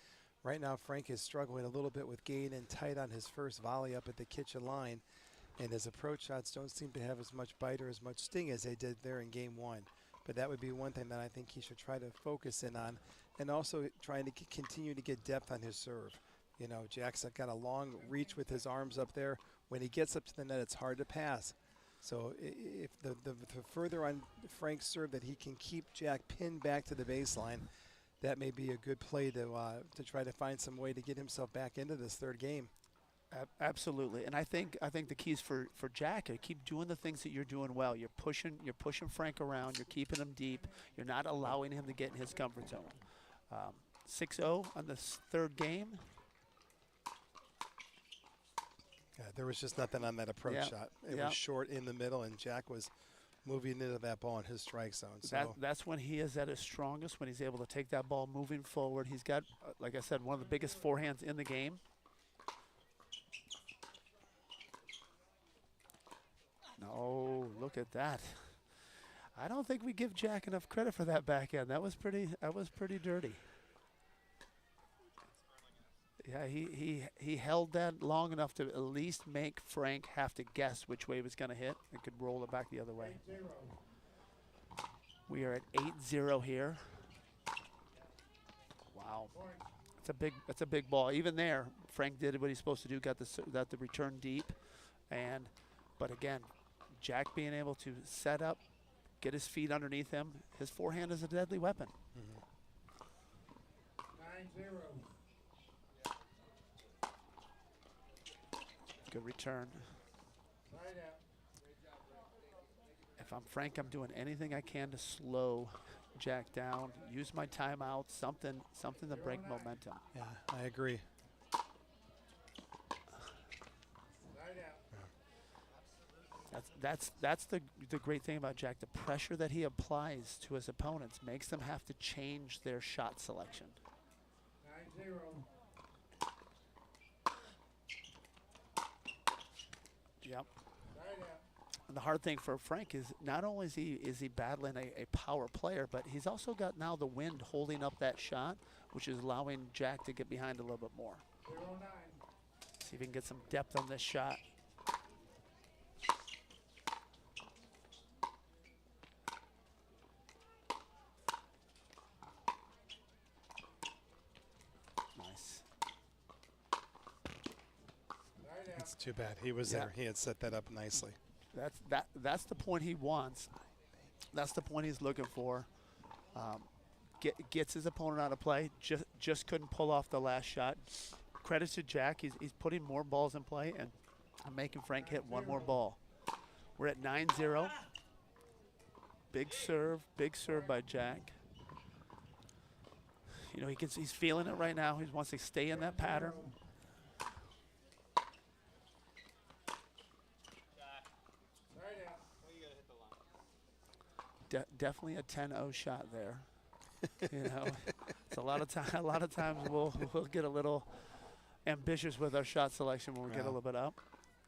Right now, Frank is struggling a little bit with gain and tight on his first volley up at the kitchen line, and his approach shots don't seem to have as much bite or as much sting as they did there in game 1. But that would be one thing that I think he should try to focus in on, and also trying to continue to get depth on his serve. Jack's got a long reach with his arms up there. When he gets up to the net, it's hard to pass. So if the further on Frank's serve that he can keep Jack pinned back to the baseline, that may be a good play to try to find some way to get himself back into this third game. Absolutely, and I think the keys for Jack are keep doing the things that you're doing well. You're pushing Frank around. You're keeping him deep. You're not allowing him to get in his comfort zone. 6-0 on this third game. Yeah, there was just nothing on that approach shot. It was short in the middle, and Jack was moving into that ball in his strike zone. So that's when he is at his strongest, when he's able to take that ball moving forward. He's got, like I said, one of the biggest forehands in the game. No, look at that. I don't think we give Jack enough credit for that backhand. That was pretty dirty. Yeah, he held that long enough to at least make Frank have to guess which way he was going to hit and could roll it back the other way. We are at 8-0 here. Wow. That's a big ball. Even there, Frank did what he's supposed to do. Got the return deep, but again, Jack being able to set up, get his feet underneath him. His forehand is a deadly weapon. 9-0. Good return. If I'm Frank, I'm doing anything I can to slow Jack down. Use my timeout, something to break momentum. Yeah, I agree. That's the great thing about Jack. The pressure that he applies to his opponents makes them have to change their shot selection. 9-0. Yep. And the hard thing for Frank is not only is he battling a power player, but he's also got now the wind holding up that shot, which is allowing Jack to get behind a little bit more. 0-9. See if he can get some depth on this shot. Nice. It's too bad. He was there. He had set that up nicely. That's the point he wants. That's the point he's looking for. Gets his opponent out of play. Just couldn't pull off the last shot. Credit to Jack. He's putting more balls in play and making Frank hit one more ball. We're at 9-0. Big serve by Jack. You know, he's feeling it right now. He wants to stay in that pattern. Definitely a 10-0 shot there. You know, it's a lot of times we'll get a little ambitious with our shot selection when we get a little bit up.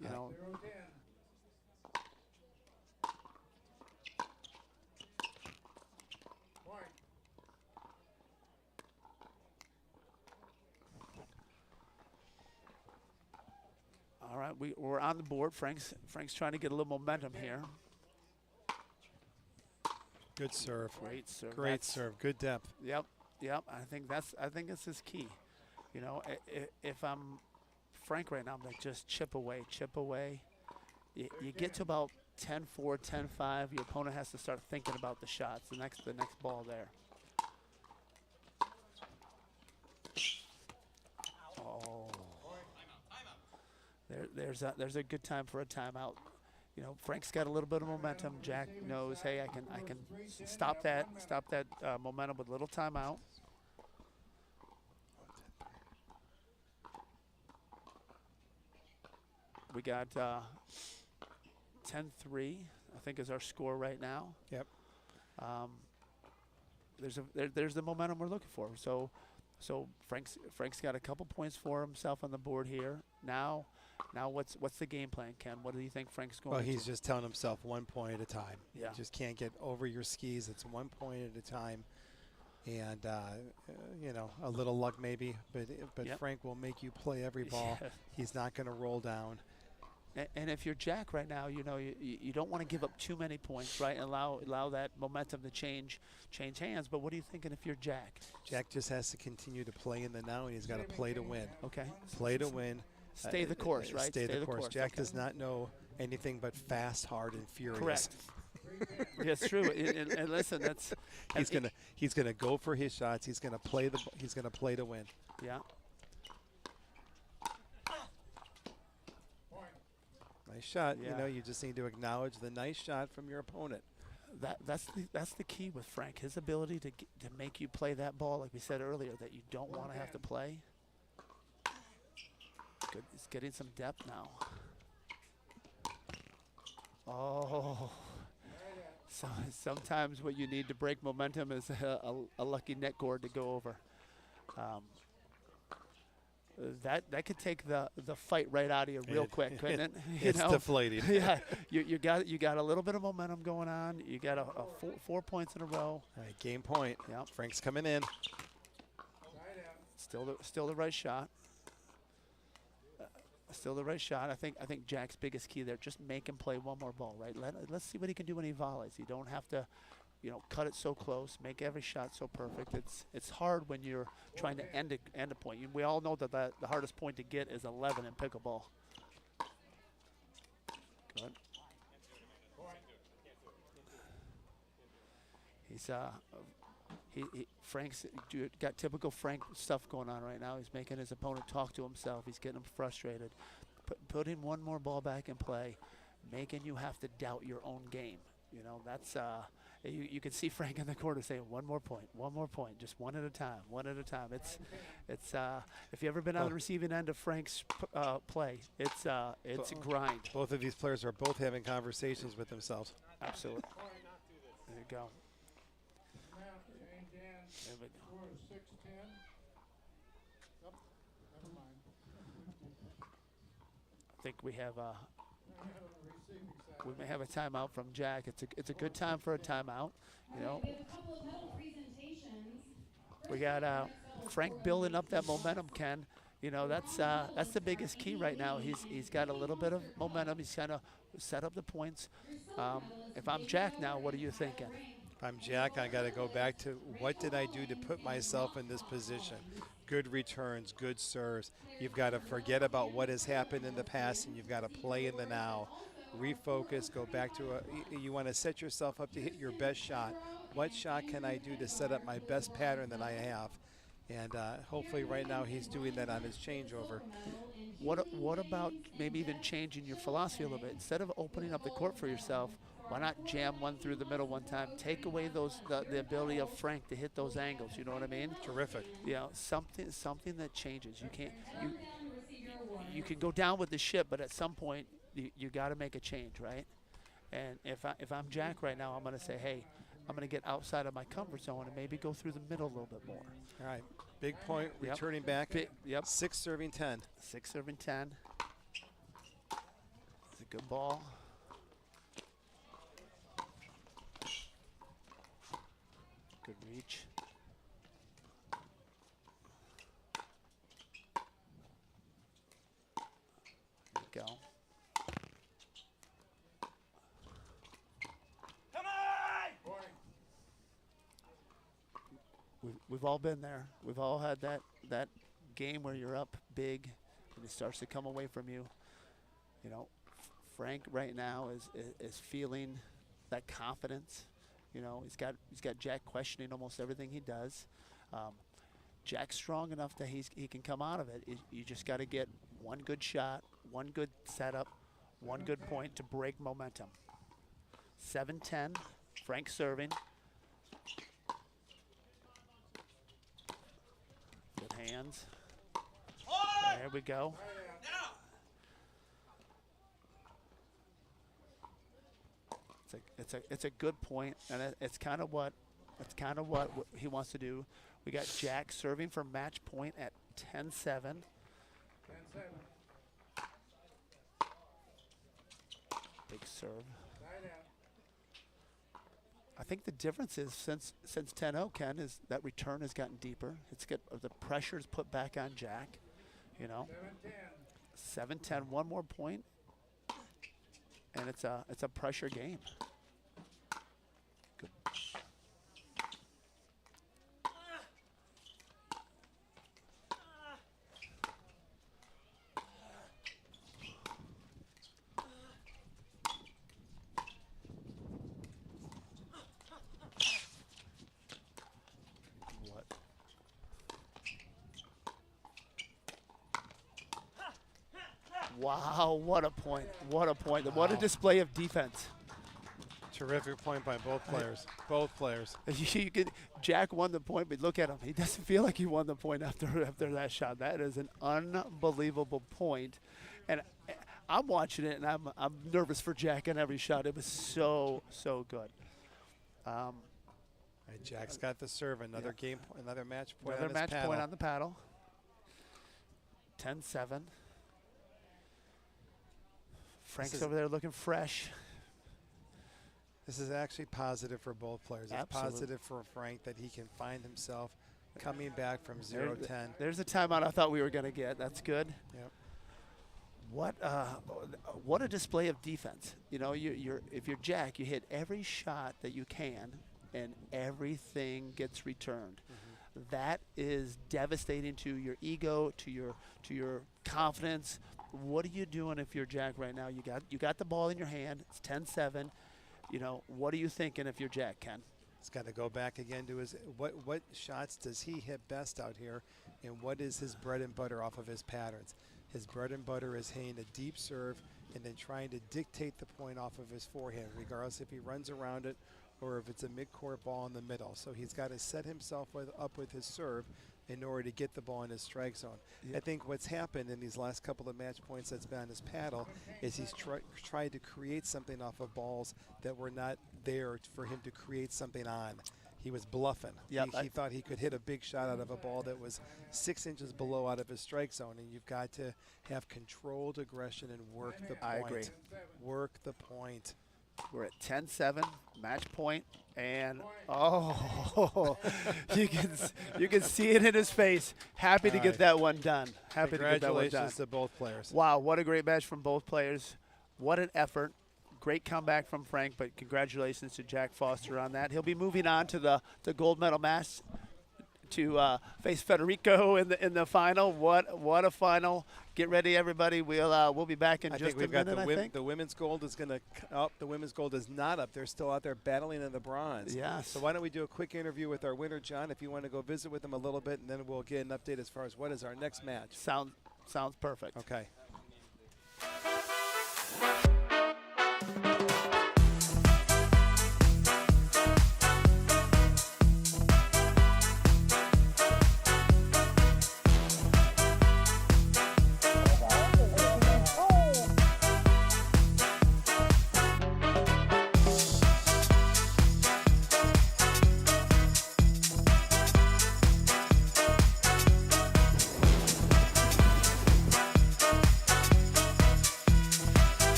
You know. 0-10. Point. All right, we're on the board. Frank's trying to get a little momentum here. Good serve. Great serve. Great serve. Good depth. Yep. I think that's his key. You know, if I'm Frank right now, I'm like, just chip away. You get to about 10-4, 10-5. Your opponent has to start thinking about the shots. The next ball there. Oh. There's a good time for a timeout. You know, Frank's got a little bit of momentum. Jack knows, hey, I can stop that momentum with a little timeout. We got 10-3, I think, is our score right now. Yep. There's the momentum we're looking for. So Frank's got a couple points for himself on the board here. Now what's the game plan, Ken? What do you think Frank's going to do? Well, he's just telling himself 1 point at a time. Yeah. You just can't get over your skis. It's 1 point at a time. And, you know, a little luck maybe, but Yep. Frank will make you play every ball. Yeah. He's not going to roll down. And if you're Jack right now, you know, you don't want to give up too many points, right? And allow that momentum to change hands. But what are you thinking if you're Jack? Jack just has to continue to play in the now, and he's got to play to win. Okay. Play to win. Stay the course, right? Stay the course. Jack okay. does not know anything but fast, hard, and furious. Correct. Yeah, it's true. And listen, that's he's gonna go for his shots. He's gonna play to win. Yeah. Nice shot. Yeah. You know, you just need to acknowledge the nice shot from your opponent. That's the key with Frank. His ability to make you play that ball, like we said earlier, that you don't want to have to play. Good. He's getting some depth now. Oh. So sometimes what you need to break momentum is a lucky net cord to go over. That could take the fight right out of you real quick, couldn't it? It's deflating. Yeah, you got a little bit of momentum going on. You got a 4 points in a row. All right, game point. Yep. Frank's coming in. Still the right shot. Still the right shot. I think Jack's biggest key there, just make him play one more ball, right? Let's see what he can do when he volleys. You don't have to cut it so close, make every shot so perfect. It's hard when you're trying to end a point. We all know that the hardest point to get is 11 in pickleball. Good. He's Frank's got typical Frank stuff going on right now. He's making his opponent talk to himself. He's getting him frustrated. Putting one more ball back in play, making you have to doubt your own game. That's you can see Frank in the corner saying one more point, just one at a time. It's if you've ever been on the receiving end of Frank's play, it's a grind. Both of these players are both having conversations with themselves. Absolutely. There you go. There we go. I think we have we may have a timeout from Jack. It's a good time for a timeout. We got Frank building up that momentum, Ken. That's the biggest key right now. He's got a little bit of momentum. He's kind of set up the points. If I'm Jack now, what are you thinking? If I'm Jack, I got to go back to what did I do to put myself in this position? Good returns, good serves. You've got to forget about what has happened in the past, and you've got to play in the now. Refocus, go back to you want to set yourself up to hit your best shot. What shot can I do to set up my best pattern that I have? And hopefully right now he's doing that on his changeover. What about maybe even changing your philosophy a little bit? Instead of opening up the court for yourself, why not jam one through the middle one time? Take away the ability of Frank to hit those angles. You know what I mean? Terrific. Something that changes. You can go down with the ship, but at some point you got to make a change, right? And if I'm Jack right now, I'm going to say, hey, I'm going to get outside of my comfort zone and maybe go through the middle a little bit more. All right, big point, returning back. Yep. 6 serving 10. 6 serving 10. It's a good ball. Good reach. There we go. We've all been there. We've all had that game where you're up big and it starts to come away from you. Frank right now is feeling that confidence. He's got Jack questioning almost everything he does. Jack's strong enough that he can come out of it. You just got to get one good shot, one good setup, one good point to break momentum. 7-10, Frank serving. Good hands. There we go. It's a good point, and it's kind of what he wants to do. We got Jack serving for match point at 10-7. Big serve. I think the difference is since 10-0, Ken, is that return has gotten deeper. The pressure is put back on Jack. 7-10, one more point, and it's a pressure game. Good. Wow, what a point. What a point. Wow. What a display of defense. Terrific point by both players. Both players. Jack won the point, but look at him. He doesn't feel like he won the point after that shot. That is an unbelievable point. And I'm watching it, and I'm nervous for Jack on every shot. It was so good. Jack's got the serve. Another game, another match point. Another match point on the paddle. 10-7. Frank's over there looking fresh. This is actually positive for both players. Absolutely. It's positive for Frank that he can find himself coming back from 0-10. There's a timeout I thought we were going to get. That's good. Yep. What a display of defense. If you're Jack, you hit every shot that you can, and everything gets returned. That is devastating to your ego, to your confidence. What are you doing if you're Jack right now? You got the ball in your hand. It's 10-7. You know, what are you thinking if you're Jack, Ken? He's got to go back again to his what shots does he hit best out here, and what is his bread and butter off of his patterns. His bread and butter is hitting a deep serve and then trying to dictate the point off of his forehand, regardless if he runs around it or if it's a mid-court ball in the middle. So he's got to set himself up with his serve in order to get the ball in his strike zone. Yeah. I think what's happened in these last couple of match points that's been on his paddle is he's tried to create something off of balls that were not there for him to create something on. He was bluffing. Yep, He thought he could hit a big shot out of a ball that was 6 inches below out of his strike zone, and you've got to have controlled aggression and work the point. I agree. Work the point. We're at 10-7, match point, and oh, you can see it in his face. Happy to get that one done. Happy to get that one done. Congratulations to both players. Wow, what a great match from both players. What an effort. Great comeback from Frank, but congratulations to Jack Foster on that. He'll be moving on to the gold medal match to face Federico in the final. What a final! Get ready, everybody. We'll be back in just a minute. I think the women's gold is going to up. The women's gold is not up. They're still out there battling in the bronze. Yes. So why don't we do a quick interview with our winner, John? If you want to go visit with them a little bit, and then we'll get an update as far as what is our next match. Sounds perfect. Okay.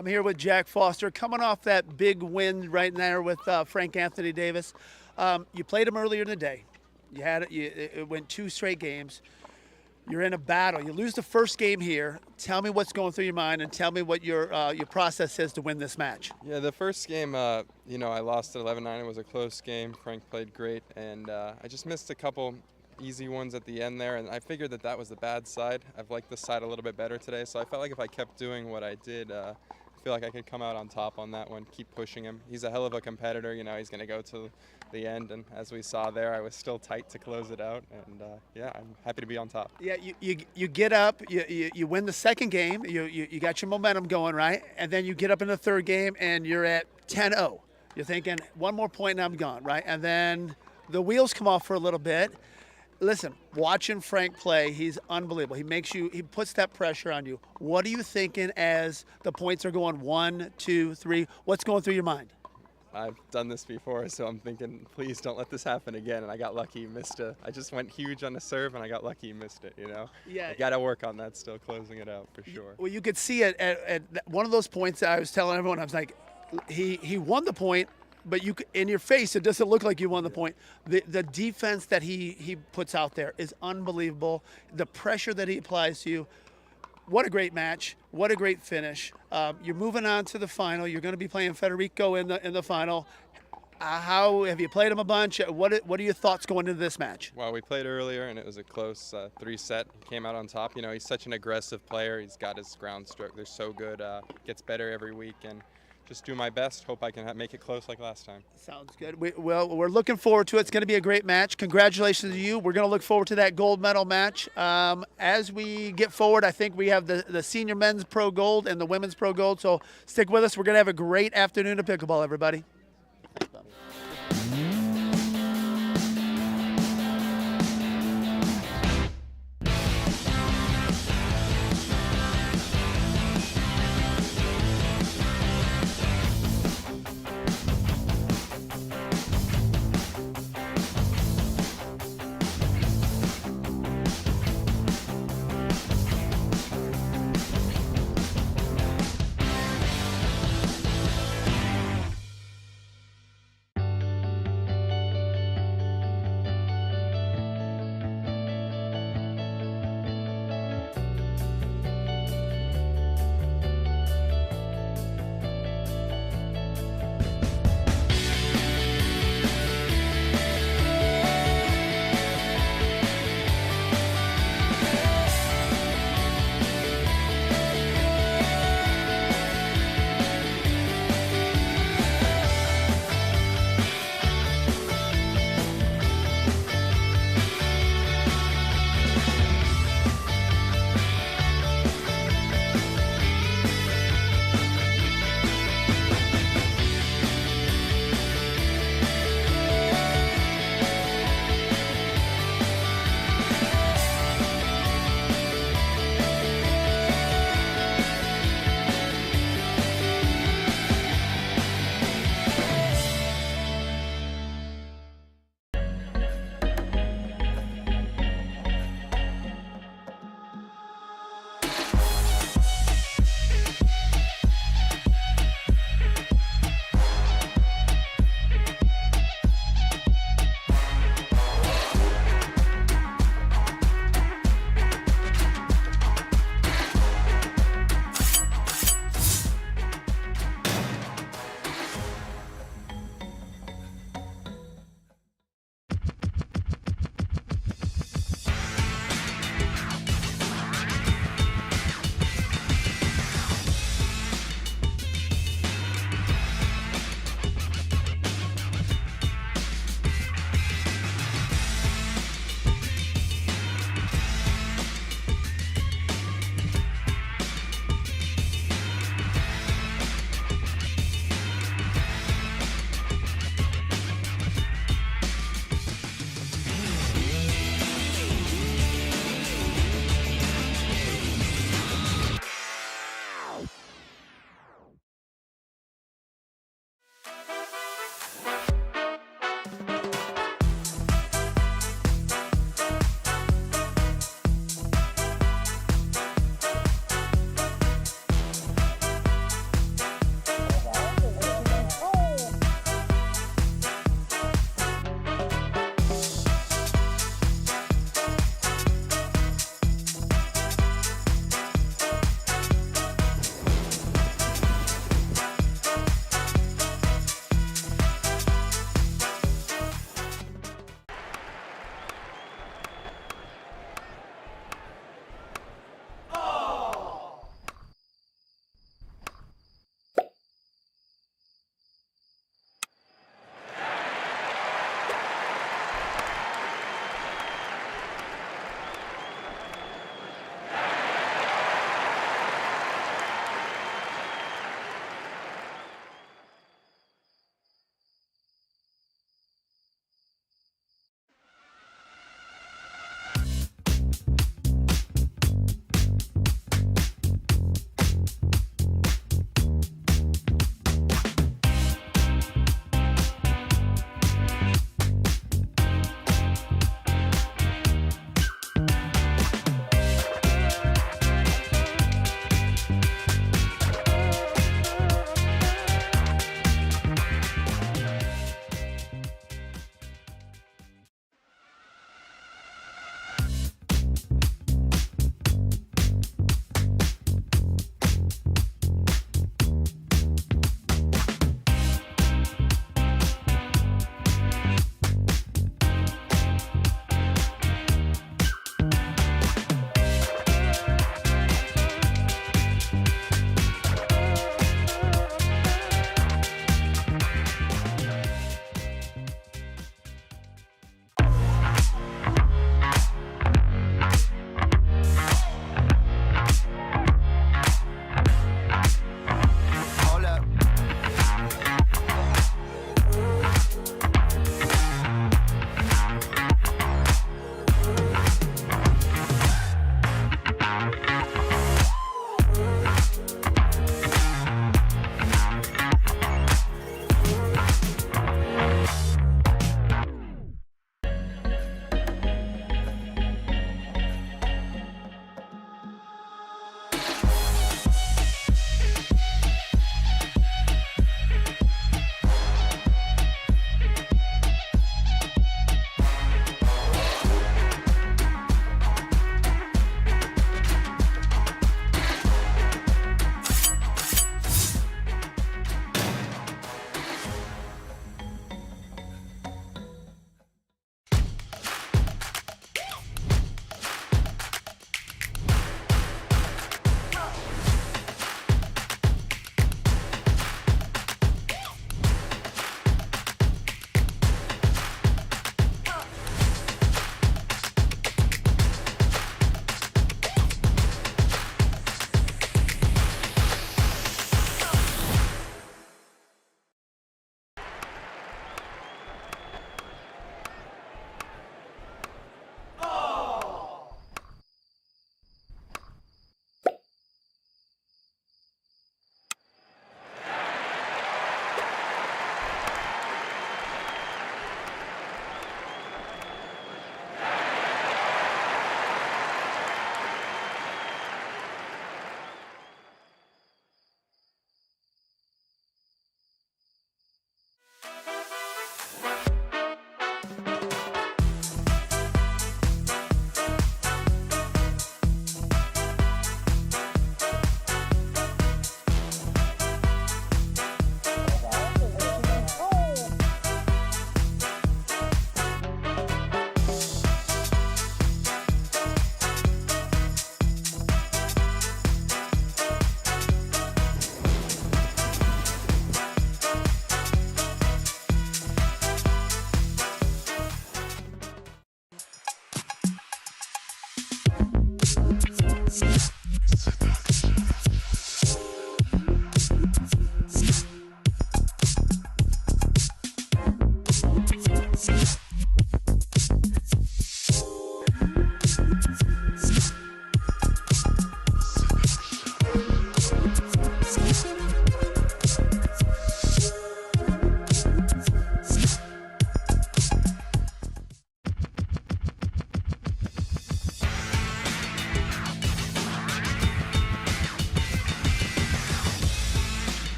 I'm here with Jack Foster, coming off that big win right there with Frank Anthony Davis. You played him earlier in the day. It went 2 straight games. You're in a battle. You lose the first game here. Tell me what's going through your mind, and tell me what your process is to win this match. Yeah, the first game, I lost at 11-9. It was a close game. Frank played great, and I just missed a couple easy ones at the end there, and I figured that was the bad side. I've liked this side a little bit better today, so I felt like if I kept doing what I did, I feel like I could come out on top on that one, keep pushing him. He's a hell of a competitor. He's going to go to the end, and as we saw there, I was still tight to close it out, and I'm happy to be on top. Yeah, you get up, you win the second game, you got your momentum going, right? And then you get up in the third game, and you're at 10-0. You're thinking, one more point and I'm gone, right? And then the wheels come off for a little bit. Listen, watching Frank play, he's unbelievable. He puts that pressure on you. What are you thinking as the points are going 1, 2, 3? What's going through your mind? I've done this before, so I'm thinking, please don't let this happen again. And I got lucky, I just went huge on the serve, and I got lucky, missed it. Yeah. I got to work on that still, closing it out for sure. Well, you could see it at one of those points that I was telling everyone. I was like, he won the point, but in your face, it doesn't look like you won the point. The defense that he puts out there is unbelievable. The pressure that he applies to you. What a great match. What a great finish. You're moving on to the final. You're going to be playing Federico in the final. How have you played him a bunch? What are your thoughts going into this match? Well, we played earlier, and it was a close 3-set. He came out on top. He's such an aggressive player. He's got his ground stroke. They're so good. Gets better every week, and just do my best. Hope I can make it close like last time. Sounds good. We're looking forward to it. It's going to be a great match. Congratulations to you. We're going to look forward to that gold medal match. As we get forward, I think we have the senior men's pro gold and the women's pro gold. So stick with us. We're going to have a great afternoon of pickleball, everybody.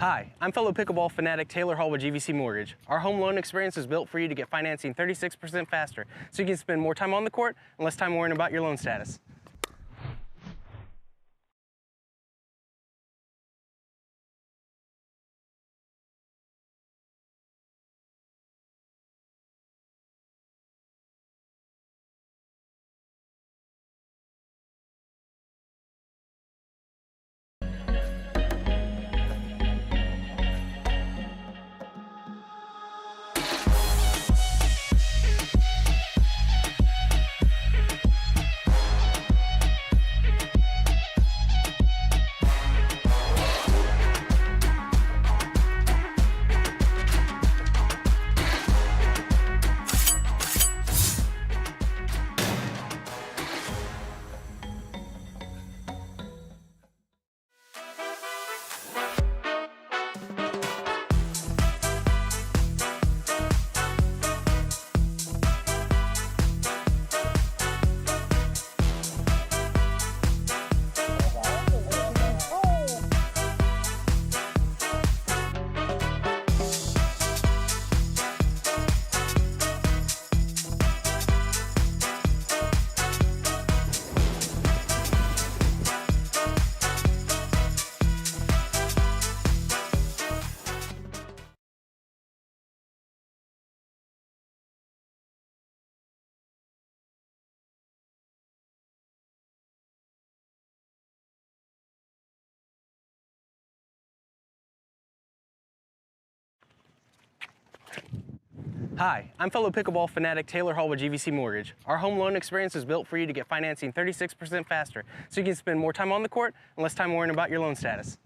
Hi, I'm fellow pickleball fanatic Taylor Hall with GVC Mortgage. Our home loan experience is built for you to get financing 36% faster, so you can spend more time on the court and less time worrying about your loan status. Hi, I'm fellow pickleball fanatic Taylor Hall with GVC Mortgage. Our home loan experience is built for you to get financing 36% faster, so you can spend more time on the court and less time worrying about your loan status.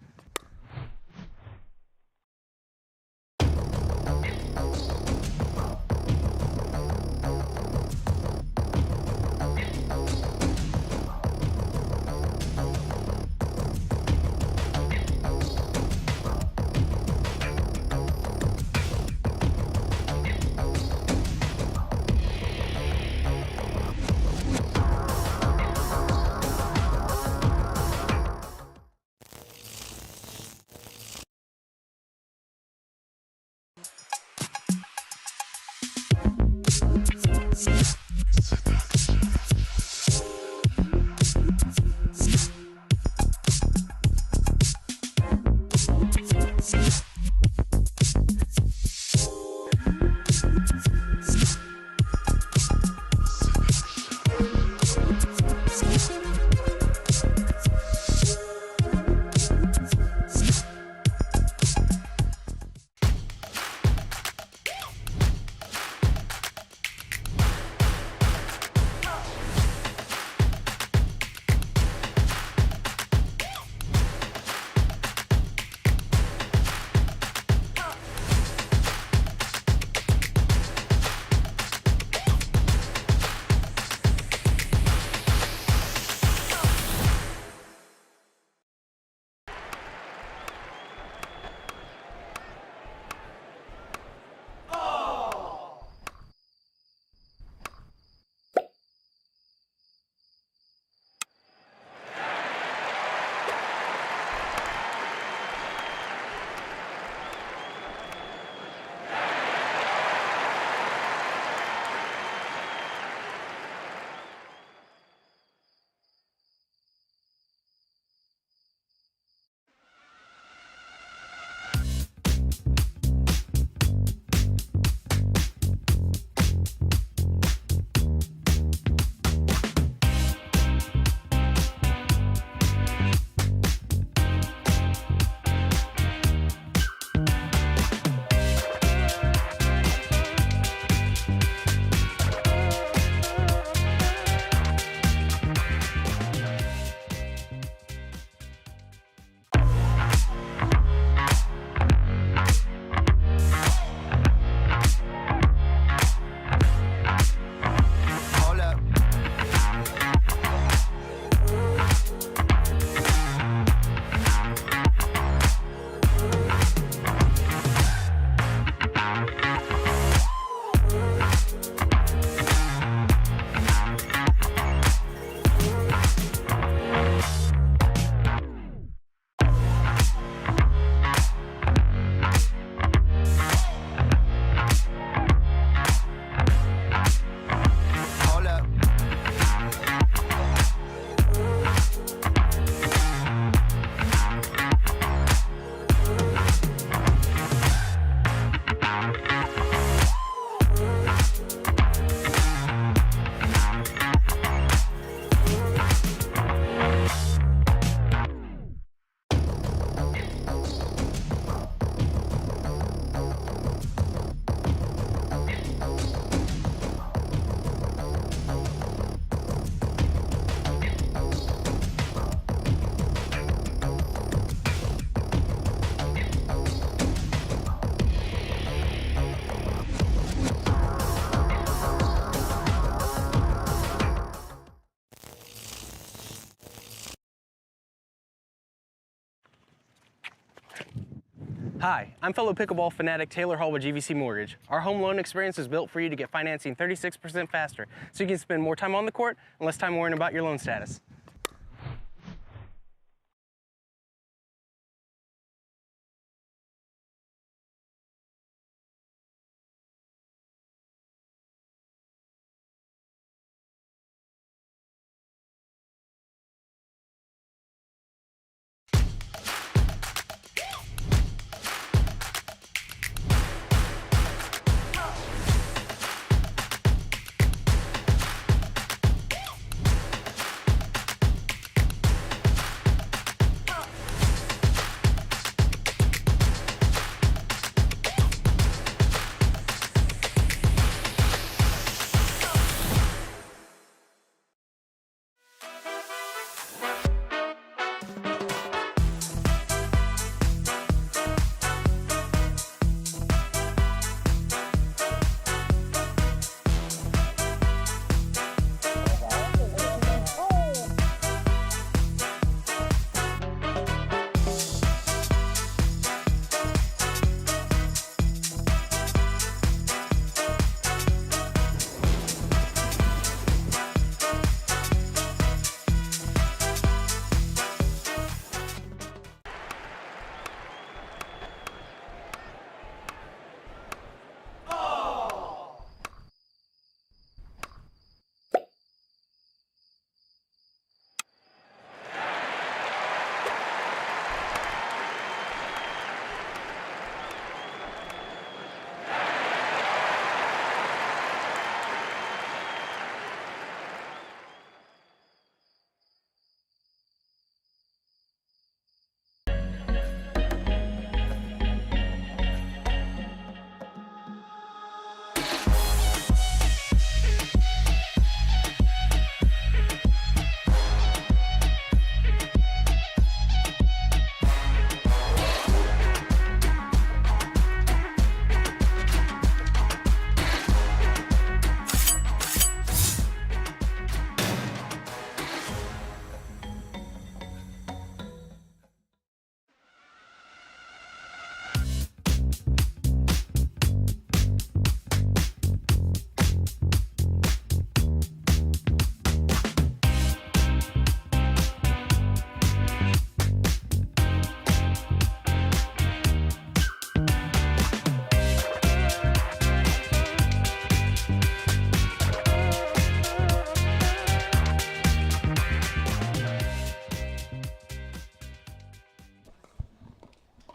Hi, I'm fellow pickleball fanatic Taylor Hall with GVC Mortgage. Our home loan experience is built for you to get financing 36% faster, so you can spend more time on the court and less time worrying about your loan status.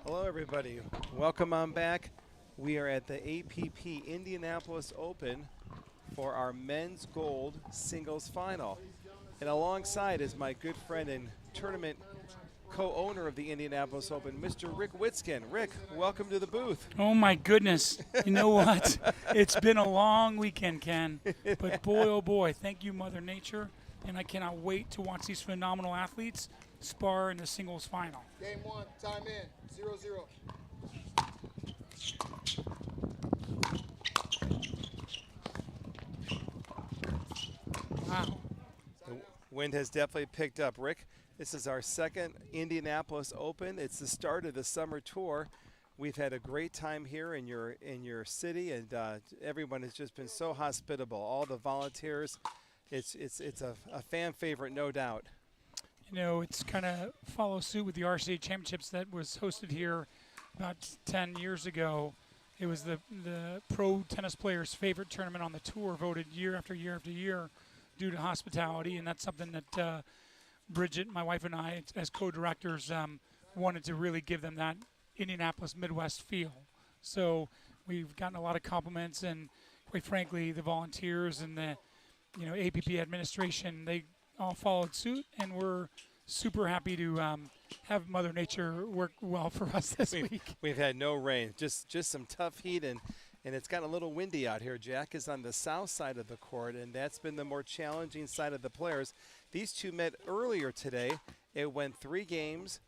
Hello, everybody. Welcome on back. We are at the APP Indianapolis Open for our men's gold singles final. And alongside is my good friend and tournament co-owner of the Indianapolis Open, Mr. Rick Witzkin. Rick, welcome to the booth. Oh, my goodness. You know what? It's been a long weekend, Ken. But boy, oh boy, thank you, Mother Nature. And I cannot wait to watch these phenomenal athletes spar in the singles final. Game one, time in, 0-0. Wow. The wind has definitely picked up. Rick, this is our second Indianapolis Open. It's the start of the summer tour. We've had a great time here in your city, and everyone has just been so hospitable. All the volunteers, it's a fan favorite, no doubt. You know, it's kind of follow suit with the RCA Championships that was hosted here about 10 years ago. It was the pro tennis players' favorite tournament on the tour, voted year after year after year due to hospitality, and that's something that Bridget, my wife, and I, as co-directors, wanted to really give them that Indianapolis Midwest feel. So we've gotten a lot of compliments, and quite frankly, the volunteers and the APP administration, they all followed suit, and we're super happy to have Mother Nature work well for us this week. We've had no rain, just some tough heat, and it's gotten a little windy out here. Jack is on the south side of the court, and that's been the more challenging side of the players. These two met earlier today. It went 3 games.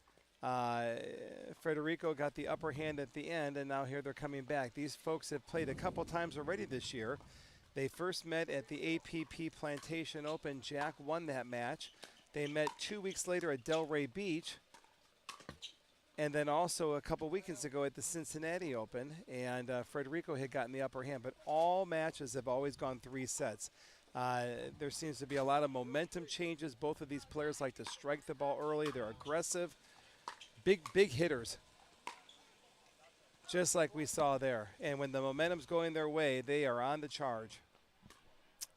Federico got the upper hand at the end, and now here they're coming back. These folks have played a couple times already this year. They first met at the APP Plantation Open. Jack won that match. They met 2 weeks later at Delray Beach, And then also a couple weekends ago at the Cincinnati Open, and Federico had gotten the upper hand. But all matches have always gone 3 sets. There seems to be a lot of momentum changes. Both of these players like to strike the ball early. They're aggressive, big hitters, just like we saw there. And when the momentum's going their way, they are on the charge.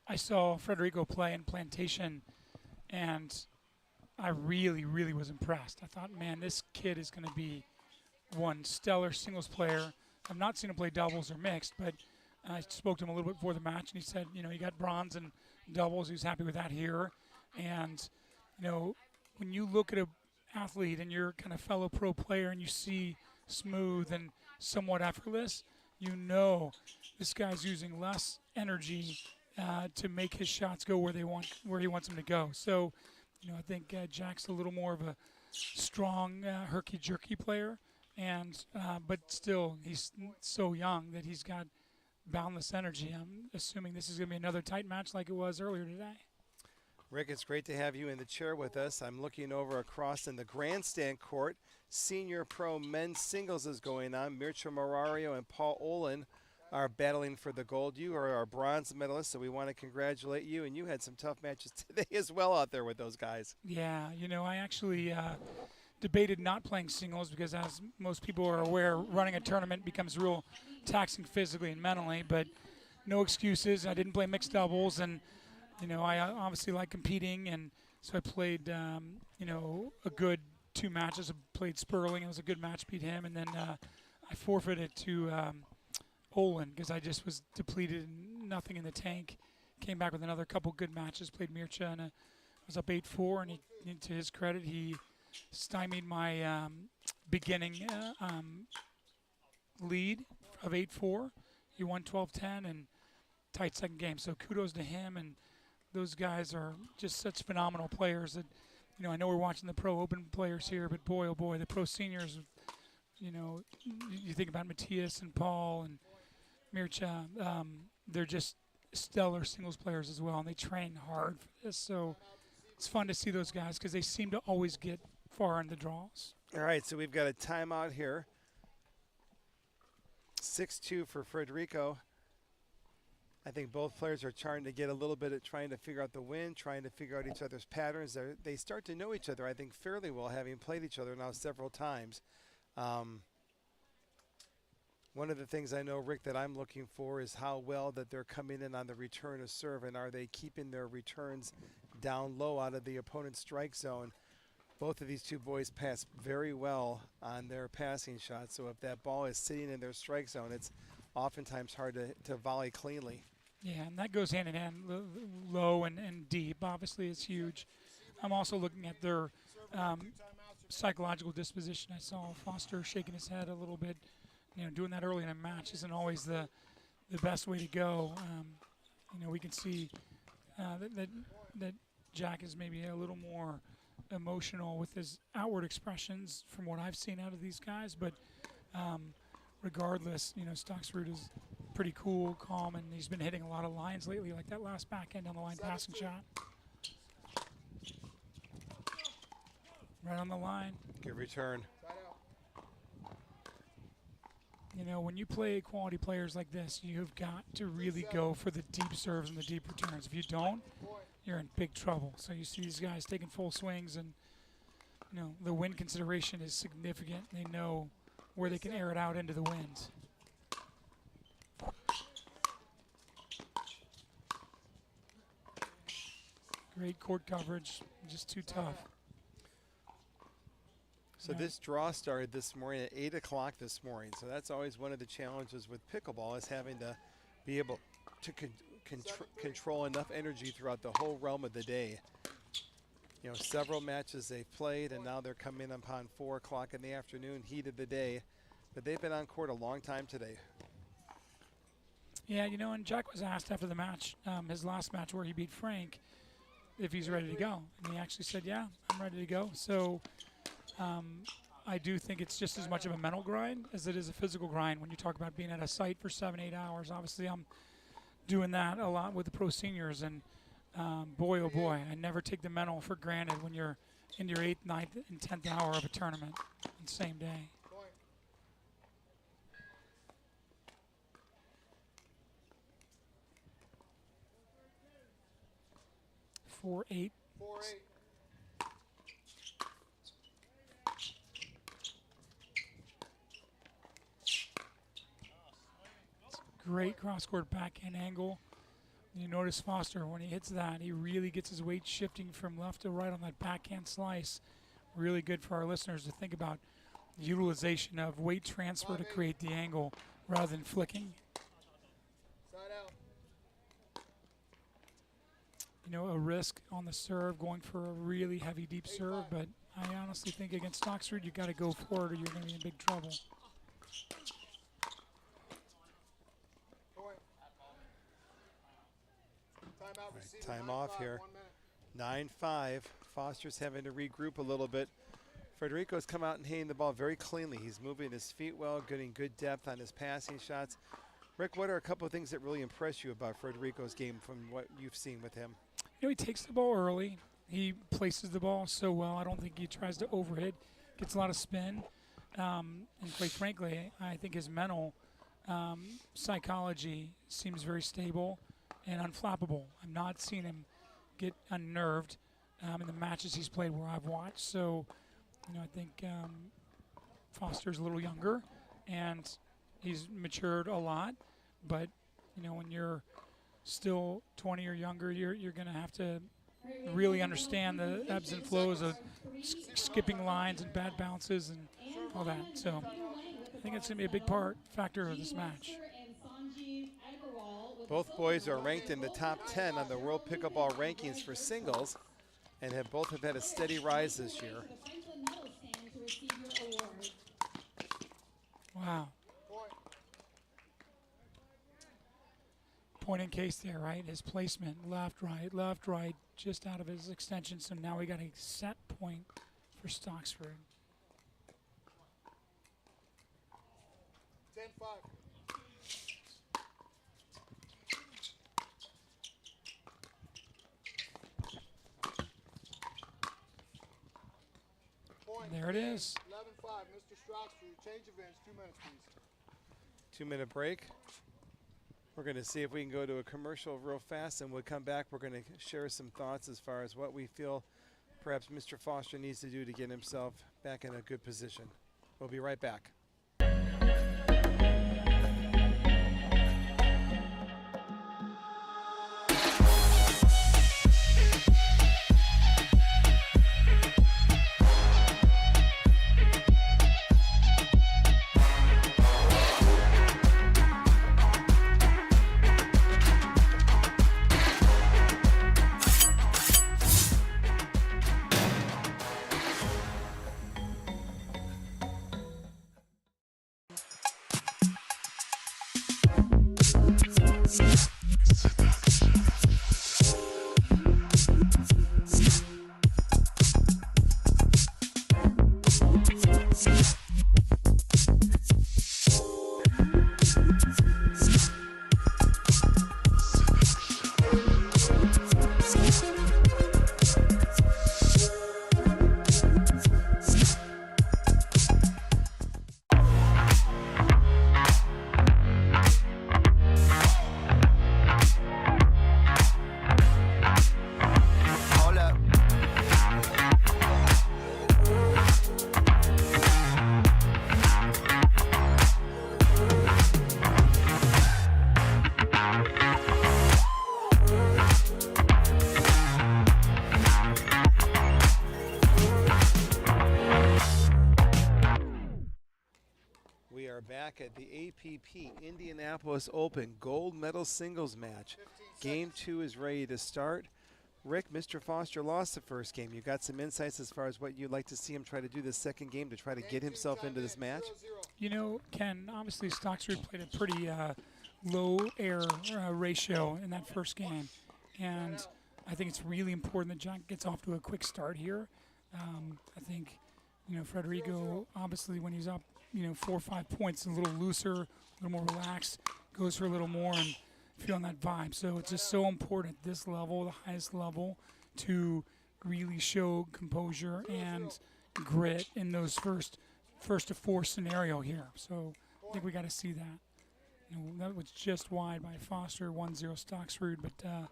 I saw Federico play in Plantation, and I really, really was impressed. I thought, man, this kid is going to be one stellar singles player. I've not seen him play doubles or mixed, but I spoke to him a little bit before the match, and he said, you know, he got bronze in doubles. He was happy with that here. And, you know, when you look at an athlete and you're kind of fellow pro player and you see smooth and somewhat effortless, you know this guy's using less energy to make his shots go where he wants them to go. So, you know, I think Jack's a little more of a strong, herky-jerky player, and but still, he's so young that he's got boundless energy. I'm assuming this is going to be another tight match like it was earlier today. Rick, it's great to have you in the chair with us. I'm looking over across in the grandstand court. Senior Pro men's singles is going on. Mircea Marario and Paul Olin are battling for the gold. You are our bronze medalist, so we want to congratulate you. And you had some tough matches today as well out there with those guys. Yeah, you know, I actually debated not playing singles because, as most people are aware, running a tournament becomes real taxing physically and mentally. But no excuses. I didn't play mixed doubles, and you know, I obviously like competing, and so I played, you know, a good 2 matches. I played Sperling. It was a good match, beat him, and then I forfeited to Olin because I just was depleted and nothing in the tank. Came back with another couple good matches. Played Mircea, and I was up 8-4. And he, to his credit, he stymied my beginning lead of 8-4. He won 12-10 and tight second game. So kudos to him, and those guys are just such phenomenal players that, you know, I know we're watching the Pro Open players here, but boy, oh boy, the Pro Seniors, you know, you think about Matthias and Paul and Mircea, they're just stellar singles players as well, and they train hard for this. So it's fun to see those guys because they seem to always get far in the draws. All right, so we've got a timeout here. 6-2 for Federico. I think both players are trying to get a little bit at trying to figure out the win, trying to figure out each other's patterns. They start to know each other, I think, fairly well, having played each other now several times. One of the things I know, Rick, that I'm looking for is how well that they're coming in on the return of serve, and are they keeping their returns down low out of the opponent's strike zone. Both of these two boys pass very well on their passing shots, so if that ball is sitting in their strike zone, it's oftentimes hard to volley cleanly. Yeah, and that goes hand in hand, low and deep. Obviously, it's huge. I'm also looking at their psychological disposition. I saw Foster shaking his head a little bit. You know, doing that early in a match isn't always the best way to go. You know, we can see that Jack is maybe a little more emotional with his outward expressions from what I've seen out of these guys. But regardless, you know, Staksrud is pretty cool, calm, and he's been hitting a lot of lines lately, like that last backhand on the line passing shot. Right on the line. Good return. You know, when you play quality players like this, you've got to really go for the deep serves and the deep returns. If you don't, you're in big trouble. So you see these guys taking full swings, and, you know, the wind consideration is significant. They know where they can air it out into the wind. Great court coverage, just too tough. So this draw started this morning at 8 o'clock this morning. So that's always one of the challenges with pickleball, is having to be able to control enough energy throughout the whole realm of the day. You know, several matches they've played, and now they're coming upon 4 o'clock in the afternoon, heat of the day. But they've been on court a long time today. Yeah, you know, and Jack was asked after the match, his last match where he beat Frank, if he's ready to go. And he actually said, yeah, I'm ready to go. So I do think it's just as much of a mental grind as it is a physical grind when you talk about being at a site for 7-8 hours. Obviously, I'm doing that a lot with the pro seniors, and boy, oh boy, I never take the mental for granted when you're in your 8th, 9th, and 10th hour of a tournament on the same day. 4-8. 4-8. Great cross-court backhand angle. You notice Foster, when he hits that, he really gets his weight shifting from left to right on that backhand slice. Really good for our listeners to think about the utilization of weight transfer to create the angle rather than flicking. Side out. You know, a risk on the serve, going for a really heavy deep serve, but I honestly think against Staksrud, you got to go for it or you're going to be in big trouble. Time off here. 9-5. Foster's having to regroup a little bit. Federico's come out and hitting the ball very cleanly. He's moving his feet well, getting good depth on his passing shots. Rick, what are a couple of things that really impress you about Federico's game from what you've seen with him? You know, he takes the ball early. He places the ball so well. I don't think he tries to overhit. Gets a lot of spin. And quite frankly, I think his mental psychology seems very stable and unflappable. I've not seen him get unnerved in the matches he's played where I've watched. So, you know, I think Foster's a little younger and he's matured a lot. But, you know, when you're still 20 or younger, you're going to have to really understand the ebbs and flows of skipping lines and bad bounces and all that. So I think it's going to be a big factor of this match. Both boys are ranked in the top 10 on the World Pickleball rankings for singles and both have had a steady rise this year. Wow. Point in case there, right? His placement, left, right, just out of his extension. So now we got a set point for Staksrud. 10-5. There it is. 11-5, Mr. Staksrud. Change of ends, 2 minutes, please. 2-minute break. We're going to see if we can go to a commercial real fast, and we'll come back. We're going to share some thoughts as far as what we feel perhaps Mr. Foster needs to do to get himself back in a good position. We'll be right back. Back at the APP Indianapolis Open gold medal singles match. Game 2 is ready to start. Rick, Mr. Foster lost the first game. You got some insights as far as what you'd like to see him try to do the second game to try to get himself into this match? You know, Ken, obviously Staksrud played a pretty low error ratio in that first game. And I think it's really important that Jack gets off to a quick start here. I think, you know, Federico, obviously when he's up, you know, 4 or 5 points, a little looser, a little more relaxed, goes for a little more and feeling that vibe. So it's just so important at this level, the highest level, to really showed composure and grit in those first to four scenario here. So I think we got to see that. That was just wide by Foster, 1-0 Staksrud, but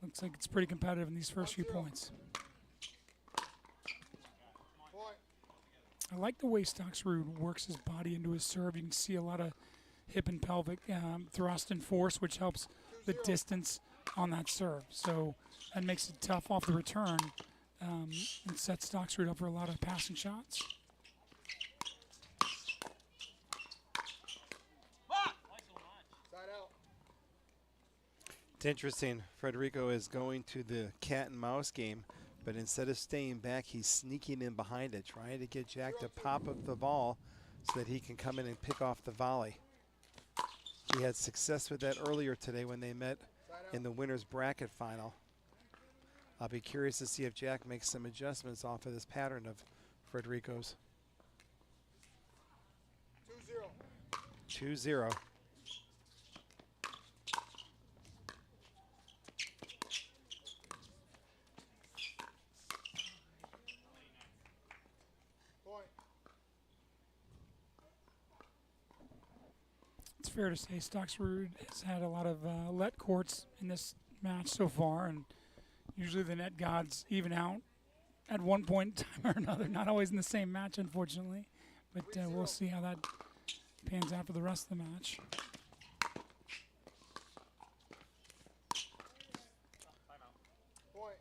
looks like it's pretty competitive in these first few points. I like the way Staksrud works his body into his serve. You can see a lot of hip and pelvic thrust and force, which helps the distance on that serve. So that makes it tough off the return and sets Staksrud up for a lot of passing shots. It's interesting. Federico is going to the cat and mouse game, but instead of staying back, he's sneaking in behind it, trying to get Jack to pop up the ball so that he can come in and pick off the volley. He had success with that earlier today when they met in the winner's bracket final. I'll be curious to see if Jack makes some adjustments off of this pattern of Federico's. 2-0. It's fair to say Staksrud has had a lot of let courts in this match so far, and usually the net gods even out at one point in time or another. Not always in the same match, unfortunately, but we'll see how that pans out for the rest of the match. Point.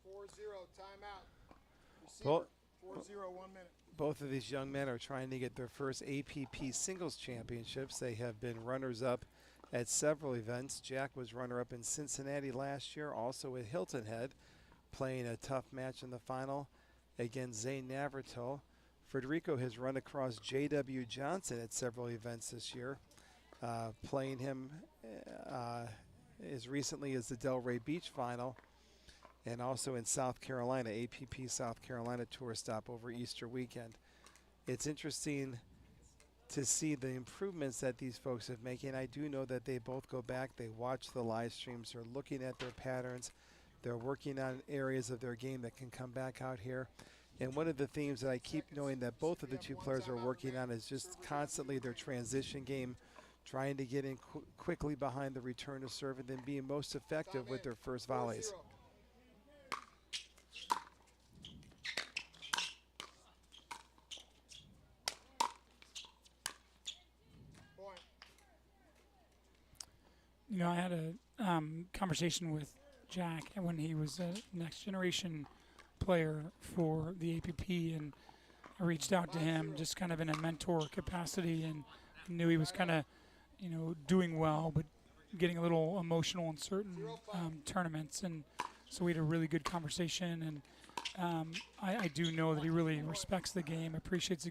4-0. Timeout. Well, 4-0. 1 minute. both of these young men are trying to get their first APP singles championships. They have been runners-up at several events. Jack was runner-up in Cincinnati last year, also at Hilton Head, playing a tough match in the final against Zane Navratil. Federico has run across J.W. Johnson at several events this year, playing him as recently as the Delray Beach final, and also in South Carolina, APP South Carolina tour stop over Easter weekend. It's interesting to see the improvements that these folks have making. I do know that they both go back, they watch the live streams, they're looking at their patterns, they're working on areas of their game that can come back out here. And one of the themes that I keep knowing that both of the two players are working on is just constantly their transition game, trying to get in quickly behind the return to serve and then being most effective with their first volleys. You know, I had a conversation with Jack when he was a next generation player for the APP, and I reached out to him just kind of in a mentor capacity, and knew he was kind of, you know, doing well, but getting a little emotional in certain tournaments, and so we had a really good conversation, and I do know that he really respects the game, appreciates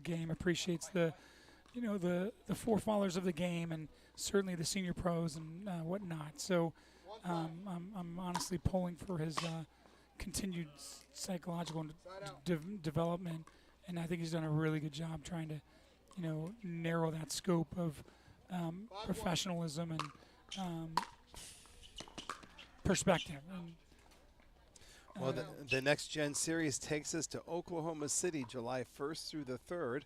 the, you know, the forefathers of the game, and certainly the senior pros and whatnot. So I'm honestly pulling for his continued psychological development, and I think he's done a really good job trying to, you know, narrow that scope of professionalism and perspective. And, well, the Next Gen Series takes us to Oklahoma City, July 1st through the 3rd.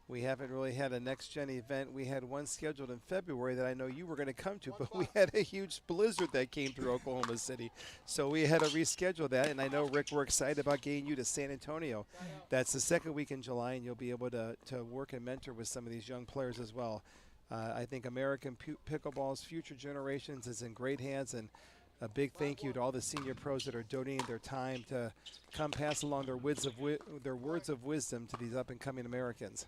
We haven't really had a Next Gen event. We had one scheduled in February that I know you were going to come to, but we had a huge blizzard that came through Oklahoma City. So we had to reschedule that, and I know, Rick, we're excited about getting you to San Antonio. That's the second week in July, and you'll be able to work and mentor with some of these young players as well. I think American Pickleball's future generations is in great hands, and a big thank you to all the senior pros that are donating their time to come pass along their words of wisdom to these up-and-coming Americans.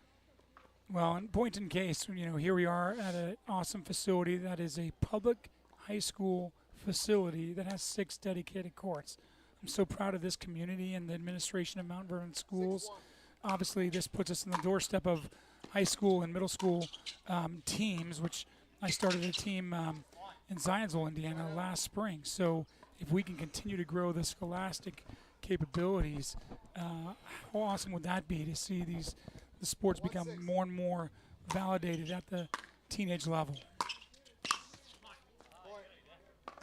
Well, in point in case, you know, here we are at an awesome facility that is a public high school facility that has 6 dedicated courts. I'm so proud of this community and the administration of Mount Vernon Schools. Obviously, this puts us on the doorstep of high school and middle school teams, which I started a team in Zionsville, Indiana last spring. So if we can continue to grow the scholastic capabilities, how awesome would that be to see the sports become more and more validated at the teenage level.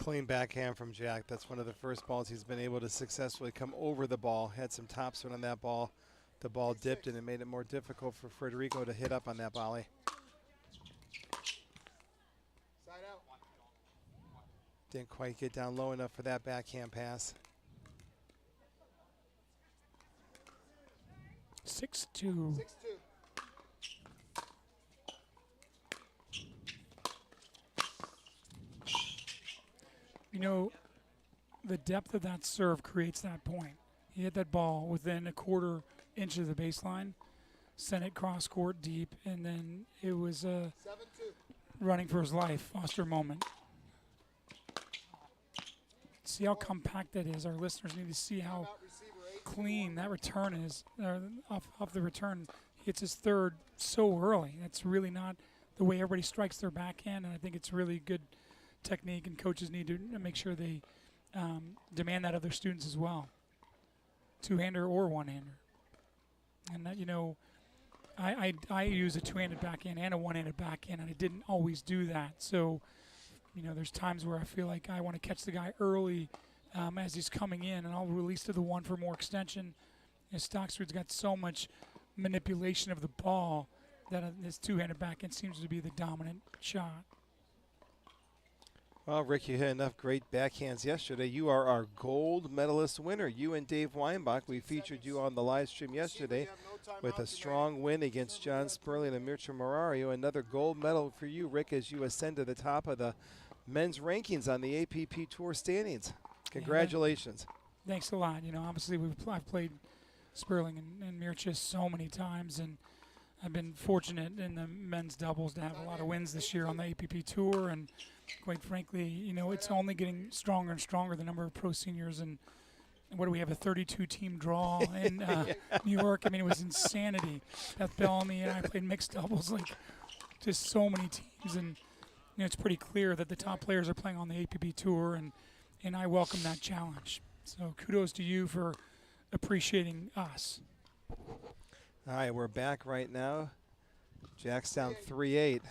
Clean backhand from Jack. That's one of the first balls he's been able to successfully come over the ball. Had some topspin on that ball. The ball dipped and it made it more difficult for Federico to hit up on that volley. Side out. Didn't quite get down low enough for that backhand pass. 6-2. 6-2. You know, the depth of that serve creates that point. He hit that ball within a quarter inch of the baseline, sent it cross court deep, and then it was a 7-2. running for his life Foster moment. See how compact that is. Our listeners need to see how clean that return is. Off the return, he hits his third so early. That's really not the way everybody strikes their backhand, and I think it's really good technique, and coaches need to make sure they demand that of their students as well, two-hander or one-hander. And that, you know, I use a two-handed backhand and a one-handed backhand, and I didn't always do that. So, you know, there's times where I feel like I want to catch the guy early as he's coming in, and I'll release to the one for more extension. You know, Staksrud's got so much manipulation of the ball that his two-handed backhand seems to be the dominant shot. Well, Rick, you hit enough great backhands yesterday. You are our gold medalist winner. You and Dave Weinbach, we featured you on the live stream yesterday with a strong win against John Sperling and Mircea Morario. Another gold medal for you, Rick, as you ascend to the top of the men's rankings on the APP Tour standings. Congratulations. Yeah, thanks a lot. You know, obviously I've played Sperling and Mircea so many times, and I've been fortunate in the men's doubles to have a lot of wins this year on the APP Tour, and quite frankly, you know, it's only getting stronger and stronger, the number of pro seniors. And what do we have, a 32-team draw in New York? I mean, it was insanity. Beth Bellamy and I played mixed doubles, like just so many teams. And, you know, it's pretty clear that the top players are playing on the APP Tour, and I welcome that challenge. So kudos to you for appreciating us. All right, we're back right now. Jack's down 3-8.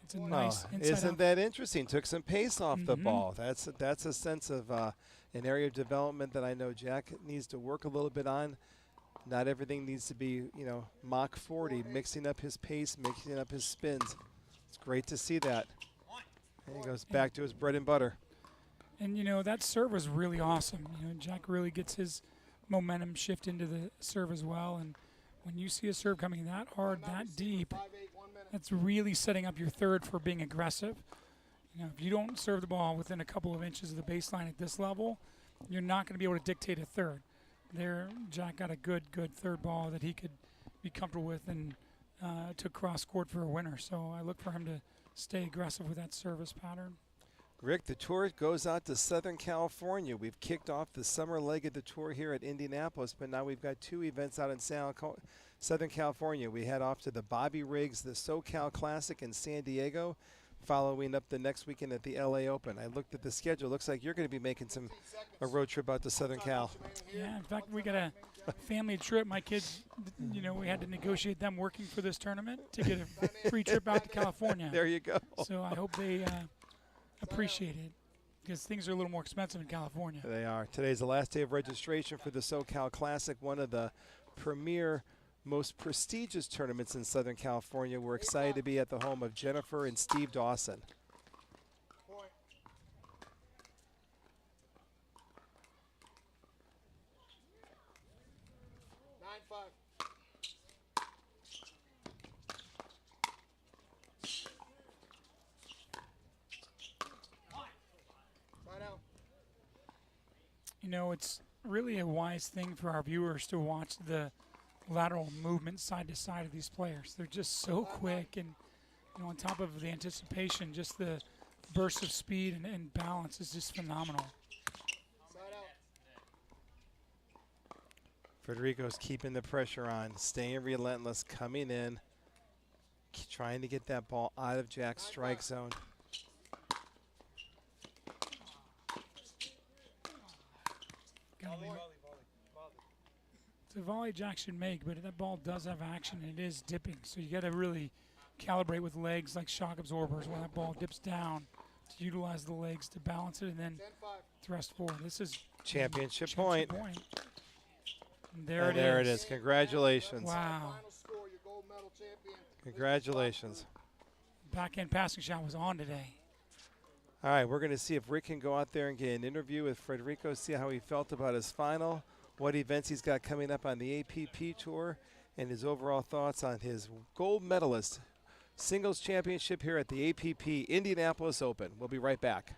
It's a nice isn't that interesting? Took some pace off the ball. That's a sense of an area of development that I know Jack needs to work a little bit on. Not everything needs to be, you know, Mach 40, mixing up his pace, mixing up his spins. It's great to see that. And he goes back to his bread and butter. And, you know, that serve was really awesome. You know, Jack really gets his momentum shift into the serve as well. And when you see a serve coming that hard, that deep, that's really setting up your third for being aggressive. You know, if you don't serve the ball within a couple of inches of the baseline at this level, you're not going to be able to dictate a third. There, Jack got a good third ball that he could be comfortable with, and took cross court for a winner. So I look for him to stay aggressive with that service pattern. Rick, the tour goes out to Southern California. We've kicked off the summer leg of the tour here at Indianapolis, but now we've got two events out in Southern California. We head off to the Bobby Riggs, the SoCal Classic in San Diego, following up the next weekend at the LA Open. I looked at the schedule. Looks like you're going to be making a road trip out to Southern Cal. Yeah, in fact, we got a family trip. My kids, you know, we had to negotiate them working for this tournament to get a free trip out to California. There you go. So I hope they appreciate it, because things are a little more expensive in California. They are. Today's the last day of registration for the SoCal Classic, one of the premier, most prestigious tournaments in Southern California. We're excited to be at the home of Jennifer and Steve Dawson. Point. You know, it's really a wise thing for our viewers to watch the lateral movement side to side of these players. They're just so quick, and, you know, on top of the anticipation, just the burst of speed and balance is just phenomenal. Federico's keeping the pressure on, staying relentless, coming in, trying to get that ball out of Jack's strike zone. It's a volley Jack should make, but that ball does have action, and it is dipping, so you got to really calibrate with legs like shock absorbers when that ball dips down, to utilize the legs to balance it and then thrust forward. This is Championship point. And there it is. Congratulations. Wow. Congratulations. Backhand passing shot was on today. All right, we're going to see if Rick can go out there and get an interview with Federico, see how he felt about his final, what events he's got coming up on the APP Tour, and his overall thoughts on his gold medalist singles championship here at the APP Indianapolis Open. We'll be right back.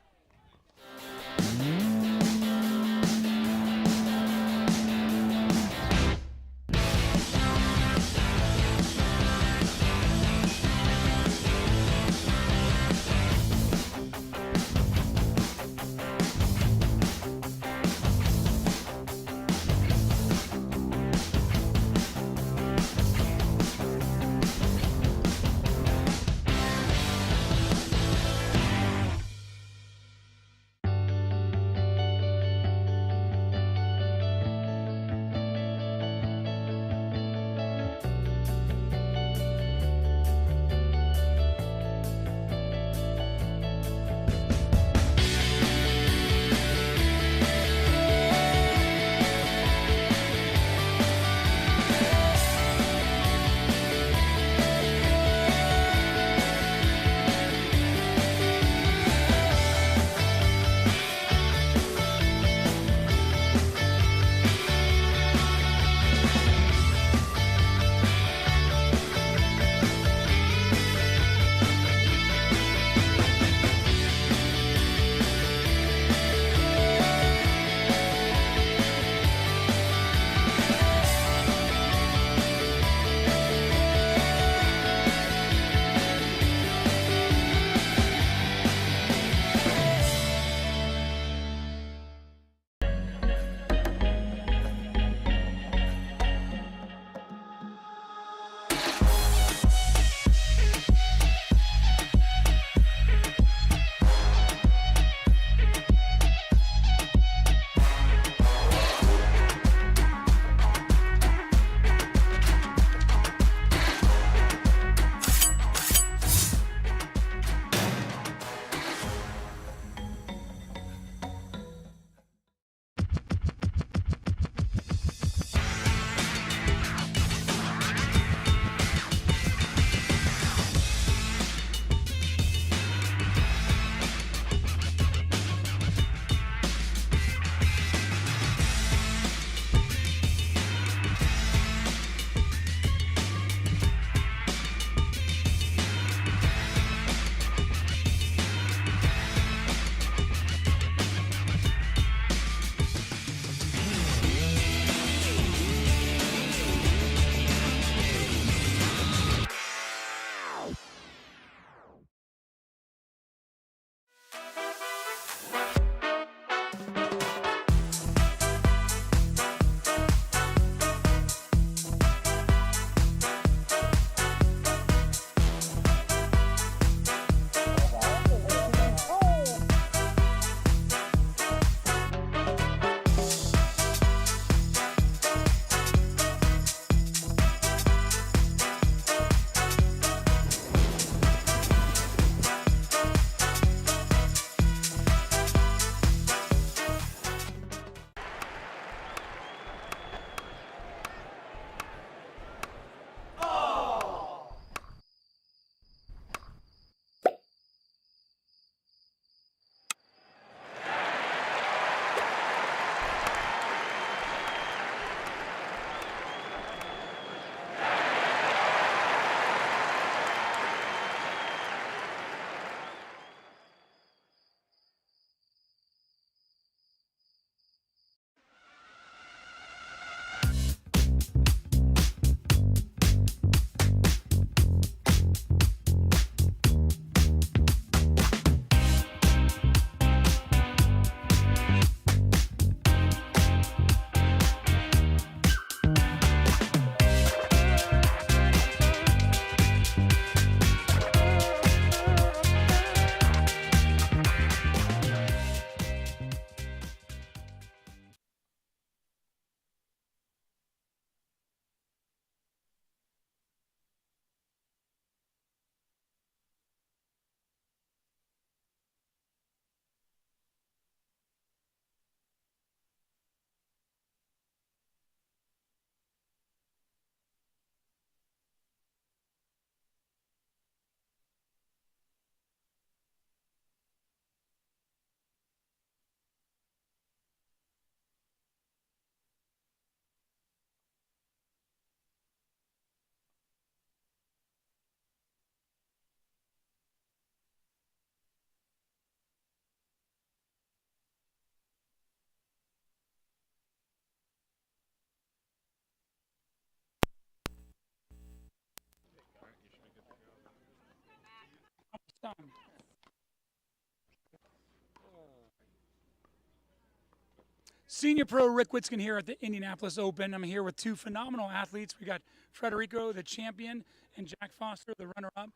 done. Senior pro Rick Witzkin here at the Indianapolis Open. I'm here with two phenomenal athletes. We got Federico, the champion, and Jack Foster, the runner-up.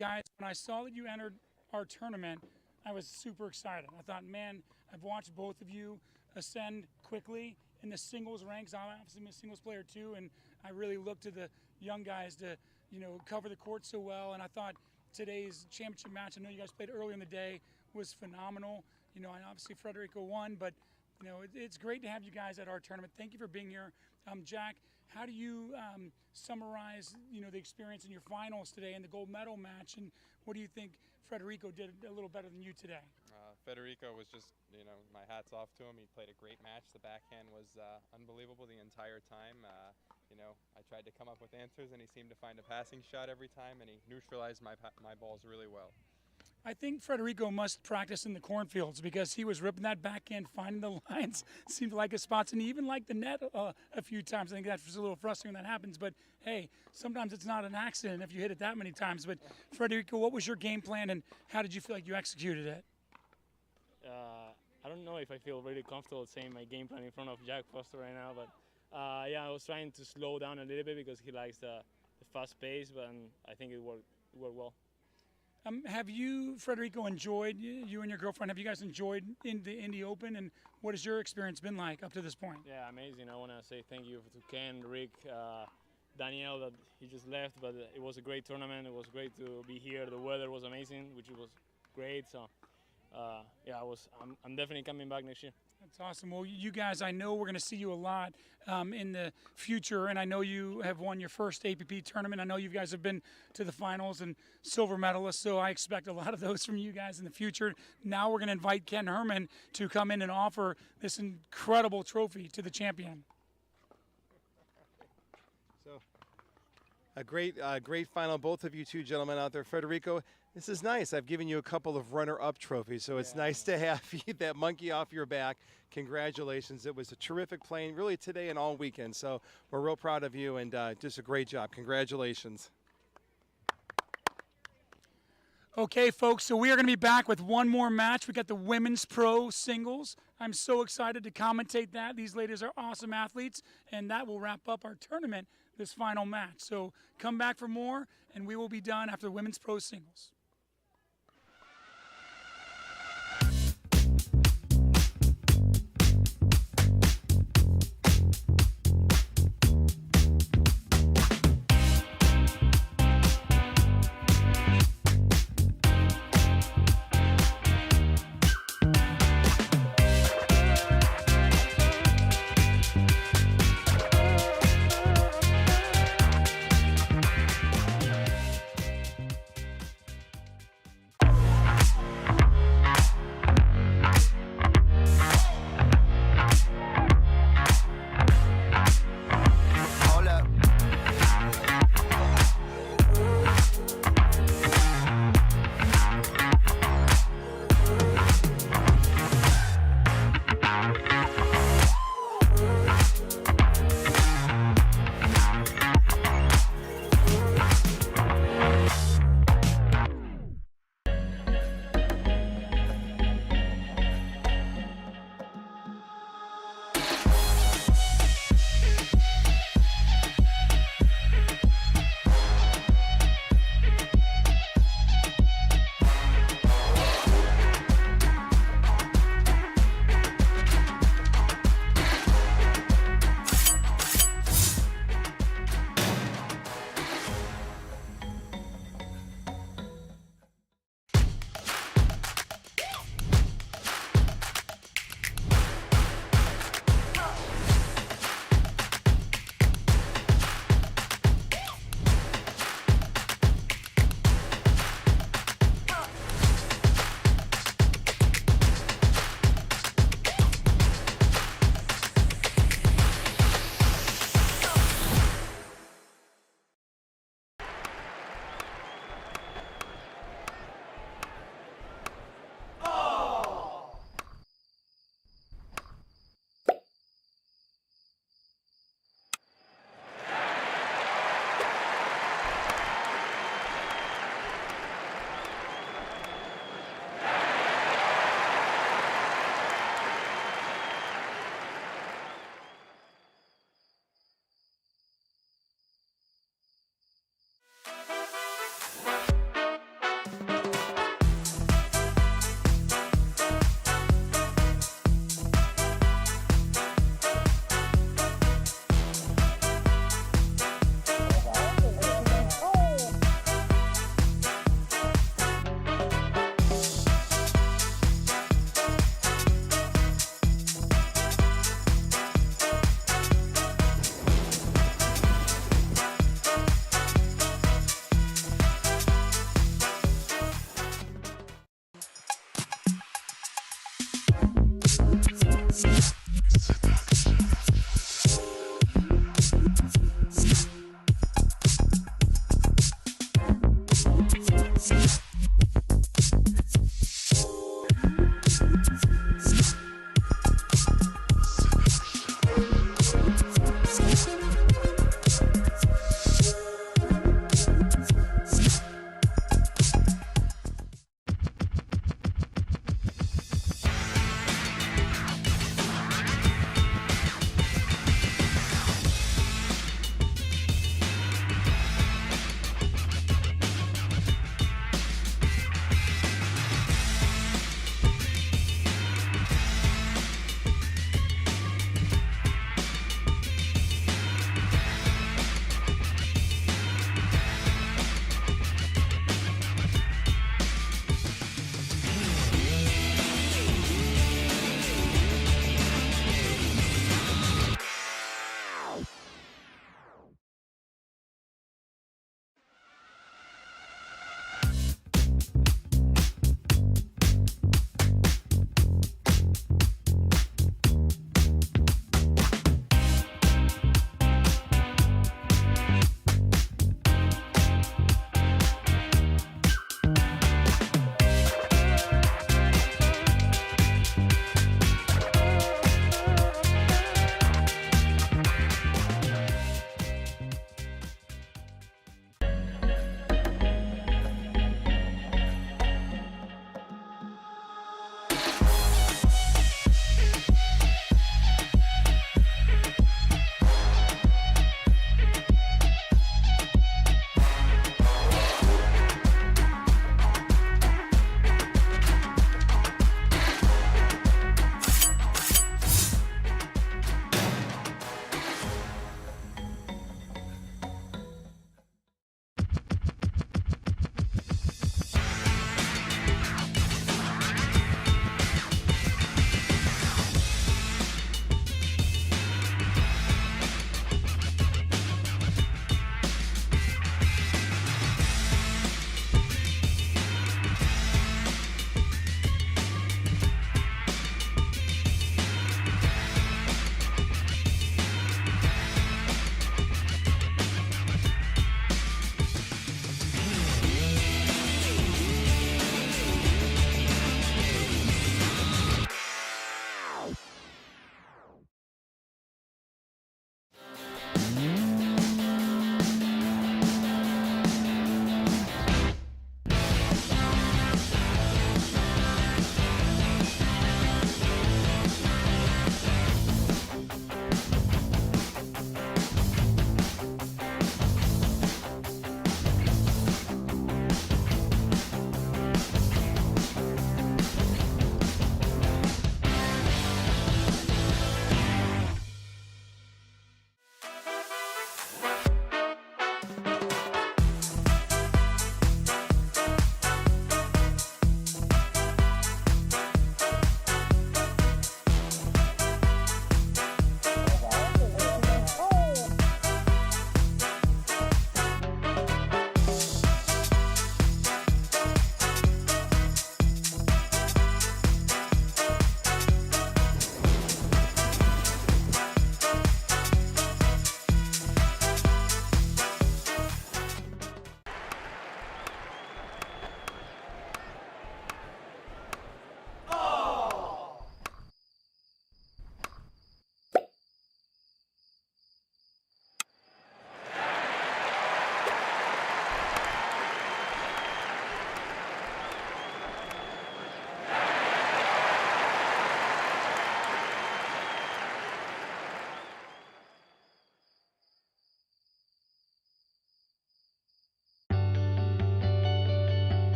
Guys, when I saw that you entered our tournament, I was super excited. I thought, man, I've watched both of you ascend quickly in the singles ranks. I'm obviously a singles player too, and I really look to the young guys to, cover the court so well. And I thought today's championship match, I know you guys played earlier in the day, was phenomenal. And obviously Federico won, but it's great to have you guys at our tournament. Thank you for being here. Jack, how do you summarize, the experience in your finals today in the gold medal match, and what do you think Federico did a little better than you today? Federico was just, my hat's off to him. He played a great match. The backhand was unbelievable the entire time. I tried to come up with answers, and he seemed to find a passing shot every time, and he neutralized my balls really well. I think Federico must practice in the cornfields because he was ripping that backhand, finding the lines, seemed like his spots, and he even liked the net a few times. I think that's a little frustrating when that happens, but hey, sometimes it's not an accident if you hit it that many times. But Federico, what was your game plan, and how did you feel like you executed it? I don't know if I feel really comfortable saying my game plan in front of Jack Foster right now, but yeah, I was trying to slow down a little bit because he likes the fast pace, but I think it worked well. Have you, Federico, enjoyed, you and your girlfriend, have you guys enjoyed in the Indy Open, and what has your experience been like up to this point? Yeah, amazing. I want to say thank you to Ken, Rick, Daniel, that he just left, but it was a great tournament. It was great to be here. The weather was amazing, which was great. So, yeah, I'm definitely coming back next year. That's awesome. Well, you guys, I know we're going to see you a lot in the future, and I know you have won your first APP tournament. I know you guys have been to the finals and silver medalists, so I expect a lot of those from you guys in the future. Now we're going to invite Ken Herman to come in and offer this incredible trophy to the champion. So, a great final, both of you two gentlemen out there. Federico, this is nice. I've given you a couple of runner-up trophies, so it's nice to have that monkey off your back. Congratulations. It was a terrific playing, really today and all weekend. So we're real proud of you, and just a great job. Congratulations. Okay, folks, so we are going to be back with one more match. We got the women's pro singles. I'm so excited to commentate that. These ladies are awesome athletes, and that will wrap up our tournament, this final match. So come back for more, and we will be done after the women's pro singles.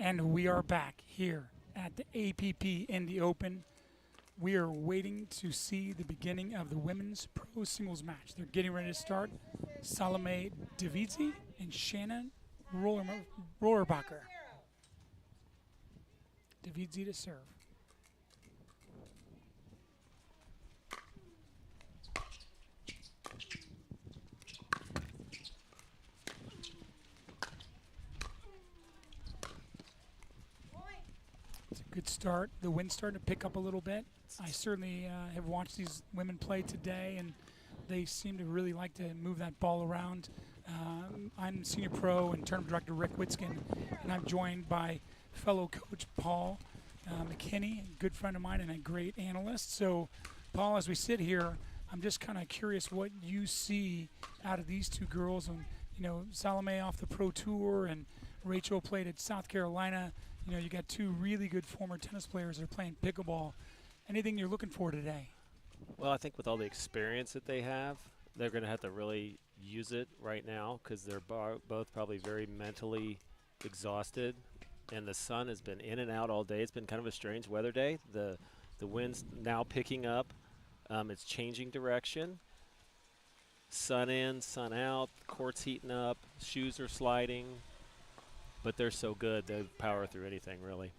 And we are back here at the APP Indy Open. We are waiting to see the beginning of the women's pro singles match. They're getting ready to start. Salome Davidse and Shannon Rohrabacher. Davidse to serve. Good start. The wind's starting to pick up a little bit. I certainly have watched these women play today, and they seem to really like to move that ball around. I'm senior pro and tournament director Rick Witzkin, and I'm joined by fellow coach Paul McKinney, a good friend of mine and a great analyst. So, Paul, as we sit here, I'm just kind of curious what you see out of these two girls. And Salome off the pro tour, and Rachel played at South Carolina. You got two really good former tennis players that are playing pickleball. Anything you're looking for today? Well, I think with all the experience that they have, they're going to have to really use it right now because they're both probably very mentally exhausted. And the sun has been in and out all day. It's been kind of a strange weather day. The wind's now picking up. It's changing direction. Sun in, sun out, court's heating up, shoes are sliding. But they're so good, they power through anything, really.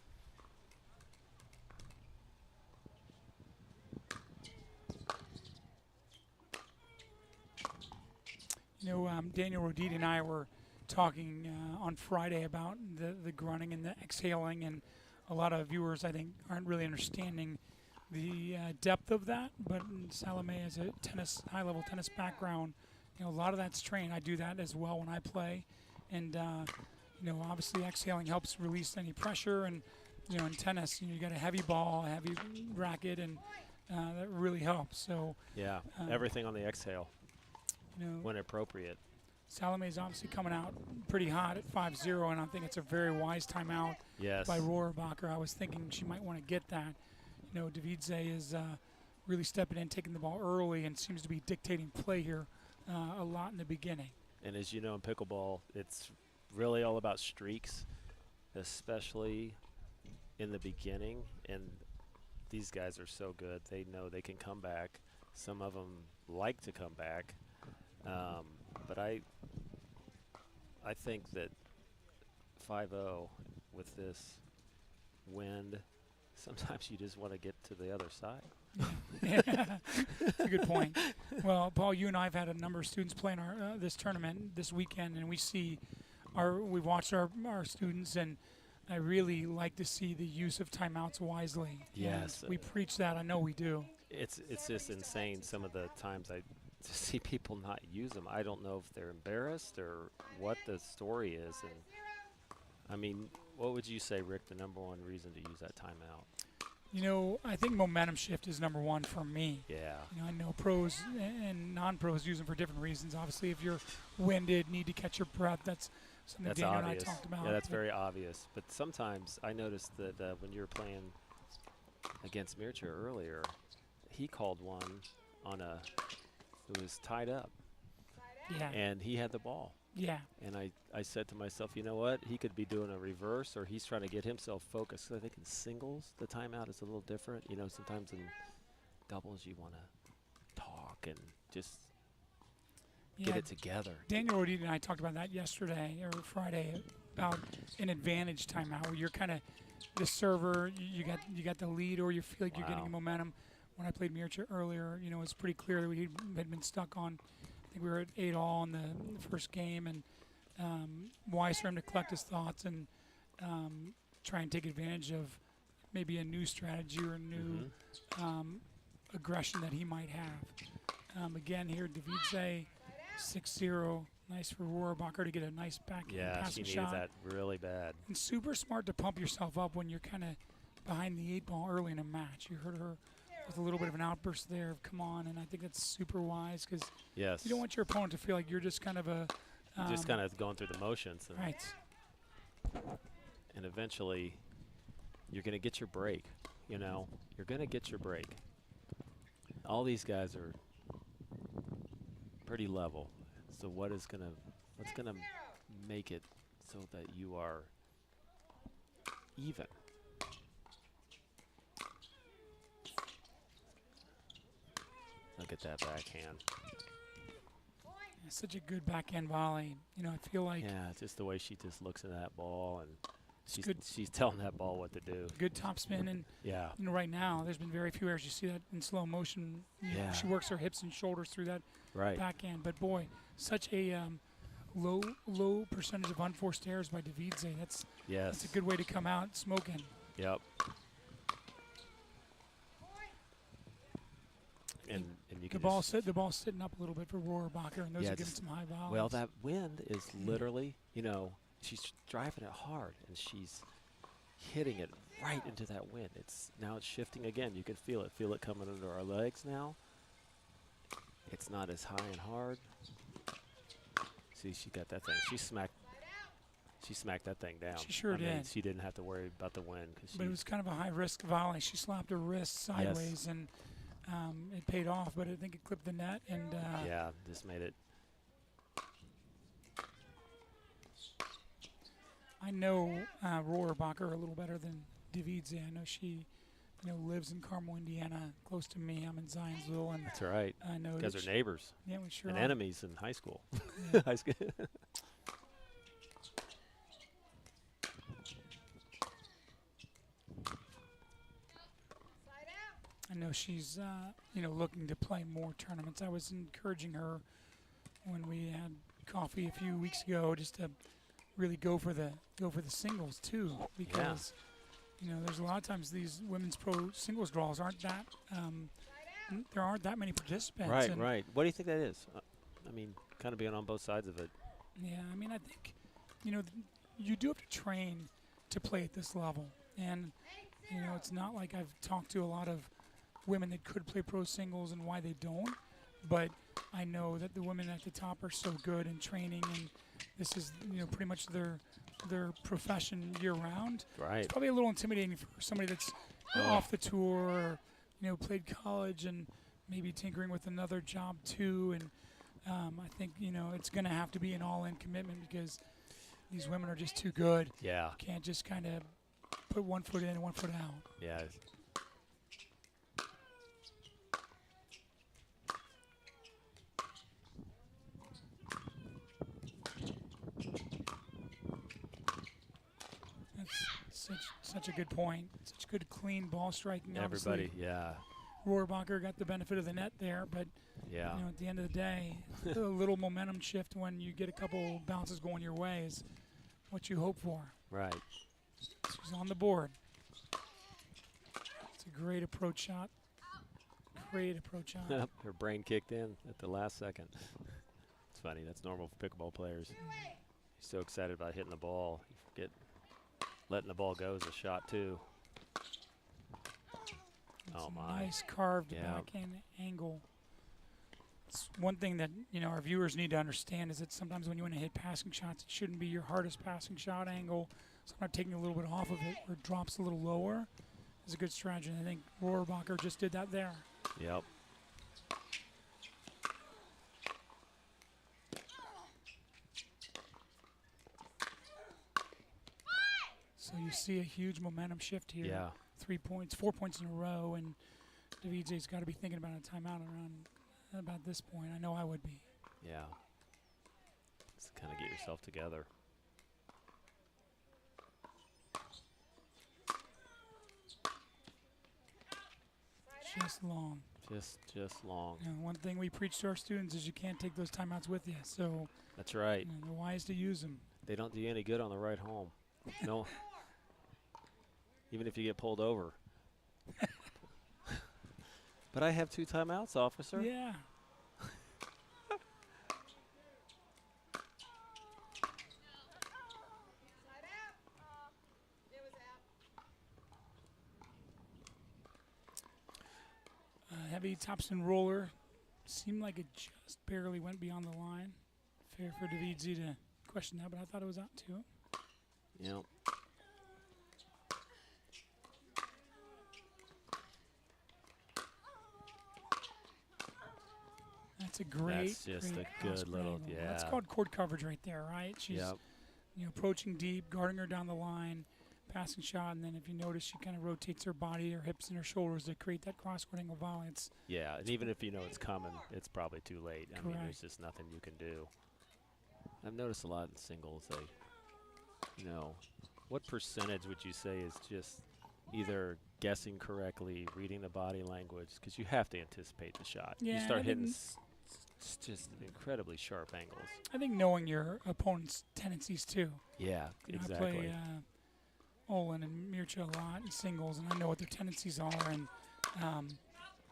Daniel Roditi and I were talking on Friday about the grunting and the exhaling, and a lot of viewers, I think, aren't really understanding the depth of that. But Salome has a high-level tennis background. A lot of that's trained. I do that as well when I play, and obviously exhaling helps release any pressure. And in tennis, you got a heavy ball, a heavy racket, and that really helps. So yeah, everything on the exhale. When appropriate. Salome's obviously coming out pretty hot at 5-0, and I think it's a very wise timeout by Rohrabacher. I was thinking she might want to get that. Davidse is really stepping in, taking the ball early, and seems to be dictating play here a lot in the beginning. And as you know, in pickleball, it's really all about streaks, especially in the beginning. And these guys are so good. They know they can come back. Some of them like to come back. But I think that 5-0 with this wind, sometimes you just want to get to the other side. That's a good point. Well, Paul, you and I have had a number of students playing this tournament this weekend, and we've watched our students, and I really like to see the use of timeouts wisely. Yes. And we preach that. I know we do. It's just insane some of the times I see people not use them. I don't know if they're embarrassed or what the story is. And I mean, what would you say, Rick, the number one reason to use that timeout? I think momentum shift is number one for me. Yeah. I know pros and non-pros use them for different reasons. Obviously, if you're winded, need to catch your breath, that's something Daniel obvious. and I talked about. Yeah, that's very obvious. But sometimes I noticed that when you were playing against Mircea earlier, he called one on it was tied up. Yeah. And he had the ball. Yeah. And I said to myself, you know what? He could be doing a reverse, or he's trying to get himself focused. I think in singles, the timeout is a little different. Sometimes in doubles, you want to talk and just get it together. Daniel Roditi and I talked about that yesterday or Friday about an advantage timeout where you're kind of the server, you got the lead, or you feel like you're getting momentum. When I played Mircea earlier, it was pretty clear that we had been stuck on. I think we were at 8-all in the first game, and wise for him to collect his thoughts and try and take advantage of maybe a new strategy or a new aggression that he might have. Again, here, Davidse, 6-0. Nice for Rohrabacher to get a nice backhand passing shot. Yeah, she needs that really bad. And super smart to pump yourself up when you're kind of behind the 8-ball early in a match. You heard her with a little bit of an outburst there of come on, and I think that's super wise because you don't want your opponent to feel like you're just kind of just kind of going through the motions. And right. And eventually you're going to get your break, You're going to get your break. All these guys are pretty level. So what's going to make it so that you are even. Look at that backhand. It's such a good backhand volley. You know, I feel like Yeah, just the way she just looks at that ball, and good. she's telling that ball what to do. Good top spin, and yeah, you know, right now there's been very few errors. You see that in slow motion. You know, Yeah. she works her hips and shoulders through that Right. backhand. But boy, such a low percentage of unforced errors by Davidse. That's a good way to come out smoking. Yep. And you can the ball's sitting up a little bit for Rohrabacher, and those are giving some high volleys. Well, that wind is literally, you know, she's driving it hard, and she's hitting it right into that wind. Now it's shifting again. You can feel it coming under our legs now. It's not as high and hard. See, she got that thing. She smacked that thing down. She sure I mean, did. she didn't have to worry about the wind. But it was kind of a high-risk volley. She slapped her wrist sideways, and it paid off, but I think it clipped the net. And yeah, just made it. I know Rohrabacher a little better than Davidse. I know she, you know, lives in Carmel, Indiana, close to me. I'm in Zionsville, and That's right. I know You guys that are neighbors. Yeah, we sure and are. enemies in high school. Yeah. High school. I know she's, you know, looking to play more tournaments. I was encouraging her when we had coffee a few weeks ago just to really go for the singles too, because you know there's a lot of times these women's pro singles draws aren't that there aren't that many participants. Right, right. What do you think that is? I mean, kind of being on both sides of it. Yeah, I mean, I think, you know, you do have to train to play at this level. And, you know, it's not like I've talked to a lot of women that could play pro singles and why they don't. But I know that the women at the top are so good in training, and this is, you know, pretty much their profession year-round. Right. It's probably a little intimidating for somebody that's off the tour or, you know, played college and maybe tinkering with another job too. And I think, you know, it's going to have to be an all-in commitment because these women are just too good. Yeah. You can't just kind of put one foot in and one foot out. Yeah. That's such a good point. Such good, clean ball striking. Everybody, Obviously, yeah. Rohrabacher got the benefit of the net there, but yeah. you know, at the end of the day, a little momentum shift when you get a couple bounces going your way is what you hope for. Right. She's on the board. It's a great approach shot. Great approach shot. Her brain kicked in at the last second. It's funny. That's normal for pickleball players. You're so excited about hitting the ball, you forget letting the ball go is a shot too. Oh my! Nice carved backhand angle. It's one thing that, you know, our viewers need to understand is that sometimes when you want to hit passing shots, it shouldn't be your hardest passing shot angle. Sometimes taking a little bit off of it, where it drops a little lower, is a good strategy. And I think Rohrabacher just did that there. Yep. So you see a huge momentum shift here. Yeah. 3 points, 4 points in a row, and Davidse's got to be thinking about a timeout around about this point. I know I would be. Yeah. Just kind of get yourself together. Just long. Just long. You know, one thing we preach to our students is you can't take those timeouts with you. So That's right. you know, they're wise to use them. They don't do you any good on the ride home. No. Even if you get pulled over. But I have 2 timeouts, officer. Yeah. Heavy topspin roller. Seemed like it just barely went beyond the line. Fair for Davidse to question that, but I thought it was out too. Yep. That's a great. That's just great a good cross little, angle. yeah. That's called court coverage right there, right? She's, Yep. you know, approaching deep, guarding her down the line, passing shot, and then if you notice, she kind of rotates her body, her hips, and her shoulders to create that cross-court angle volley. Yeah, and even if you know it's coming, it's probably too late. I mean, Correct. there's just nothing you can do. I've noticed a lot in singles, what percentage would you say is just either guessing correctly, reading the body language, because you have to anticipate the shot. Yeah, you start I hitting think just incredibly sharp angles. I think knowing your opponent's tendencies too. Yeah, You know, exactly. I play Olin and Mircha a lot in singles, and I know what their tendencies are, and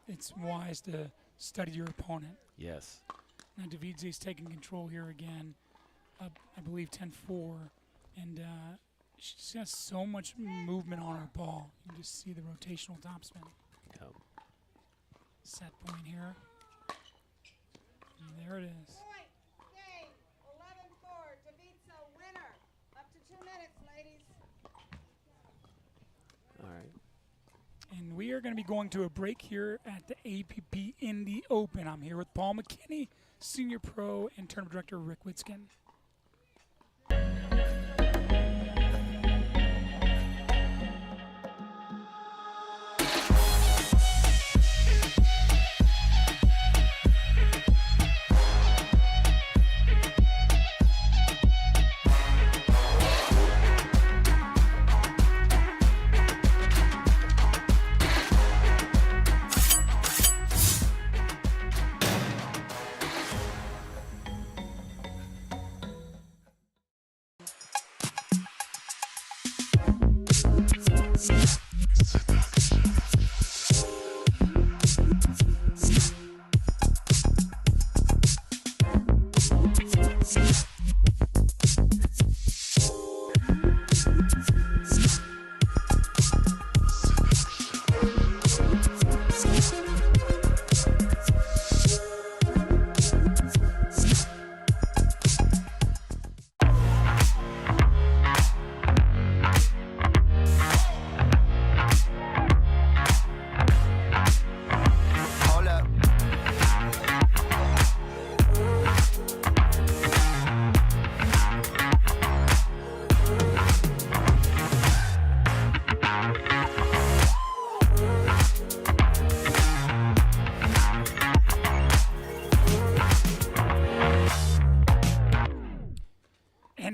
it's wise to study your opponent. Yes. Now Davidze's taking control here again, up, I believe 10-4, and she's got so much movement on her ball. You can just see the rotational topspin. Yep. Set point here. And there it is. Point, game, 11-4, Davidse winner. Up to 2 minutes, ladies. All right. And we are going to be going to a break here at the APP Indy Open. I'm here with Paul McKinney, Senior Pro, and Tournament Director Rick Witzkin.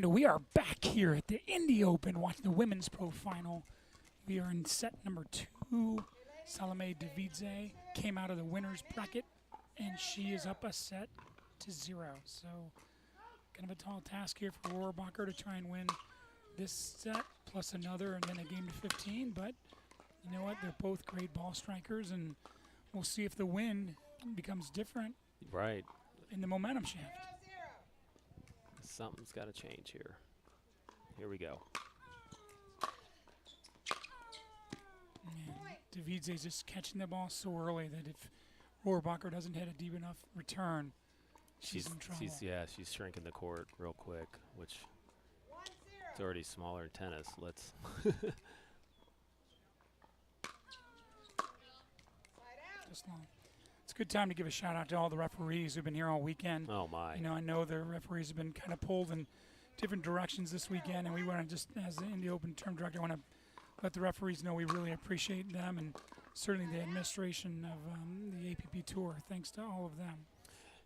We are back here at the Indy Open watching the Women's Pro Final. We are in set number 2. Salome Davidze came out of the winner's bracket, and she is up a set to 0. So kind of a tall task here for Rohrabacher to try and win this set, plus another, and then a game to 15. But you know what? They're both great ball strikers, and we'll see if the win becomes different Right. in the momentum shift. Something's got to change here. Here we go. Davidze's just catching the ball so early that if Rohrabacher doesn't hit a deep enough return, she's in trouble. She's shrinking the court real quick, which it's already smaller in tennis. Let's just long. It's a good time to give a shout out to all the referees who've been here all weekend. Oh my! You know, I know the referees have been kind of pulled in different directions this weekend, and we want to just, as the Indy Open term director, I want to let the referees know we really appreciate them, and certainly the administration of the APP Tour. Thanks to all of them.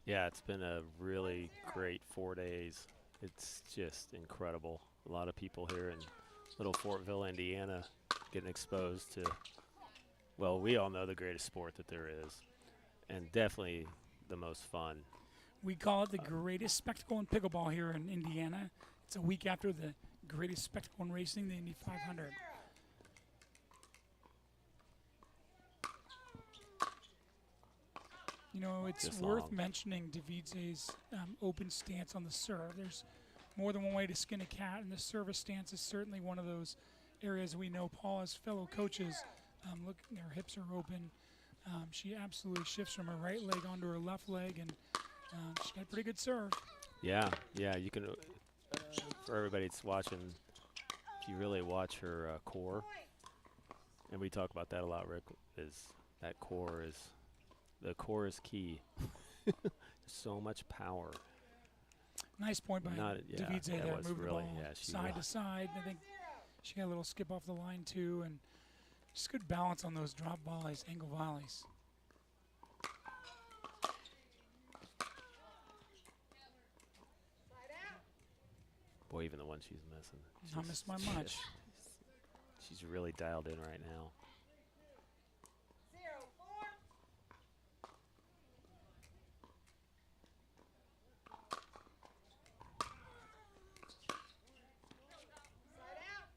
Yeah, it's been a really great 4 days. It's just incredible. A lot of people here in little Fortville, Indiana, getting exposed to, well, we all know the greatest sport that there is, and definitely the most fun. We call it the greatest spectacle in pickleball here in Indiana. It's a week after the greatest spectacle in racing, the Indy 500. You know, it's Just worth long. mentioning Davidze's open stance on the serve. There's more than one way to skin a cat, and the service stance is certainly one of those areas we know. Paul, as fellow coaches, look, her hips are open. She absolutely shifts from her right leg onto her left leg, and she's got a pretty good serve. Yeah, you can, for everybody that's watching, if you really watch her core, and we talk about that a lot, Rick, is that core is, the core is key. So much power. Nice point by Davidze there. that was Moved really, the ball she side to side. I think She got a little skip off the line too, and just good balance on those drop volleys, angle volleys. Boy, even the one she's missing. Not missed by much. She's really dialed in right now. 0-4. Side out.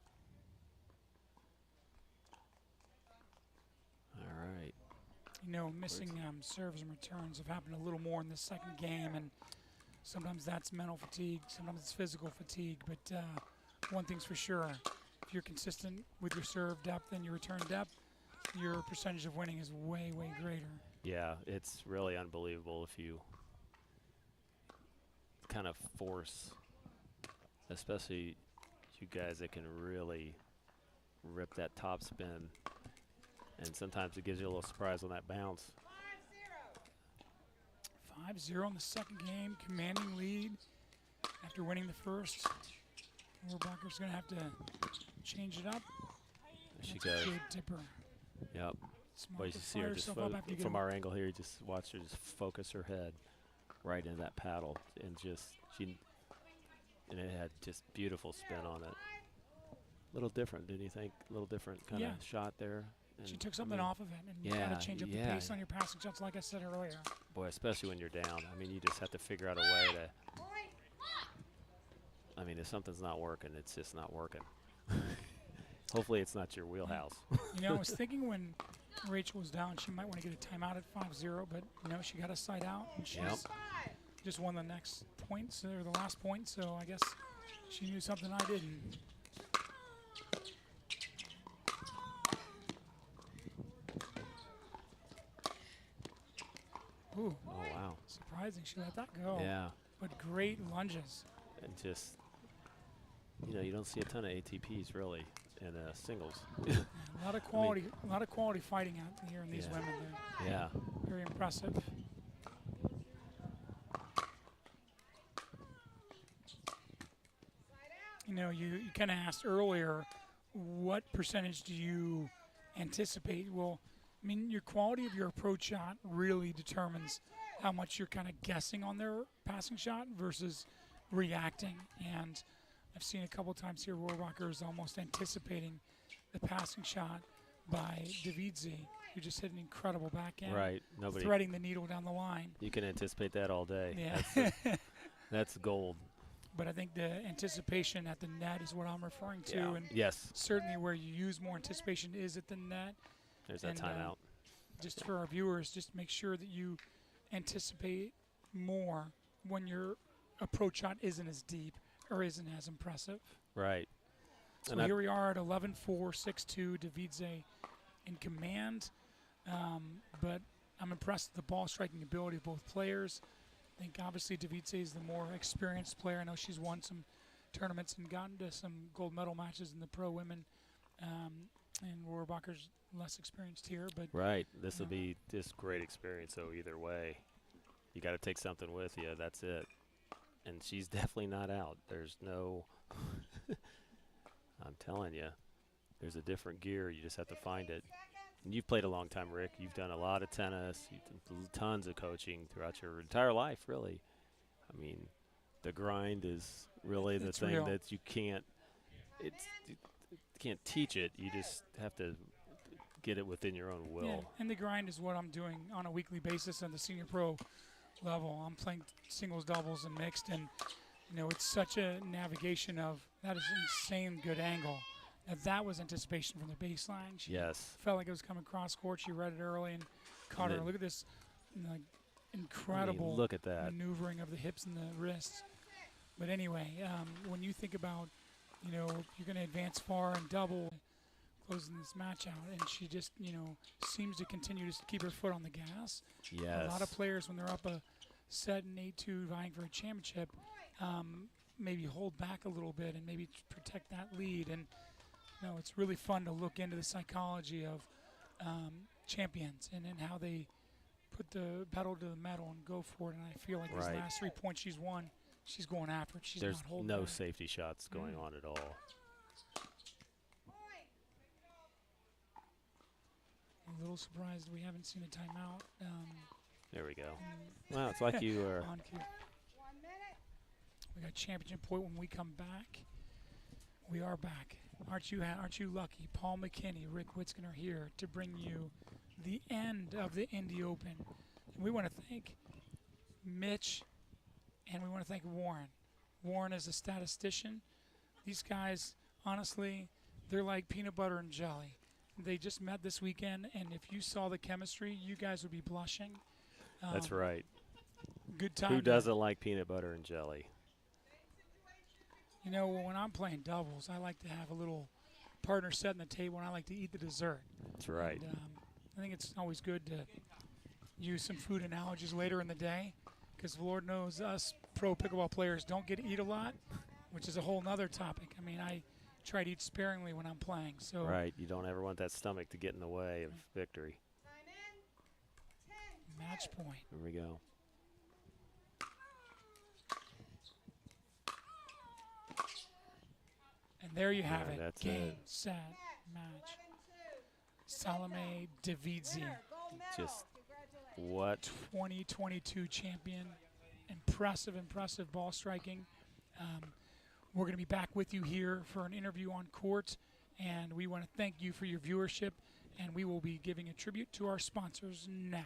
All right. You know, missing serves and returns have happened a little more in the second game, and sometimes that's mental fatigue, sometimes it's physical fatigue, but one thing's for sure, if you're consistent with your serve depth and your return depth, your percentage of winning is way, way greater. Yeah, it's really unbelievable if you kind of force, especially you guys that can really rip that top spin, and sometimes it gives you a little surprise on that bounce. 5-0 in the second game, commanding lead after winning the first. Rohrabacher's going to have to change it up. There she That's a goes. good dipper. Yep. Smart Well, you to see her fire just herself up after you get from a- our angle here. You just watch her just focus her head right into that paddle, and and it had just beautiful spin on it. A little different, didn't you think? A little different kind of Yeah. shot there. She And, took I something mean, off of it, and you got to change up the yeah. pace on your passing shots, like I said earlier. Boy, especially when you're down. I mean, you just have to figure out a way to. I mean, if something's not working, it's just not working. Hopefully, it's not your wheelhouse. You know, I was thinking when Rachel was down, she might want to get a timeout at 5-0, but you know, she got a side out, and she's just won the next points or the last point. So I guess she knew something I didn't. Ooh. Oh, wow. Surprising she let that go. Yeah. But great lunges. And just, you know, you don't see a ton of ATPs really in singles. A lot of quality, fighting out here in these women. They're Yeah. very impressive. You know, you kind of asked earlier, what percentage do you anticipate? Well, I mean, your quality of your approach shot really determines how much you're kind of guessing on their passing shot versus reacting. And I've seen a couple times here Rohrabacher is almost anticipating the passing shot by Davidse, who just hit an incredible backhand. Right. Threading the needle down the line. You can anticipate that all day. Yeah. That's gold. But I think the anticipation at the net is what I'm referring to. Yeah. And Yes. certainly where you use more anticipation is at the net. There's that timeout. Just for our viewers, just make sure that you anticipate more when your approach shot isn't as deep or isn't as impressive. Right. So And here we are at 11-4, 6-2, Davidse in command. But I'm impressed with the ball striking ability of both players. I think obviously Davidse is the more experienced player. I know she's won some tournaments and gotten to some gold medal matches in the pro women. And Rohrabacher's less experienced here, but Right. This will be just great experience. So either way, you got to take something with you. That's it. And she's definitely not out. There's no. I'm telling you, there's a different gear. You just have to find it. And you've played a long time, Rick. You've done a lot of tennis. You've done tons of coaching throughout your entire life, really. I mean, the grind is really the It's thing real. that you can't. You can't teach it. You just have to get it within your own will. yeah, and the grind is what I'm doing on a weekly basis on the senior pro level. I'm playing singles, doubles, and mixed, and you know it's such a navigation of that is insane good angle. Now that was anticipation from the baseline. She Yes. felt like it was coming cross court. She read it early and caught her. Look at this, like incredible look at that. maneuvering of the hips and the wrists. But anyway, when you think about, you know, you're going to advance far and double, closing this match out, and she just, you know, seems to continue to keep her foot on the gas. Yes. A lot of players, when they're up a set in 8-2 vying for a championship, maybe hold back a little bit and maybe protect that lead. And, you know, it's really fun to look into the psychology of champions and how they put the pedal to the metal and go for it. And I feel like these last 3 points she's won, she's going after it. She's There's not holding no back. safety shots going on at all. a little surprised we haven't seen a timeout. There we go. Wow, it's like you are. On cue. We got championship point when we come back. We are back. Aren't you lucky? Paul McKinney, Rick Witzken are here to bring you the end of the Indy Open. And we want to thank Mitch, and we want to thank Warren. Warren is a statistician. These guys, honestly, they're like peanut butter and jelly. They just met this weekend, and if you saw the chemistry, you guys would be blushing. That's right. Good time. Who doesn't like peanut butter and jelly? You know, when I'm playing doubles, I like to have a little partner setting the table, and I like to eat the dessert. That's right. And, I think it's always good to use some food analogies later in the day, because Lord knows us pro pickleball players don't get to eat a lot, which is a whole nother topic. I mean, I try to eat sparingly when I'm playing. So right, you don't ever want that stomach to get in the way of victory. Match point. Here we go. And there you have it. That's Game, it. set, match. Salome Davidze, Just what? 2022 champion. Impressive ball striking. We're going to be back with you here for an interview on court, and we want to thank you for your viewership, and we will be giving a tribute to our sponsors now.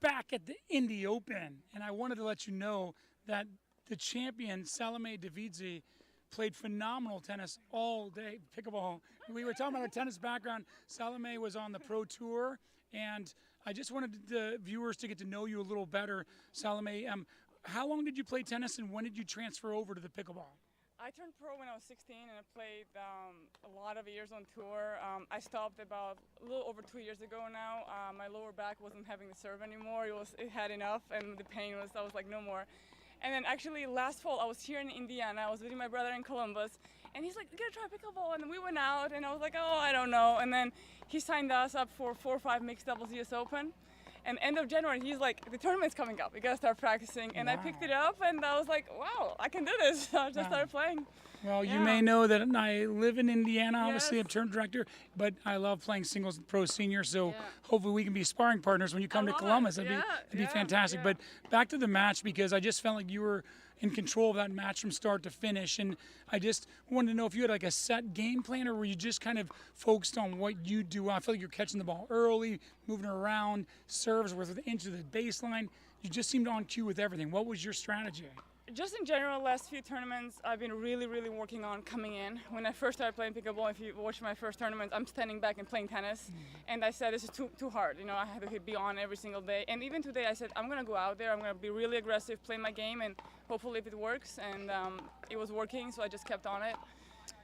back at the Indy Open, and I wanted to let you know that the champion, Salome Davidse, played phenomenal tennis all day, pickleball. We were talking about her tennis background. Salome was on the Pro Tour, and I just wanted the viewers to get to know you a little better. Salome, how long did you play tennis, and when did you transfer over to the pickleball? I turned pro when I was 16, and I played a lot of years on tour. I stopped about a little over 2 years ago now. My lower back wasn't having the serve anymore. It had enough, and the pain was, I was like, no more. And then actually last fall, I was here in Indiana. I was with my brother in Columbus, and he's like, you gotta try pickleball. And we went out, and I was like, oh, I don't know. And then he signed us up for 4 or 5 mixed doubles US Open. And end of January, he's like, the tournament's coming up. We gotta start practicing. And I picked it up, and I was like, wow, I can do this. So I just started playing. Well, you may know that I live in Indiana, obviously, I'm tournament director, but I love playing singles pro senior, so hopefully we can be sparring partners when you come to Columbus. That'd be fantastic. But back to the match, because I just felt like you were in control of that match from start to finish, and I just wanted to know if you had like a set game plan, or were you just kind of focused on what you do? I feel like you're catching the ball early, moving her around, serves within an inch of the baseline. You just seemed on cue with everything. What was your strategy? Just in general, last few tournaments, I've been really working on coming in. When I first started playing pickleball, if you watch my first tournaments, I'm standing back and playing tennis. And I said, this is too hard. You know, I had to be on every single day. And even today, I said, I'm going to go out there. I'm going to be really aggressive, play my game, and hopefully if it works. And it was working, so I just kept on it.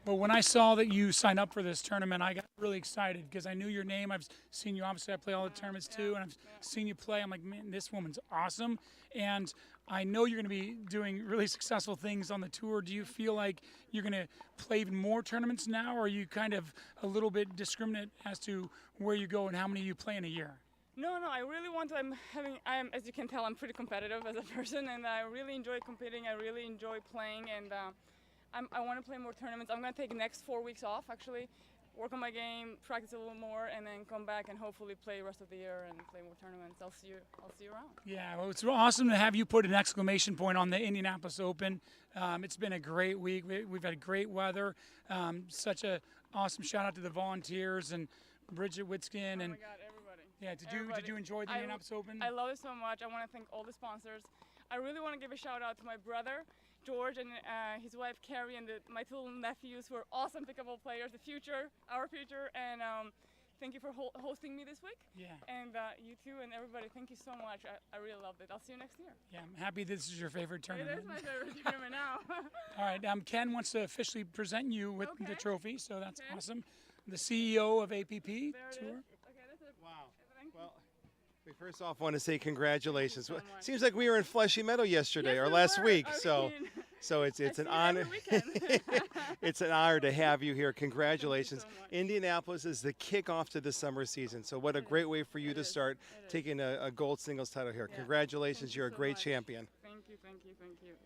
Well, when I saw that you signed up for this tournament, I got really excited because I knew your name. I've seen you, obviously, I play all the tournaments too, and I've seen you play. I'm like, man, this woman's awesome. And I know you're going to be doing really successful things on the tour. Do you feel like you're going to play even more tournaments now, or are you kind of a little bit discriminate as to where you go and how many you play in a year? No, I really want to. As you can tell, I'm pretty competitive as a person, and I really enjoy competing. I really enjoy playing, and I want to play more tournaments. I'm going to take the next 4 weeks off, actually, work on my game, practice a little more, and then come back and hopefully play the rest of the year and play more tournaments. I'll see you around. Yeah, well, it's awesome to have you put an exclamation point on the Indianapolis Open. It's been a great week. We've had great weather. Such a awesome shout out to the volunteers and Bridget Witskin. Oh my God, everybody. Yeah, did you enjoy the Indianapolis Open? I love it so much. I want to thank all the sponsors. I really want to give a shout out to my brother, George, and his wife Carrie, and my two little nephews who are awesome pickleball players, our future, and thank you for hosting me this week. Yeah. And you too, and everybody, thank you so much. I really loved it. I'll see you next year. Yeah, I'm happy this is your favorite tournament. It is my favorite tournament now. All right, Ken wants to officially present you with the trophy, so that's awesome. The CEO of APP Tour. Wow. Well, we first off want to say congratulations. Seems like we were in Fleshy Meadow yesterday or last week, so it's an honor. It's an honor to have you here. Congratulations. Indianapolis is the kickoff to the summer season, so what a great way for you to start taking a gold singles title here. Congratulations, you're a great champion. Thank you.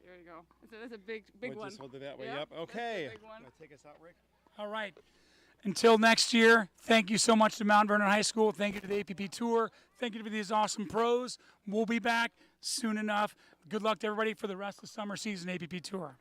Here you go. It's a big one. Just hold it that way up. Okay. Big one. Take us out, Rick. All right. Until next year, thank you so much to Mount Vernon High School. Thank you to the APP Tour. Thank you to these awesome pros. We'll be back soon enough. Good luck to everybody for the rest of the summer season APP Tour.